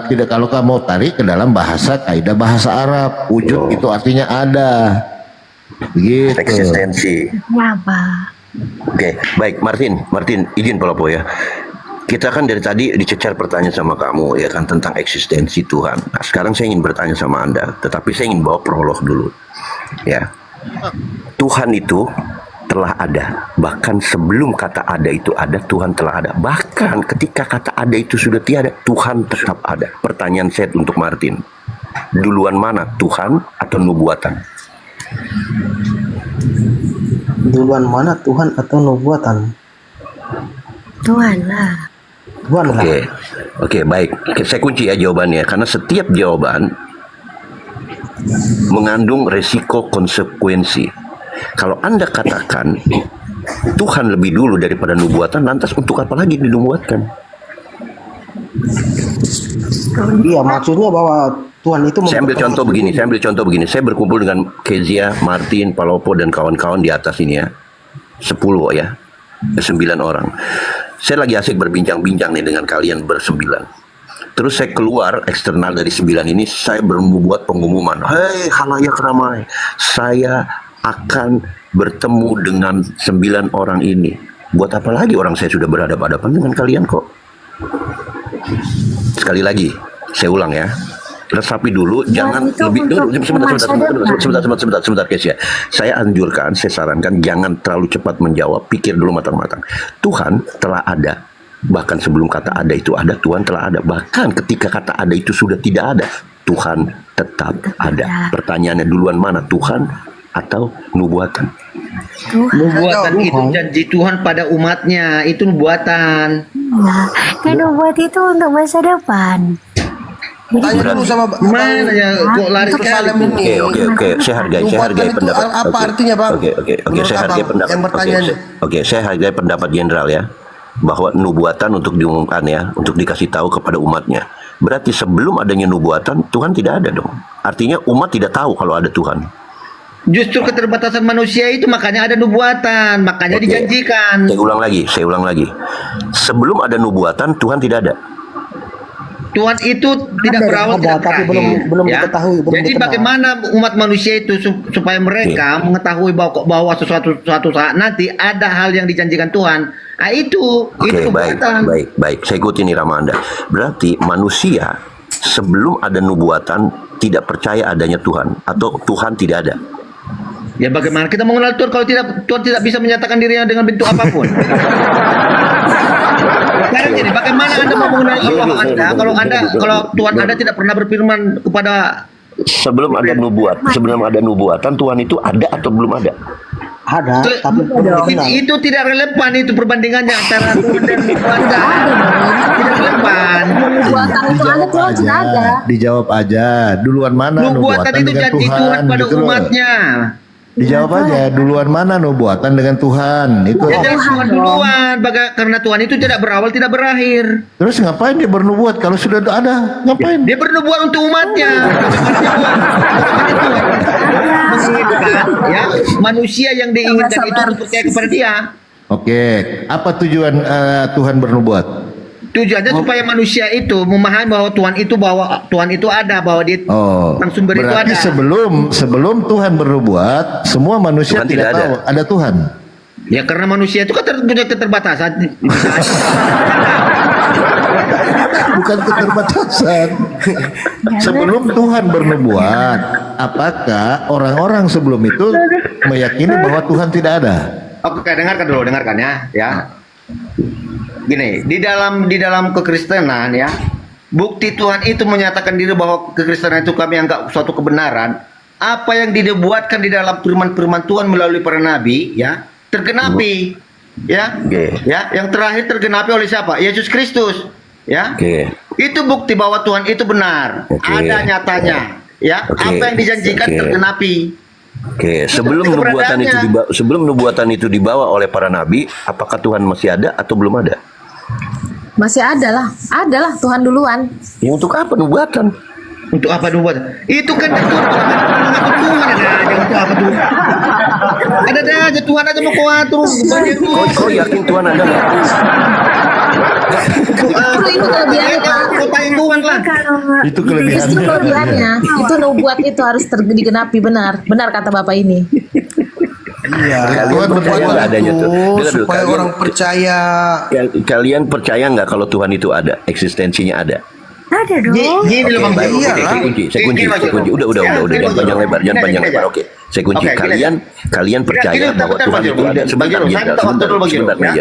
Tidak, kalau kamu mau tarik ke dalam bahasa kaidah bahasa Arab, wujud itu artinya ada. Begitu. Eksistensi. Apa? Baik Martin, izin Palopo ya. Kita kan dari tadi dicecar pertanyaan sama kamu ya kan tentang eksistensi Tuhan. Nah, sekarang saya ingin bertanya sama Anda, tetapi saya ingin bawa prolog dulu. Ya. Tuhan itu telah ada. Bahkan sebelum kata ada itu ada, Tuhan telah ada. Bahkan ketika kata ada itu sudah tiada, Tuhan tetap ada. Pertanyaan saya untuk Martin, duluan mana, Tuhan atau nubuatan? Duluan mana, Tuhan atau nubuatan? Tuhan lah. Oke, baik. Saya kunci ya jawabannya, karena setiap jawaban mengandung resiko konsekuensi. Kalau Anda katakan Tuhan lebih dulu daripada nubuatan, lantas untuk apa lagi dinubuatkan? Iya, maksudnya bahwa Tuhan itu. Saya ambil contoh begini. Saya berkumpul dengan Kezia, Martin, Palopo dan kawan-kawan di atas ini ya, 10 ya, 9 orang. Saya lagi asik berbincang-bincang nih dengan kalian bersembilan. Terus saya keluar eksternal dari 9 ini, saya membuat pengumuman, hei halayak ramai, saya akan bertemu dengan 9 orang ini. Buat apa lagi orang saya sudah berhadapan-hadapan dengan kalian kok. Sekali lagi, saya ulang ya. Resapi dulu, jangan lebih sebentar guys ya. Saya anjurkan, saya sarankan jangan terlalu cepat menjawab, pikir dulu matang-matang. Tuhan telah ada. Bahkan sebelum kata ada itu ada, Tuhan telah ada. Bahkan ketika kata ada itu sudah tidak ada, Tuhan tetap ada. Pertanyaannya duluan mana, Tuhan atau nubuatan? Nubuatan itu janji Tuhan pada umatnya, itu nubuatan. Nah, kan nubuat itu untuk masa depan. Tanya dulu sama Mana ya kok lari Untuk kali? Salem ini. Oke, saya hargai Nubuatan itu pendapat. apa Oke. artinya, Bang? Oke, Menurut saya hargai Abang pendapat. yang bertanya ini. Oke, saya hargai pendapat jenderal ya, bahwa nubuatan untuk diumumkan ya, untuk dikasih tahu kepada umatnya. Berarti sebelum adanya nubuatan, Tuhan tidak ada dong. Artinya umat tidak tahu kalau ada Tuhan. Justru keterbatasan manusia itu makanya ada nubuatan, makanya Oke. dijanjikan. Saya ulang lagi. Sebelum ada nubuatan, Tuhan tidak ada. Tuhan itu tidak berawal, tidak tapi berakhir, belum ya. diketahui, belum Jadi dikenal. bagaimana umat manusia itu supaya mereka mengetahui bahwa suatu saat nanti ada hal yang dijanjikan Tuhan. Nah, itu Oke, baik, nubuatan. baik. Saya ikuti nih Rama Anda. Berarti manusia sebelum ada nubuatan tidak percaya adanya Tuhan atau Tuhan tidak ada. Ya bagaimana kita mengenal Tuhan kalau Tuhan tidak bisa menyatakan dirinya dengan bentuk apapun? Sekarang gini, bagaimana Anda mau mengenal Allah Anda kalau Tuhan Anda tidak pernah berfirman kepada Sebelum ada nubuatan Tuhan itu ada atau belum ada? Ada, tapi belum dikenal. itu tidak relevan itu perbandingannya antara Tuhan dan Anda. Tidak relevan. Nubuatan itu ada, Tuhan sudah ada. Dijawab aja. Duluan mana Nubuatan itu dengan janji Tuhan pada gitu loh. umatnya. Dijawab aja. Duluan mana nubuatan dengan Tuhan? Itu. Ya jelas Tuhan duluan, karena Tuhan itu tidak berawal, tidak berakhir. Terus ngapain dia bernubuat kalau sudah ada? Ngapain? Dia bernubuat untuk umatnya. Menginginkan ya manusia yang diinginkan itu untuk percaya kepada dia. Oke, apa tujuan Tuhan bernubuat? Tujuannya supaya manusia itu memahami bahwa Tuhan itu ada, bahwa dia sang sumber itu ada. Berarti sebelum Tuhan bernubuat, semua manusia Tuhan tidak tidak tahu ada Tuhan. Ya karena manusia itu kan punya keterbatasan. Bukan keterbatasan. Sebelum Tuhan bernubuat, apakah orang-orang sebelum itu meyakini bahwa Tuhan tidak ada? Oke, dengarkan ya. Gini, di dalam kekristenan ya, bukti Tuhan itu menyatakan diri bahwa kekristenan itu kami anggap suatu kebenaran. Apa yang dibuatkan di dalam firman-firman Tuhan melalui para nabi ya, tergenapi. Ya. Ya, yang terakhir tergenapi oleh siapa? Yesus Kristus. Ya. Itu bukti bahwa Tuhan itu benar. Ada nyatanya. Ya, apa yang dijanjikan tergenapi. Oke, sebelum nubuatan itu dibawa oleh para nabi, apakah Tuhan masih ada atau belum ada? Masih ada lah Tuhan duluan. Ya untuk apa nubuatan? Untuk apa nubuatan? Itu kan Tuhan ada aja untuk apa tuh? Ada aja Tuhan aja mau kau atur. Kau yakin Tuhan ada nggak? Itu kelebihannya Pak. Kotain Tuhan lah. Itu Itu kelebihannya. kelebihannya. Itu nubuat itu harus digenapi benar. Benar kata Bapak ini. Iya. Kalian percaya nggak adanya tuh? Dengar dulu, Supaya orang percaya. Kalian percaya nggak kalau Tuhan itu ada, eksistensinya ada? Ada dong. Gini loh Bang. Baik, oke, saya kunci. Udah, jangan panjang lebar. Oke, saya kunci. Kalian percaya bahwa Tuhan itu ada.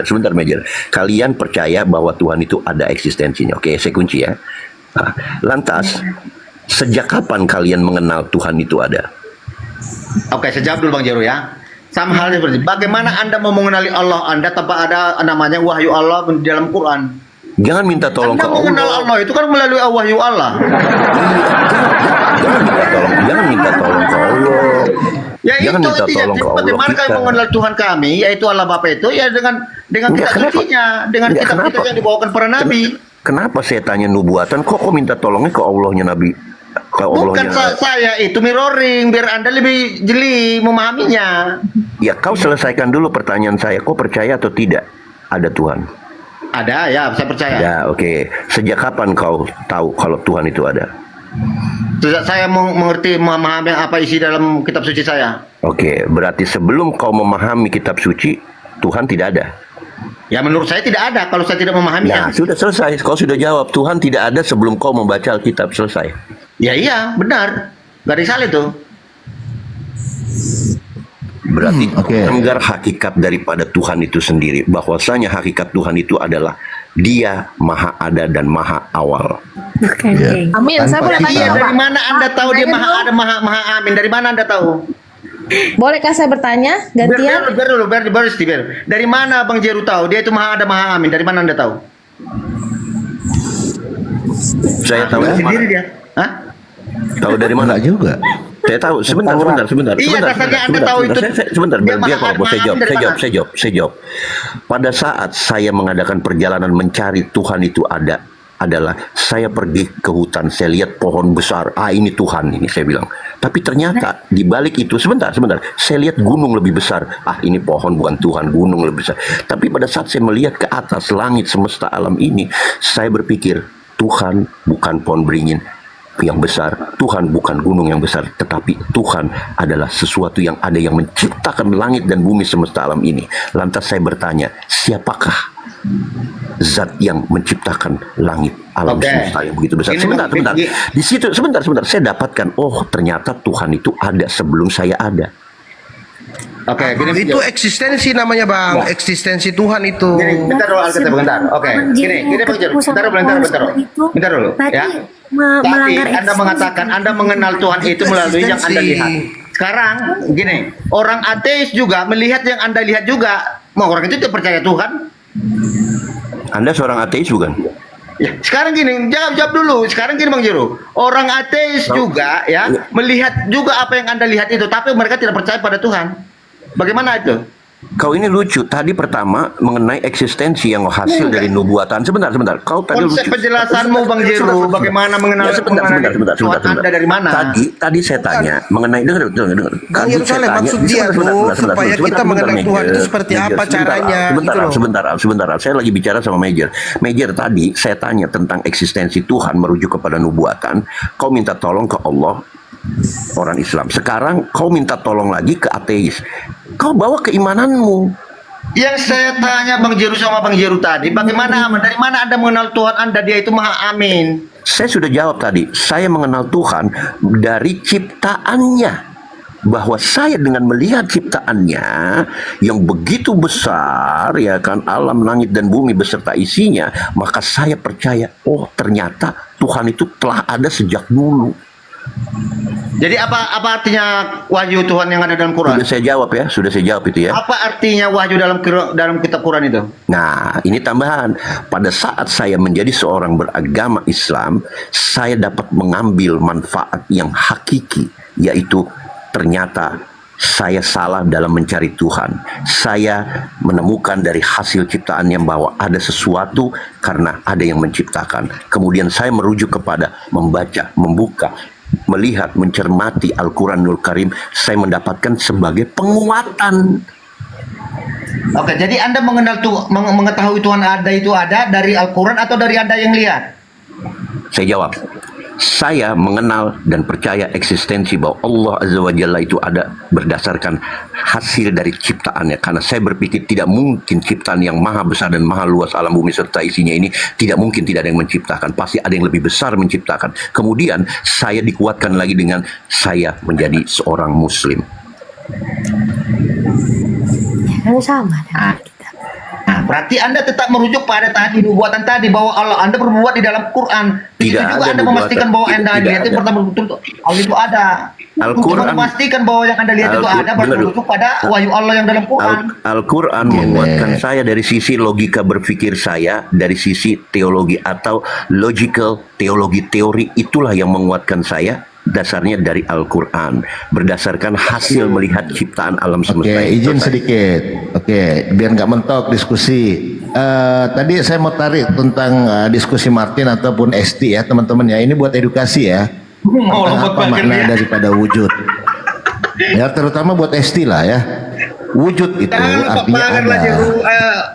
Sebentar, Major. Kalian percaya bahwa Tuhan itu ada eksistensinya. Oke, saya kunci ya. Nah, lantas, sejak kapan kalian mengenal Tuhan itu ada? Oke, saya jawab dulu Bang Jero ya. Sama halnya seperti bagaimana Anda mau mengenali Allah Anda tanpa ada namanya wahyu Allah di dalam Quran? Jangan minta tolong Anda ke mengenal Allah. Allah itu kan melalui wahyu Allah. Jangan minta tolong ke Allah. Ya Jangan itu minta tolong ke Allah bagaimana kita. kami mengenal Tuhan kami yaitu Allah Bapa itu ya dengan Enggak, kitab sucinya, dengan Enggak, kitab kenapa? yang dibawakan para nabi. Kenapa saya tanya nubuatan? Kok minta tolongnya ke Allahnya Nabi? Ke Bukan Allahnya. saya itu mirroring biar Anda lebih jeli memahaminya. Ya kau selesaikan dulu pertanyaan saya. Kau percaya atau tidak ada Tuhan? Ada ya, saya percaya. Ya, oke. Sejak kapan kau tahu kalau Tuhan itu ada? Sejak saya mengerti memahami apa isi dalam kitab suci saya. Oke, berarti sebelum kau memahami kitab suci, Tuhan tidak ada. Ya menurut saya tidak ada kalau saya tidak memahaminya. Nah, sudah selesai. Kau sudah jawab. Tuhan tidak ada sebelum kau membaca Alkitab. Selesai. Ya iya, benar. Gak salah itu. Berarti melanggar hakikat daripada Tuhan itu sendiri. Bahwasanya hakikat Tuhan itu adalah Dia maha ada dan maha awal. Amin. Saya boleh tanya Iya, Pak? dari mana Anda tahu dia maha ada, maha amin? Dari mana Anda tahu? Bolehkah saya bertanya gantian? Biar dulu. Dari mana Bang Jeru tahu dia itu maha ada, maha amin? Dari mana Anda tahu? Saya tahu dari sendiri mana? dia. Hah? Tahu dari mana juga? Saya tahu. Sebentar. Iya, dasarnya Anda tahu itu. Sebentar, Dia biar maha Pak, saya amin dari mana? jawab. Pada saat saya mengadakan perjalanan mencari Tuhan itu adalah saya pergi ke hutan, saya lihat pohon besar, ini Tuhan ini, saya bilang. Tapi ternyata di balik itu, sebentar, saya lihat gunung lebih besar. Ini pohon bukan Tuhan, gunung lebih besar. Tapi pada saat saya melihat ke atas langit semesta alam ini, saya berpikir, Tuhan bukan pohon beringin yang besar, Tuhan bukan gunung yang besar, tetapi Tuhan adalah sesuatu yang ada yang menciptakan langit dan bumi semesta alam ini. Lantas saya bertanya, siapakah zat yang menciptakan langit alam semesta yang begitu besar? Sebentar. Di situ sebentar. Saya dapatkan, ternyata Tuhan itu ada sebelum saya ada. Itu eksistensi namanya Bang, eksistensi Tuhan itu. Bentar dulu Alkitab, bentar. Gini Bang Jeru. Bentar dulu. Ya. Tadi Anda mengatakan Anda mengenal Tuhan itu melalui yang Anda lihat. Sekarang gini, orang ateis juga melihat yang Anda lihat juga. Mau orang itu tidak percaya Tuhan? Anda seorang ateis bukan? Ya, sekarang gini, jawab dulu. Sekarang gini Bang Jeru, orang ateis juga ya melihat juga apa yang Anda lihat itu, tapi mereka tidak percaya pada Tuhan. Bagaimana itu? Kau ini lucu. Tadi pertama mengenai eksistensi yang hasil dari nubuatan. Sebentar. Kau tadi konsep lucu. penjelasanmu Bang Jeru, bagaimana mengenal sebentar. Anda dari mana? Tadi saya tanya mengenai dengar. Bang Yerusalem, maksud dia tuh supaya kita mengenal Tuhan itu seperti apa caranya. Sebentar. Saya lagi bicara sama Major. Major, tadi saya tanya tentang eksistensi Tuhan merujuk kepada nubuatan. Kau minta tolong ke Allah, orang Islam. Sekarang kau minta tolong lagi ke ateis. Kau bawa keimananmu. Yang saya tanya Bang Jeru sama Bang Jeru tadi, bagaimana dari mana Anda mengenal Tuhan Anda dia itu maha amin? Saya sudah jawab tadi. Saya mengenal Tuhan dari ciptaannya. Bahwa saya dengan melihat ciptaannya yang begitu besar, ya kan, alam langit dan bumi beserta isinya, maka saya percaya, ternyata Tuhan itu telah ada sejak dulu. Jadi apa artinya wahyu Tuhan yang ada dalam Quran? Sudah saya jawab itu ya. Apa artinya wahyu dalam kitab Quran itu? Nah, ini tambahan. Pada saat saya menjadi seorang beragama Islam, saya dapat mengambil manfaat yang hakiki, yaitu ternyata saya salah dalam mencari Tuhan. Saya menemukan dari hasil ciptaannya bahwa ada sesuatu karena ada yang menciptakan. Kemudian saya merujuk kepada membaca, membuka, melihat, mencermati Al-Quranul Karim, saya mendapatkan sebagai penguatan. Oke, jadi Anda mengetahui Tuhan ada dari Al-Quran atau dari Anda yang lihat? Saya jawab, saya mengenal dan percaya eksistensi bahwa Allah Azza wa Jalla itu ada berdasarkan hasil dari ciptaannya. Karena saya berpikir tidak mungkin ciptaan yang maha besar dan maha luas alam bumi serta isinya ini, tidak mungkin tidak ada yang menciptakan. Pasti ada yang lebih besar menciptakan. Kemudian saya dikuatkan lagi dengan saya menjadi seorang Muslim. Sama. Berarti Anda tetap merujuk pada tadi nubuatan tadi bahwa Allah Anda berbuat di dalam Quran. Tidak juga Anda memastikan bahwa Anda lihat itu pertama betul Allah itu ada. Al-Quran memastikan bahwa yang Anda lihat itu ada merujuk pada wahyu Allah yang dalam Quran. Al-Quran menguatkan saya dari sisi logika berpikir saya, dari sisi teologi atau logical teori, itulah yang menguatkan saya. Dasarnya dari Al-Quran, berdasarkan hasil melihat ciptaan alam semesta. Izin sedikit. Biar nggak mentok diskusi. Tadi saya mau tarik tentang diskusi Martin ataupun ST ya teman-teman ya. Ini buat edukasi ya. Apa makna daripada wujud? Ya terutama buat ST lah ya. Wujud itu artinya ada.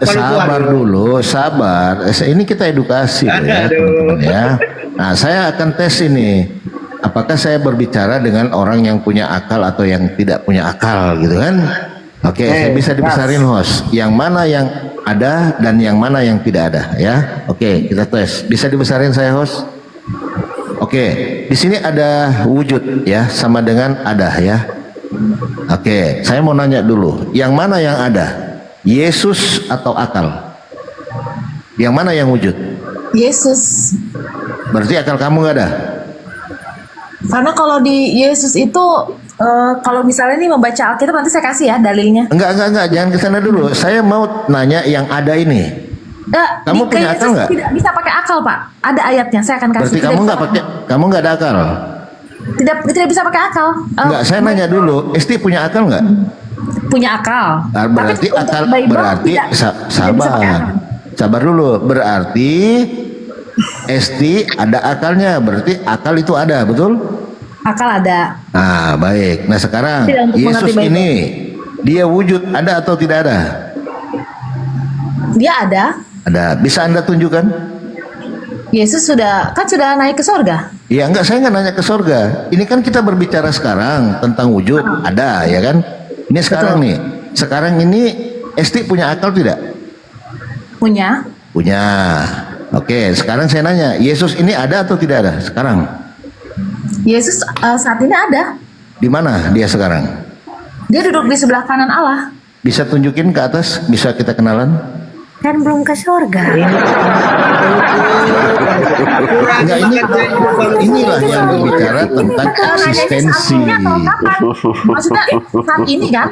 Sabar dulu, sabar. Ini kita edukasi loh ya teman-teman ya. Nah saya akan tes ini. Apakah saya berbicara dengan orang yang punya akal atau yang tidak punya akal gitu kan? Saya bisa dibesarin host. Yang mana yang ada dan yang mana yang tidak ada ya? Kita tes. Bisa dibesarin saya host? Di sini ada wujud ya, sama dengan ada ya. Saya mau nanya dulu. Yang mana yang ada? Yesus atau akal? Yang mana yang wujud? Yesus. Berarti akal kamu nggak ada? Karena kalau di Yesus itu kalau misalnya nih membaca Alkitab, nanti saya kasih ya dalilnya. Enggak, jangan ke sana dulu. Saya mau nanya yang ada ini. Kamu punya akal nggak? Tidak bisa pakai akal, Pak. Ada ayatnya, saya akan kasih. Berarti kamu nggak ada akal? Tidak bisa pakai akal. Enggak, saya nanya dulu. Esti punya akal nggak? Punya akal. Nah, berarti tapi akal Bible berarti tidak bisa pakai akal. sabar dulu. Berarti Esti ada akalnya. Berarti akal itu ada, betul? Akal ada. Nah, baik. Nah, sekarang Tidak untuk Yesus mengerti Bible. ini dia wujud ada atau tidak ada? Dia ada. Ada. Bisa Anda tunjukkan? Yesus sudah naik ke sorga. Ya enggak, saya nggak nanya ke sorga. Ini kan kita berbicara sekarang tentang wujud, ada ya kan? Ini sekarang nih. Sekarang ini Esti punya akal tidak? Punya. Punya. Oke, sekarang saya nanya, Yesus ini ada atau tidak ada sekarang? Yesus saat ini ada. Di mana dia sekarang? Dia duduk di sebelah kanan Allah. Bisa tunjukin ke atas? Bisa kita kenalan? Kan belum ke surga. Enggak, inilah yang berbicara tentang eksistensi. Maksudnya saat ini kan?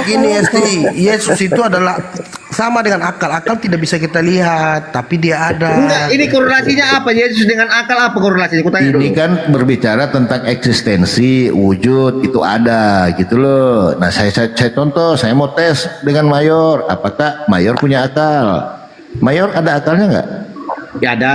Gini Esti, Yesus itu adalah sama dengan akal. Akal tidak bisa kita lihat, tapi dia ada. Enggak, ini korelasinya apa? Yesus dengan akal apa korelasinya? Aku tanya dulu. Ini kan berbicara tentang eksistensi, wujud itu ada gitu loh. Nah, saya contoh, saya mau tes dengan Mayor, apakah Mayor punya akal? Mayor ada akalnya nggak? Ya ada.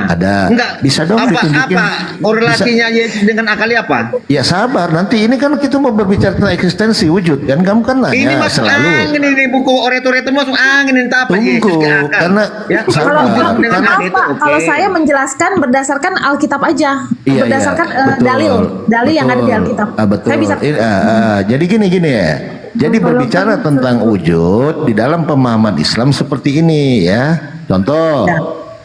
Ada. Enggak. Bisa dong ditunjukin. Apa korelasinya Yesus dengan akal apa? Ya sabar, nanti ini kan kita mau berbicara tentang eksistensi wujud kan, kamu kan nanya Ini masuk selalu. angin, ini buku Oreto masuk angin, ini apa Yesus ke akal? Karena ya, sabar, dengan Maaf, itu, Pak, oke. kalau saya menjelaskan berdasarkan Alkitab aja, Iya, berdasarkan betul. dalil yang ada di Alkitab. Betul. Saya bisa. Jadi gini ya. Jadi berbicara tentang wujud di dalam pemahaman Islam seperti ini ya. Contoh.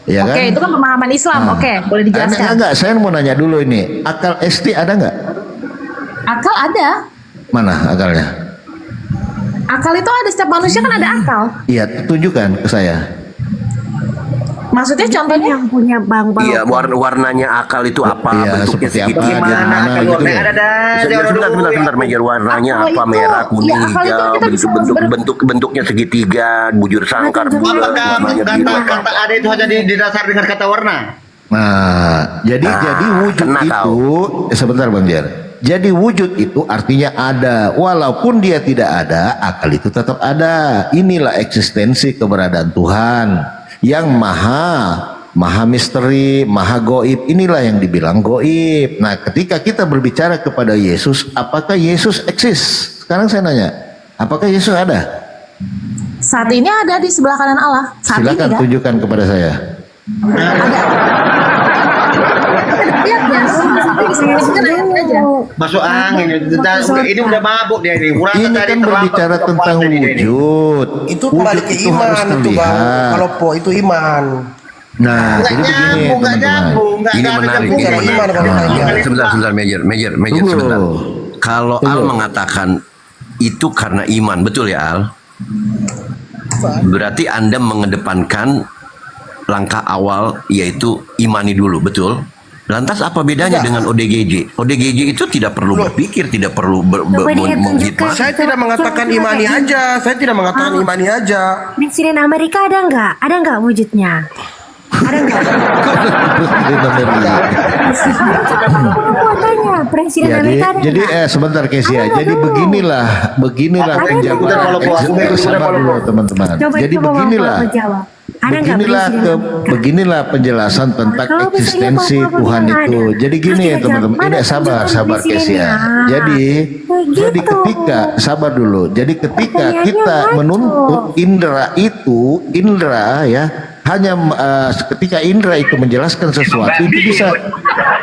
Ya Oke, kan? itu kan pemahaman Islam. Oke, boleh dijelaskan. Enggak, saya mau nanya dulu ini. Akal Esti ada nggak? Akal ada. Mana akalnya? Akal itu ada, setiap manusia kan ada akal. Iya, tunjukkan ke saya. Maksudnya contohnya yang punya Bang Bang. Iya, warnanya akal itu apa? Bentuknya seperti apa, segitiga, dia mana, gitu ya. Sebentar, Major. Warnanya Akal apa? itu- Merah, kuning, ya, akal itu hijau, kita bisa bentuknya segitiga, bujur sangkar, bulat, warnanya biru. Kata ada itu hanya didasar dengan kata warna. Nah, jadi wujud itu sebentar Bang Jer. Jadi wujud itu artinya ada, walaupun dia tidak ada, akal itu tetap ada. Inilah eksistensi keberadaan Tuhan yang maha misteri, maha goib. Inilah yang dibilang goib. Nah, ketika kita berbicara kepada Yesus, apakah Yesus eksis? Sekarang saya nanya, apakah Yesus ada? Saat ini ada di sebelah kanan Allah. Saat Silakan ini kan? tunjukkan kepada saya. Masuk angin. Ini udah mabuk dia ini. Ini kan berbicara tentang wujud. Itu kembali ke iman itu Bang. Kalau po itu iman. Nah, jadi begini teman-teman. Ini menarik. Sebentar, Major, sebentar. Kalau Al mengatakan itu karena iman, betul ya Al? Berarti Anda mengedepankan langkah awal yaitu imani dulu, betul? Lantas apa bedanya dengan ODGJ? ODGJ itu tidak perlu berpikir, tidak perlu menghitmah. Saya tidak mengatakan imani aja. Saya tidak mengatakan imani aja. Presiden Amerika ada nggak? Ada nggak wujudnya? Ada nggak? Tanya, Presiden Amerika ada Jadi nggak? sebentar Kesia. Jadi beginilah penjelasan. Sabar dulu teman-teman. Jadi beginilah. Beginilah penjelasan tentang eksistensi Tuhan itu. Jadi gini teman-teman, ini sabar Kesia. Jadi ketika sabar dulu. Jadi ketika kita menuntut indera ya, hanya ketika indera itu menjelaskan sesuatu itu bisa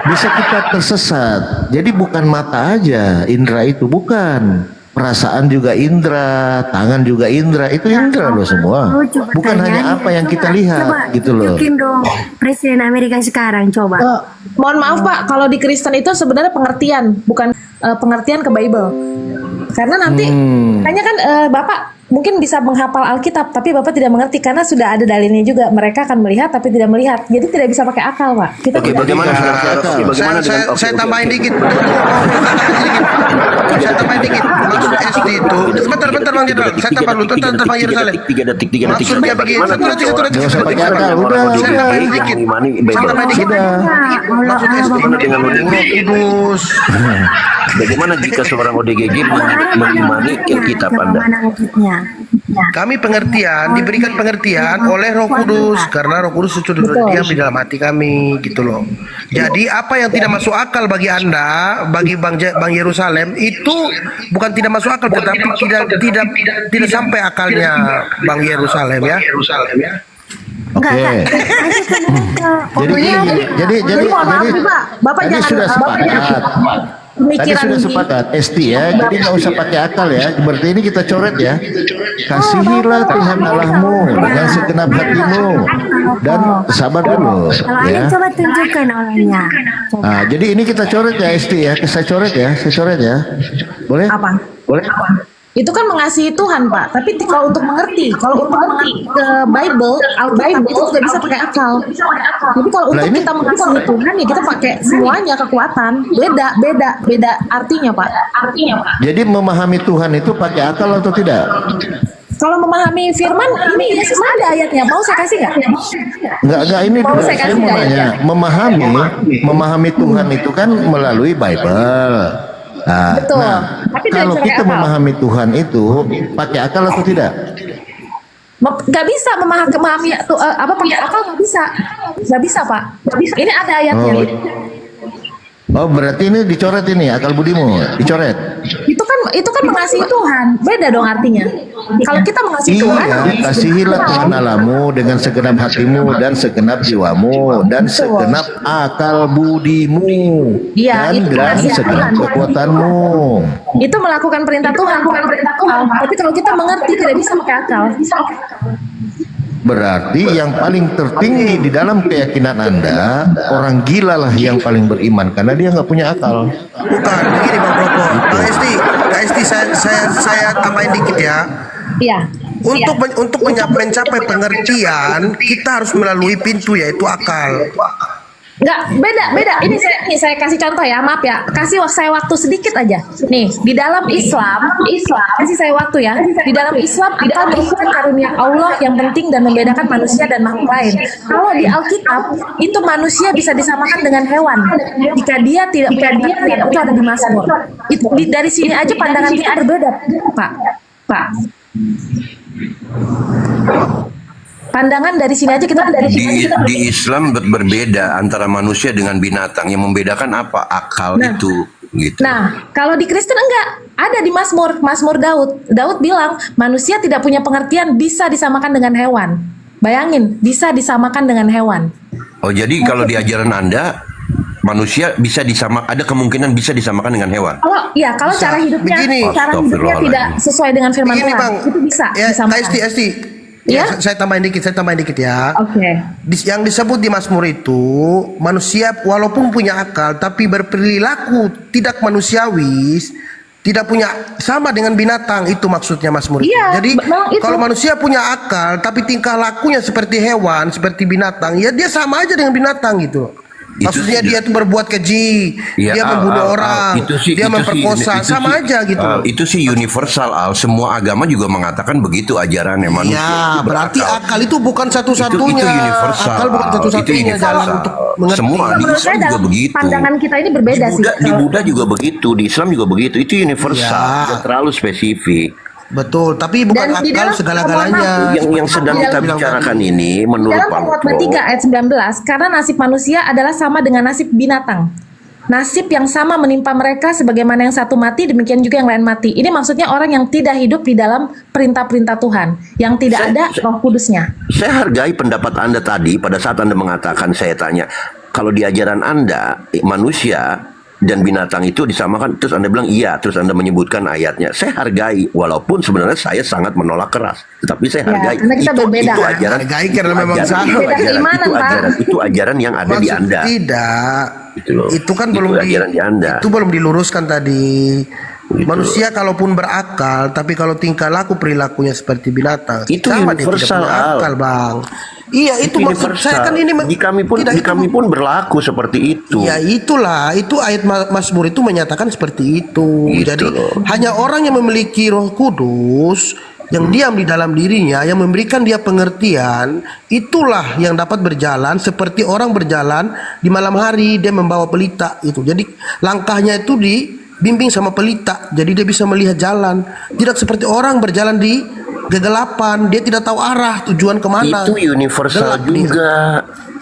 kita tersesat. Jadi bukan mata aja indera itu, bukan. Perasaan juga indera, tangan juga indera, itu indera loh semua. Bukan hanya apa yang kita lihat gitu loh. Tunjukin dong Presiden Amerika sekarang, coba. Mohon maaf Pak, kalau di Kristen itu sebenarnya pengertian, bukan pengertian ke Bible. Karena nanti, hanya kan Bapak mungkin bisa menghafal Alkitab, tapi Bapak tidak mengerti karena sudah ada dalilnya juga. Mereka akan melihat tapi tidak melihat. Jadi tidak bisa pakai akal, Pak. Kita Oke, tidak bagaimana saudara akal? Bagaimana dengan Saya tambahin dikit. Saya tambahin dikit. Maksud SD itu. Bentar Bang Jenderal. Saya tambah dulu. Bentar Bang Yerusalem. 3 detik. Maksudnya begini. Satu detik. Nggak usah pakai akal, udah. Saya tambahin dikit. Saya tambahin dikit. Maksud SD dengan Kudus. Bagaimana jika seorang ODGG mengimani kitab Anda? Kami diberikan pengertian oleh Roh Kudus karena Roh Kudus sudah diam di dalam hati kami gitu loh. Jadi apa yang tidak masuk akal bagi Anda, bagi Bang Yerusalem itu bukan tidak masuk akal tetapi tidak sampai akalnya Bang Yerusalem ya. Oke. Jadi Bapak tadi jangan sudah sepakat. Tadi sudah ini. sepakat Esti ya, jadi nggak usah pakai akal ya. Berarti ini kita coret ya. Kasihilah Tuhan Allahmu dengan segenap hatimu dan sabar dulu. Kalau Ya. ada coba tunjukkan olehnya. Nah, jadi ini kita coret ya Esti ya. Saya coret ya. Boleh? Apa? Boleh? Itu kan mengasihi Tuhan, Pak. Tapi kalau untuk mengerti ke Bible, Alkitab itu tidak bisa pakai akal. Jadi kalau untuk kita mengasihi Tuhan ya kita pakai semuanya kekuatan. Beda artinya, Pak. Jadi memahami Tuhan itu pakai akal atau tidak? Kalau memahami firman, ini Yesus ada ayatnya. Mau saya kasih nggak? Enggak ini Mau dulu. saya Saya kasih mau nggak nanya, memahami Tuhan itu kan melalui Bible. Betul. Tapi tidak Kalau bisa pakai kita akal. memahami Tuhan itu pakai akal atau tidak? Nggak bisa memahami pakai akal, nggak bisa Pak. Ini ada ayatnya. Oh berarti ini dicoret ini akal budimu dicoret. Itu kan mengasihi Tuhan, beda dong artinya. Kalau kita mengasihi Tuhan, Iya, kasihilah Tuhan Allahmu dengan segenap hatimu dan segenap jiwamu dan segenap akal budimu Iya, dan itu dengan mengasihi segenap Tuhan. kekuatanmu. itu melakukan perintah Tuhan, bukan perintah akal. Tapi kalau kita mengerti tidak bisa pakai akal. Berarti yang paling tertinggi di dalam keyakinan Anda, orang gila lah yang paling beriman karena dia nggak punya akal. Bukan, begini Bang Proko. Kak Esti, saya tambahin dikit ya. Iya. Untuk mencapai pengertian, kita harus melalui pintu yaitu akal. Enggak, beda. Ini saya kasih contoh ya, maaf ya. Kasih saya waktu sedikit aja. Nih, di dalam Islam, kasih saya waktu ya. Di dalam Islam akal merupakan karunia Allah yang penting dan membedakan manusia dan makhluk lain. Kalau di Alkitab, itu manusia bisa disamakan dengan hewan. Jika dia tidak punya pengertian, itu ada di Mazmur. Dari sini aja pandangan kita berbeda, Pak. Pandangan dari sini aja kita Di Islam berbeda antara manusia dengan binatang. Yang membedakan apa? Akal itu. Gitu. Nah, kalau di Kristen enggak, ada di Mazmur Daud. Daud bilang manusia tidak punya pengertian bisa disamakan dengan hewan. Bayangin, bisa disamakan dengan hewan. Oh jadi kalau di ajaran Anda manusia bisa ada kemungkinan bisa disamakan dengan hewan. Kalau cara hidupnya tidak sesuai dengan firman Begini, Tuhan, Bang. itu bisa Ya, disamakan. Esti. Ya, saya tambahin dikit ya. Oke. Yang disebut di Mazmur itu manusia walaupun punya akal tapi berperilaku tidak manusiawi, tidak punya sama dengan binatang, itu maksudnya Mazmur itu. Iya, Jadi itu. kalau manusia punya akal tapi tingkah lakunya seperti hewan, seperti binatang, ya dia sama aja dengan binatang gitu. Maksudnya dia tuh berbuat keji, Ya, dia membunuh orang, dia memperkosa, sama aja gitu. Itu sih universal, Al. Semua agama juga mengatakan begitu ajarannya manusia. Ya, berarti akal itu bukan satu-satunya. Itu universal. Akal bukan satu-satunya jalan untuk mengerti. Semua di Menurut Islam saya juga dalam begitu. pandangan kita ini berbeda sih. Di Buddha juga begitu, di Islam juga begitu. Itu universal, tidak terlalu spesifik. Betul, tapi bukan Dan di akal dalam segala-galanya. Yang sedang kita bicarakan ini menurut dalam Pak Pengkhotbah 3 ayat 19, karena nasib manusia adalah sama dengan nasib binatang. Nasib yang sama menimpa mereka, sebagaimana yang satu mati, demikian juga yang lain mati. Ini maksudnya orang yang tidak hidup di dalam perintah-perintah Tuhan, yang tidak ada Roh Kudusnya. Saya hargai pendapat Anda tadi pada saat Anda mengatakan, saya tanya, kalau di ajaran Anda manusia dan binatang itu disamakan, terus Anda bilang iya, terus Anda menyebutkan ayatnya. Saya hargai, walaupun sebenarnya saya sangat menolak keras, tetapi saya hargai. Karena kita berbeda. Itu ajaran, Hargai karena memang sama. itu ajaran yang ada di Anda. Tidak. Gitu loh. Itu kan Itu belum ajaran di Anda. Itu belum diluruskan tadi. Manusia kalaupun berakal, tapi kalau tingkah laku perilakunya seperti binatang, Itu sama dia tidak universal, punya Al. akal, Bang. Iya, itu maksud saya kan ini di kami pun berlaku seperti itu. Ya itulah, itu ayat Mazmur itu menyatakan seperti itu. Gitu Jadi loh. hanya orang yang memiliki Roh Kudus yang diam di dalam dirinya, yang memberikan dia pengertian, itulah yang dapat berjalan seperti orang berjalan di malam hari, dia membawa pelita itu. Jadi langkahnya itu dibimbing sama pelita, jadi dia bisa melihat jalan. Tidak seperti orang berjalan di kegelapan, dia tidak tahu arah tujuan kemana. Itu universal Gelap dia. juga.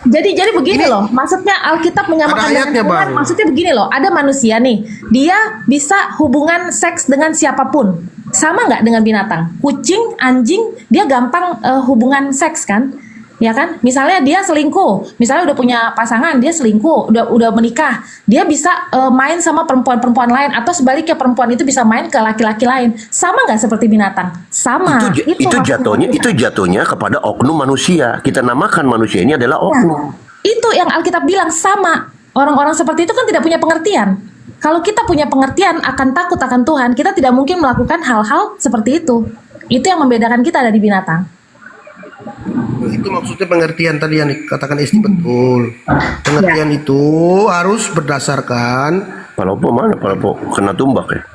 Jadi begini loh, maksudnya Alkitab menyamakan Ada dengan ayatnya, Tuhan. Bang. Maksudnya begini loh, ada manusia nih, dia bisa hubungan seks dengan siapapun. Sama nggak dengan binatang? Kucing, anjing, dia gampang hubungan seks kan? Ya kan? Misalnya dia selingkuh, misalnya udah punya pasangan, dia selingkuh, udah menikah, dia bisa main sama perempuan-perempuan lain, atau sebaliknya perempuan itu bisa main ke laki-laki lain. Sama nggak seperti binatang? Sama. Itu jatuhnya kepada oknum manusia. Kita namakan manusia ini adalah oknum. Itu yang Alkitab bilang sama. Orang-orang seperti itu kan tidak punya pengertian. Kalau kita punya pengertian akan takut akan Tuhan, kita tidak mungkin melakukan hal-hal seperti itu. Itu yang membedakan kita dari binatang. Itu maksudnya pengertian tadi yang dikatakan Esti, betul. Pengertian itu harus berdasarkan. Palopo mana? Palopo kena tumbak ya?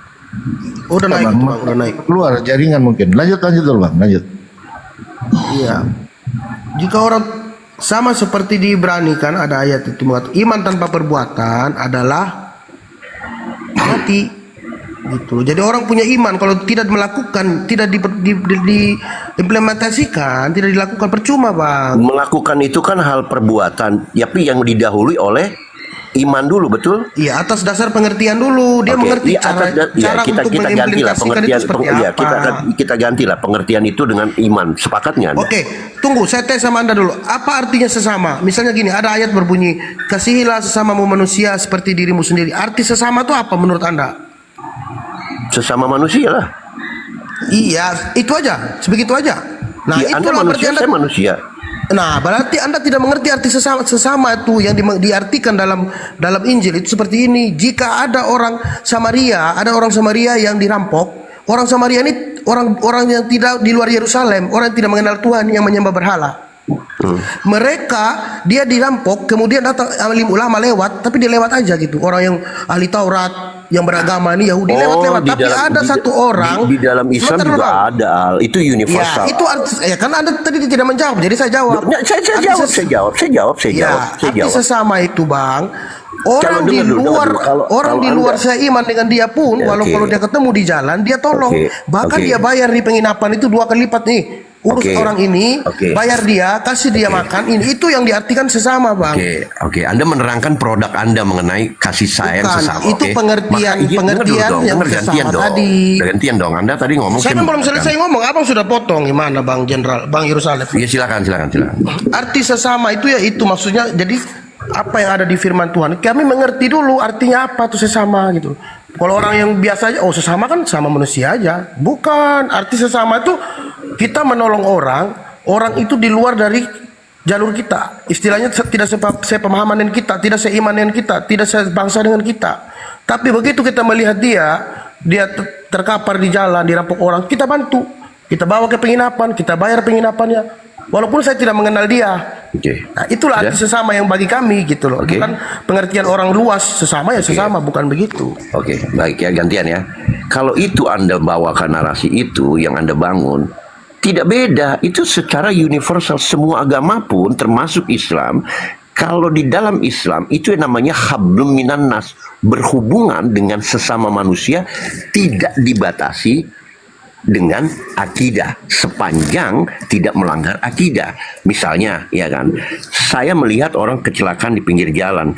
Udah naik, itu, Bang, udah naik. Keluar jaringan mungkin. Lanjut dulu Bang, lanjut. Iya. Jika orang sama seperti di Ibrani kan ada ayat itu mengatakan iman tanpa perbuatan adalah mati. Gitu. Jadi orang punya iman kalau tidak melakukan, tidak diimplementasikan, tidak dilakukan, percuma, Bang. Melakukan itu kan hal perbuatan, tapi yang didahului oleh iman dulu, betul? Iya, atas dasar pengertian dulu. Dia mengerti cara kita untuk gantilah mengimplementasikan pengertian, itu seperti apa. kita gantilah pengertian itu dengan iman. Sepakat nggak Anda? Oke, tunggu, saya tes sama Anda dulu. Apa artinya sesama? Misalnya gini, ada ayat berbunyi, kasihilah sesamamu manusia seperti dirimu sendiri. Arti sesama itu apa menurut Anda? Sesama manusia lah. Iya, itu aja, sebegitu aja. Nah, Ya, Anda itulah manusia, berarti saya manusia. Nah, berarti Anda tidak mengerti arti sesama itu yang diartikan dalam Injil itu seperti ini. Jika ada orang Samaria yang dirampok, orang Samaria ini orang yang tidak di luar Yerusalem, orang yang tidak mengenal Tuhan, yang menyembah berhala. Mereka dia dirampok, kemudian datang alim ulama lewat, tapi dia lewat aja gitu. Orang yang ahli Taurat, yang beragama ini Yahudi lewat-lewat, tapi ada satu orang di dalam Islam sebentar, juga Bang. ada, itu universal. Ya, itu ya kan Anda tadi tidak menjawab, jadi saya jawab. Saya jawab. Arti sesama itu, Bang. Orang di Dengar luar, dulu. Kalau di luar Anda- saya iman dengan dia pun, Ya, walau oke. kalau dia ketemu di jalan, dia tolong. Oke, Bahkan oke. dia bayar di penginapan itu 2 kali lipat nih. Urus Oke. orang ini, Oke. bayar dia, kasih dia makan. Itu yang diartikan sesama, Bang. Oke. Anda menerangkan produk Anda mengenai kasih sayang Bukan, sesama. itu oke? pengertian yang gantian sesama dong. tadi. Gantian dong. Anda tadi ngomong Saya kan belum selesai ngomong, Abang sudah potong. Gimana, Bang Jenderal, Bang Yerusalem? Iya, silakan. Arti sesama itu ya itu maksudnya, jadi apa yang ada di firman Tuhan, kami mengerti dulu artinya apa tuh sesama gitu. Kalau orang yang biasa aja, oh sesama kan sama manusia aja. Bukan, arti sesama itu kita menolong orang itu di luar dari jalur kita. Istilahnya tidak sepemahaman dengan kita, tidak seiman dengan kita, tidak sebangsa dengan kita. Tapi begitu kita melihat dia terkapar di jalan, dirampok orang, kita bantu. Kita bawa ke penginapan, kita bayar penginapannya. Walaupun saya tidak mengenal dia. Nah, itulah arti sesama yang bagi kami gitu loh. Bukan pengertian orang luas, sesama ya sesama, bukan begitu. Oke, baik ya, gantian ya. Kalau itu Anda bawakan narasi itu yang Anda bangun, tidak beda. Itu secara universal, semua agama pun termasuk Islam. Kalau di dalam Islam itu yang namanya hablum minan nas, berhubungan dengan sesama manusia tidak dibatasi dengan akidah sepanjang tidak melanggar akidah. Misalnya, ya kan, saya melihat orang kecelakaan di pinggir jalan.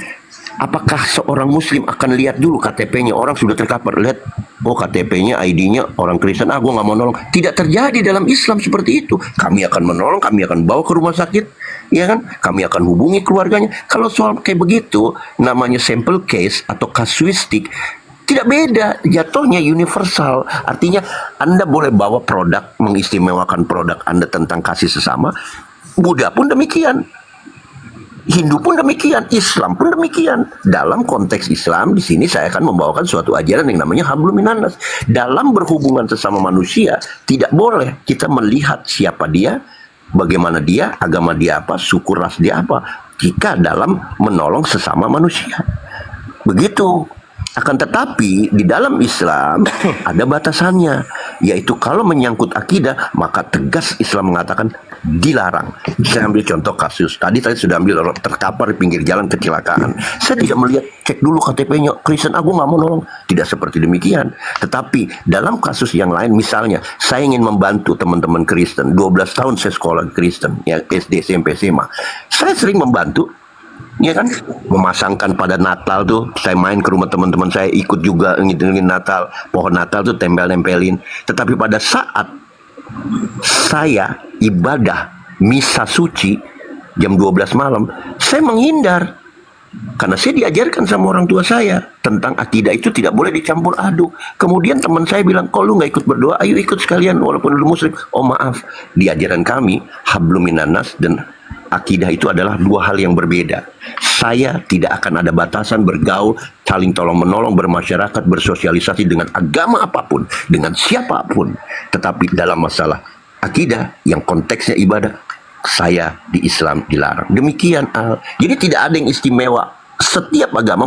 Apakah seorang muslim akan lihat dulu KTP-nya, orang sudah terkapar, lihat, oh KTP-nya, ID-nya orang Kristen, gue nggak mau nolong. Tidak terjadi dalam Islam seperti itu. Kami akan menolong, kami akan bawa ke rumah sakit, ya kan? Kami akan hubungi keluarganya. Kalau soal kayak begitu, namanya sample case atau kasuistik, tidak beda, jatuhnya universal. Artinya Anda boleh bawa produk, mengistimewakan produk Anda tentang kasih sesama. Buddha pun demikian. Hindu pun demikian, Islam pun demikian. Dalam konteks Islam, di sini saya akan membawakan suatu ajaran yang namanya hablum minannas. Dalam berhubungan sesama manusia, tidak boleh kita melihat siapa dia, bagaimana dia, agama dia apa, suku ras dia apa, jika dalam menolong sesama manusia. Begitu. Akan tetapi di dalam Islam ada batasannya, yaitu kalau menyangkut akidah maka tegas Islam mengatakan dilarang. Saya ambil contoh kasus tadi, saya sudah ambil orang terkapar di pinggir jalan kecelakaan. Saya tidak melihat, cek dulu KTP-nya, Kristen, aku nggak mau nolong. Tidak seperti demikian. Tetapi dalam kasus yang lain, misalnya saya ingin membantu teman-teman Kristen, 12 tahun saya sekolah Kristen, ya SD, SMP, SMA, saya sering membantu. Ya kan, memasangkan pada Natal tuh, saya main ke rumah teman-teman saya, ikut juga ngitungin Natal, pohon Natal tuh tempel-nempelin. Tetapi pada saat saya ibadah misa suci jam 12 malam, saya menghindar. Karena saya diajarkan sama orang tua saya tentang akidah itu tidak boleh dicampur aduk. Kemudian teman saya bilang, kalau lu nggak ikut berdoa, ayo ikut sekalian walaupun lu muslim. Oh maaf, di ajaran kami hablum minannas dan akidah itu adalah dua hal yang berbeda. Saya tidak akan ada batasan bergaul, saling tolong menolong, bermasyarakat, bersosialisasi dengan agama apapun, dengan siapapun. Tetapi dalam masalah akidah yang konteksnya ibadah, saya di Islam dilarang. Demikian Al. Jadi tidak ada yang istimewa. Setiap agama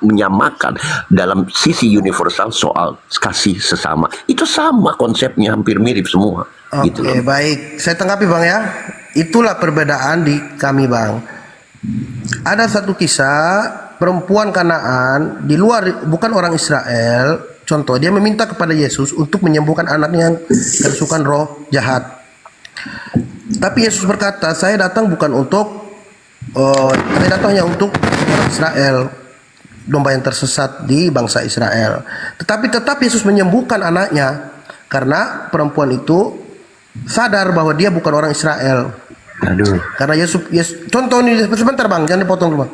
menyamakan dalam sisi universal soal kasih sesama. Itu sama konsepnya, hampir mirip semua. Gitu loh. Baik. Saya tanggapi Bang ya. Itulah perbedaan di kami Bang. Ada satu kisah perempuan Kanaan di luar, bukan orang Israel. Contoh, dia meminta kepada Yesus untuk menyembuhkan anaknya yang kerasukan roh jahat. Tapi Yesus berkata, saya datang bukan untuk saya datang hanya untuk orang Israel, domba yang tersesat di bangsa Israel. Tetapi tetap Yesus menyembuhkan anaknya karena perempuan itu sadar bahwa dia bukan orang Israel. Aduh. Karena Yesus contoh ini sebentar Bang, jangan dipotong dulu Bang.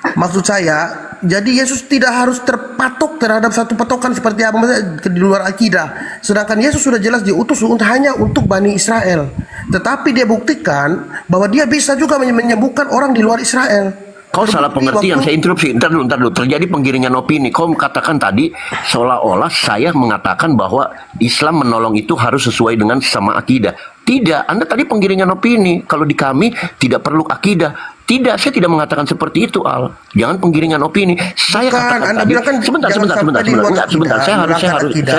Maksud saya, jadi Yesus tidak harus terpatok terhadap satu patokan seperti apa di luar akidah. Sedangkan Yesus sudah jelas diutus hanya untuk Bani Israel. Tetapi dia buktikan bahwa dia bisa juga menyembuhkan orang di luar Israel. Kau salah pengertian, saya interupsi. Ntar dulu. Terjadi penggiringan opini. Kau katakan tadi seolah-olah saya mengatakan bahwa Islam menolong itu harus sesuai dengan sama akidah. Tidak, Anda tadi penggiringan opini. Kalau di kami tidak perlu akidah. Tidak, saya tidak mengatakan seperti itu, Al. Jangan penggiringan opini. Saya katakan Anda tadi. bilang kan Sebentar. Saya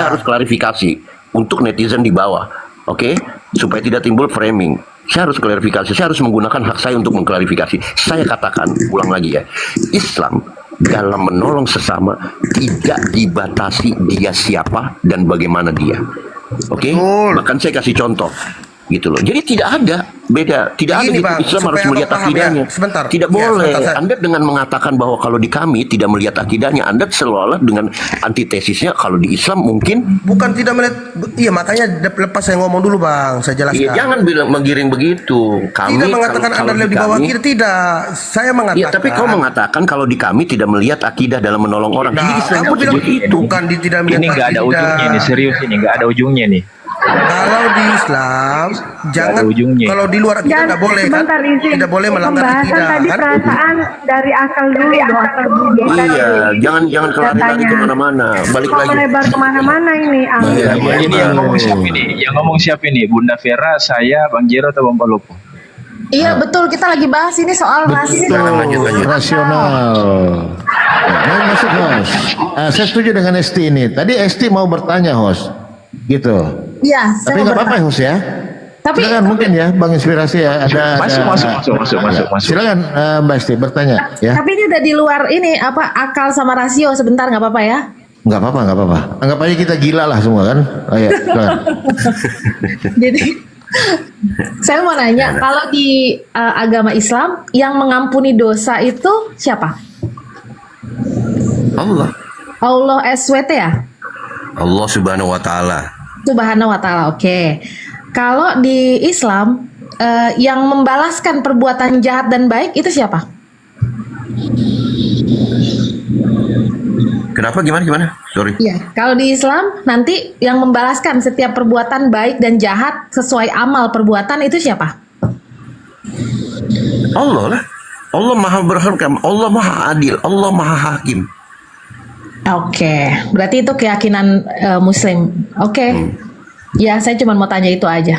harus klarifikasi untuk netizen di bawah. Oke? Supaya tidak timbul framing. Saya harus klarifikasi, saya harus menggunakan hak saya untuk mengklarifikasi. Saya katakan, ulang lagi ya, Islam dalam menolong sesama tidak dibatasi dia siapa dan bagaimana dia. Oke? Bahkan saya kasih contoh. Gitu loh. Jadi tidak ada beda, tidak ada gitu. Bang, Islam harus melihat akidahnya. Ya, tidak boleh. Anda dengan mengatakan bahwa kalau di kami tidak melihat akidahnya, Anda seolah-olah dengan antitesisnya kalau di Islam mungkin bukan tidak melihat. Iya, makanya lepas saya ngomong dulu Bang, saya jelaskan. Iya, jangan bilang menggiring begitu. Kami tidak mengatakan Anda lebih di bawah kiri, tidak. Saya mengatakan. Iya, tapi kau mengatakan kalau di kami tidak melihat akidah dalam menolong orang. Jadi Islam bilang itu bukan tidak melihat. Ini nggak ada ujungnya ini, serius ini nggak ada ujungnya nih. Kalau di Islam jangan, kalau di luar akidah tidak boleh kan? Tidak boleh melanggar akidah tadi kan? perasaan dari akal dulu dong. Iya, jangan kelari-lari kemana-mana. Balik lagi. Melebar kemana-mana ini. Iya, ini yang ngomong siapa ini? Yang ngomong siapa ini? Bunda Vera, saya, Bang Jero atau Bang Palopo? Iya betul, kita lagi bahas ini soal rasional. Nah, masuk host. Saya setuju dengan Esti ini. Tadi Esti mau bertanya host, gitu. Iya. Tapi nggak apa-apa host ya. Tapi silakan mungkin ya, Bang Inspirasi ya. Masuk. Silakan Mbak Esti bertanya ya. Tapi ini udah di luar ini apa akal sama rasio, sebentar nggak apa-apa ya? Nggak apa-apa. Anggap aja kita gila lah semua kan. Oh iya. Jadi saya mau nanya, kalau di agama Islam yang mengampuni dosa itu siapa? Allah SWT ya? Allah Subhanahu wa Ta'ala. Subhanahu wa Ta'ala, oke. Kalau di Islam yang membalaskan perbuatan jahat dan baik itu siapa? Kenapa? Gimana? Sorry. Iya, kalau di Islam nanti yang membalaskan setiap perbuatan baik dan jahat sesuai amal perbuatan itu siapa? Allah lah. Allah maha berhikam, Allah maha adil, Allah maha hakim. Oke, berarti itu keyakinan Muslim. Oke, ya saya cuma mau tanya itu aja.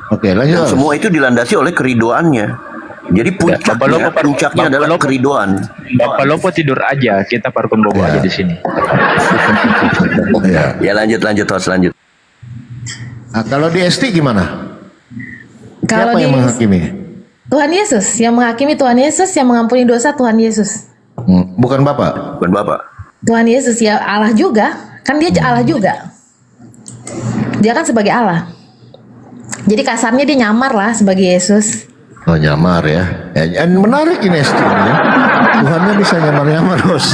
Oke, lanjut. Dan semua itu dilandasi oleh keridoannya. Jadi puncaknya adalah keridoan. Bapak Lopo tidur aja, kita parkun bobo aja di sini. Ya lanjut host, lanjut. Nah, kalau di ST gimana? Kalau Siapa yang di- menghakimi? Tuhan Yesus yang menghakimi, Tuhan Yesus yang mengampuni dosa, Tuhan Yesus. Bukan Bapak. Bukan Bapak. Tuhan Yesus ya Allah juga, kan dia Allah juga. Dia kan sebagai Allah. Jadi kasarnya dia nyamar lah sebagai Yesus. Oh, nyamar ya. Menarik ini ST ini ya. Tuhannya bisa nyamar-nyamar, Bos.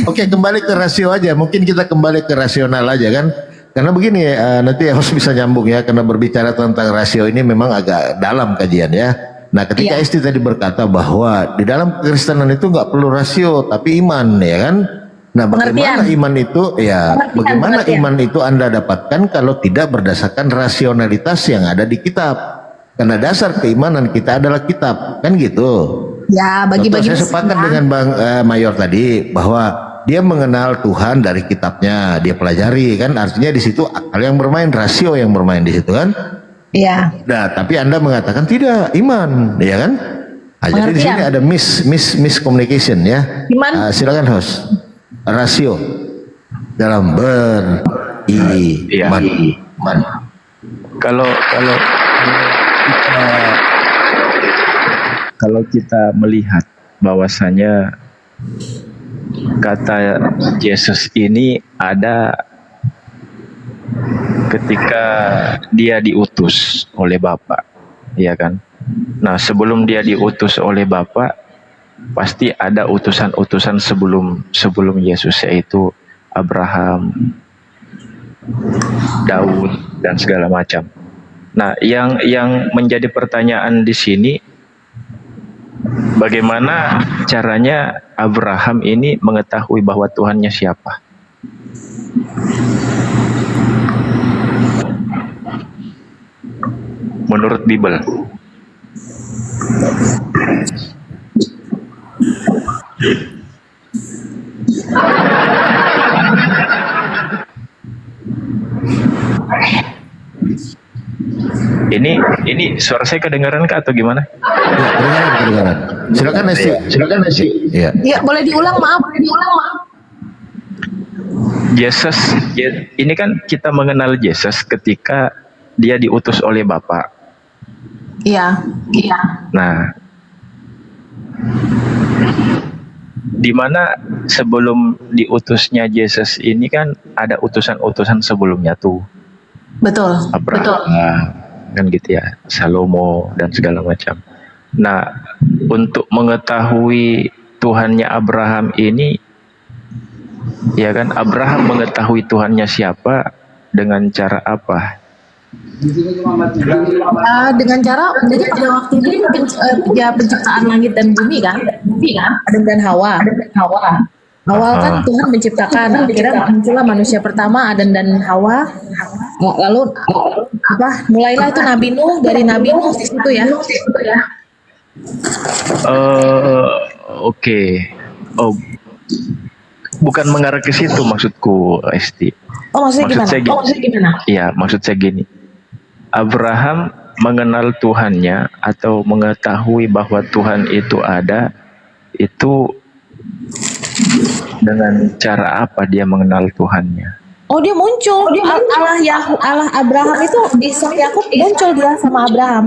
Oke, kembali ke rasio aja. Mungkin kita kembali ke rasional aja kan. Karena begini, nanti host bisa nyambung ya. Karena berbicara tentang rasio ini memang agak dalam kajian ya. Nah, ketika Esti tadi berkata bahwa di dalam kekristenan itu nggak perlu rasio, tapi iman ya kan. Nah, bagaimana iman itu ya? Bagaimana iman itu Anda dapatkan kalau tidak berdasarkan rasionalitas yang ada di kitab? Karena dasar keimanan kita adalah kitab, kan gitu. Ya, bagi-bagi. Contoh, saya sepakat dengan Bang Mayor tadi bahwa dia mengenal Tuhan dari kitabnya, dia pelajari kan, artinya di situ akal yang bermain, rasio yang bermain di situ kan. Iya. Nah, tapi Anda mengatakan tidak, iman, ya kan? Nah, jadi di sini ada miscommunication ya. Iman. Silakan host. Rasio dalam beriman. Kalau kita melihat bahwasanya kata Yesus ini ada ketika dia diutus oleh Bapa, ya kan? Nah, sebelum dia diutus oleh Bapa, pasti ada utusan-utusan sebelum Yesus, yaitu Abraham, Daud dan segala macam. Nah, yang menjadi pertanyaan di sini, bagaimana caranya Abraham ini mengetahui bahwa Tuhannya siapa? Menurut Bible. Ini suara saya kedengaran kah atau gimana? Kedengaran. Silakan Esti. Iya. Iya, boleh diulang, maaf. Yesus, ini kan kita mengenal Yesus ketika dia diutus oleh Bapa. Iya. Nah, di mana sebelum diutusnya Yesus ini kan ada utusan-utusan sebelumnya tuh. Betul. Abraham, kan gitu ya, Salomo dan segala macam. Nah, untuk mengetahui Tuhannya Abraham ini, ya kan, Abraham mengetahui Tuhannya siapa dengan cara apa? Dengan cara, jadi pada waktu itu penciptaan langit dan bumi kan, Adam dan Hawa. Awal kan Tuhan menciptakan, akhirnya muncullah manusia pertama Adam dan Hawa. Lalu mulailah itu Nabi Nuh, dari Nabi Nuh di situ ya. Oke. Oh, bukan mengarah ke situ maksudku, Esti. Oh, maksudnya gimana? Iya, maksud saya gini. Abraham mengenal Tuhannya atau mengetahui bahwa Tuhan itu ada, itu dengan cara apa dia mengenal Tuhannya? Oh, dia muncul. Allah Abraham itu Ishak Yakub muncul dia sama Abraham.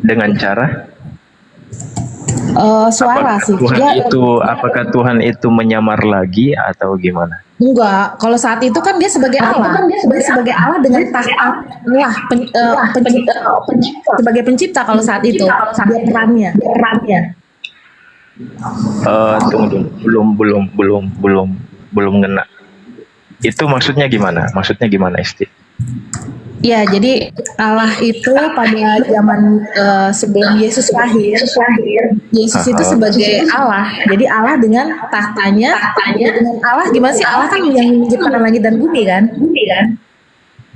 Dengan cara? Suara sih. Apakah Tuhan itu menyamar lagi atau gimana? Enggak, kalau saat itu kan dia sebagai Allah, dia sebagai Allah dengan tahap sebagai pencipta kalau saat itu dia perannya. Tunggu dulu, belum ngena. Itu maksudnya gimana? Esti? Ya, jadi Allah itu pada zaman sebelum Yesus lahir, Yesus itu sebagai Allah. Jadi Allah dengan tahtanya, dengan Allah gimana sih? Allah kan yang menciptakan langit dan bumi kan?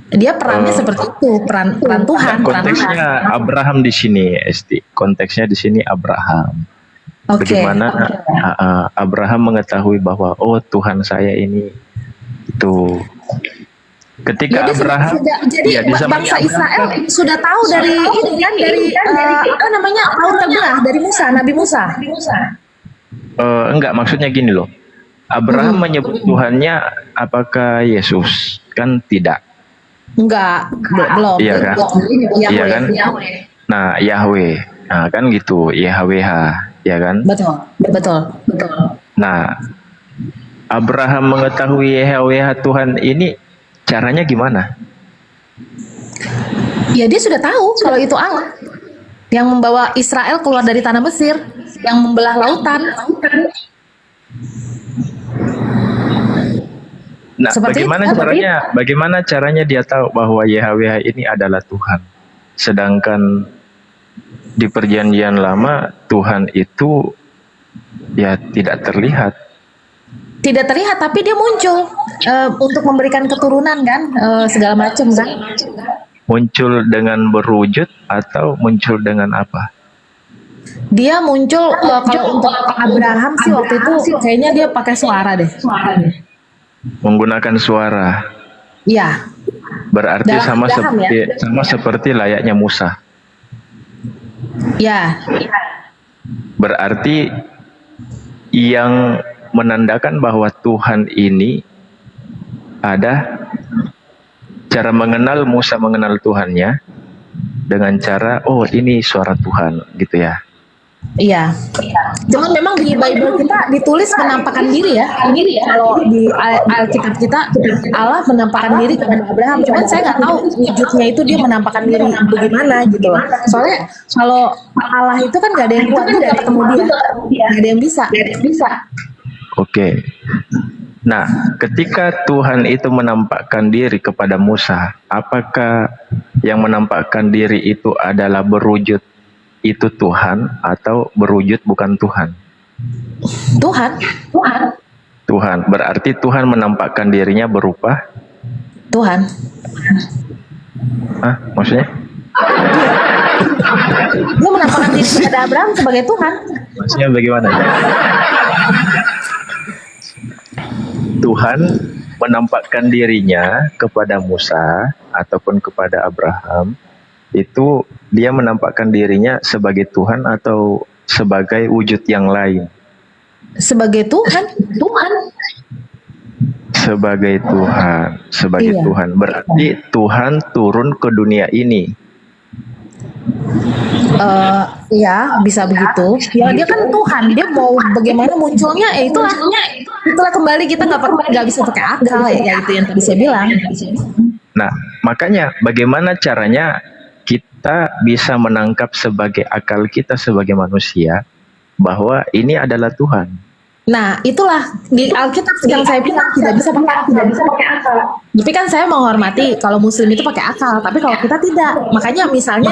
Dia perannya seperti itu, peran Tuhan, peran Konteksnya Allah. Abraham di sini, Esti. Konteksnya di sini Abraham. Oke. Bagaimana Abraham mengetahui bahwa Tuhan saya ini itu. Ketika Jadi Abraham, jadi ya, di zamannya bangsa Abraham Israel kan, sudah tahu dari ini kan dari apa namanya Laut Tengah dari Musa, Nabi Musa. enggak, maksudnya gini loh. Abraham menyebut Tuhannya apakah Yesus? Kan tidak. Enggak, belum. Iya kan? Yahweh. Iya kan? Nah, Yahweh. Nah, kan gitu, YHWH, ya kan? Betul, betul, betul. Nah, Abraham mengetahui YHWH Tuhan ini caranya gimana? Ya dia sudah tahu kalau itu Allah yang membawa Israel keluar dari tanah Mesir, yang membelah lautan. Nah, Seperti bagaimana caranya dia tahu bahwa YHWH ini adalah Tuhan? Sedangkan di perjanjian lama Tuhan itu ya tidak terlihat. Tidak terlihat, tapi dia muncul untuk memberikan keturunan kan, segala macam kan. Muncul dengan berwujud atau muncul dengan apa? Dia muncul kalau untuk Abraham sih waktu itu kayaknya dia pakai suara deh. Menggunakan suara. Iya. Berarti Dalam Abraham, sama seperti layaknya Musa. Ya. Berarti yang menandakan bahwa Tuhan ini ada cara mengenal Musa mengenal Tuhannya dengan cara ini suara Tuhan gitu ya. Iya. Cuman memang di Bible kita ditulis menampakkan diri ya. Kalau di Alkitab kita Allah menampakkan diri kepada Abraham. Cuman saya nggak tahu wujudnya itu dia menampakkan diri bagaimana gitu loh. Soalnya kalau Allah itu kan nggak ada yang kuat juga ketemu dia. Nggak ada yang bisa. Oke. Nah, ketika Tuhan itu menampakkan diri kepada Musa, apakah yang menampakkan diri itu adalah berwujud itu Tuhan atau berwujud bukan Tuhan? Tuhan. Berarti Tuhan menampakkan dirinya berupa Tuhan. Maksudnya? Dia menampakkan diri kepada Abraham sebagai Tuhan. Maksudnya bagaimana? Tuhan menampakkan dirinya kepada Musa ataupun kepada Abraham, itu dia menampakkan dirinya sebagai Tuhan atau sebagai wujud yang lain? Sebagai Tuhan. Sebagai Tuhan. Iya. Tuhan. Berarti Tuhan turun ke dunia ini. Ya bisa begitu. Ya dia kan Tuhan, dia mau bagaimana munculnya, itulah kembali kita nggak bisa pakai akal ya itu yang tadi saya bilang. Nah, makanya bagaimana caranya kita bisa menangkap sebagai akal kita sebagai manusia bahwa ini adalah Tuhan? Nah, itulah di Alkitab yang saya bilang tidak bisa pakai akal. Tapi kan saya menghormati kalau Muslim itu pakai akal, tapi kalau kita tidak. Makanya misalnya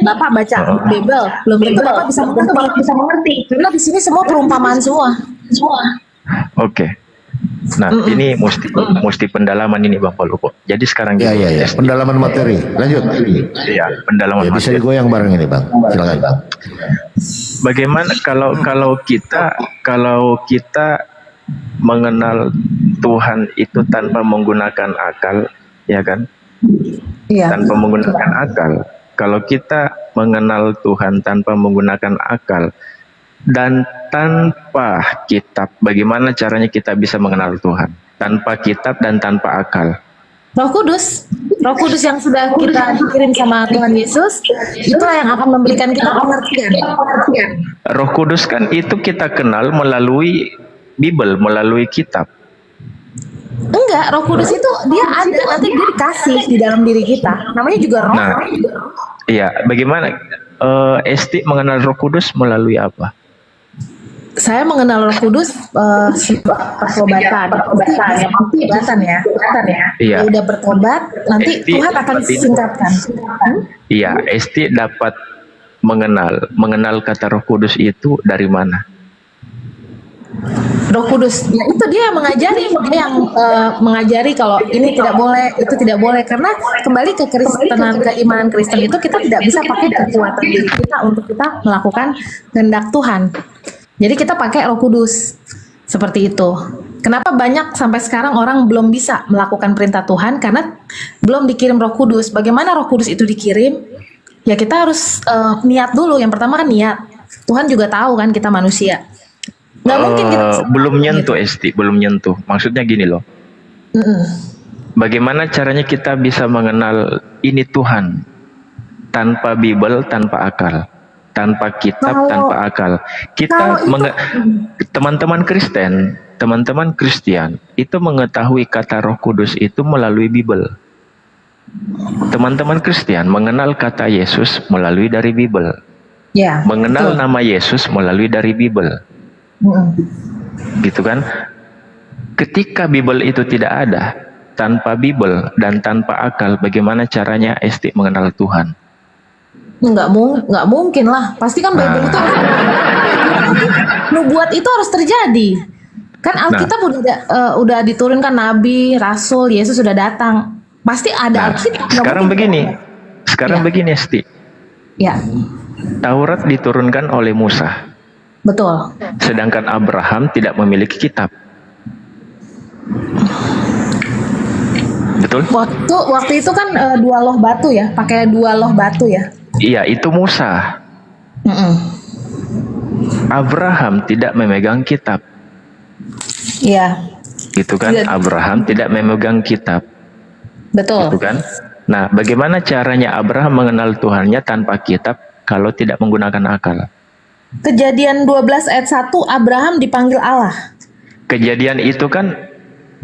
Bapak baca Bible, belum tentu Bapak bisa mengerti. Karena di sini semua perumpamaan semua. Oke. Nah, ini mesti pendalaman ini Bang Palupo. Jadi sekarang ya, pendalaman materi. Lanjut. Iya, pendalaman materi. Bisa digoyang bareng ini, Bang. Silakan, Bang. Bagaimana kalau kita mengenal Tuhan itu tanpa menggunakan akal, ya kan? Iya. Tanpa menggunakan akal. Kalau kita mengenal Tuhan tanpa menggunakan akal dan tanpa kitab, bagaimana caranya kita bisa mengenal Tuhan? Tanpa kitab dan tanpa akal. Roh Kudus yang sudah kita dikirim sama Tuhan Yesus, itulah yang akan memberikan kita pengertian. Roh Kudus kan itu kita kenal melalui Bible, melalui kitab. Enggak, Roh Kudus itu dia ada, nanti dia dikasih di dalam diri kita. Namanya juga roh. Nah, iya, bagaimana Esti mengenal Roh Kudus melalui apa? Saya mengenal Roh Kudus pertobatan ya. Iya. Udah bertobat, nanti Tuhan akan singkapkan. Iya, Esti dapat mengenal kata Roh Kudus itu dari mana? Roh Kudus, ya itu dia yang mengajari, dia yang mengajari kalau ini tidak boleh, itu tidak boleh. Karena kembali ke Kristenan, keimanan Kristen itu kita tidak bisa pakai kekuatan diri kita untuk kita melakukan kehendak Tuhan. Jadi kita pakai Roh Kudus seperti itu. Kenapa banyak sampai sekarang orang belum bisa melakukan perintah Tuhan? Karena belum dikirim Roh Kudus. Bagaimana Roh Kudus itu dikirim? Ya kita harus niat dulu. Yang pertama kan niat. Tuhan juga tahu kan kita manusia. Nggak mungkin kita belum nyentuh Esti, belum nyentuh. Maksudnya gini loh. Bagaimana caranya kita bisa mengenal ini Tuhan tanpa Bible, tanpa akal, tanpa kitab, tanpa akal. Kita teman-teman Kristen, teman-teman Kristian itu mengetahui kata Roh Kudus itu melalui Bible. Teman-teman Kristian mengenal kata Yesus melalui dari Bible. Ya, mengenal nama Yesus melalui dari Bible. Gitu kan? Ketika Bible itu tidak ada, tanpa Bible dan tanpa akal, bagaimana caranya Esti mengenal Tuhan? Nggak mungkin lah. Pasti kan Bible itu nubuat itu harus terjadi. Kan Alkitab udah diturunkan Nabi, Rasul, Yesus sudah datang. Pasti ada Alkitab. Sekarang begini Esti. Ya. Taurat diturunkan oleh Musa. Betul. Sedangkan Abraham tidak memiliki kitab. Betul? Waktu itu kan dua loh batu ya, pakai dua loh batu ya. Iya, itu Musa. Abraham tidak memegang kitab. Iya. Gitu kan? Abraham tidak memegang kitab. Betul. Gitu kan? Nah, bagaimana caranya Abraham mengenal Tuhannya tanpa kitab kalau tidak menggunakan akal? Kejadian 12 ayat 1, Abraham dipanggil Allah. Kejadian itu kan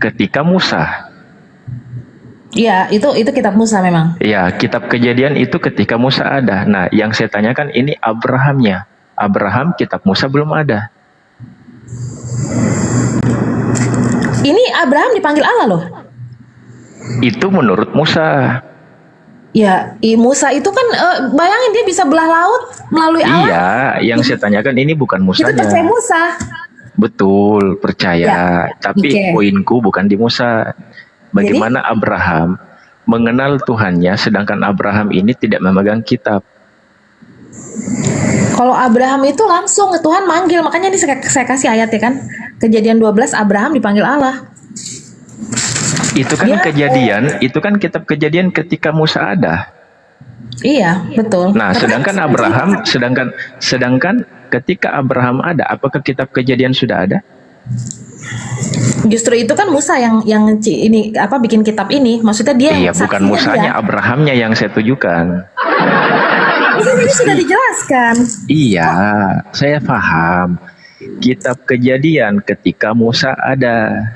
ketika Musa. Iya, itu kitab Musa memang. Iya, kitab Kejadian itu ketika Musa ada. Nah, yang saya tanyakan ini Abrahamnya. Abraham kitab Musa belum ada. Ini Abraham dipanggil Allah loh. Itu menurut Musa. Ya, Musa itu kan bayangin dia bisa belah laut melalui Allah. Iya, yang saya tanyakan ini bukan Musanya. Itu percaya Musa. Betul, percaya. Tapi poinku bukan di Musa. Bagaimana Abraham mengenal Tuhannya sedangkan Abraham ini tidak memegang kitab. Kalau Abraham itu langsung Tuhan manggil, makanya ini saya kasih ayat ya kan. Kejadian 12 Abraham dipanggil Allah. Itu kan Kejadian, itu kan kitab Kejadian ketika Musa ada. Iya, betul. Nah, sedangkan Abraham, sedangkan ketika Abraham ada, apakah kitab Kejadian sudah ada? Justru itu kan Musa yang ini bikin kitab ini. Maksudnya dia Iya, bukan Musanya, Abrahamnya yang saya tujukan. Ini sudah dijelaskan. Iya, saya paham. Kitab Kejadian ketika Musa ada.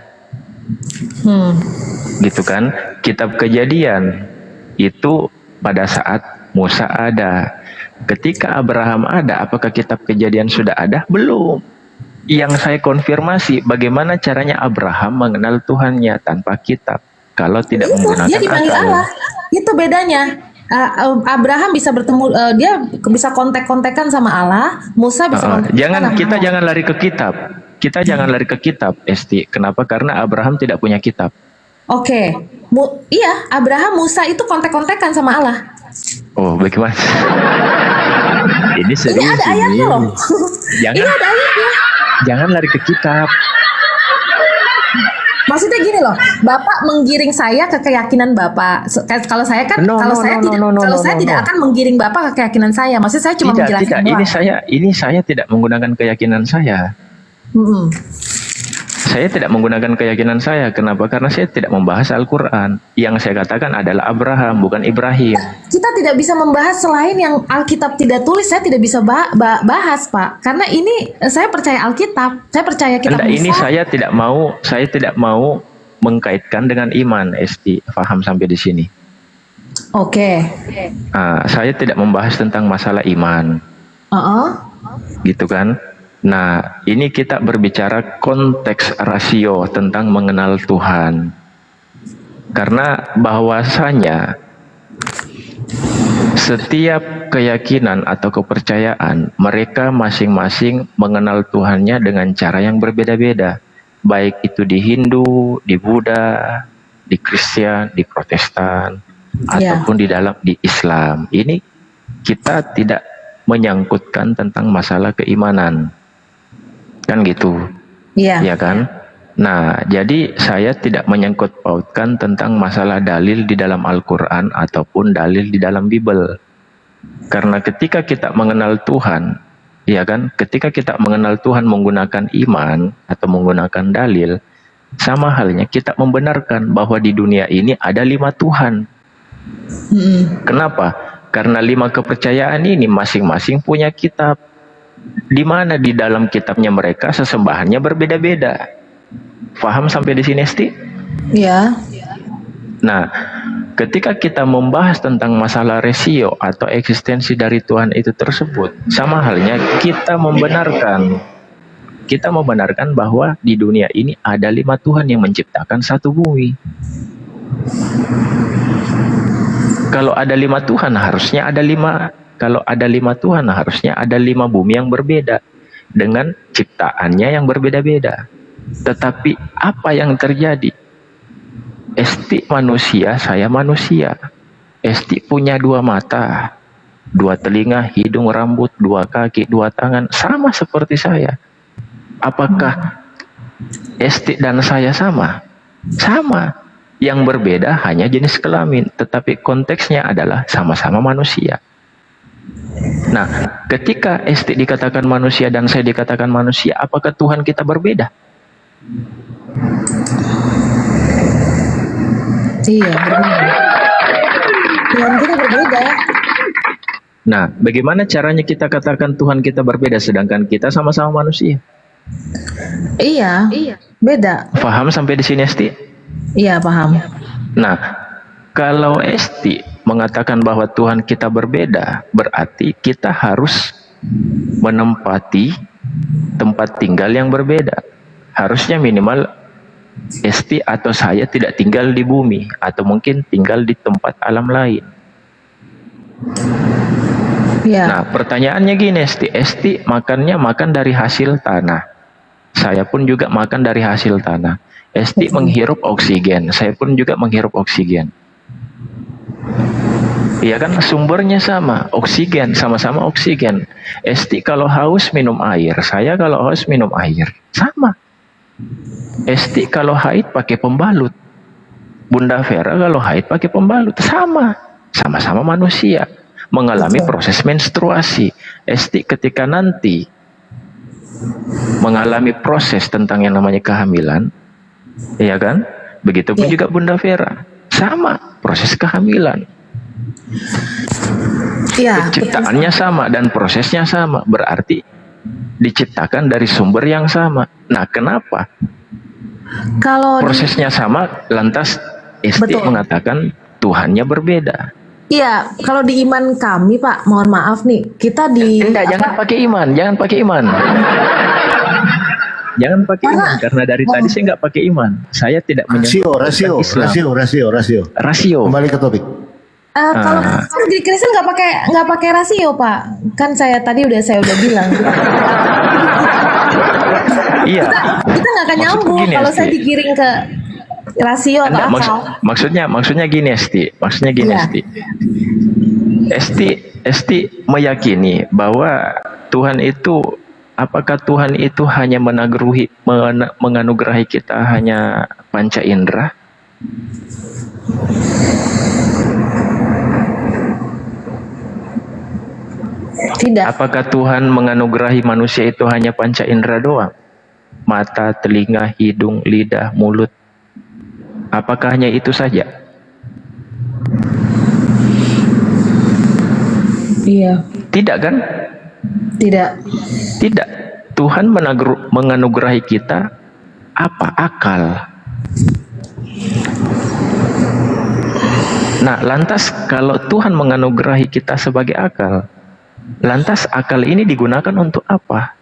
Gitu kan? Kitab Kejadian itu pada saat Musa ada. Ketika Abraham ada, apakah kitab Kejadian sudah ada? Belum. Yang saya konfirmasi, bagaimana caranya Abraham mengenal Tuhannya tanpa kitab kalau tidak menggunakan dia dipanggil akal? Allah. Itu bedanya. Abraham bisa bertemu, dia bisa kontak-kontakan sama Allah. Musa bisa kita jangan lari ke kitab. Kita jangan lari ke kitab, Esti. Kenapa? Karena Abraham tidak punya kitab. Oke. Iya, Abraham, Musa itu kontak-kontakan sama Allah. Oh, bagaimana? Ini serius. Ini ada ayatnya loh. Jangan, ini ada ayatnya. Jangan lari ke kitab. Maksudnya gini loh, Bapak menggiring saya ke keyakinan Bapak. Kalau saya kan, saya tidak akan menggiring Bapak ke keyakinan saya. Maksudnya saya cuma menjelaskan. Ini saya tidak menggunakan keyakinan saya. Saya tidak menggunakan keyakinan saya. Kenapa? Karena saya tidak membahas Al-Quran. Yang saya katakan adalah Abraham, bukan Ibrahim. Kita tidak bisa membahas selain yang Alkitab tidak tulis. Saya tidak bisa bahas, Pak. Karena ini saya percaya Alkitab. Saya percaya kitab Musa. Ini saya tidak mau mengkaitkan dengan iman, Esti. Paham sampai di sini? Oke. Saya tidak membahas tentang masalah iman. Gitu kan? Nah, ini kita berbicara konteks rasio tentang mengenal Tuhan. Karena bahwasanya Setiap keyakinan atau kepercayaan mereka masing-masing mengenal Tuhannya dengan cara yang berbeda-beda, baik itu di Hindu, di Buddha, di Kristen, di Protestan, ataupun di Islam. Ini kita tidak menyangkutkan tentang masalah keimanan, kan gitu, ya kan? Nah, jadi saya tidak menyangkut pautkan tentang masalah dalil di dalam Al-Quran ataupun dalil di dalam Bible. Karena ketika kita mengenal Tuhan, ya kan, ketika kita mengenal Tuhan menggunakan iman atau menggunakan dalil, sama halnya kita membenarkan bahwa di dunia ini ada 5 Tuhan. Kenapa? Karena 5 kepercayaan ini masing-masing punya kitab, di mana di dalam kitabnya mereka sesembahannya berbeda-beda. Paham sampai di sini, Esti? Ya. Nah, ketika kita membahas tentang masalah resio atau eksistensi dari Tuhan itu tersebut, sama halnya kita membenarkan bahwa di dunia ini ada 5 Tuhan yang menciptakan satu bumi. Kalau ada 5 Tuhan harusnya ada 5. Kalau ada 5 Tuhan harusnya ada 5 bumi yang berbeda dengan ciptaannya yang berbeda-beda. Tetapi apa yang terjadi? Esti manusia, saya manusia. Esti punya 2 mata, 2 telinga, hidung, rambut, 2 kaki, 2 tangan, sama seperti saya. Apakah Esti dan saya sama? Sama. Yang berbeda hanya jenis kelamin, tetapi konteksnya adalah sama-sama manusia. Nah, ketika Esti dikatakan manusia dan saya dikatakan manusia, apakah Tuhan kita berbeda? Iya, berbeda. Tuhan kita berbeda. Nah, bagaimana caranya kita katakan Tuhan kita berbeda sedangkan kita sama-sama manusia? Iya, beda. Paham sampai di sini, Esti? Iya, paham. Nah, kalau Esti mengatakan bahwa Tuhan kita berbeda, berarti kita harus menempati tempat tinggal yang berbeda. Harusnya minimal Esti atau saya tidak tinggal di bumi, atau mungkin tinggal di tempat alam lain. Ya. Nah, pertanyaannya gini, Esti makannya makan dari hasil tanah. Saya pun juga makan dari hasil tanah. Esti menghirup oksigen, saya pun juga menghirup oksigen. Iya kan, sumbernya sama, oksigen, sama-sama oksigen. Esti kalau haus minum air, saya kalau haus minum air, sama. Esti kalau haid pakai pembalut, Bunda Vera kalau haid pakai pembalut, sama-sama manusia mengalami proses menstruasi. Esti ketika nanti mengalami proses tentang yang namanya kehamilan, iya kan? Begitupun juga Bunda Vera, sama proses kehamilan. Penciptaannya sama dan prosesnya sama, berarti diciptakan dari sumber yang sama. Nah, kenapa? Kalau prosesnya sama, lantas Esti mengatakan Tuhannya berbeda. Iya, kalau di iman kami, Pak, mohon maaf nih, kita jangan pakai iman. Jangan pakai iman, karena dari tadi saya nggak pakai iman. Saya tidak rasio. Kembali ke topik. Kalau di Kristen nggak pakai rasio, Pak. Kan saya udah bilang. Iya. Kita nggak akan nyambung kalau saya digiring ke rasio atau akal. Maksudnya gini, Esti. Esti meyakini bahwa Tuhan itu, apakah Tuhan itu hanya menganugerahi kita hanya panca indera? Tidak. Apakah Tuhan menganugerahi manusia itu hanya panca indera doang? Mata, telinga, hidung, lidah, mulut. Apakah hanya itu saja? Iya. Tidak kan? Tidak. Tuhan menganugerahi kita apa? Akal. Nah, lantas kalau Tuhan menganugerahi kita sebagai akal, lantas akal ini digunakan untuk apa?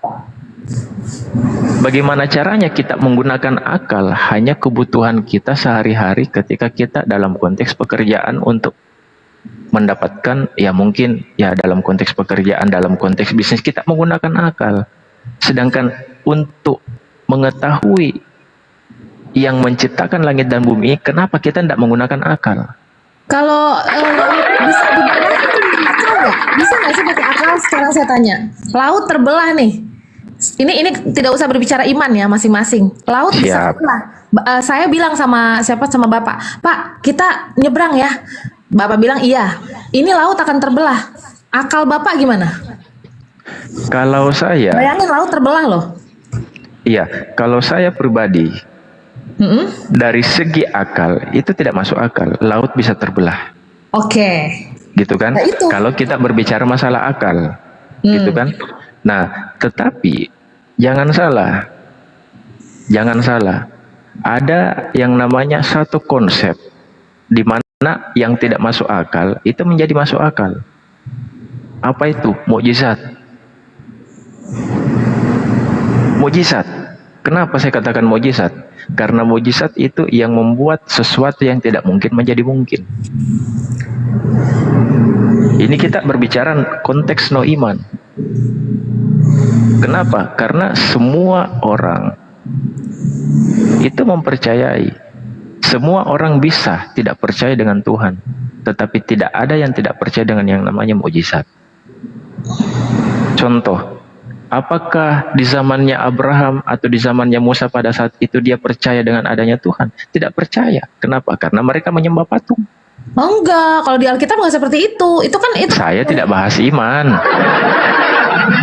Bagaimana caranya kita menggunakan akal hanya kebutuhan kita sehari-hari ketika kita dalam konteks pekerjaan untuk mendapatkan, ya mungkin ya dalam konteks pekerjaan, dalam konteks bisnis kita menggunakan akal. Sedangkan untuk mengetahui yang menciptakan langit dan bumi, kenapa kita tidak menggunakan akal? Kalau bisa dibelah itu bisa nggak? Bisa nggak sih pakai akal? Sekarang saya tanya. Laut terbelah nih. Ini tidak usah berbicara iman ya masing-masing. Laut bisa terbelah. Saya bilang sama Bapak, Pak, kita nyebrang ya. Bapak bilang iya. Ini laut akan terbelah. Akal Bapak gimana? Kalau saya, Bayangin laut terbelah loh. iya, kalau saya pribadi, dari segi akal itu tidak masuk akal. Laut bisa terbelah, Oke. gitu kan? Nah, itu. Kalau kita berbicara masalah akal, gitu kan? Nah, tetapi jangan salah. Ada yang namanya satu konsep di mana yang tidak masuk akal itu menjadi masuk akal. Apa itu? Mukjizat. Mukjizat. Kenapa saya katakan mukjizat? Karena mukjizat itu yang membuat sesuatu yang tidak mungkin menjadi mungkin. Ini kita berbicara konteks no iman. Kenapa? Karena semua orang itu mempercayai. Semua orang bisa tidak percaya dengan Tuhan, tetapi tidak ada yang tidak percaya dengan yang namanya mukjizat. Contoh, apakah di zamannya Abraham atau di zamannya Musa pada saat itu dia percaya dengan adanya Tuhan? Tidak percaya. Kenapa? Karena mereka menyembah patung. Oh enggak, kalau di Alkitab nggak seperti itu. Itu kan itu. Saya tidak bahas iman.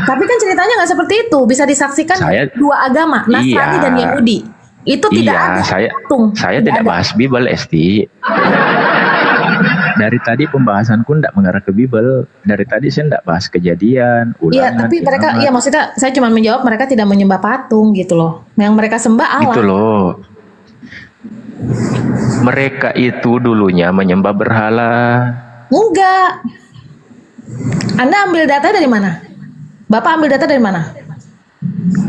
Tapi kan ceritanya nggak seperti itu. Bisa disaksikan dua agama, Nasrani dan Yahudi. Itu tidak ada. Saya tidak bahas Bible, Esti. Dari tadi pembahasanku tidak mengarah ke Bible. Dari tadi saya tidak bahas kejadian, ulangan. Iya, tapi mereka, iya maksudnya saya cuma menjawab mereka tidak menyembah patung gitu loh. Yang mereka sembah Allah. Gitu loh. Mereka itu dulunya menyembah berhala. Enggak. Anda ambil data dari mana? Bapak ambil data dari mana?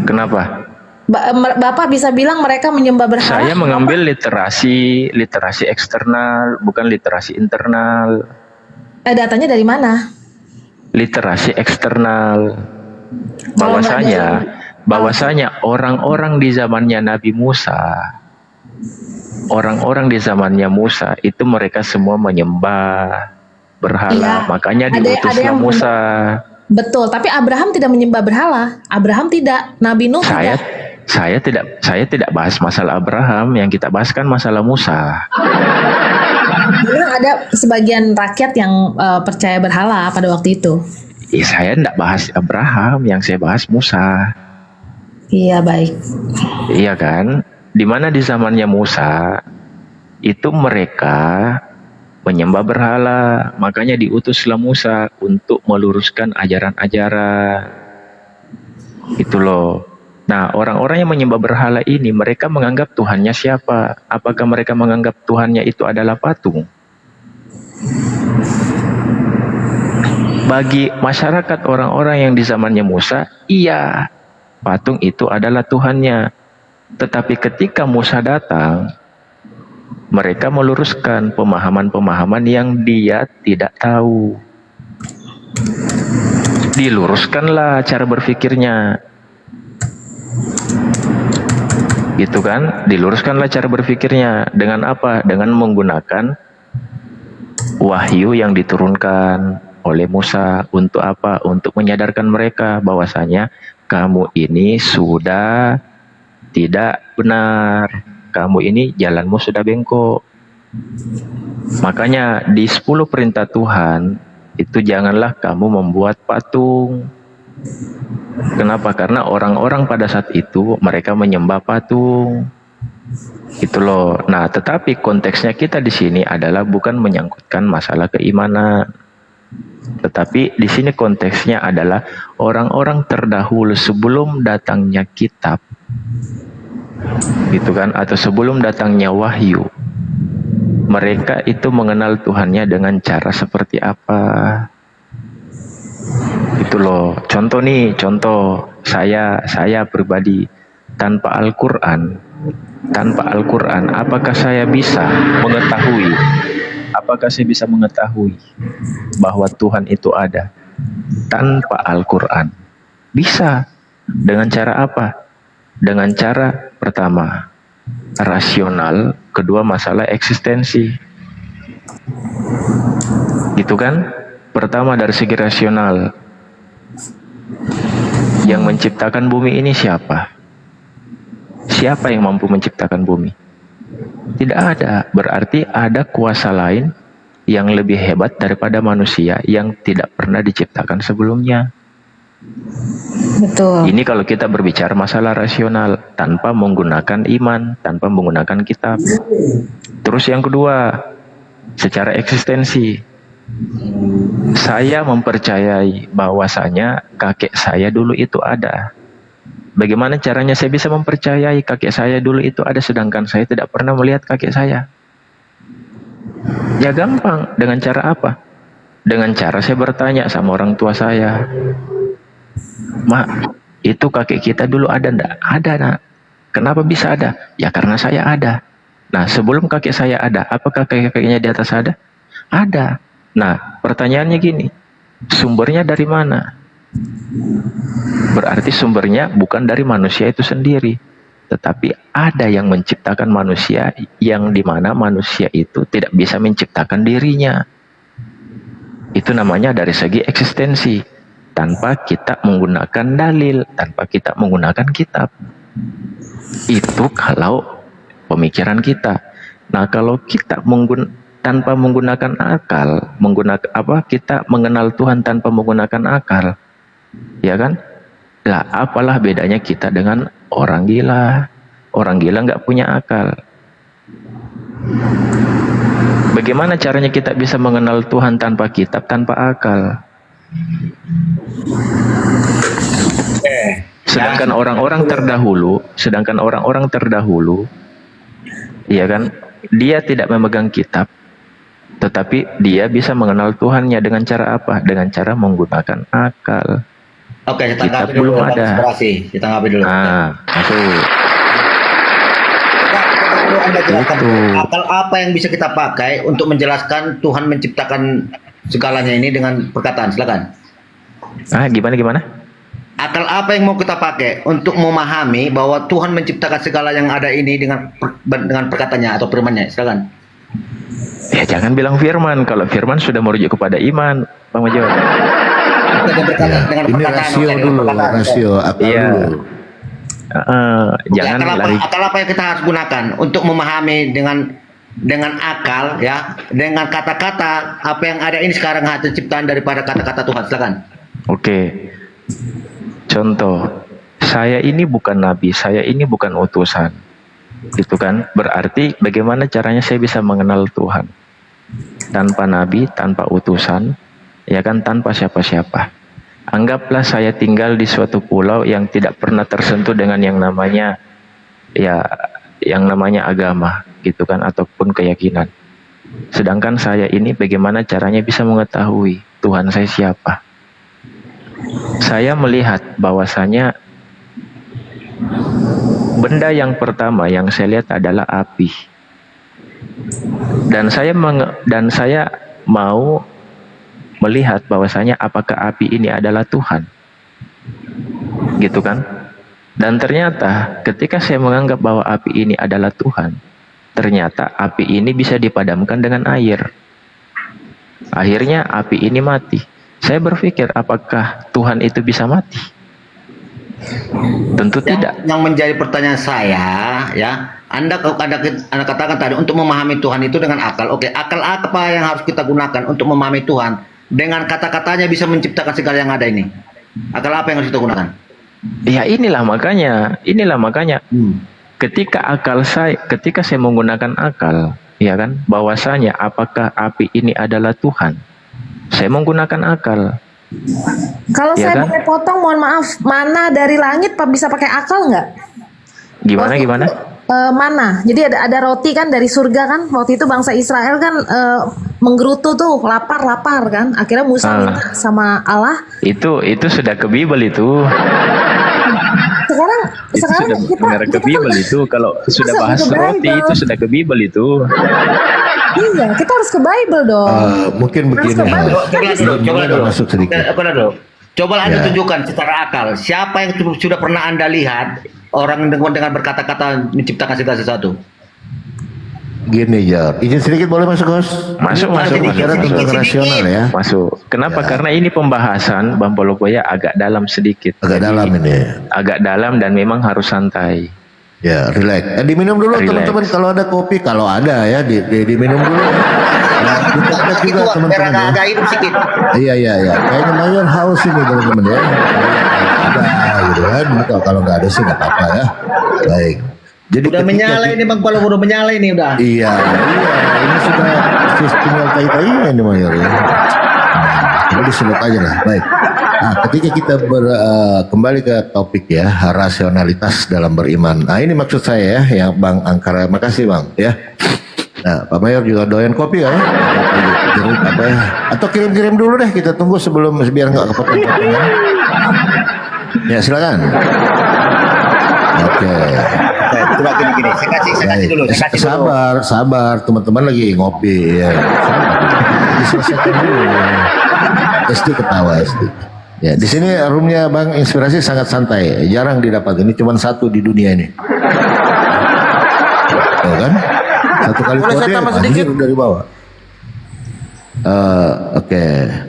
Kenapa? Bapak bisa bilang mereka menyembah berhala. Saya mengambil literasi eksternal, bukan literasi internal. Datanya dari mana? Literasi eksternal. Bahwasanya orang-orang di zamannya Nabi Musa, itu mereka semua menyembah berhala. Makanya diutuslah Musa. Betul, tapi Abraham tidak menyembah berhala. Abraham tidak, Nabi Nuh tidak. Saya tidak bahas masalah Abraham, yang kita bahas kan masalah Musa. Memang ada sebagian rakyat yang percaya berhala pada waktu itu. Saya tidak bahas Abraham, yang saya bahas Musa. Iya, baik. Iya kan? Dimana di zamannya Musa itu mereka menyembah berhala, makanya diutuslah Musa untuk meluruskan ajaran-ajaran. Itu loh. Nah, orang-orang yang menyembah berhala ini, mereka menganggap Tuhannya siapa? Apakah mereka menganggap Tuhannya itu adalah patung? Bagi masyarakat orang-orang yang di zamannya Musa, iya, patung itu adalah Tuhannya. Tetapi ketika Musa datang, mereka meluruskan pemahaman-pemahaman yang dia tidak tahu. Diluruskanlah cara berpikirnya. Gitu kan? Diluruskanlah cara berpikirnya. Dengan apa? Dengan menggunakan wahyu yang diturunkan oleh Musa. Untuk apa? Untuk menyadarkan mereka bahwasanya kamu ini sudah tidak benar. Kamu ini jalanmu sudah bengkok. Makanya di 10 perintah Tuhan itu janganlah kamu membuat patung. Kenapa? Karena orang-orang pada saat itu mereka menyembah patung. Itu loh. Nah, tetapi konteksnya kita di sini adalah bukan menyangkutkan masalah keimanan. Tetapi di sini konteksnya adalah orang-orang terdahulu sebelum datangnya kitab. Gitu kan, atau sebelum datangnya wahyu, mereka itu mengenal Tuhannya dengan cara seperti apa. Itu loh. Contoh saya pribadi tanpa Al-Quran, apakah saya bisa mengetahui apakah saya bisa mengetahui bahwa Tuhan itu ada tanpa Al-Quran? Bisa. Dengan cara apa? Dengan cara pertama, rasional, kedua masalah eksistensi. Gitu kan? Pertama dari segi rasional. Yang menciptakan bumi ini siapa? Siapa yang mampu menciptakan bumi? Tidak ada. Berarti ada kuasa lain yang lebih hebat daripada manusia yang tidak pernah diciptakan sebelumnya. Betul. Ini kalau kita berbicara masalah rasional tanpa menggunakan iman, tanpa menggunakan kitab. Terus yang kedua, secara eksistensi. Saya mempercayai bahwasanya kakek saya dulu itu ada. Bagaimana caranya saya bisa mempercayai kakek saya dulu itu ada sedangkan saya tidak pernah melihat kakek saya? Ya gampang. Dengan cara apa? Dengan cara saya bertanya sama orang tua saya. Mak, itu kakek kita dulu ada ndak? Ada, nak. Kenapa bisa ada? Ya karena saya ada. Nah, sebelum kakek saya ada, apakah kakek-kakeknya di atas ada? Ada. Nah, pertanyaannya gini, sumbernya dari mana? Berarti sumbernya bukan dari manusia itu sendiri, tetapi ada yang menciptakan manusia, yang dimana manusia itu tidak bisa menciptakan dirinya. Itu namanya dari segi eksistensi, tanpa kita menggunakan dalil, tanpa kita menggunakan kitab. Itu kalau pemikiran kita. Nah, kalau kita tanpa menggunakan akal, kita mengenal Tuhan tanpa menggunakan akal, ya kan? Lah, apalah bedanya kita dengan orang gila? Orang gila nggak punya akal. Bagaimana caranya kita bisa mengenal Tuhan tanpa kitab, tanpa akal? Sedangkan orang-orang terdahulu, iya kan? Dia tidak memegang kitab, tetapi dia bisa mengenal Tuhannya dengan cara apa? Dengan cara menggunakan akal. Oke, kita Kitab tanggapi dulu. belum ada. Kita tanggapi dulu. Masuk. Anda jelaskan, akal apa yang bisa kita pakai untuk menjelaskan Tuhan menciptakan segalanya ini dengan perkataan? Silakan. Gimana? Akal apa yang mau kita pakai untuk memahami bahwa Tuhan menciptakan segala yang ada ini dengan perkataannya atau firman-Nya? Silakan. Ya jangan bilang firman. Kalau firman sudah merujuk kepada iman, Bang Majo. Ini rasio dulu, rasio akal dulu. Jangan lari. Akal apa yang kita harus gunakan untuk memahami dengan akal, ya, dengan kata-kata apa yang ada ini sekarang hasil ciptaan daripada kata-kata Tuhan. Silakan. Oke. Contoh, saya ini bukan nabi, saya ini bukan utusan. Itu kan berarti bagaimana caranya saya bisa mengenal Tuhan? Tanpa nabi, tanpa utusan, ya kan, tanpa siapa-siapa. Anggaplah saya tinggal di suatu pulau yang tidak pernah tersentuh dengan yang namanya agama, gitu kan, ataupun keyakinan. Sedangkan saya ini bagaimana caranya bisa mengetahui Tuhan saya siapa? Saya melihat bahwasanya benda yang pertama yang saya lihat adalah api. Dan saya mau melihat bahwasanya apakah api ini adalah Tuhan, gitu kan? Dan ternyata ketika saya menganggap bahwa api ini adalah Tuhan, ternyata api ini bisa dipadamkan dengan air. Akhirnya api ini mati. Saya berpikir apakah Tuhan itu bisa mati? Tentu tidak. Yang menjadi pertanyaan saya, ya, Anda katakan tadi untuk memahami Tuhan itu dengan akal. Oke, akal apa yang harus kita gunakan untuk memahami Tuhan? Dengan kata-katanya bisa menciptakan segala yang ada ini. Akal apa yang harus kita gunakan? Ya inilah makanya. Ketika saya menggunakan akal, ya kan, bahwasanya apakah api ini adalah Tuhan? Saya menggunakan akal. Kalau Ya saya kan? boleh potong, mohon maaf, mana dari langit Pak bisa pakai akal nggak? Gimana? Mana? Jadi ada roti kan dari surga kan? Waktu itu bangsa Israel kan menggerutu tuh, lapar kan? Akhirnya Musa minta sama Allah. Itu sudah ke Bible itu. Sekarang sudah kita ke Bible itu. Kalau sudah bahas roti itu sudah ke Bible itu. Iya, kita harus ke Bible dong. Mungkin begini. Coba dulu. Masuk sedikit. Coba Anda Ya. tunjukkan secara akal siapa yang sudah pernah Anda lihat orang dengan berkata-kata menciptakan segala sesuatu. Gini Jar, izin sedikit boleh masuk Host? Masuk. Rasional ya. Masuk. Kenapa? Karena ini pembahasan Bang Polopoya agak dalam sedikit. Agak dalam ini. Agak dalam dan memang harus santai. Ya, relax. Diminum dulu Relax. teman-teman kalau ada kopi, kalau ada ya diminum dulu. Nah, kita ada juga teman-teman ya. Agak hidup sedikit. Iya. Kayaknya Mayor haus ini teman-teman ya. Ada gitu kan. Kalau nggak ada sih nggak apa-apa ya. Baik. Jadi Udah menyala ini Bang Polo, udah menyala ini udah. Iya. Ini sudah tinggal tai-tainya ini Mayor ya. Nah, diseluk aja lah. Baik. Nah, ketika kita kembali ke topik ya, rasionalitas dalam beriman. Nah, ini maksud saya ya, yang Bang Angkara. Makasih Bang ya. Nah, Pak Mayor juga doyan kopi kan? Jeruk apa ya? Atau kirim-kirim dulu deh, kita tunggu sebelum biar nggak kepotong-potongan. Ya silakan. Oke. Coba gini. Saya kasih dulu. Sabar, teman-teman lagi ngopi ya. Sabar. Diselesaikan dulu. SD ketawa SD. Ya, di sini roomnya Bang Inspirasi sangat santai, jarang didapat. Ini cuma satu di dunia ini. Tuh kan? Satu kali Boleh saya tambah sedikit? dari bawah.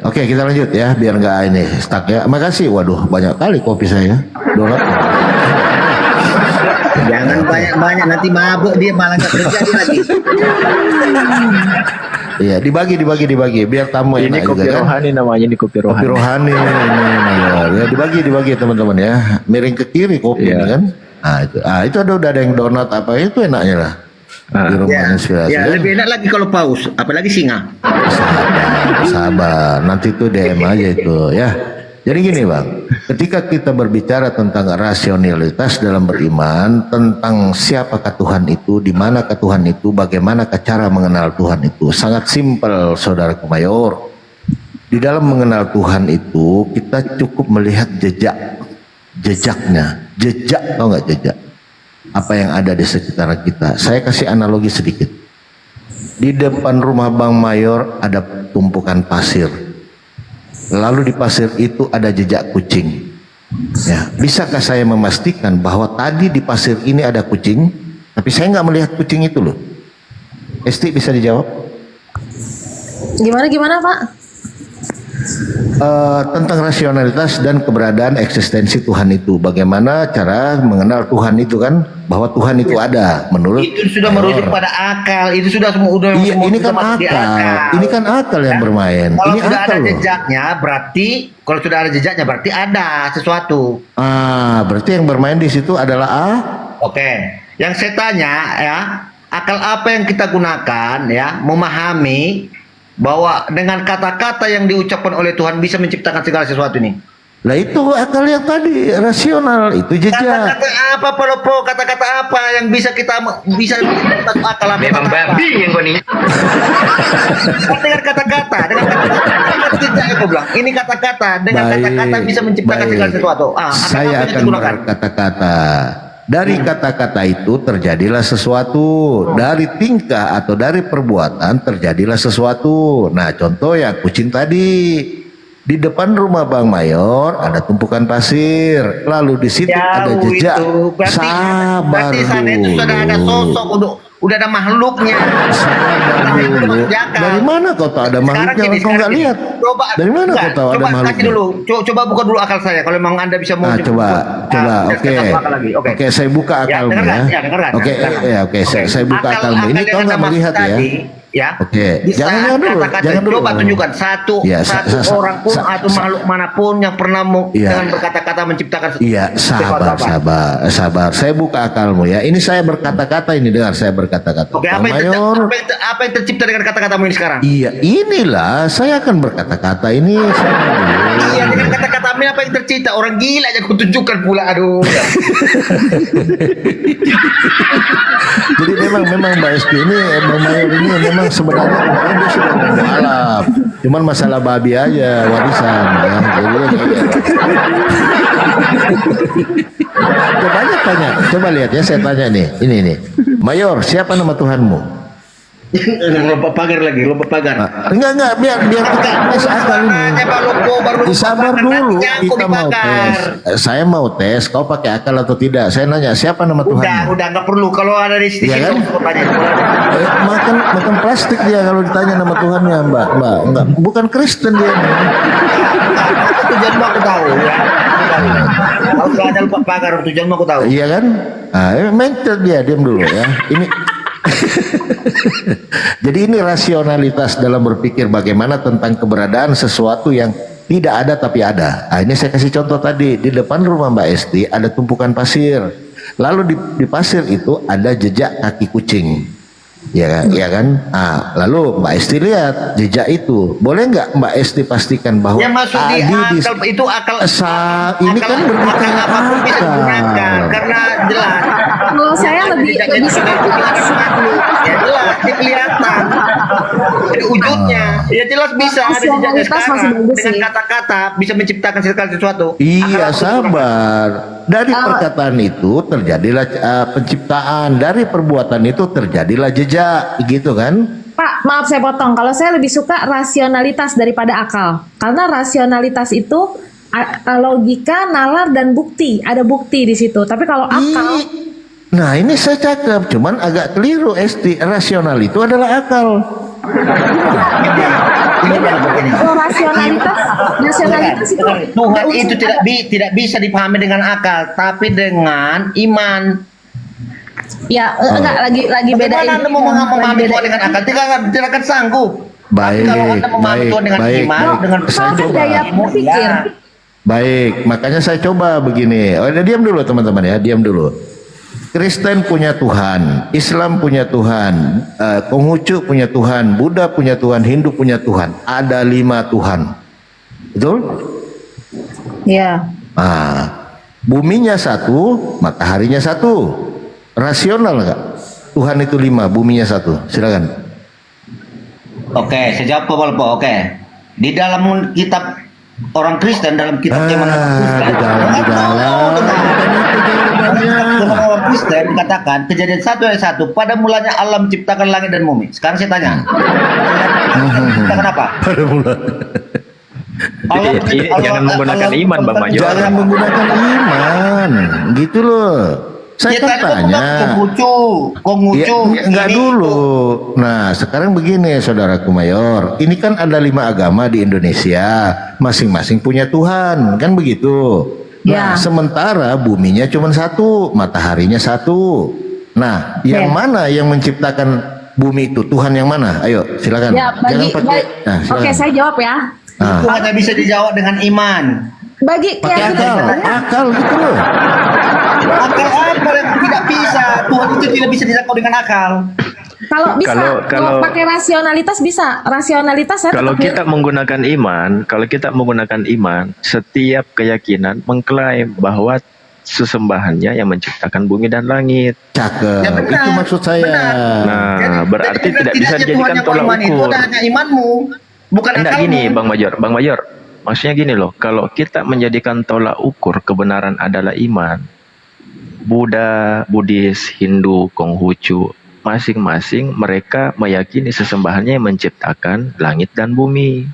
Oke, kita lanjut ya, biar nggak ini stuck ya. Makasih, waduh banyak kali kopi saya. Donat. Jangan banyak-banyak nanti mabuk dia malah nggak kerja dia lagi. Iya, dibagi biar tamu Ini enak kopi juga, kan? rohani namanya, ini kopi rohani. Kopi rohani ini, ya dibagi teman-teman ya, miring ke kiri kopi ini kan. Itu ada yang donat apa itu enaknya lah di rumah Inspirasi. Ya, kan? lebih enak lagi kalau paus, apalagi singa. Sabar, nanti itu DM aja itu ya. Jadi gini Bang, ketika kita berbicara tentang rasionalitas dalam beriman, tentang siapakah Tuhan itu, di manakah Tuhan itu, bagaimanakah cara mengenal Tuhan itu, sangat simpel Saudaraku Mayor. Di dalam mengenal Tuhan itu, kita cukup melihat jejaknya. Jejak, tau nggak jejak? Apa yang ada di sekitar kita. Saya kasih analogi sedikit. Di depan rumah Bang Mayor ada tumpukan pasir. Lalu di pasir itu ada jejak kucing. Ya, bisakah saya memastikan bahwa tadi di pasir ini ada kucing, tapi saya nggak melihat kucing itu loh? Esti bisa dijawab? Gimana Pak? Tentang rasionalitas dan keberadaan eksistensi Tuhan itu. Bagaimana cara mengenal Tuhan itu kan? Bahwa Tuhan itu ada menurut Itu sudah merujuk pada akal, itu sudah udah Iya, ini kan akal. Ini kan akal yang bermain. Kalau Ini sudah akal ada loh. jejaknya berarti ada sesuatu. Berarti yang bermain di situ adalah Oke. Yang saya tanya ya, akal apa yang kita gunakan ya memahami bahwa dengan kata-kata yang diucapkan oleh Tuhan bisa menciptakan segala sesuatu ini. Lah itu akal yang tadi rasional, itu jejak. Kata-kata apa Polopo? Kata-kata apa yang bisa bisa masuk akal apa? Memang babi yang gue nih. Dengan kata-kata, aku bilang ini kata-kata dengan kata-kata bisa menciptakan segala sesuatu. Saya akan berkata-kata. Dari kata-kata itu terjadilah sesuatu, dari tingkah atau dari perbuatan terjadilah sesuatu. Nah, contoh ya kucing tadi. Di depan rumah Bang Mayor ada tumpukan pasir, lalu di situ ada jejak. Sabar berarti sana itu sudah ada sosok, udah ada makhluknya. Dari mana kau tahu ada makhluknya? Kau nggak lihat? Dari mana kau tahu ada makhluknya? Kasih dulu, coba buka dulu akal saya. Kalau memang Anda bisa mau coba. Oke, saya buka akalmu ya. Oke, saya buka akalmu. Ini kau nggak melihat ya? Oke, jangan dulu. Coba tunjukkan satu orang pun atau makhluk manapun yang pernah dengan berkata-kata menciptakan. Iya, sabar. Saya buka akalmu ya. Ini saya berkata-kata ini, dengar saya berkata-kata. Oke, apa yang tercipta dengan kata-katamu ini sekarang? Iya, inilah saya akan berkata-kata ini. Iya, dengan kata-katamu apa yang tercipta? Orang gila aja aku tunjukkan pula, aduh. Jadi memang Mbak Esti ini, Bang Mayor ini memang sebenarnya dia sudah mualaf. Cuman masalah babi aja warisan ya. Coba lihat ya, saya tanya nih. Ini Mayor, siapa nama Tuhanmu? Lompat pagar lagi, lompat pagar. Enggak, biar kita tes akal ini. Sabar dulu, kita mau tes. Saya mau tes, kau pakai akal atau tidak? Saya nanya, siapa nama Tuhan? Udah nggak perlu. Kalau ada di sini, Iya kan? Makan plastik dia kalau ditanya nama Tuhannya, Mbak. Enggak, bukan Kristen dia. Tujuanmu aku tahu. Ya. Kalau ada lompat pagar, tujuanmu aku tahu. Iya kan? Mental dia, diam dulu ya. Ini jadi ini rasionalitas dalam berpikir bagaimana tentang keberadaan sesuatu yang tidak ada tapi ada. Ini saya kasih contoh tadi, di depan rumah Mbak Esti ada tumpukan pasir. Lalu di pasir itu ada jejak kaki kucing. Ya kan? Lalu Mbak Esti lihat jejak itu. Boleh nggak Mbak Esti pastikan bahwa yang masuk di akal itu akal ini kan berbicara apapun bisa digunakan karena jelas. Kalau saya lebih suka ya jelas kelihatan dari wujudnya ya jelas bisa ada jejaknya sekarang dengan kata-kata bisa menciptakan segala sesuatu. Iya, sabar. Dari perkataan itu terjadilah penciptaan, dari perbuatan itu terjadilah jejak, gitu kan? Pak, maaf saya potong. Kalau saya lebih suka rasionalitas daripada akal. Karena rasionalitas itu logika, nalar dan bukti. Ada bukti di situ. Tapi kalau akal, nah ini saya cakep, cuman agak keliru Esti. Rasional itu adalah akal. kalau rasionalitas itu Tuhan itu tidak bisa dipahami dengan akal, tapi dengan iman. Ya, enggak lagi beda. Bagaimana Anda mau memahami Tuhan dengan akal? Tidak akan sanggup. Baik, kalau Anda memahami Tuhan dengan iman, dengan saya coba. Daya berpikir. Baik, makanya saya coba begini. Diam dulu teman-teman ya, diam dulu. Kristen punya Tuhan, Islam punya Tuhan, Konghucu punya Tuhan, Buddha punya Tuhan, Hindu punya Tuhan. Ada 5 Tuhan, betul? Ya. Buminya satu, mataharinya satu. Rasional nggak? Tuhan itu 5, buminya satu. Silakan. Oke, saya jawab Polpo. Oke, di dalam kitab orang Kristen, dalam kitab orang Kristen dikatakan Kejadian 1 ayat 1, pada mulanya Allah menciptakan langit dan bumi. Sekarang saya tanya, menciptakan apa? Pada mula. Jangan menggunakan iman, Bang Major. Jangan menggunakan iman, gitu loh. Saya kan tanya. Konghucu. Enggak dulu. Nah, sekarang begini, saudaraku Mayor. Ini kan ada 5 agama di Indonesia, masing-masing punya Tuhan, kan begitu? Nah, sementara buminya cuma satu, mataharinya satu. Nah, yang mana yang menciptakan bumi itu? Tuhan yang mana? Ayo, silakan. Ya, Jangan pakai. Oke, saya jawab ya. Itu hanya bisa dijawab dengan iman. Bagi akal gitu loh. Akal apa yang tidak bisa? Tuhan itu tidak bisa dijangkau dengan akal. Kalau bisa, kalau pakai rasionalitas bisa. Rasionalitas saya kalau kita menggunakan iman, setiap keyakinan mengklaim bahwa sesembahannya yang menciptakan bumi dan langit. Cakep. Ya, itu maksud saya. Nah, jadi, berarti tidak bisa dijadikan tolak ukur. Itu hanya imanmu, bukan akalmu. Gini, Bang Major. Maksudnya gini loh, kalau kita menjadikan tolak ukur kebenaran adalah iman, Buddha, Buddhis, Hindu, Konghucu, masing-masing mereka meyakini sesembahannya yang menciptakan langit dan bumi.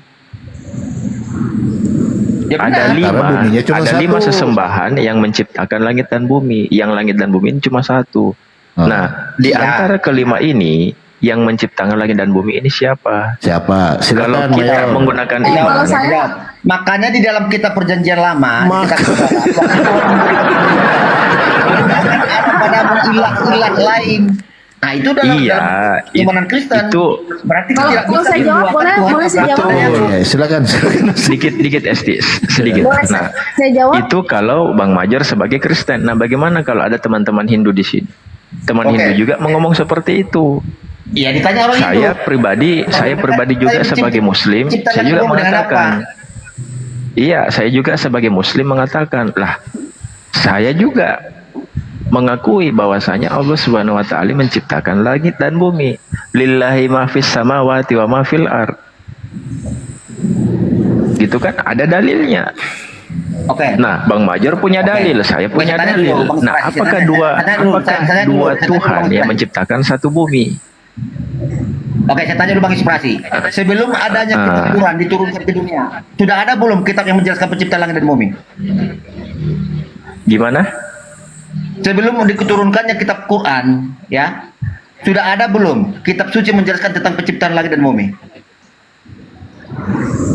Ya, ada 5 sesembahan yang menciptakan langit dan bumi. Yang langit dan bumi ini cuma satu. Nah, di antara kelima ini, yang menciptakan langit dan bumi ini siapa? Siapa? Silakan, kalau kita menggunakan iman. Makanya di dalam kitab Perjanjian Lama pada ilah lain. Nah, itu dalam imanan Kristen. Itu berarti kalau saya jawab boleh saya jawab. Silakan. Sedikit Esti, sedikit. Nah, saya jawab. Itu kalau Bang Major sebagai Kristen. Nah, bagaimana kalau ada teman-teman Hindu di sini? Teman Hindu juga ngomong seperti itu. Iya, ditanya orang saya pribadi juga sebagai Muslim, saya juga mengatakan. Iya, saya juga sebagai Muslim mengatakan, lah, saya juga mengakui bahwasanya Allah Subhanahu wa taala menciptakan langit dan bumi. Lillahi ma fis samawati wa ma fil ard. Gitu kan, ada dalilnya. Oke. Nah, Bang Major punya dalil, saya punya dalil. Nah, apakah dua Tuhan yang menciptakan satu bumi? Oke, saya tanya dulu Bang Inspirasi. Sebelum adanya kitab Quran diturunkan ke dunia, sudah ada belum kitab yang menjelaskan penciptaan langit dan bumi? Gimana? Sebelum diturunkannya kitab Quran, ya, sudah ada belum kitab suci menjelaskan tentang penciptaan langit dan bumi?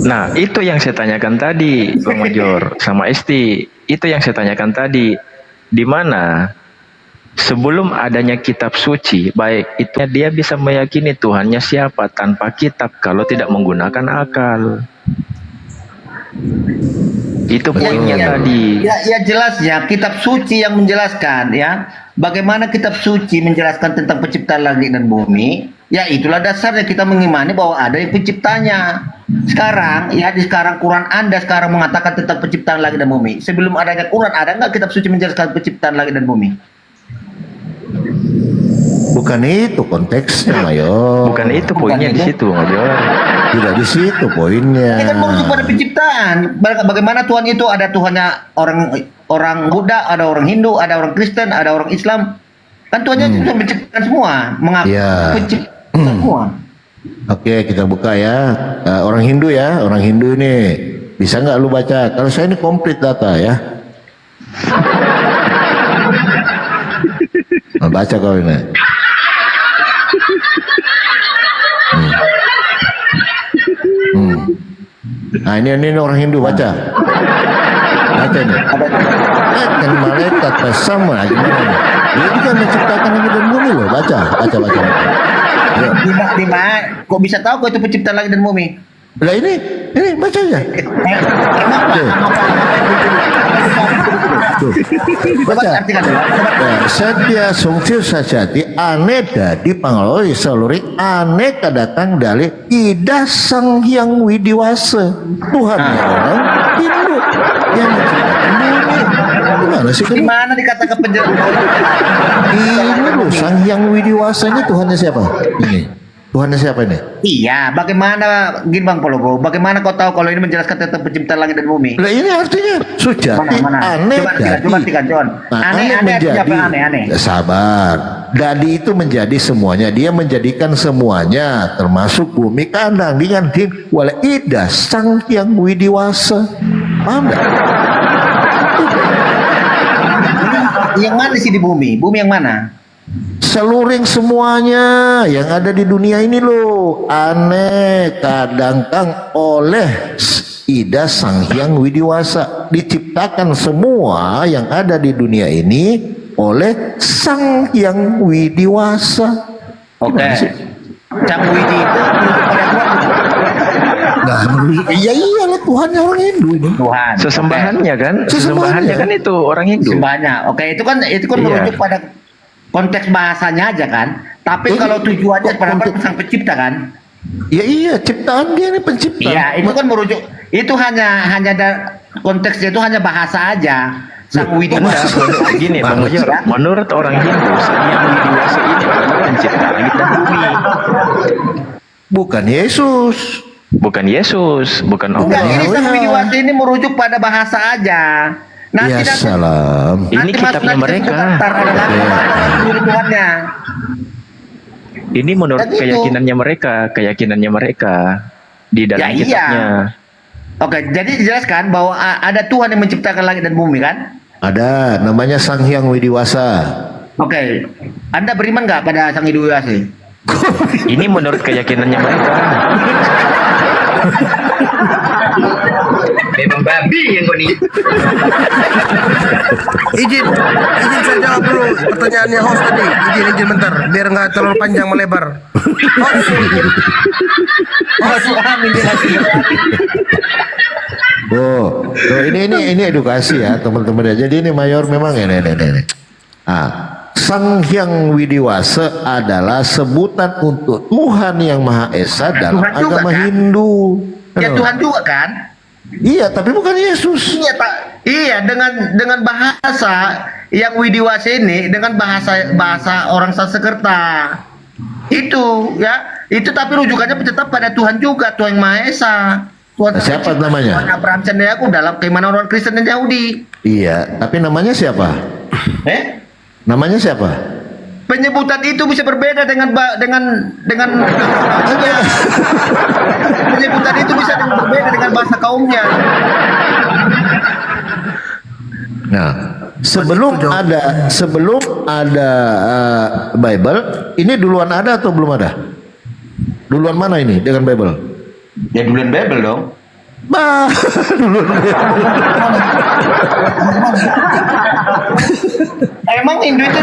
Nah, itu yang saya tanyakan tadi, Bang Major sama Esti. Itu yang saya tanyakan tadi. Di mana sebelum adanya kitab suci, baik itu dia bisa meyakini Tuhannya siapa tanpa kitab kalau tidak menggunakan akal. Itu poinnya tadi. Ya jelasnya kitab suci yang menjelaskan, ya. Bagaimana kitab suci menjelaskan tentang penciptaan langit dan bumi? Ya itulah dasarnya kita mengimani bahwa ada yang penciptanya. Sekarang, ya di sekarang Quran Anda sekarang mengatakan tentang penciptaan langit dan bumi. Sebelum adanya Quran, ada nggak kitab suci menjelaskan penciptaan langit dan bumi? Bukan itu konteksnya, Mayor. Bukan itu poinnya di situ, Mayor. Tidak di situ poinnya. Ini kan merujuk pada penciptaan. Bagaimana Tuhan itu ada Tuhannya orang Buddha, ada orang Hindu, ada orang Kristen, ada orang Islam. Kan Tuhannya sudah menciptakan semua. Mengapa penciptakan semua? Oke, kita buka ya. Orang Hindu ya, orang Hindu ini bisa nggak lu baca? Kalau saya ini komplit data ya. Baca kau ini. Nah ini orang Hindu baca. Baca ini. Kan malaikat sama gimana nih? Dia juga menciptakan langit dan bumi loh. Baca. Kok bisa tahu kok itu penciptaan langit dan bumi? Lah ini baca aja. Baca. Setia sungsil sajati aneh dadi pangaloi saluri aneh kadatang dari ida sang hyang widiwasa Tuhan orang Hindu yang menciptakan bumi. Gimana sih? Di mana dikatakan penjelasan? Ini loh sang hyang widiwasanya Tuhannya siapa? Ini. Tuhannya siapa ini? Iya, bagaimana gini Bang Pologo? Bagaimana kau tahu kalau ini menjelaskan tentang penciptaan langit dan bumi? Lah ini artinya sujati aneh dadi. Aneh menjadi aneh. Sabar. Dadi itu menjadi semuanya. Dia menjadikan semuanya, termasuk bumi kandang dengan din wala ida sang yang widiwasa. Paham enggak? Yang mana sih di bumi? Bumi yang mana? Seluring semuanya yang ada di dunia ini loh aneh kadangkang oleh ida sang hyang widiwasa diciptakan semua yang ada di dunia ini oleh sang hyang widiwasa. Oke. Sang widi itu pada Tuhan. Nah, iyalah Tuhannya orang Hindu ini. Tuhan. Sesembahannya kan? Sesembahannya kan itu orang Hindu. Sesembahannya. Oke, itu kan merujuk pada konteks bahasanya aja kan, tapi kalau tujuannya pada sang pencipta kan? Ya iya, ciptaan dia ini pencipta. Iya, itu kan merujuk, itu hanya konteksnya itu hanya bahasa aja. Sang widiwasa. Gini, Bang Major, menurut orang Hindu, sang yang widiwasa ini adalah pencipta langit dan bumi. Bukan Yesus. Bukan Yesus, bukan Allah. Enggak, ini sang widiwasa ini merujuk pada bahasa aja. Ya salam. Ini kitabnya mereka. Ini menurut keyakinannya mereka di dalam kitabnya. Oke, jadi dijelaskan bahwa ada Tuhan yang menciptakan langit dan bumi kan? Ada, namanya Sang Hyang Widiwasa. Oke, Anda beriman nggak pada Sang Widiwasa? Ini menurut keyakinannya mereka. Memang babi yang gue nih. Izin saya jawab dulu pertanyaannya host tadi. Izin bentar, biar nggak terlalu panjang melebar. Ini edukasi ya teman-teman. Jadi ini Mayor memang ini. Sang Hyang Widiwasa adalah sebutan untuk Tuhan yang Maha Esa dalam agama Hindu. Ya Tuhan juga kan? Iya, tapi bukan Yesus. Iya, Pak. Iya, dengan bahasa yang widiwasa ini, dengan bahasa orang Sanskerta. Itu ya, itu tapi rujukannya tetap pada Tuhan juga, Tuhan yang Maha Esa. Tuhan siapa namanya? Tuhan Abraham Cendekiaku dalam keimanan orang Kristen dan Yahudi. Iya, tapi namanya siapa? Namanya siapa? penyebutan itu bisa berbeda dengan penyebutan itu bisa berbeda dengan bahasa kaumnya. Nah, sebelum ada Bible, ini duluan ada atau belum ada? Duluan mana ini dengan Bible? Ya duluan Bible dong. Bah, duluan Bible. Emang Hindu itu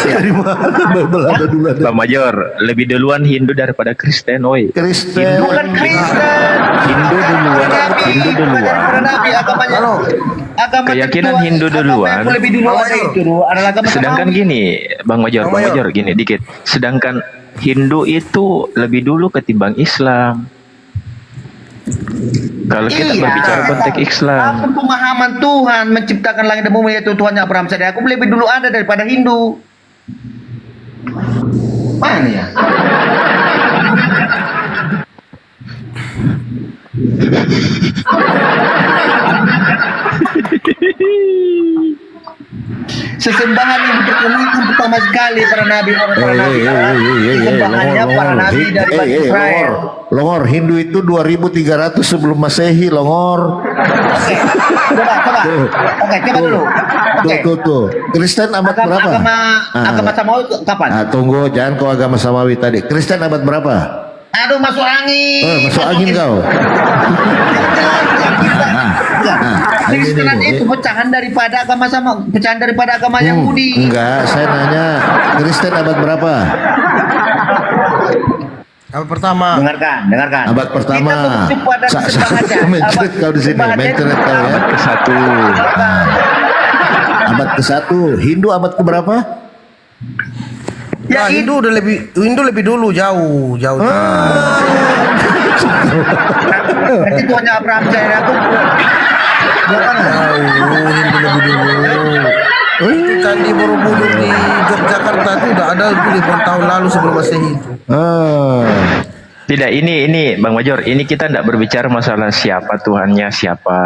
dari mana Bible ada duluan? Bang Major, lebih duluan Hindu daripada Kristen, oi. Kristen. bukan Kristen. Hindu duluan. Hindu duluan. Nabi agamanya. Agama Keyakinan kedua, Hindu agama duluan. yang lebih dulu ada itu adalah agama Sedangkan Samawi. gini, Bang Major, gini dikit. Sedangkan Hindu itu lebih dulu ketimbang Islam. Kalau kita berbicara konteks Islam, Apa pemahaman Tuhan menciptakan langit dan bumi yaitu Tuhannya Abraham dan Yakub lebih dulu ada daripada Hindu. Mana ya? Sesembahan yang diperkenalkan pertama sekali para nabi sesembahannya para nabi dari Bani Israel. Longor, Hindu itu 2300 sebelum Masehi, Longor. Oke, coba dulu. Tuh. Kristen abad berapa? Agama Samawi kapan? Tunggu, jangan kau agama Samawi tadi. Kristen abad berapa? Aduh, masuk angin. Masuk angin kau. Kristenan itu pecahan daripada agama Yahudi. Enggak, saya nanya Kristen abad berapa? Abad pertama. Dengarkan. Abad pertama. Mencret kau di sini, mencret kau ya. abad ke-1. Abad ke-1. Hindu abad ke berapa? Ya, Hindu lebih dulu jauh. Berarti Tuhannya Abraham dan Yakub. Hindu lebih dulu. Itu Candi Borobudur di Yogyakarta itu udah ada ribuan tahun lalu sebelum Masehi itu. Tidak, ini Bang Major, ini kita tidak berbicara masalah siapa Tuhannya siapa,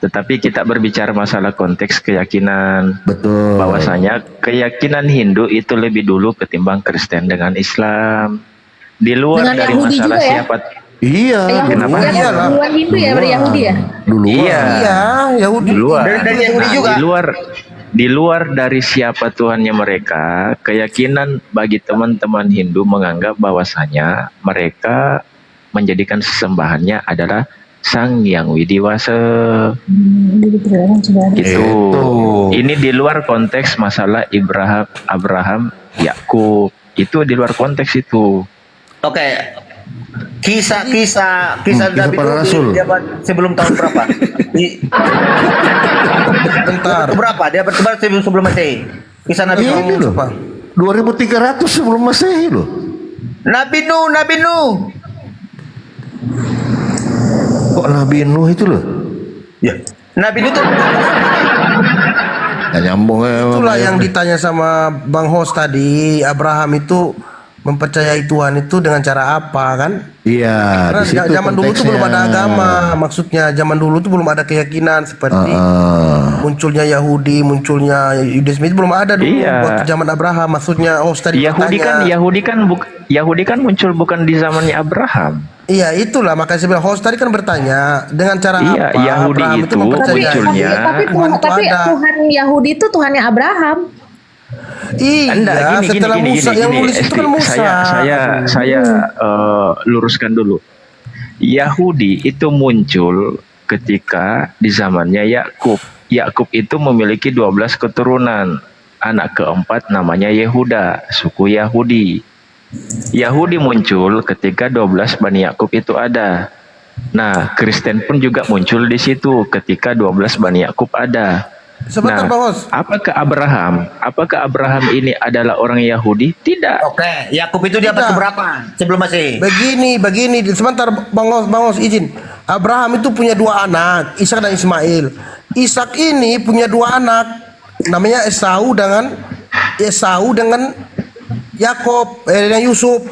tetapi kita berbicara masalah konteks keyakinan. Betul. Bahwasanya keyakinan Hindu itu lebih dulu ketimbang Kristen dengan Islam. Di luar Dengan dari Yahudi masalah juga ya? siapa. Iya. Kenapa? Duluan Hindu ya, dari Yahudi ya? Iya. Yahudi. Dari Yahudi juga. Di luar dari siapa Tuhannya mereka, keyakinan bagi teman-teman Hindu menganggap bahwasanya mereka menjadikan sesembahannya adalah Sang Yang Widiwasa. Gitu. Ini di luar konteks masalah Abraham, Yakub. Itu di luar konteks itu. Oke. Kisah Nabi para rasul. Nuh sebelum tahun berapa? Bentar. Berapa? Dia bertebar sebelum Masehi. Kisah Nabi Nuh. Ini loh. 2300 sebelum Masehi loh. Nabi Nuh. Kok Nabi Nuh itu loh? Ya. Nabi Nuh itu Gak nyambung ya. Itulah yang ditanya sama Bang Host tadi, Abraham itu mempercayai Tuhan itu dengan cara apa kan? Iya. Karena Di situ zaman dulu tuh belum ada konteksnya. agama, maksudnya zaman dulu tuh belum ada keyakinan seperti munculnya Yahudi, munculnya Yudaisme itu belum ada dulu waktu zaman Abraham. Maksudnya Host tadi bertanya. Yahudi kan muncul bukan di zamannya Abraham. Iya, itulah makanya saya bilang Host tadi kan bertanya dengan cara Iya, apa Yahudi Abraham itu mempercayai munculnya. Tuhan itu ada. Tuhan Yahudi itu Tuhannya Abraham. Iya, setelah Musa yang nulis itu kan Musa. Saya luruskan dulu. Yahudi itu muncul ketika di zamannya Yakub. Yakub itu memiliki 12 keturunan. Anak keempat namanya Yehuda, suku Yahudi. Yahudi muncul ketika 12 Bani Yakub itu ada. Nah, Kristen pun juga muncul di situ ketika 12 Bani Yakub ada. Sebentar, Bang Hos. Apakah Abraham ini adalah orang Yahudi? Tidak. Oke, Yakub itu di abad keberapa? Sebelum Masehi. Begini, sebentar Bang Hos izin. Abraham itu punya 2 anak, Ishak dan Ismail. Ishak ini punya 2 anak, namanya Esau dengan Yakob, dengan Yusuf.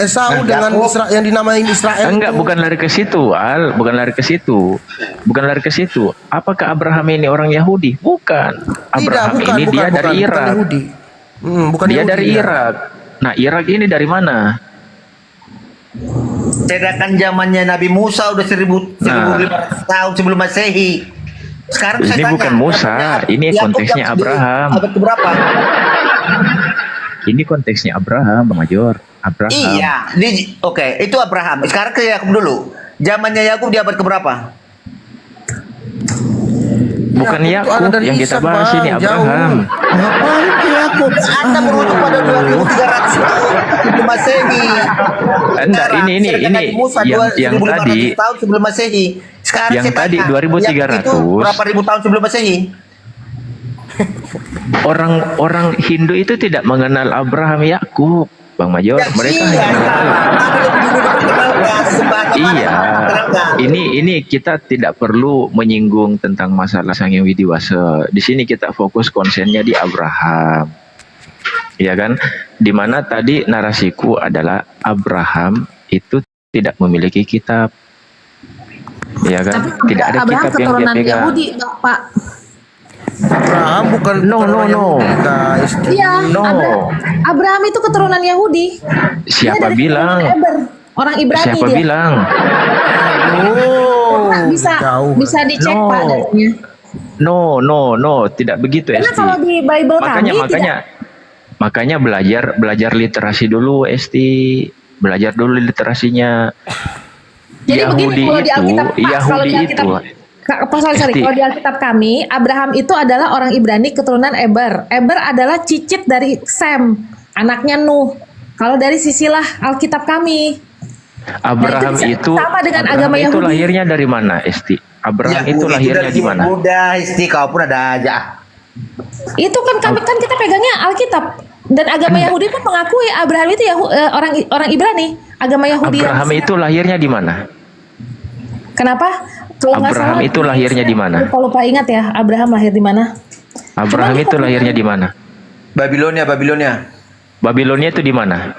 Esau dengan yang dinamain Israel. Enggak, bukan lari ke situ, Al. Bukan lari ke situ. Bukan lari ke situ. Apakah Abraham ini orang Yahudi? Bukan. Abraham ini dia dari Irak. Bukan dia Yahudi, dari ya. Irak. Nah, Irak ini dari mana? Sedangkan zamannya Nabi Musa udah 1500 tahun sebelum Masehi. Sekarang Ini saya tanya, bukan Musa, ini Yakub konteksnya yang Abraham. Abad keberapa? Ini konteksnya Abraham, Bang Major. Abraham. Iya, oke, itu Abraham. Sekarang ke Yakub dulu. Zamannya Yakub di abad keberapa? Bukan Yakub yang kita bahas ini, Abraham. Anda merujuk pada 2300 tahun sebelum Masehi. Enggak, ini yang tadi tahun sebelum Masehi. Sekarang yang saya tadi tanya, 2300 itu berapa ribu tahun sebelum Masehi? orang Hindu itu tidak mengenal Abraham Yakub, Bang Major. Mereka iya. Ini kita tidak perlu menyinggung tentang masalah Sang Hyang Widiwasa. Di sini kita fokus konsennya di Abraham. Ya kan? Dimana tadi narasiku adalah Abraham itu tidak memiliki kitab. Ya kan? Tapi Tidak ada Abraham kitab yang dia keturunan pegang. Yahudi, Pak. Abraham bukan No. Iya, Abraham itu keturunan Yahudi. Siapa Dia dari bilang? keturunan Eber, orang Ibrani Siapa dia. bilang? Karena bisa dicek Pak datanya. No, tidak begitu, Karena Esti. kalau di Bible kami Makanya belajar literasi dulu, Esti. Belajar dulu literasinya. Jadi begini, kalau di Alkitab, Pak, kalau di Alkitab, Esti. kalau di Alkitab kami, Abraham itu adalah orang Ibrani keturunan Eber. Eber adalah cicit dari Sem, anaknya Nuh. Kalau dari sisilah Alkitab kami. Abraham itu sama dengan agama itu Yahudi. lahirnya dari mana, Esti? Abraham itu lahirnya di mana? Udah, Isti, kau pun ada aja. Itu kan kita pegangnya Alkitab, dan agama Yahudi pun mengakui Abraham itu orang Ibrani, agama Yahudi. Abraham itu lahirnya di mana? Kenapa? Kalau nggak Abraham salah, itu lahirnya di mana? Lupa ingat ya, Abraham lahir di mana? Abraham itu lahirnya di mana? Babilonia. Babilonia itu di mana?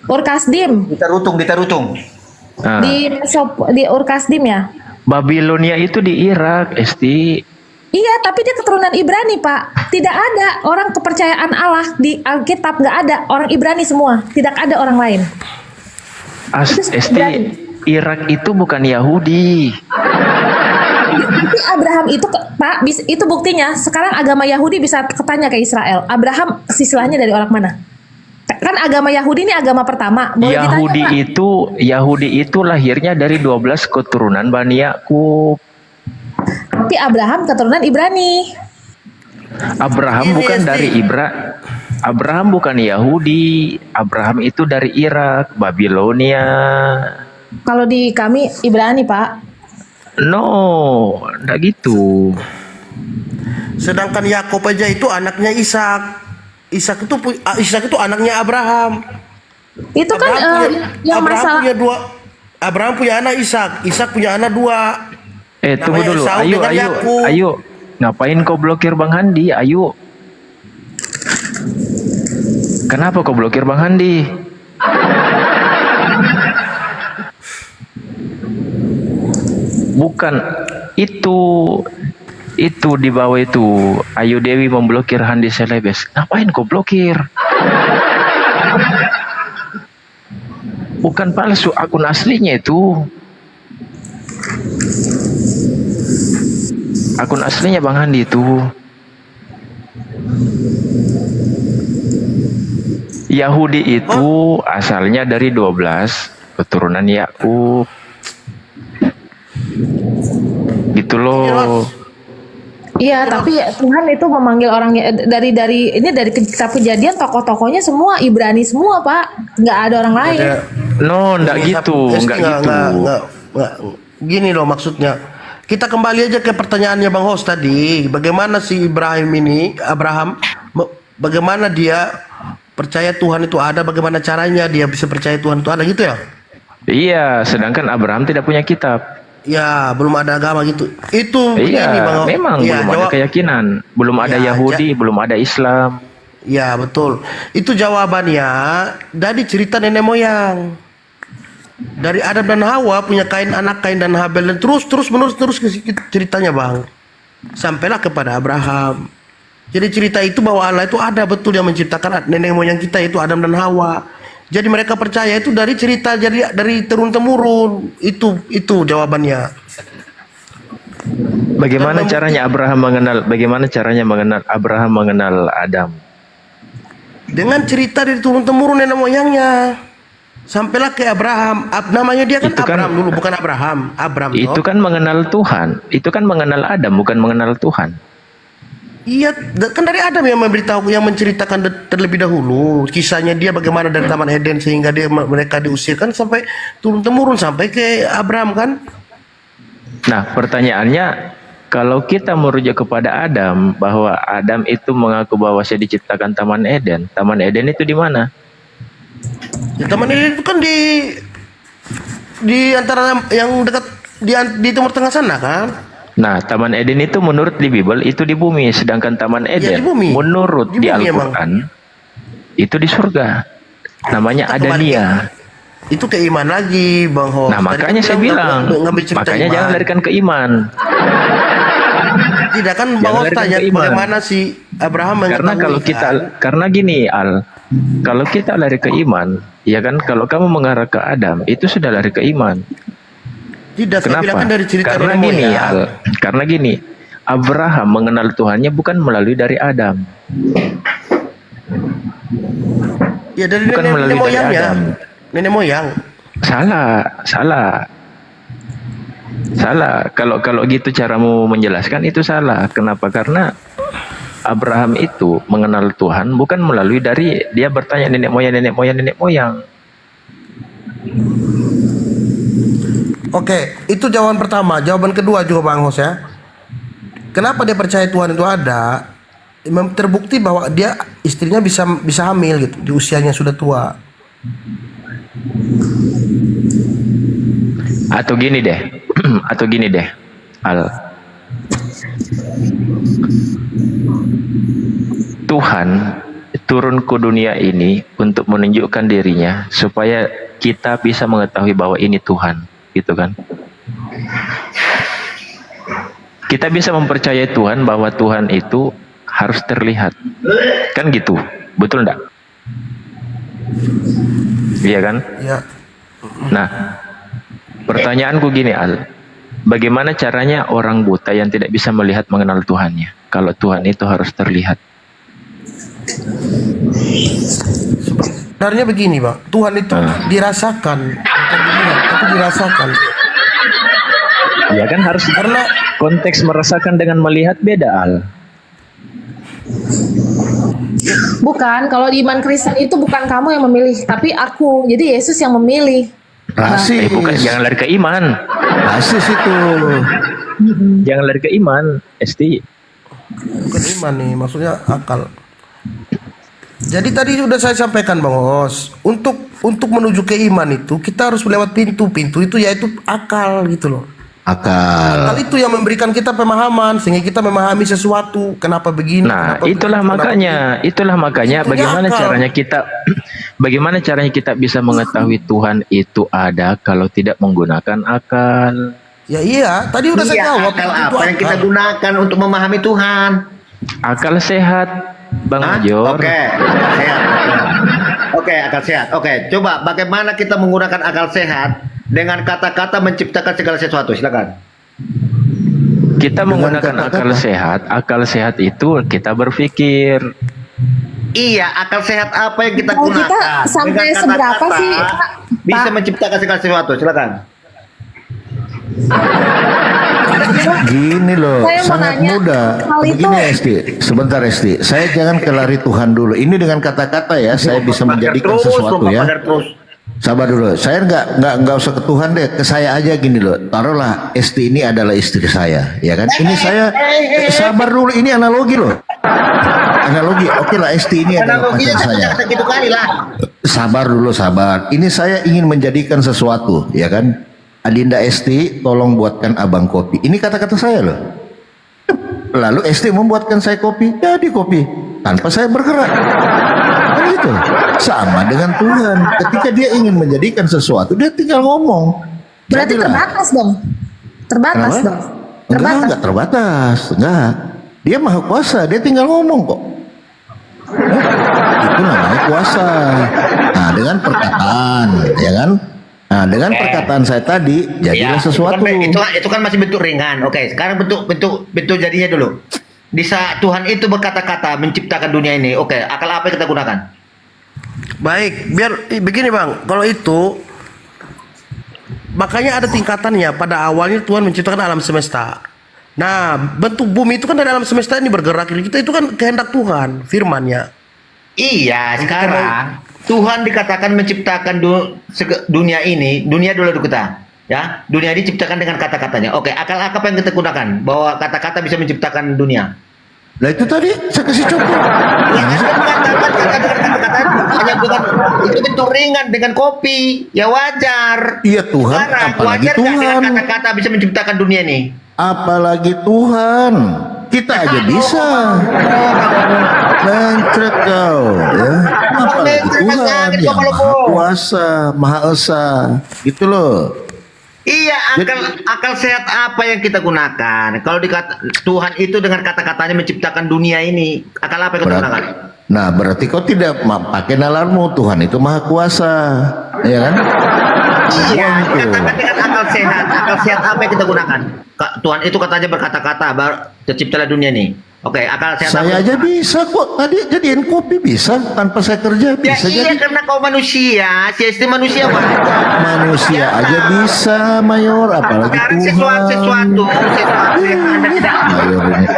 Urkasdim. Kita rutung. Ah. Di Urkasdim ya. Babilonia itu di Irak, Esti. Iya, tapi dia keturunan Ibrani, Pak. Tidak ada orang kepercayaan Allah di Alkitab, nggak ada. Orang Ibrani semua, tidak ada orang lain. Esti, Irak itu bukan Yahudi. Tapi Abraham itu, Pak, itu buktinya. Sekarang agama Yahudi bisa ketanya ke Israel. Abraham silsilahnya dari orang mana? Kan agama Yahudi ini agama pertama. Boleh Yahudi ditanya, Pak? Yahudi itu lahirnya dari 12 keturunan Bani Yakub. Tapi Abraham keturunan Ibrani. Abraham bukan dari Abraham bukan Yahudi. Abraham itu dari Irak, Babilonia. Kalau di kami Ibrani, Pak. No, enggak gitu. Sedangkan Yakub aja itu anaknya Ishak. Ishak itu anaknya Abraham. Itu kan yang masalah. Abraham punya anak Ishak. Ishak punya anak 2. Tunggu Namanya dulu. Esau dengan Yakub. Ayo. Ngapain kau blokir Bang Handi? Ayo. Kenapa kau blokir Bang Handi? Bukan itu di bawah itu Ayu Dewi memblokir Handi Selebes. Ngapain kau blokir? Bukan palsu, akun aslinya itu. Akun aslinya Bang Handi itu. Yahudi itu asalnya dari 12 keturunan Yakub. Gitu loh. Iya, tapi Tuhan itu memanggil orangnya dari kitab Kejadian, tokoh-tokohnya semua Ibrani semua, Pak. Nggak ada orang lain. No, enggak gitu, enggak gitu. Nggak. Gini loh maksudnya. Kita kembali aja ke pertanyaannya Bang Host tadi. Bagaimana si Abraham, bagaimana dia percaya Tuhan itu ada, bagaimana caranya dia bisa percaya Tuhan itu ada gitu ya? Iya, sedangkan Abraham tidak punya kitab. Ya, belum ada agama gitu. Itu iya, begini Bang. memang ya, belum ada keyakinan, belum ada Yahudi, belum ada Islam. Ya, betul. Itu jawabannya dari cerita nenek moyang. Dari Adam dan Hawa punya anak Kain dan Habel, dan terus menerus ceritanya bang, sampailah kepada Abraham. Jadi cerita itu bahwa Allah itu ada betul yang menciptakan nenek moyang kita itu Adam dan Hawa. Jadi mereka percaya itu dari cerita, jadi dari turun temurun. Itu jawabannya. Bagaimana caranya Abraham mengenal Adam? Dengan cerita dari turun temurun nenek moyangnya. Sampailah ke Abraham. Namanya dia kan Abraham dulu, bukan Abraham. Itu kan mengenal Tuhan. Itu kan mengenal Adam, bukan mengenal Tuhan. Iya, kan dari Adam yang memberitahu, yang menceritakan terlebih dahulu kisahnya dia bagaimana dari Taman Eden sehingga mereka diusirkan sampai turun temurun sampai ke Abraham kan. Nah, pertanyaannya, kalau kita merujuk kepada Adam, bahwa Adam itu mengaku bahwa saya diciptakan Taman Eden itu di mana? Ya, Taman Eden itu kan di antara yang dekat di Timur Tengah sana kan. Nah, Taman Eden itu menurut di Bible itu di bumi, sedangkan Taman Eden menurut di Al-Quran itu di surga. Namanya Adania. Itu ke iman lagi, Bang Ho. Nah, makanya saya bilang, makanya jangan larikan ke iman. Tidak kan Bang Ho tanya bagaimana si Abraham mengetahui. Karena gini, kalau kita lari ke iman, ya kan, kalau kamu mengarah ke Adam, itu sudah lari ke iman. Tidak, saya bilang kan dari cerita karena gini, Abraham mengenal Tuhannya bukan melalui dari Adam. Ya dari bukan nenek moyangnya. Nenek moyang. Salah. Kalau gitu caramu menjelaskan itu salah. Kenapa? Karena Abraham itu mengenal Tuhan bukan melalui dari dia bertanya nenek moyang. Oke, itu jawaban pertama. Jawaban kedua juga Bang Hos ya. Kenapa dia percaya Tuhan itu ada? Terbukti bahwa dia istrinya bisa hamil gitu di usianya sudah tua. Atau gini deh, Tuhan turun ke dunia ini untuk menunjukkan dirinya supaya kita bisa mengetahui bahwa ini Tuhan, gitu kan? Kita bisa mempercayai Tuhan bahwa Tuhan itu harus terlihat, kan gitu, betul enggak? Iya kan? Iya. Nah, pertanyaanku gini, bagaimana caranya orang buta yang tidak bisa melihat mengenal Tuhannya? Kalau Tuhan itu harus terlihat. Sebenarnya begini, Bang. Tuhan itu dirasakan, bukan dilihat, tapi dirasakan. Ya kan harus, karena konteks merasakan dengan melihat beda, Bukan, kalau di iman Kristen itu bukan kamu yang memilih, tapi aku. Jadi Yesus yang memilih. Rasis. Bukan, jangan lari ke iman. Rasis itu. Jangan lari ke iman, Esti. Bukan iman nih, maksudnya akal. Jadi tadi sudah saya sampaikan Bang Hos, untuk menuju ke iman itu kita harus melewat pintu itu yaitu akal gitu loh. Akal itu yang memberikan kita pemahaman sehingga kita memahami sesuatu. Kenapa begini? Nah, itulah makanya bagaimana caranya kita bisa mengetahui Tuhan itu ada kalau tidak menggunakan akal. Ya iya, tadi udah saya jawab. Akal apa yang kita gunakan untuk memahami Tuhan? Akal sehat, Bang Major. Oke, akal sehat. Oke, coba bagaimana kita menggunakan akal sehat? Dengan kata-kata menciptakan segala sesuatu, silakan. Kita menggunakan akal sehat itu kita berpikir. Iya, akal sehat apa yang kita gunakan? Kita sampai seberapa sih? Bisa menciptakan segala sesuatu, silakan. Gini loh, sangat mudah. Begini Esti, sebentar Esti. Saya jangan kelari Tuhan dulu. Ini dengan kata-kata ya, saya bisa menjadikan sesuatu ya. Sabar dulu, saya nggak usah ke Tuhan deh, ke saya aja gini loh. Taruhlah Esti ini adalah istri saya, ya kan? Ini saya sabar dulu, ini analogi loh. Analogi, oke lah Esti ini adalah pacar saya. Gitu kali lah. Sabar dulu, sabar. Ini saya ingin menjadikan sesuatu, ya kan? Adinda Esti, tolong buatkan abang kopi. Ini kata-kata saya loh. Lalu Esti membuatkan saya kopi, jadi kopi tanpa saya bergerak. Kan Gitu. Sama dengan Tuhan. Ketika dia ingin menjadikan sesuatu, dia tinggal ngomong. Berarti Jadilah. terbatas dong. Terbatas Kenapa? dong. Enggak terbatas. Enggak. Dia maha kuasa, dia tinggal ngomong kok. Itu namanya kuasa. Nah, dengan perkataan, ya kan? Nah, dengan perkataan saya tadi, jadilah sesuatu. Itu kan masih bentuk ringan. Oke, sekarang bentuk jadinya dulu. Di saat Tuhan itu berkata-kata menciptakan dunia ini, oke, akal apa yang kita gunakan? Baik, biar begini Bang, kalau itu makanya ada tingkatannya. Pada awalnya Tuhan menciptakan alam semesta. Nah, bentuk bumi itu kan dari alam semesta ini bergerak. Itu kan kehendak Tuhan, firman-Nya. Iya, sekarang Tuhan dikatakan menciptakan dunia ini, dunia dulu kita. Ya, dunia ini diciptakan dengan kata-katanya. Oke, akal apa yang kita gunakan bahwa kata-kata bisa menciptakan dunia? Nah itu tadi saya kasih contoh. Ya, Anda mengatakan kata-kata hanya bukan itu bentuk ringan dengan kopi, ya wajar. Iya Tuhan, Sekarang, apalagi wajar nggak Tuhan. dengan kata-kata bisa menciptakan dunia ini? Apalagi Tuhan. Kita aja bisa. Mencret kau, ya. Apalagi Tuhan yang maha kuasa, maha esa, gitu loh. Iya, akal sehat apa yang kita gunakan? Kalau Tuhan itu dengan kata-katanya menciptakan dunia ini, akal apa yang kita gunakan? Nah, berarti kau tidak pakai nalarmu. Tuhan itu maha kuasa, ya kan? Iya, katakan dengan akal sehat apa yang kita gunakan? Tuhan itu katanya berkata-kata, terciptalah dunia ini. Oke, akal sehat. Saya aja bisa kok. Tadi jadiin kopi bisa tanpa saya kerja Ya bisa iya jadi. karena kau manusia, sistem manusia Manusia aja bisa, Mayor, apalagi sekarang Tuhan. sesuatu yang Anda tidak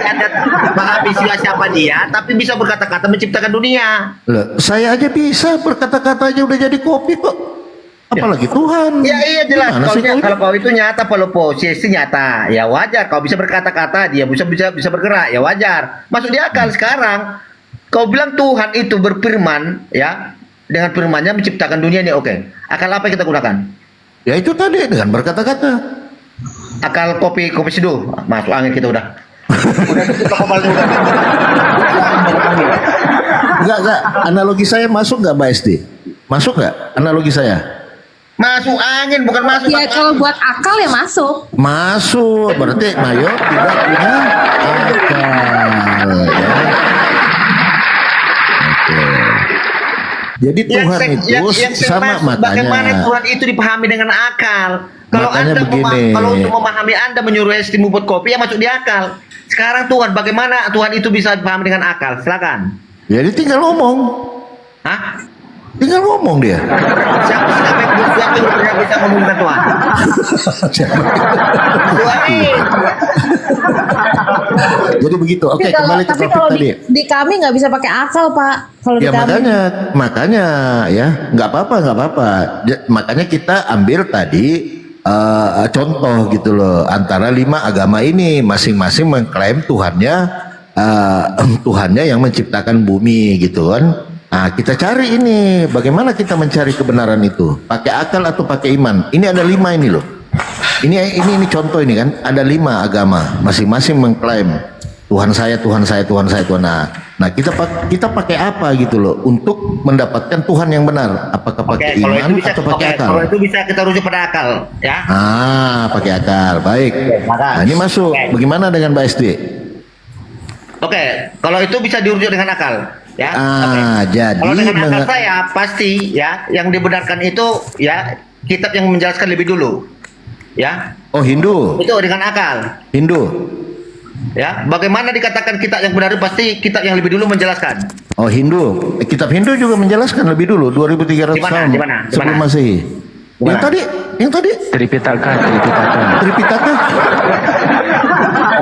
Anda pahami siapa dia, tapi bisa berkata-kata menciptakan dunia. Loh, saya aja bisa berkata-kata aja udah jadi kopi kok. Apalagi Tuhan. Ya iya jelas. Gimana sih kau ini? Kalau kau itu nyata, kalau posisi nyata, ya wajar. Kau bisa berkata-kata, dia bisa bergerak, ya wajar. Masuk di akal sekarang. Kau bilang Tuhan itu berfirman, ya, dengan firman-Nya menciptakan dunia ini, oke. Akal apa yang kita gunakan? Ya itu tadi dengan berkata-kata. Akal kopi seduh, masuk angin kita udah. Enggak. Analogi saya masuk nggak Mbak SD? Masuk nggak analogi saya? Masuk angin, bukan masuk. Ya kalau buat akal ya masuk. Masuk, berarti Mayor tidak punya akal. Ya. Oke. Jadi Tuhan itu sama makanya. Bagaimana Tuhan itu dipahami dengan akal? Kalau Makanya Anda begini. kalau untuk memahami Anda menyuruh Esti membuat kopi ya masuk di akal. Sekarang Tuhan, bagaimana Tuhan itu bisa dipahami dengan akal? Silakan. Jadi tinggal ngomong. Hah? Tinggal ngomong dia. Siapa yang bisa ngomong dengan Tuhan? Tuhan ini. Jadi begitu. Oke, kembali ke tapi topik kalau tadi. di kami nggak bisa pakai akal Pak. Kalau Ya di kami. makanya ya nggak apa-apa. Makanya kita ambil tadi contoh gitu loh antara 5 agama ini masing-masing mengklaim Tuhannya yang menciptakan bumi gitu kan. Nah, kita cari ini bagaimana kita mencari kebenaran itu, pakai akal atau pakai iman. Ini ada 5 ini loh. Ini contoh ini kan ada 5 agama masing-masing mengklaim Tuhan saya. Nah kita pakai apa gitu loh untuk mendapatkan Tuhan yang benar? Apakah pakai iman atau pakai akal? Kalau itu bisa kita rujuk pada akal, ya. Pakai akal. Baik. Nah, ini masuk. Bagaimana dengan Mbak SD? Oke, kalau itu bisa dirujuk dengan akal, ya. Jadi kalau dengan akal saya pasti ya yang dibenarkan itu ya kitab yang menjelaskan lebih dulu, ya. Oh, Hindu. Itu dengan akal. Hindu. Ya, bagaimana dikatakan kitab yang benar pasti kitab yang lebih dulu menjelaskan. Oh, Hindu. Kitab Hindu juga menjelaskan lebih dulu 2300 tahun sebelum Masehi. Yang tadi Tripitaka.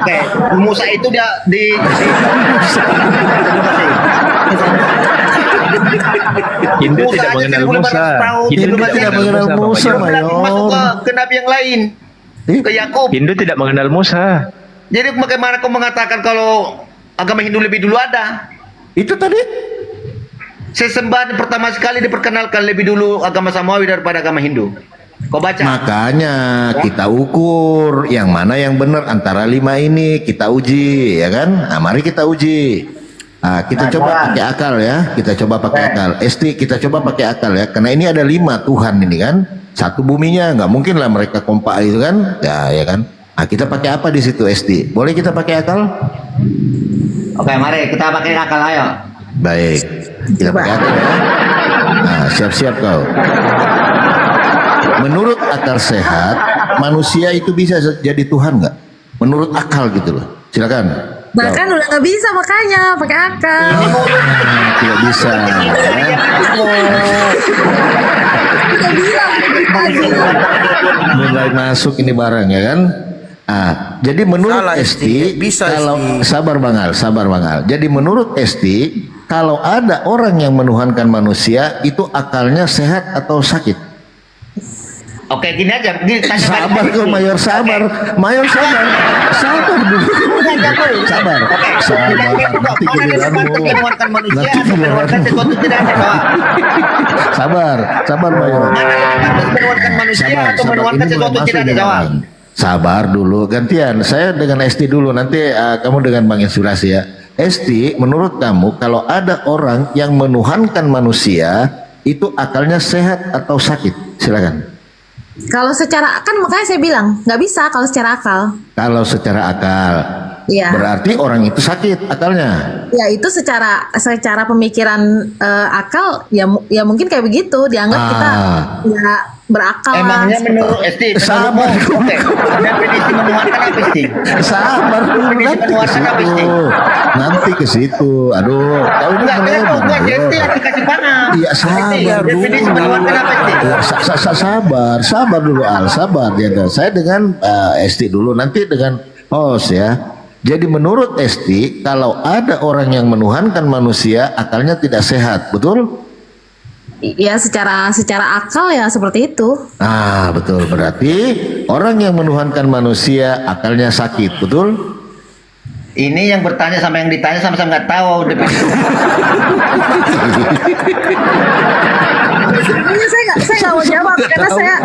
Oke, Musa itu dia di Hindu tidak mengenal Musa. Hindu tidak mengenal Musa, masuk ke nabi yang lain. Ke Yakub. Hindu tidak mengenal Musa. Jadi bagaimana kau mengatakan kalau agama Hindu lebih dulu ada? Itu tadi. Sesembahan pertama sekali diperkenalkan lebih dulu agama Samawi daripada agama Hindu. Kau baca. Makanya kita ukur yang mana yang benar antara 5 ini, kita uji, ya kan? Nah, mari kita uji. Kita coba pakai akal ya. Kita coba pakai akal. Esti, kita coba pakai akal ya. Karena ini ada 5 Tuhan ini kan. Satu buminya, nggak mungkin lah mereka kompak itu kan. Ya kan. Nah, kita pakai apa di situ Esti? Boleh kita pakai akal? Oke, mari kita pakai akal, ayo. Baik. Kita pakai akal ya. Nah, siap-siap kau. Menurut akal sehat, manusia itu bisa jadi Tuhan nggak? Menurut akal gitu loh. Silakan. Bahkan udah nggak bisa makanya pakai akal. Tidak bisa. Mulai masuk ini barang ya kan. Jadi menurut Esti, kalau sabar Bang Al. Jadi menurut Esti, kalau ada orang yang menuhankan manusia, itu akalnya sehat atau sakit? Oke, gini aja. Sabar kok Mayor, sabar dulu. Sabar. Nanti giliranmu. Sabar Mayor. Sabar dulu, gantian. Saya dengan Esti dulu, nanti kamu dengan Bang Inspirasi ya. Esti, menurut kamu kalau ada orang yang menuhankan manusia, itu akalnya sehat atau sakit? Silakan. Kalau secara kan makanya saya bilang nggak bisa kalau secara akal. Kalau secara akal, Iya. berarti orang itu sakit akalnya. Ya itu secara pemikiran akal ya mungkin kayak begitu dianggap kita ya berakal. Emangnya lah. menurut Esti, sabar oke, definisi menuhankan apa Esti? Sabar dulu, nanti ke situ. Aduh, kau ini melebar. Esti harus kasih paham. Iya, sabar dulu. Definisi menuhankan apa Esti? Sabar dulu Al, sabar ya. Saya dengan Esti dulu, nanti dengan host ya. Jadi menurut Esti, kalau ada orang yang menuhankan manusia, akalnya tidak sehat, betul? Ya secara akal ya seperti itu. Betul, berarti orang yang menuhankan manusia akalnya sakit, betul? Ini yang bertanya sama yang ditanya sama-sama nggak tahu definisi. Saya nggak mau jawab karena saya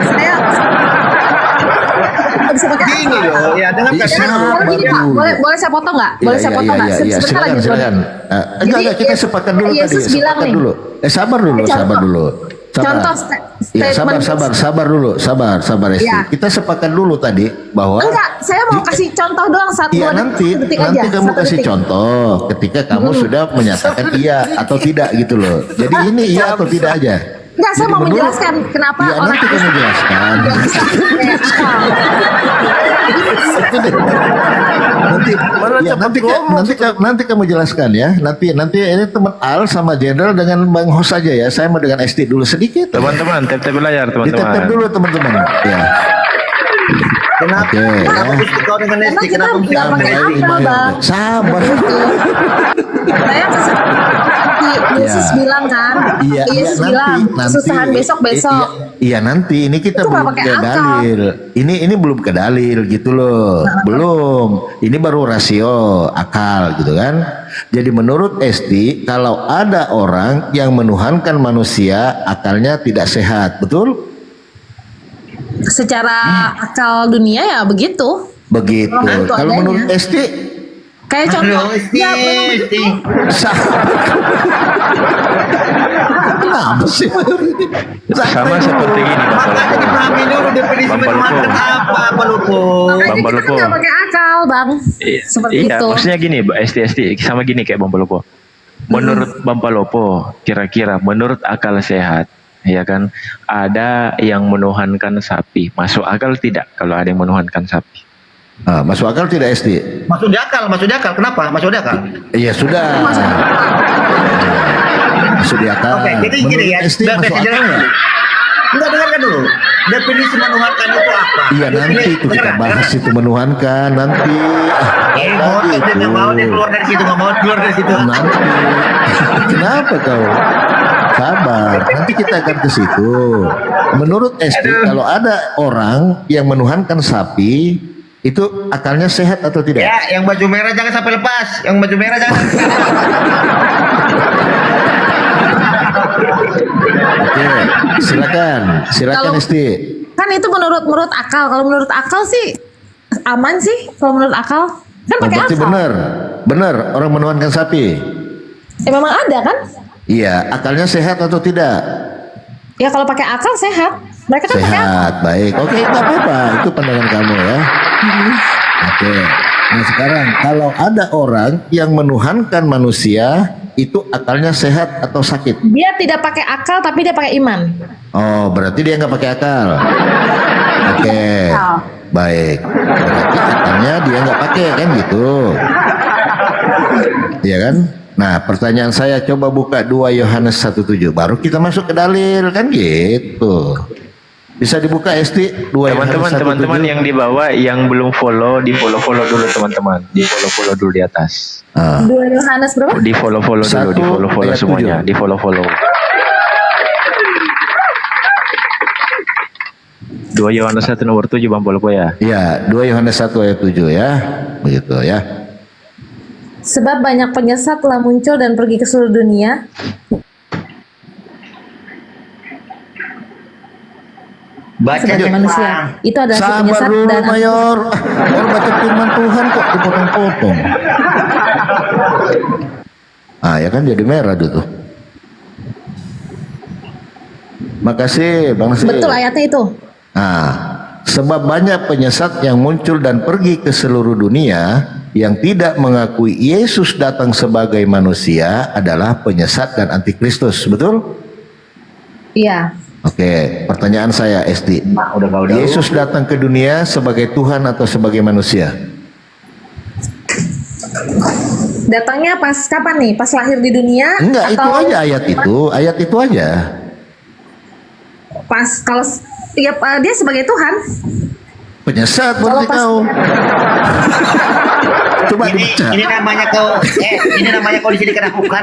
bisa pakai gini loh ya dengan boleh saya potong nggak? Boleh saya potong nggak? Sebentar lagi. Silakan. Enggak, kita sepakat dulu tadi. Sepakat dulu. Sabar dulu. Contoh Sabar dulu. Esti. Ya. Kita sepakat dulu tadi bahwa enggak, saya mau kasih contoh doang nanti kamu kasih contoh ketika kamu sudah menyatakan iya atau tidak gitu loh. Jadi ini iya atau tidak aja. Enggak, saya mau menjelaskan kenapa ya, orang nanti kamu jelaskan. nanti kamu jelaskan ya. Nanti ini teman Al sama Jenderal dengan Bang Hos saja ya. Saya mau dengan Esti dulu sedikit. Teman-teman, tap layar teman-teman. Ditap dulu teman-teman. Ya. Kenapa mesti kau dengan Esti? Kenapa mesti kau dengan Esti? Sabar. Saya Yesus bilang kan, Yesus bilang kesusahan besok. Iya nanti ini kita belum ke dalil. Ini belum ke dalil gitu loh. Belum. Ini baru rasio akal gitu kan. Jadi menurut Esti, kalau ada orang yang menuhankan manusia, akalnya tidak sehat, betul? Secara akal dunia ya begitu. Kalau menurut Esti kayak contoh Esti. Kenapa sih? Sama seperti ini Makanya dipahami dulu definisi menuhankan apa Lupo. Makanya kita kan nggak pakai akal Bang. Seperti itu. Maksudnya gini, Esti sama gini kayak Bang Palopo. Menurut Bang Palopo, kira-kira menurut akal sehat, ya kan, ada yang menuhankan sapi. Masuk akal tidak kalau ada yang menuhankan sapi? Masuk akal tidak Esti? Masuk di akal. Kenapa? Masuk di akal. Iya sudah. Masuk di akal. Oke, jadi gini ya. Esti masuk akal ya? Enggak, dengarkan dulu. Definisi menuhankan itu apa? Iya nanti itu kita bahas itu menuhankan nanti. Nggak mau dia keluar dari situ, Nanti. Kenapa kau? Sabar, nanti kita akan ke situ. Menurut Esti, kalau ada orang yang menuhankan sapi, itu akalnya sehat atau tidak? Ya, yang baju merah jangan sampai lepas. Oke, silakan Esti. Kan itu menurut akal. Kalau menurut akal sih aman sih. Kalau menurut akal kan pakai Berarti akal. benar orang menuhankan sapi. Ya memang ada kan? Iya, akalnya sehat atau tidak? Ya kalau pakai akal sehat. Mereka kan pakai akal. Sehat, baik. Oke, nggak apa-apa. Itu pandangan kamu ya. Oke. Nah sekarang kalau ada orang yang menuhankan manusia, itu akalnya sehat atau sakit? Dia tidak pakai akal tapi dia pakai iman. Oh, berarti dia nggak pakai akal. Oke, baik. Berarti akalnya dia nggak pakai kan gitu. Iya kan? Nah, pertanyaan saya coba buka 2 Yohanes 1:7. Baru kita masuk ke dalil kan gitu. Bisa dibuka Esti 2 Yohanes 1:7. Teman-teman yang di bawah yang belum follow, di follow dulu teman-teman. Di follow dulu di atas. 2 Yohanes berapa? Di follow dulu, di follow semuanya, di follow. 2 Yohanes 1 nomor 7 Bang Polopo ya. Iya, 2 Yohanes 1 ayat 7 ya. Begitu ya. Sebab banyak penyesat telah muncul dan pergi ke seluruh dunia. Sebagai manusia. Itu adalah si Sabar penyesat dulu dan Mayor. Baru baca firman Tuhan kok dipotong-potong. Ah ya kan jadi merah tuh. Makasih Bang Nasir. betul ayatnya itu. Nah, sebab banyak penyesat yang muncul dan pergi ke seluruh dunia yang tidak mengakui Yesus datang sebagai manusia adalah penyesat dan antikristus, betul? Iya. Oke, pertanyaan saya Esti. Yesus datang ke dunia sebagai Tuhan atau sebagai manusia? Datangnya pas kapan nih? Pas lahir di dunia? Enggak, itu atau aja ayat itu aja. Pas kalau ya, dia sebagai Tuhan. Penyesat Kalau berarti pas- kau. Coba Ini namanya kau di sini kena bukan.